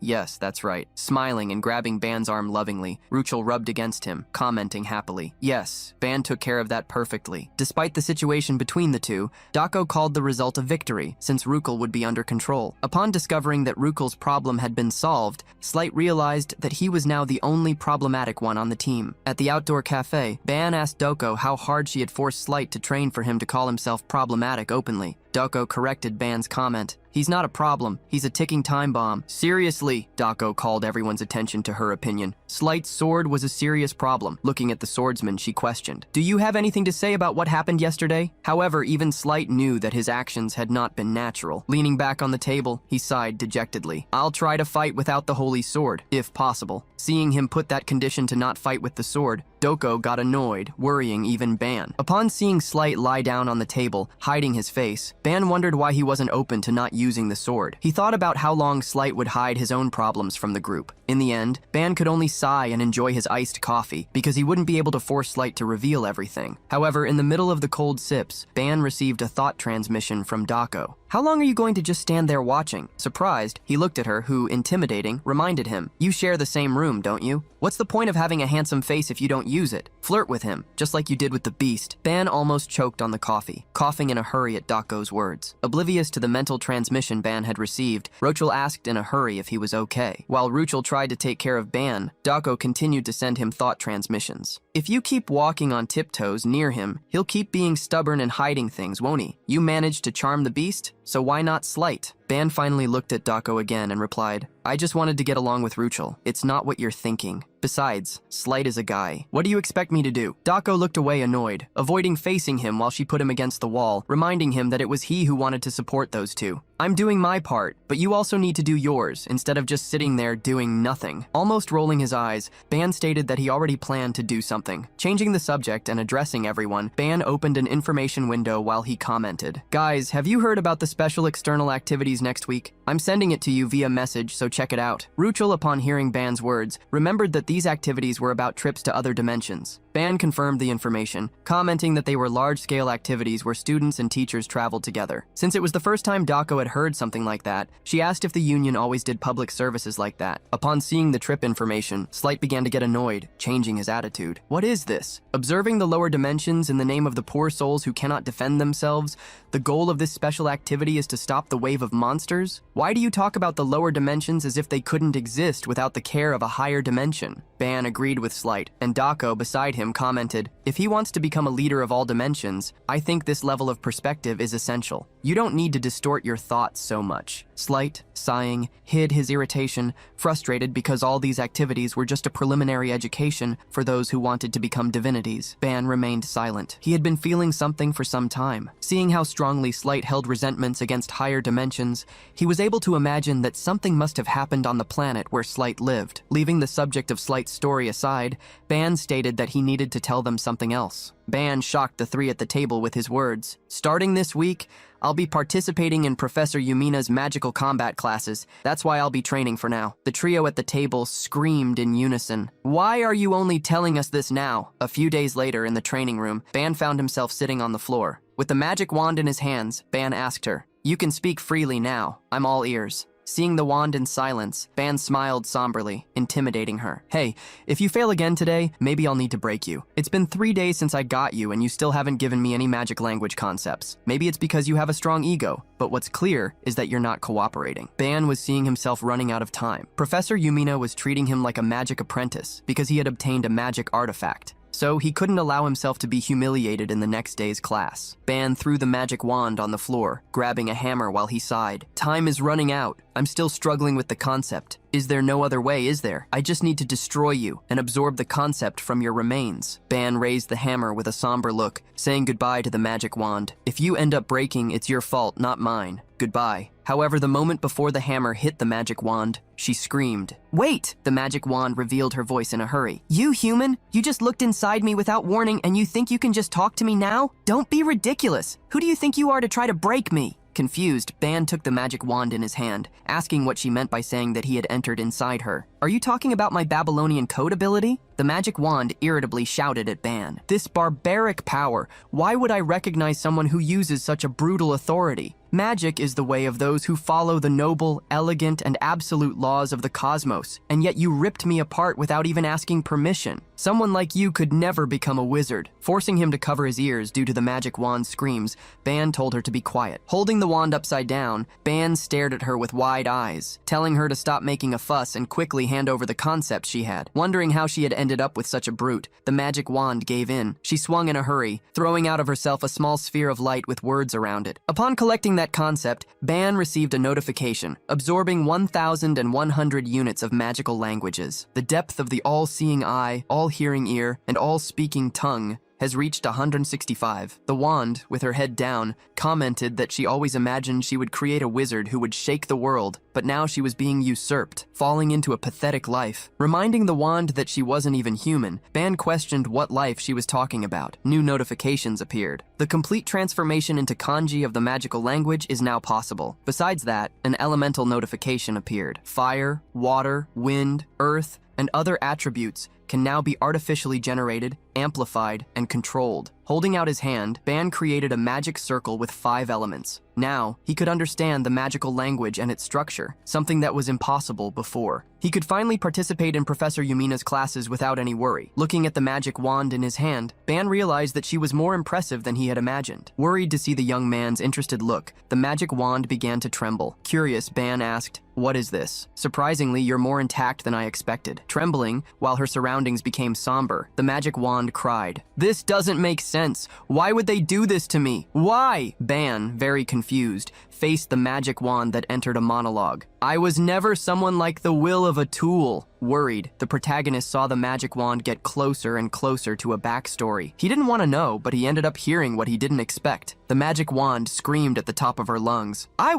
[SPEAKER 1] Yes, that's right." Smiling and grabbing Ban's arm lovingly, Ruchel rubbed against him, commenting happily, "Yes, Ban took care of that perfectly." Despite the situation between the two, Dako called the result a victory, since Ruchel would be under control. Upon discovering that Ruchel's problem had been solved, Slight realized that he was now the only problematic one on the team. At the outdoor cafe, Ban asked Dako how hard she had forced Slight to train for him to call himself problematic openly. Dako corrected Ban's comment. He's not a problem. He's a ticking time bomb. Seriously, Dako called everyone's attention to her opinion. Slight's sword was a serious problem. Looking at the swordsman, she questioned, "Do you have anything to say about what happened yesterday?" However, even Slight knew that his actions had not been natural. Leaning back on the table, he sighed dejectedly. "I'll try to fight without the holy sword, if possible." Seeing him put that condition to not fight with the sword, Doko got annoyed, worrying even Ban. Upon seeing Slight lie down on the table, hiding his face, Ban wondered why he wasn't open to not using the sword. He thought about how long Slight would hide his own problems from the group. In the end, Ban could only sigh and enjoy his iced coffee, because he wouldn't be able to force Slight to reveal everything. However, in the middle of the cold sips, Ban received a thought transmission from Dako. "How long are you going to just stand there watching?" Surprised, he looked at her, who, intimidating, reminded him, "You share the same room, don't you? What's the point of having a handsome face if you don't use it? Flirt with him, just like you did with the beast." Ban almost choked on the coffee, coughing in a hurry at Dako's words. Oblivious to the mental transmission Ban had received, Rochel asked in a hurry if he was okay. While Rochel tried to take care of Ban, Dako continued to send him thought transmissions. "If you keep walking on tiptoes near him, he'll keep being stubborn and hiding things, won't he? You managed to charm the beast, so why not Slight?" Ban finally looked at Dako again and replied, "I just wanted to get along with Rochel. It's not what you're thinking. Besides, Slight is a guy. What do you expect me to do?" Dako looked away annoyed, avoiding facing him while she put him against the wall, reminding him that it was he who wanted to support those two. "I'm doing my part, but you also need to do yours, instead of just sitting there doing nothing." Almost rolling his eyes, Ban stated that he already planned to do something. Changing the subject and addressing everyone, Ban opened an information window while he commented, "Guys, have you heard about the special external activities next week? I'm sending it to you via message, so check it out." Rochel, upon hearing Ban's words, remembered that these activities were about trips to other dimensions. Ban confirmed the information, commenting that they were large-scale activities where students and teachers traveled together. Since it was the first time Dako had heard something like that, she asked if the union always did public services like that. Upon seeing the trip information, Slight began to get annoyed, changing his attitude. "What is this? Observing the lower dimensions in the name of the poor souls who cannot defend themselves? The goal of this special activity is to stop the wave of monsters? Why do you talk about the lower dimensions as if they couldn't exist without the care of a higher dimension?" Ban agreed with Slight, and Dako, beside him, commented, "If he wants to become a leader of all dimensions, I think this level of perspective is essential. You don't need to distort your thoughts so much." Slight, sighing, hid his irritation, frustrated because all these activities were just a preliminary education for those who wanted to become divinities. Ban remained silent. He had been feeling something for some time. Seeing how strongly Slight held resentments against higher dimensions, he was able to imagine that something must have happened on the planet where Slight lived. Leaving the subject of Slight's story aside, Ban stated that he needed to tell them something else. Ban shocked the three at the table with his words, "Starting this week, I'll be participating in Professor Yumina's magical combat classes. That's why I'll be training for now." The trio at the table screamed in unison, "Why are you only telling us this now?" A few days later in the training room, Ban found himself sitting on the floor. With the magic wand in his hands, Ban asked her, "You can speak freely now. I'm all ears." Seeing the wand in silence, Ban smiled somberly, intimidating her. "Hey, if you fail again today, maybe I'll need to break you. It's been 3 days since I got you and you still haven't given me any magic language concepts. Maybe it's because you have a strong ego, but what's clear is that you're not cooperating." Ban was seeing himself running out of time. Professor Yumina was treating him like a magic apprentice because he had obtained a magic artifact. So he couldn't allow himself to be humiliated in the next day's class. Ban threw the magic wand on the floor, grabbing a hammer while he sighed. "Time is running out. I'm still struggling with the concept. Is there no other way, is there? I just need to destroy you and absorb the concept from your remains." Ban raised the hammer with a somber look, saying goodbye to the magic wand. "If you end up breaking, it's your fault, not mine. Goodbye." However, the moment before the hammer hit the magic wand, she screamed. "Wait!" The magic wand revealed her voice in a hurry. "You human? You just looked inside me without warning and you think you can just talk to me now? Don't be ridiculous. Who do you think you are to try to break me?" Confused, Ban took the magic wand in his hand, asking what she meant by saying that he had entered inside her. "Are you talking about my Babylonian code ability?" The magic wand irritably shouted at Ban. "This barbaric power! Why would I recognize someone who uses such a brutal authority? Magic is the way of those who follow the noble, elegant, and absolute laws of the cosmos, and yet you ripped me apart without even asking permission. Someone like you could never become a wizard." Forcing him to cover his ears due to the magic wand's screams, Ban told her to be quiet. Holding the wand upside down, Ban stared at her with wide eyes, telling her to stop making a fuss and quickly hand over the concept she had. Wondering how she had ended ended up with such a brute. The magic wand gave in. She swung in a hurry, throwing out of herself a small sphere of light with words around it. Upon collecting that concept, Ban received a notification, absorbing 1,100 units of magical languages. The depth of the all-seeing eye, all-hearing ear, and all-speaking tongue has reached 165. The wand, with her head down, commented that she always imagined she would create a wizard who would shake the world, but now she was being usurped, falling into a pathetic life. Reminding the wand that she wasn't even human, Ban questioned what life she was talking about. New notifications appeared. The complete transformation into kanji of the magical language is now possible. Besides that, an elemental notification appeared. Fire, water, wind, earth, and other attributes can now be artificially generated, amplified, and controlled. Holding out his hand, Ban created a magic circle with 5 elements. Now, he could understand the magical language and its structure, something that was impossible before. He could finally participate in Professor Yumina's classes without any worry. Looking at the magic wand in his hand, Ban realized that she was more impressive than he had imagined. Worried to see the young man's interested look, the magic wand began to tremble. Curious, Ban asked, "What is this? Surprisingly, you're more intact than I expected." Trembling, while her surroundings became somber, the magic wand cried, "This doesn't make sense. Why would they do this to me? Why?" Ban, very confused, faced the magic wand that entered a monologue. "I was never someone like the will of a tool." Worried, the protagonist saw the magic wand get closer and closer to a backstory. He didn't want to know, but he ended up hearing what he didn't expect. The magic wand screamed at the top of her lungs. I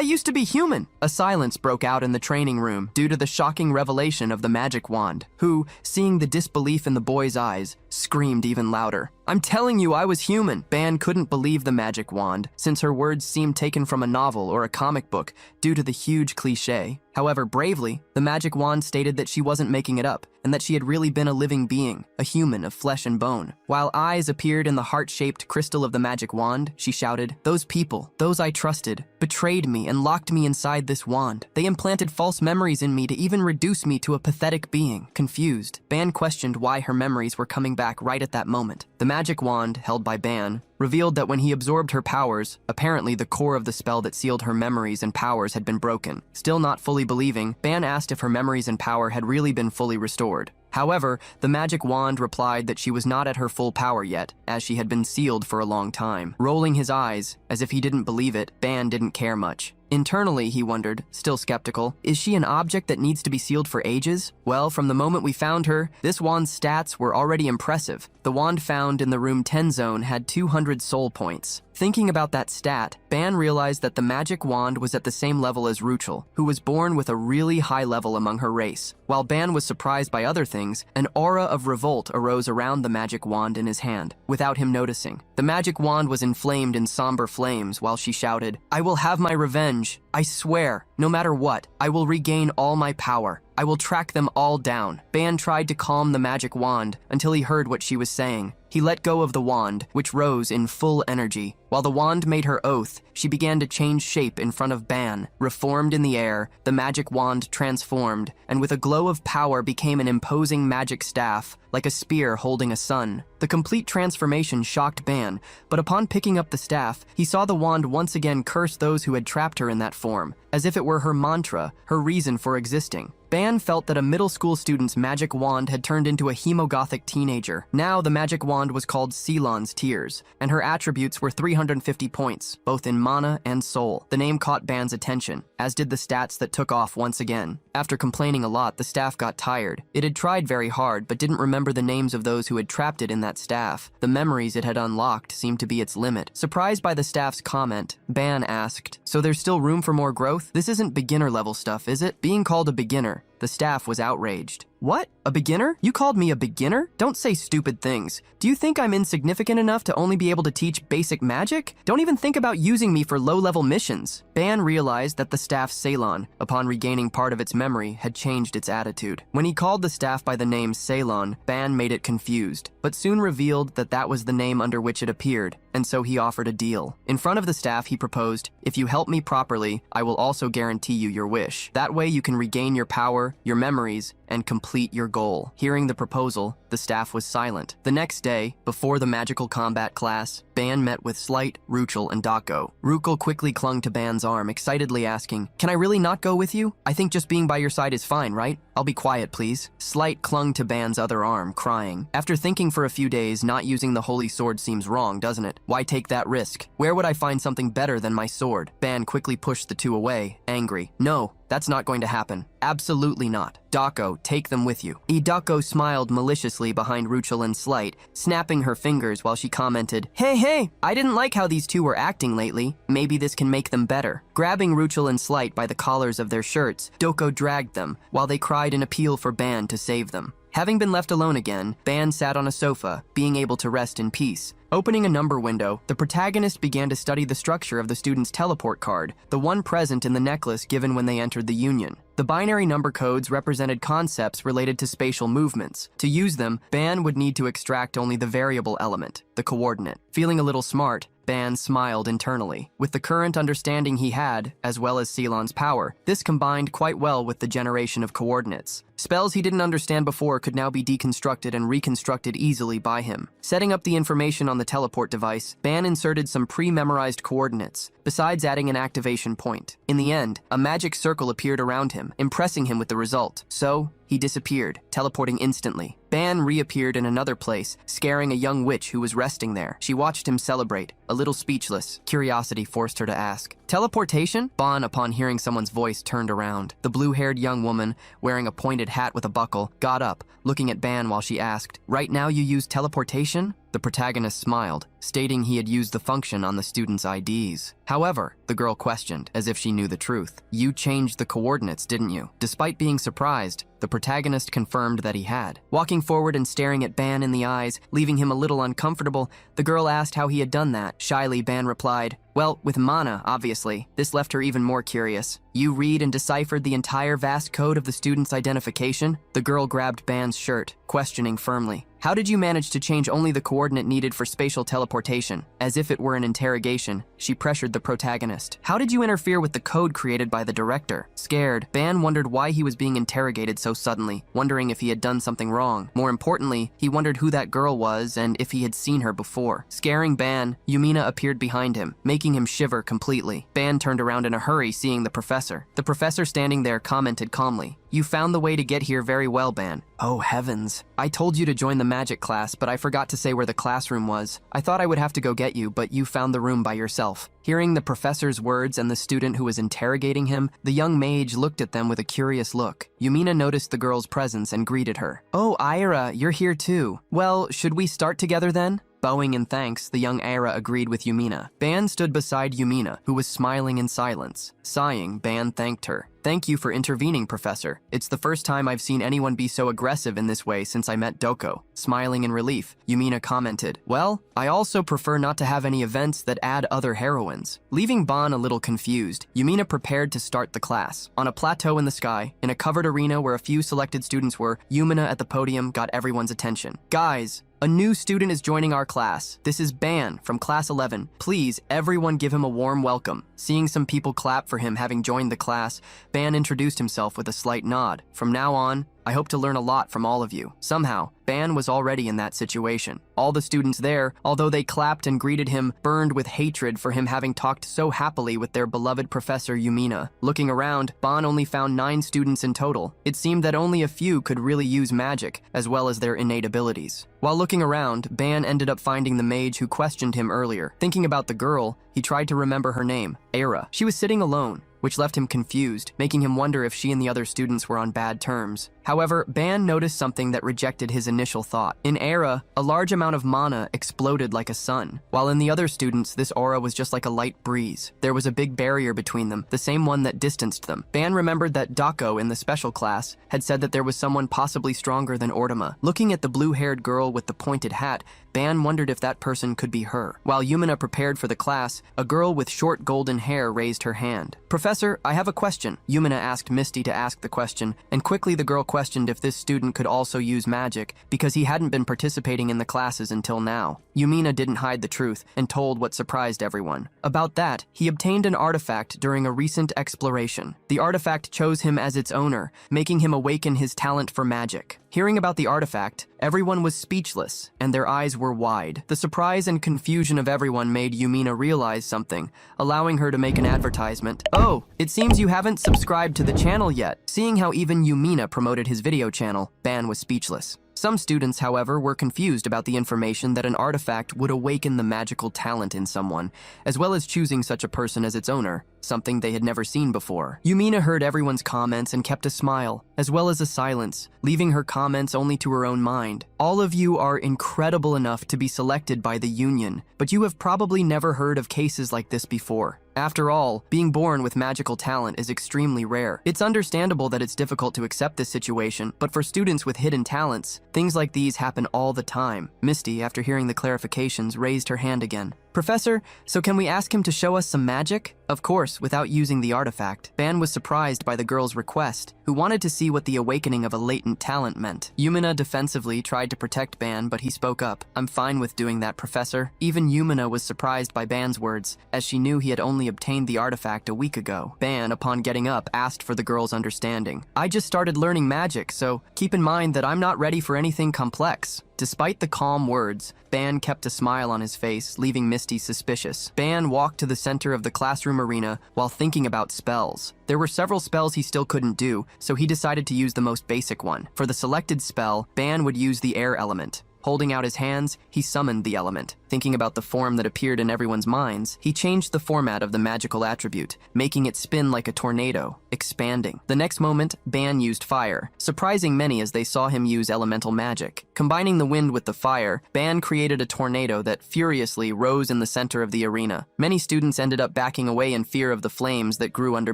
[SPEAKER 1] used to be human." A silence broke out in the training room due to the shocking revelation of the magic wand, who, seeing the disbelief in the boy's eyes, screamed even louder. "I'm telling you, I was human." Ban couldn't believe the magic wand, since her words seemed taken from a novel or a comic book due to the huge cliché. However, bravely, the magic wand stated that she wasn't making it up, and that she had really been a living being, a human of flesh and bone. While eyes appeared in the heart-shaped crystal of the magic wand, she shouted, "Those people, those I trusted, betrayed me and locked me inside this wand. They implanted false memories in me to even reduce me to a pathetic being." Confused, Ban questioned why her memories were coming back right at that moment. The magic wand, held by Ban, revealed that when he absorbed her powers, apparently the core of the spell that sealed her memories and powers had been broken. Still not fully believing, Ban asked if her memories and power had really been fully restored. However, the magic wand replied that she was not at her full power yet, as she had been sealed for a long time. Rolling his eyes, as if he didn't believe it, Ban didn't care much. Internally, he wondered, still skeptical, is she an object that needs to be sealed for ages? Well, from the moment we found her, this wand's stats were already impressive. The wand found in the room 10 zone had 200 soul points. Thinking about that stat, Ban realized that the magic wand was at the same level as Ruchel, who was born with a really high level among her race. While Ban was surprised by other things, an aura of revolt arose around the magic wand in his hand, without him noticing. The magic wand was inflamed in somber flames while she shouted, "I will have my revenge. I swear, no matter what, I will regain all my power. I will track them all down." Ban tried to calm the magic wand until he heard what she was saying. He let go of the wand, which rose in full energy. While the wand made her oath, she began to change shape in front of Ban. Reformed in the air, the magic wand transformed, and with a glow of power became an imposing magic staff, like a spear holding a sun. The complete transformation shocked Ban, but upon picking up the staff, he saw the wand once again curse those who had trapped her in that form, as if it were her mantra, her reason for existing. Ban felt that a middle school student's magic wand had turned into a hemogothic teenager. Now the magic wand was called Ceylon's Tears, and her attributes were 350 points, both in mana and soul. The name caught Ban's attention, as did the stats that took off once again. After complaining a lot, the staff got tired. It had tried very hard, but didn't remember the names of those who had trapped it in that staff. The memories it had unlocked seemed to be its limit. Surprised by the staff's comment, Ban asked, "So there's still room for more growth? This isn't beginner level stuff, is it?" Being called a beginner, the staff was outraged. "What? A beginner? You called me a beginner? Don't say stupid things. Do you think I'm insignificant enough to only be able to teach basic magic? Don't even think about using me for low-level missions." Ban realized that the staff Ceylon, upon regaining part of its memory, had changed its attitude. When he called the staff by the name Ceylon, Ban made it confused, but soon revealed that that was the name under which it appeared, and so he offered a deal. In front of the staff, he proposed, "If you help me properly, I will also guarantee you your wish. That way you can regain your power, your memories, and complete your goal. Hearing the proposal, the staff was silent. The next day, before the magical combat class, Ban met with Slight, Ruchel, and Dako. Ruchel quickly clung to Ban's arm, excitedly asking, "Can I really not go with you? I think just being by your side is fine, right? I'll be quiet, please." Slight clung to Ban's other arm, crying. After thinking for a few days, not using the holy sword seems wrong, doesn't it? Why take that risk? Where would I find something better than my sword? Ban quickly pushed the two away, angry. "No, that's not going to happen. Absolutely not. Dako, take them with you." Dako smiled maliciously behind Ruchel and Slight, snapping her fingers while she commented, Hey, I didn't like how these two were acting lately. Maybe this can make them better." Grabbing Ruchel and Slight by the collars of their shirts, Dako dragged them while they cried an appeal for Ban to save them. Having been left alone again, Ban sat on a sofa, being able to rest in peace. Opening a number window, the protagonist began to study the structure of the student's teleport card, the one present in the necklace given when they entered the Union. The binary number codes represented concepts related to spatial movements. To use them, Ban would need to extract only the variable element, the coordinate. Feeling a little smart, Ban smiled internally. With the current understanding he had, as well as Ceylon's power, this combined quite well with the generation of coordinates. Spells he didn't understand before could now be deconstructed and reconstructed easily by him. Setting up the information on the teleport device, Ban inserted some pre-memorized coordinates, besides adding an activation point. In the end, a magic circle appeared around him, impressing him with the result. So, he disappeared, teleporting instantly. Ban reappeared in another place, scaring a young witch who was resting there. She watched him celebrate, a little speechless. Curiosity forced her to ask, "Teleportation?" Ban, upon hearing someone's voice, turned around. The blue-haired young woman, wearing a pointed hat with a buckle, got up, looking at Ban while she asked, "Right now you use teleportation?" The protagonist smiled, stating he had used the function on the student's IDs. However, the girl questioned, as if she knew the truth. "You changed the coordinates, didn't you?" Despite being surprised, the protagonist confirmed that he had. Walking forward and staring at Ban in the eyes, leaving him a little uncomfortable, the girl asked how he had done that. Shyly, Ban replied, "Well, with mana, obviously." This left her even more curious. "You read and deciphered the entire vast code of the student's identification?" The girl grabbed Ban's shirt, questioning firmly. "How did you manage to change only the coordinate needed for spatial teleportation?" As if it were an interrogation, she pressured the protagonist. "How did you interfere with the code created by the director?" Scared, Ban wondered why he was being interrogated so suddenly, wondering if he had done something wrong. More importantly, he wondered who that girl was and if he had seen her before. Scaring Ban, Yumina appeared behind him, making him shiver completely. Ban turned around in a hurry, seeing the professor. The professor standing there commented calmly, "You found the way to get here very well, Ban." "Oh heavens. I told you to join the magic class, but I forgot to say where the classroom was. I thought I would have to go get you, but you found the room by yourself." Hearing the professor's words and the student who was interrogating him, the young mage looked at them with a curious look. Yumina noticed the girl's presence and greeted her. "Oh, Ira, you're here too. Well, should we start together then?" Bowing in thanks, the young Ira agreed with Yumina. Ban stood beside Yumina, who was smiling in silence. Sighing, Ban thanked her. "Thank you for intervening, Professor. It's the first time I've seen anyone be so aggressive in this way since I met Doko." Smiling in relief, Yumina commented, "Well, I also prefer not to have any events that add other heroines." Leaving Ban a little confused, Yumina prepared to start the class. On a plateau in the sky, in a covered arena where a few selected students were, Yumina at the podium got everyone's attention. "Guys, a new student is joining our class. This is Ban from Class 11. Please, everyone give him a warm welcome." Seeing some people clap for him having joined the class, Ban introduced himself with a slight nod. "From now on, I hope to learn a lot from all of you." Somehow, Ban was already in that situation. All the students there, although they clapped and greeted him, burned with hatred for him having talked so happily with their beloved Professor Yumina. Looking around, Ban only found 9 students in total. It seemed that only a few could really use magic, as well as their innate abilities. While looking around, Ban ended up finding the mage who questioned him earlier. Thinking about the girl, he tried to remember her name, Aira. She was sitting alone, which left him confused, making him wonder if she and the other students were on bad terms. However, Ban noticed something that rejected his initial thought. In Aira, a large amount of mana exploded like a sun, while in the other students, this aura was just like a light breeze. There was a big barrier between them, the same one that distanced them. Ban remembered that Dako in the special class had said that there was someone possibly stronger than Ortama. Looking at the blue-haired girl with the pointed hat, Ban wondered if that person could be her. While Yumina prepared for the class, a girl with short golden hair raised her hand. "Professor, I have a question." Yumina asked Misty to ask the question, and quickly the girl questioned if this student could also use magic because he hadn't been participating in the classes until now. Yumina didn't hide the truth and told what surprised everyone. About that, he obtained an artifact during a recent exploration. The artifact chose him as its owner, making him awaken his talent for magic. Hearing about the artifact, everyone was speechless, and their eyes were wide. The surprise and confusion of everyone made Yumina realize something, allowing her to make an advertisement. "Oh, it seems you haven't subscribed to the channel yet." Seeing how even Yumina promoted his video channel, Ban was speechless. Some students, however, were confused about the information that an artifact would awaken the magical talent in someone, as well as choosing such a person as its owner, something they had never seen before. Yumina heard everyone's comments and kept a smile, as well as a silence, leaving her comments only to her own mind. "All of you are incredible enough to be selected by the union, but you have probably never heard of cases like this before. After all, being born with magical talent is extremely rare. It's understandable that it's difficult to accept this situation, but for students with hidden talents, things like these happen all the time." Misty, after hearing the clarifications, raised her hand again. "Professor, so can we ask him to show us some magic?" Of course, without using the artifact. Ban was surprised by the girl's request, who wanted to see what the awakening of a latent talent meant. Yumina defensively tried to protect Ban, but he spoke up. "I'm fine with doing that, Professor." Even Yumina was surprised by Ban's words, as she knew he had only obtained the artifact a week ago. Ban, upon getting up, asked for the girl's understanding. "I just started learning magic, so keep in mind that I'm not ready for anything complex." Despite the calm words, Ban kept a smile on his face, leaving Misty suspicious. Ban walked to the center of the classroom arena while thinking about spells. There were several spells he still couldn't do, so he decided to use the most basic one. For the selected spell, Ban would use the air element. Holding out his hands, he summoned the element. Thinking about the form that appeared in everyone's minds, he changed the format of the magical attribute, making it spin like a tornado, expanding. The next moment, Ban used fire, surprising many as they saw him use elemental magic. Combining the wind with the fire, Ban created a tornado that furiously rose in the center of the arena. Many students ended up backing away in fear of the flames that grew under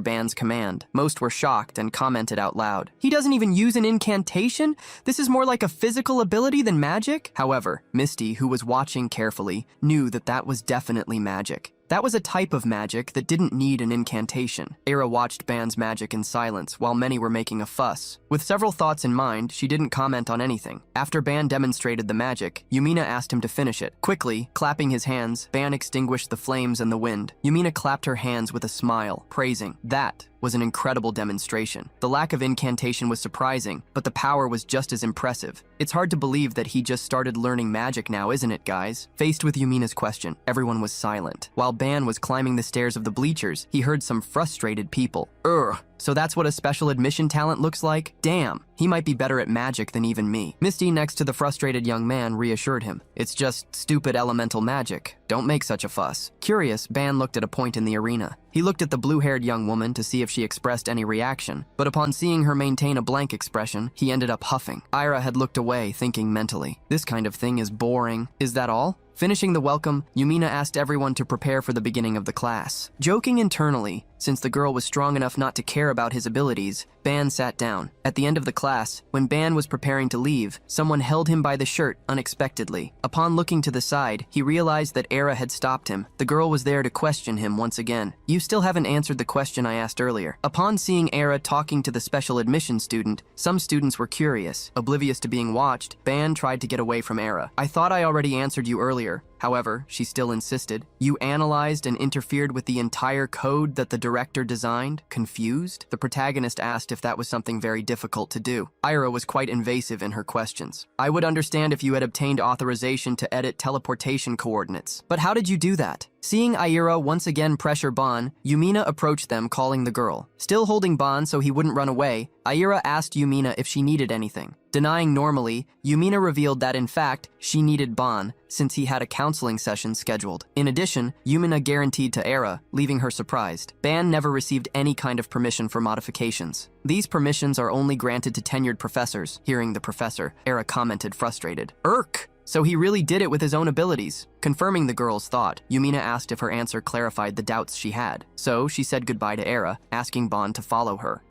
[SPEAKER 1] Ban's command. Most were shocked and commented out loud. "He doesn't even use an incantation? This is more like a physical ability than magic?" However, Misty, who was watching carefully, knew that that was definitely magic. That was a type of magic that didn't need an incantation. Era watched Ban's magic in silence while many were making a fuss. With several thoughts in mind, she didn't comment on anything. After Ban demonstrated the magic, Yumina asked him to finish it. Quickly, clapping his hands, Ban extinguished the flames and the wind. Yumina clapped her hands with a smile, praising. That was an incredible demonstration. The lack of incantation was surprising, but the power was just as impressive. It's hard to believe that he just started learning magic now, isn't it, guys? Faced with Yumina's question, everyone was silent. While Ban was climbing the stairs of the bleachers, he heard some frustrated people. So that's what a special admission talent looks like? Damn, he might be better at magic than even me." Misty, next to the frustrated young man, reassured him. "It's just stupid elemental magic. Don't make such a fuss." Curious, Ban looked at a point in the arena. He looked at the blue-haired young woman to see if she expressed any reaction, but upon seeing her maintain a blank expression, he ended up huffing. Ira had looked away, thinking mentally, "This kind of thing is boring." "Is that all?" Finishing the welcome, Yumina asked everyone to prepare for the beginning of the class. Joking internally, since the girl was strong enough not to care about his abilities, Ban sat down. At the end of the class, when Ban was preparing to leave, someone held him by the shirt unexpectedly. Upon looking to the side, he realized that Era had stopped him. The girl was there to question him once again. "You still haven't answered the question I asked earlier." Upon seeing Era talking to the special admission student, some students were curious. Oblivious to being watched, Ban tried to get away from Era. "I thought I already answered you earlier." However, she still insisted. "You analyzed and interfered with the entire code that the director designed?" Confused, the protagonist asked if that was something very difficult to do. Ira was quite invasive in her questions. "I would understand if you had obtained authorization to edit teleportation coordinates. But how did you do that?" Seeing Ira once again pressure Ban, Yumina approached them, calling the girl. Still holding Ban so he wouldn't run away, Ira asked Yumina if she needed anything. Denying normally, Yumina revealed that in fact, she needed Ban, since he had a counseling session scheduled. In addition, Yumina guaranteed to Era, leaving her surprised. Ban never received any kind of permission for modifications. "These permissions are only granted to tenured professors." Hearing the professor, Era commented frustrated. "Irk! So he really did it with his own abilities." Confirming the girl's thought, Yumina asked if her answer clarified the doubts she had. So she said goodbye to Era, asking Ban to follow her.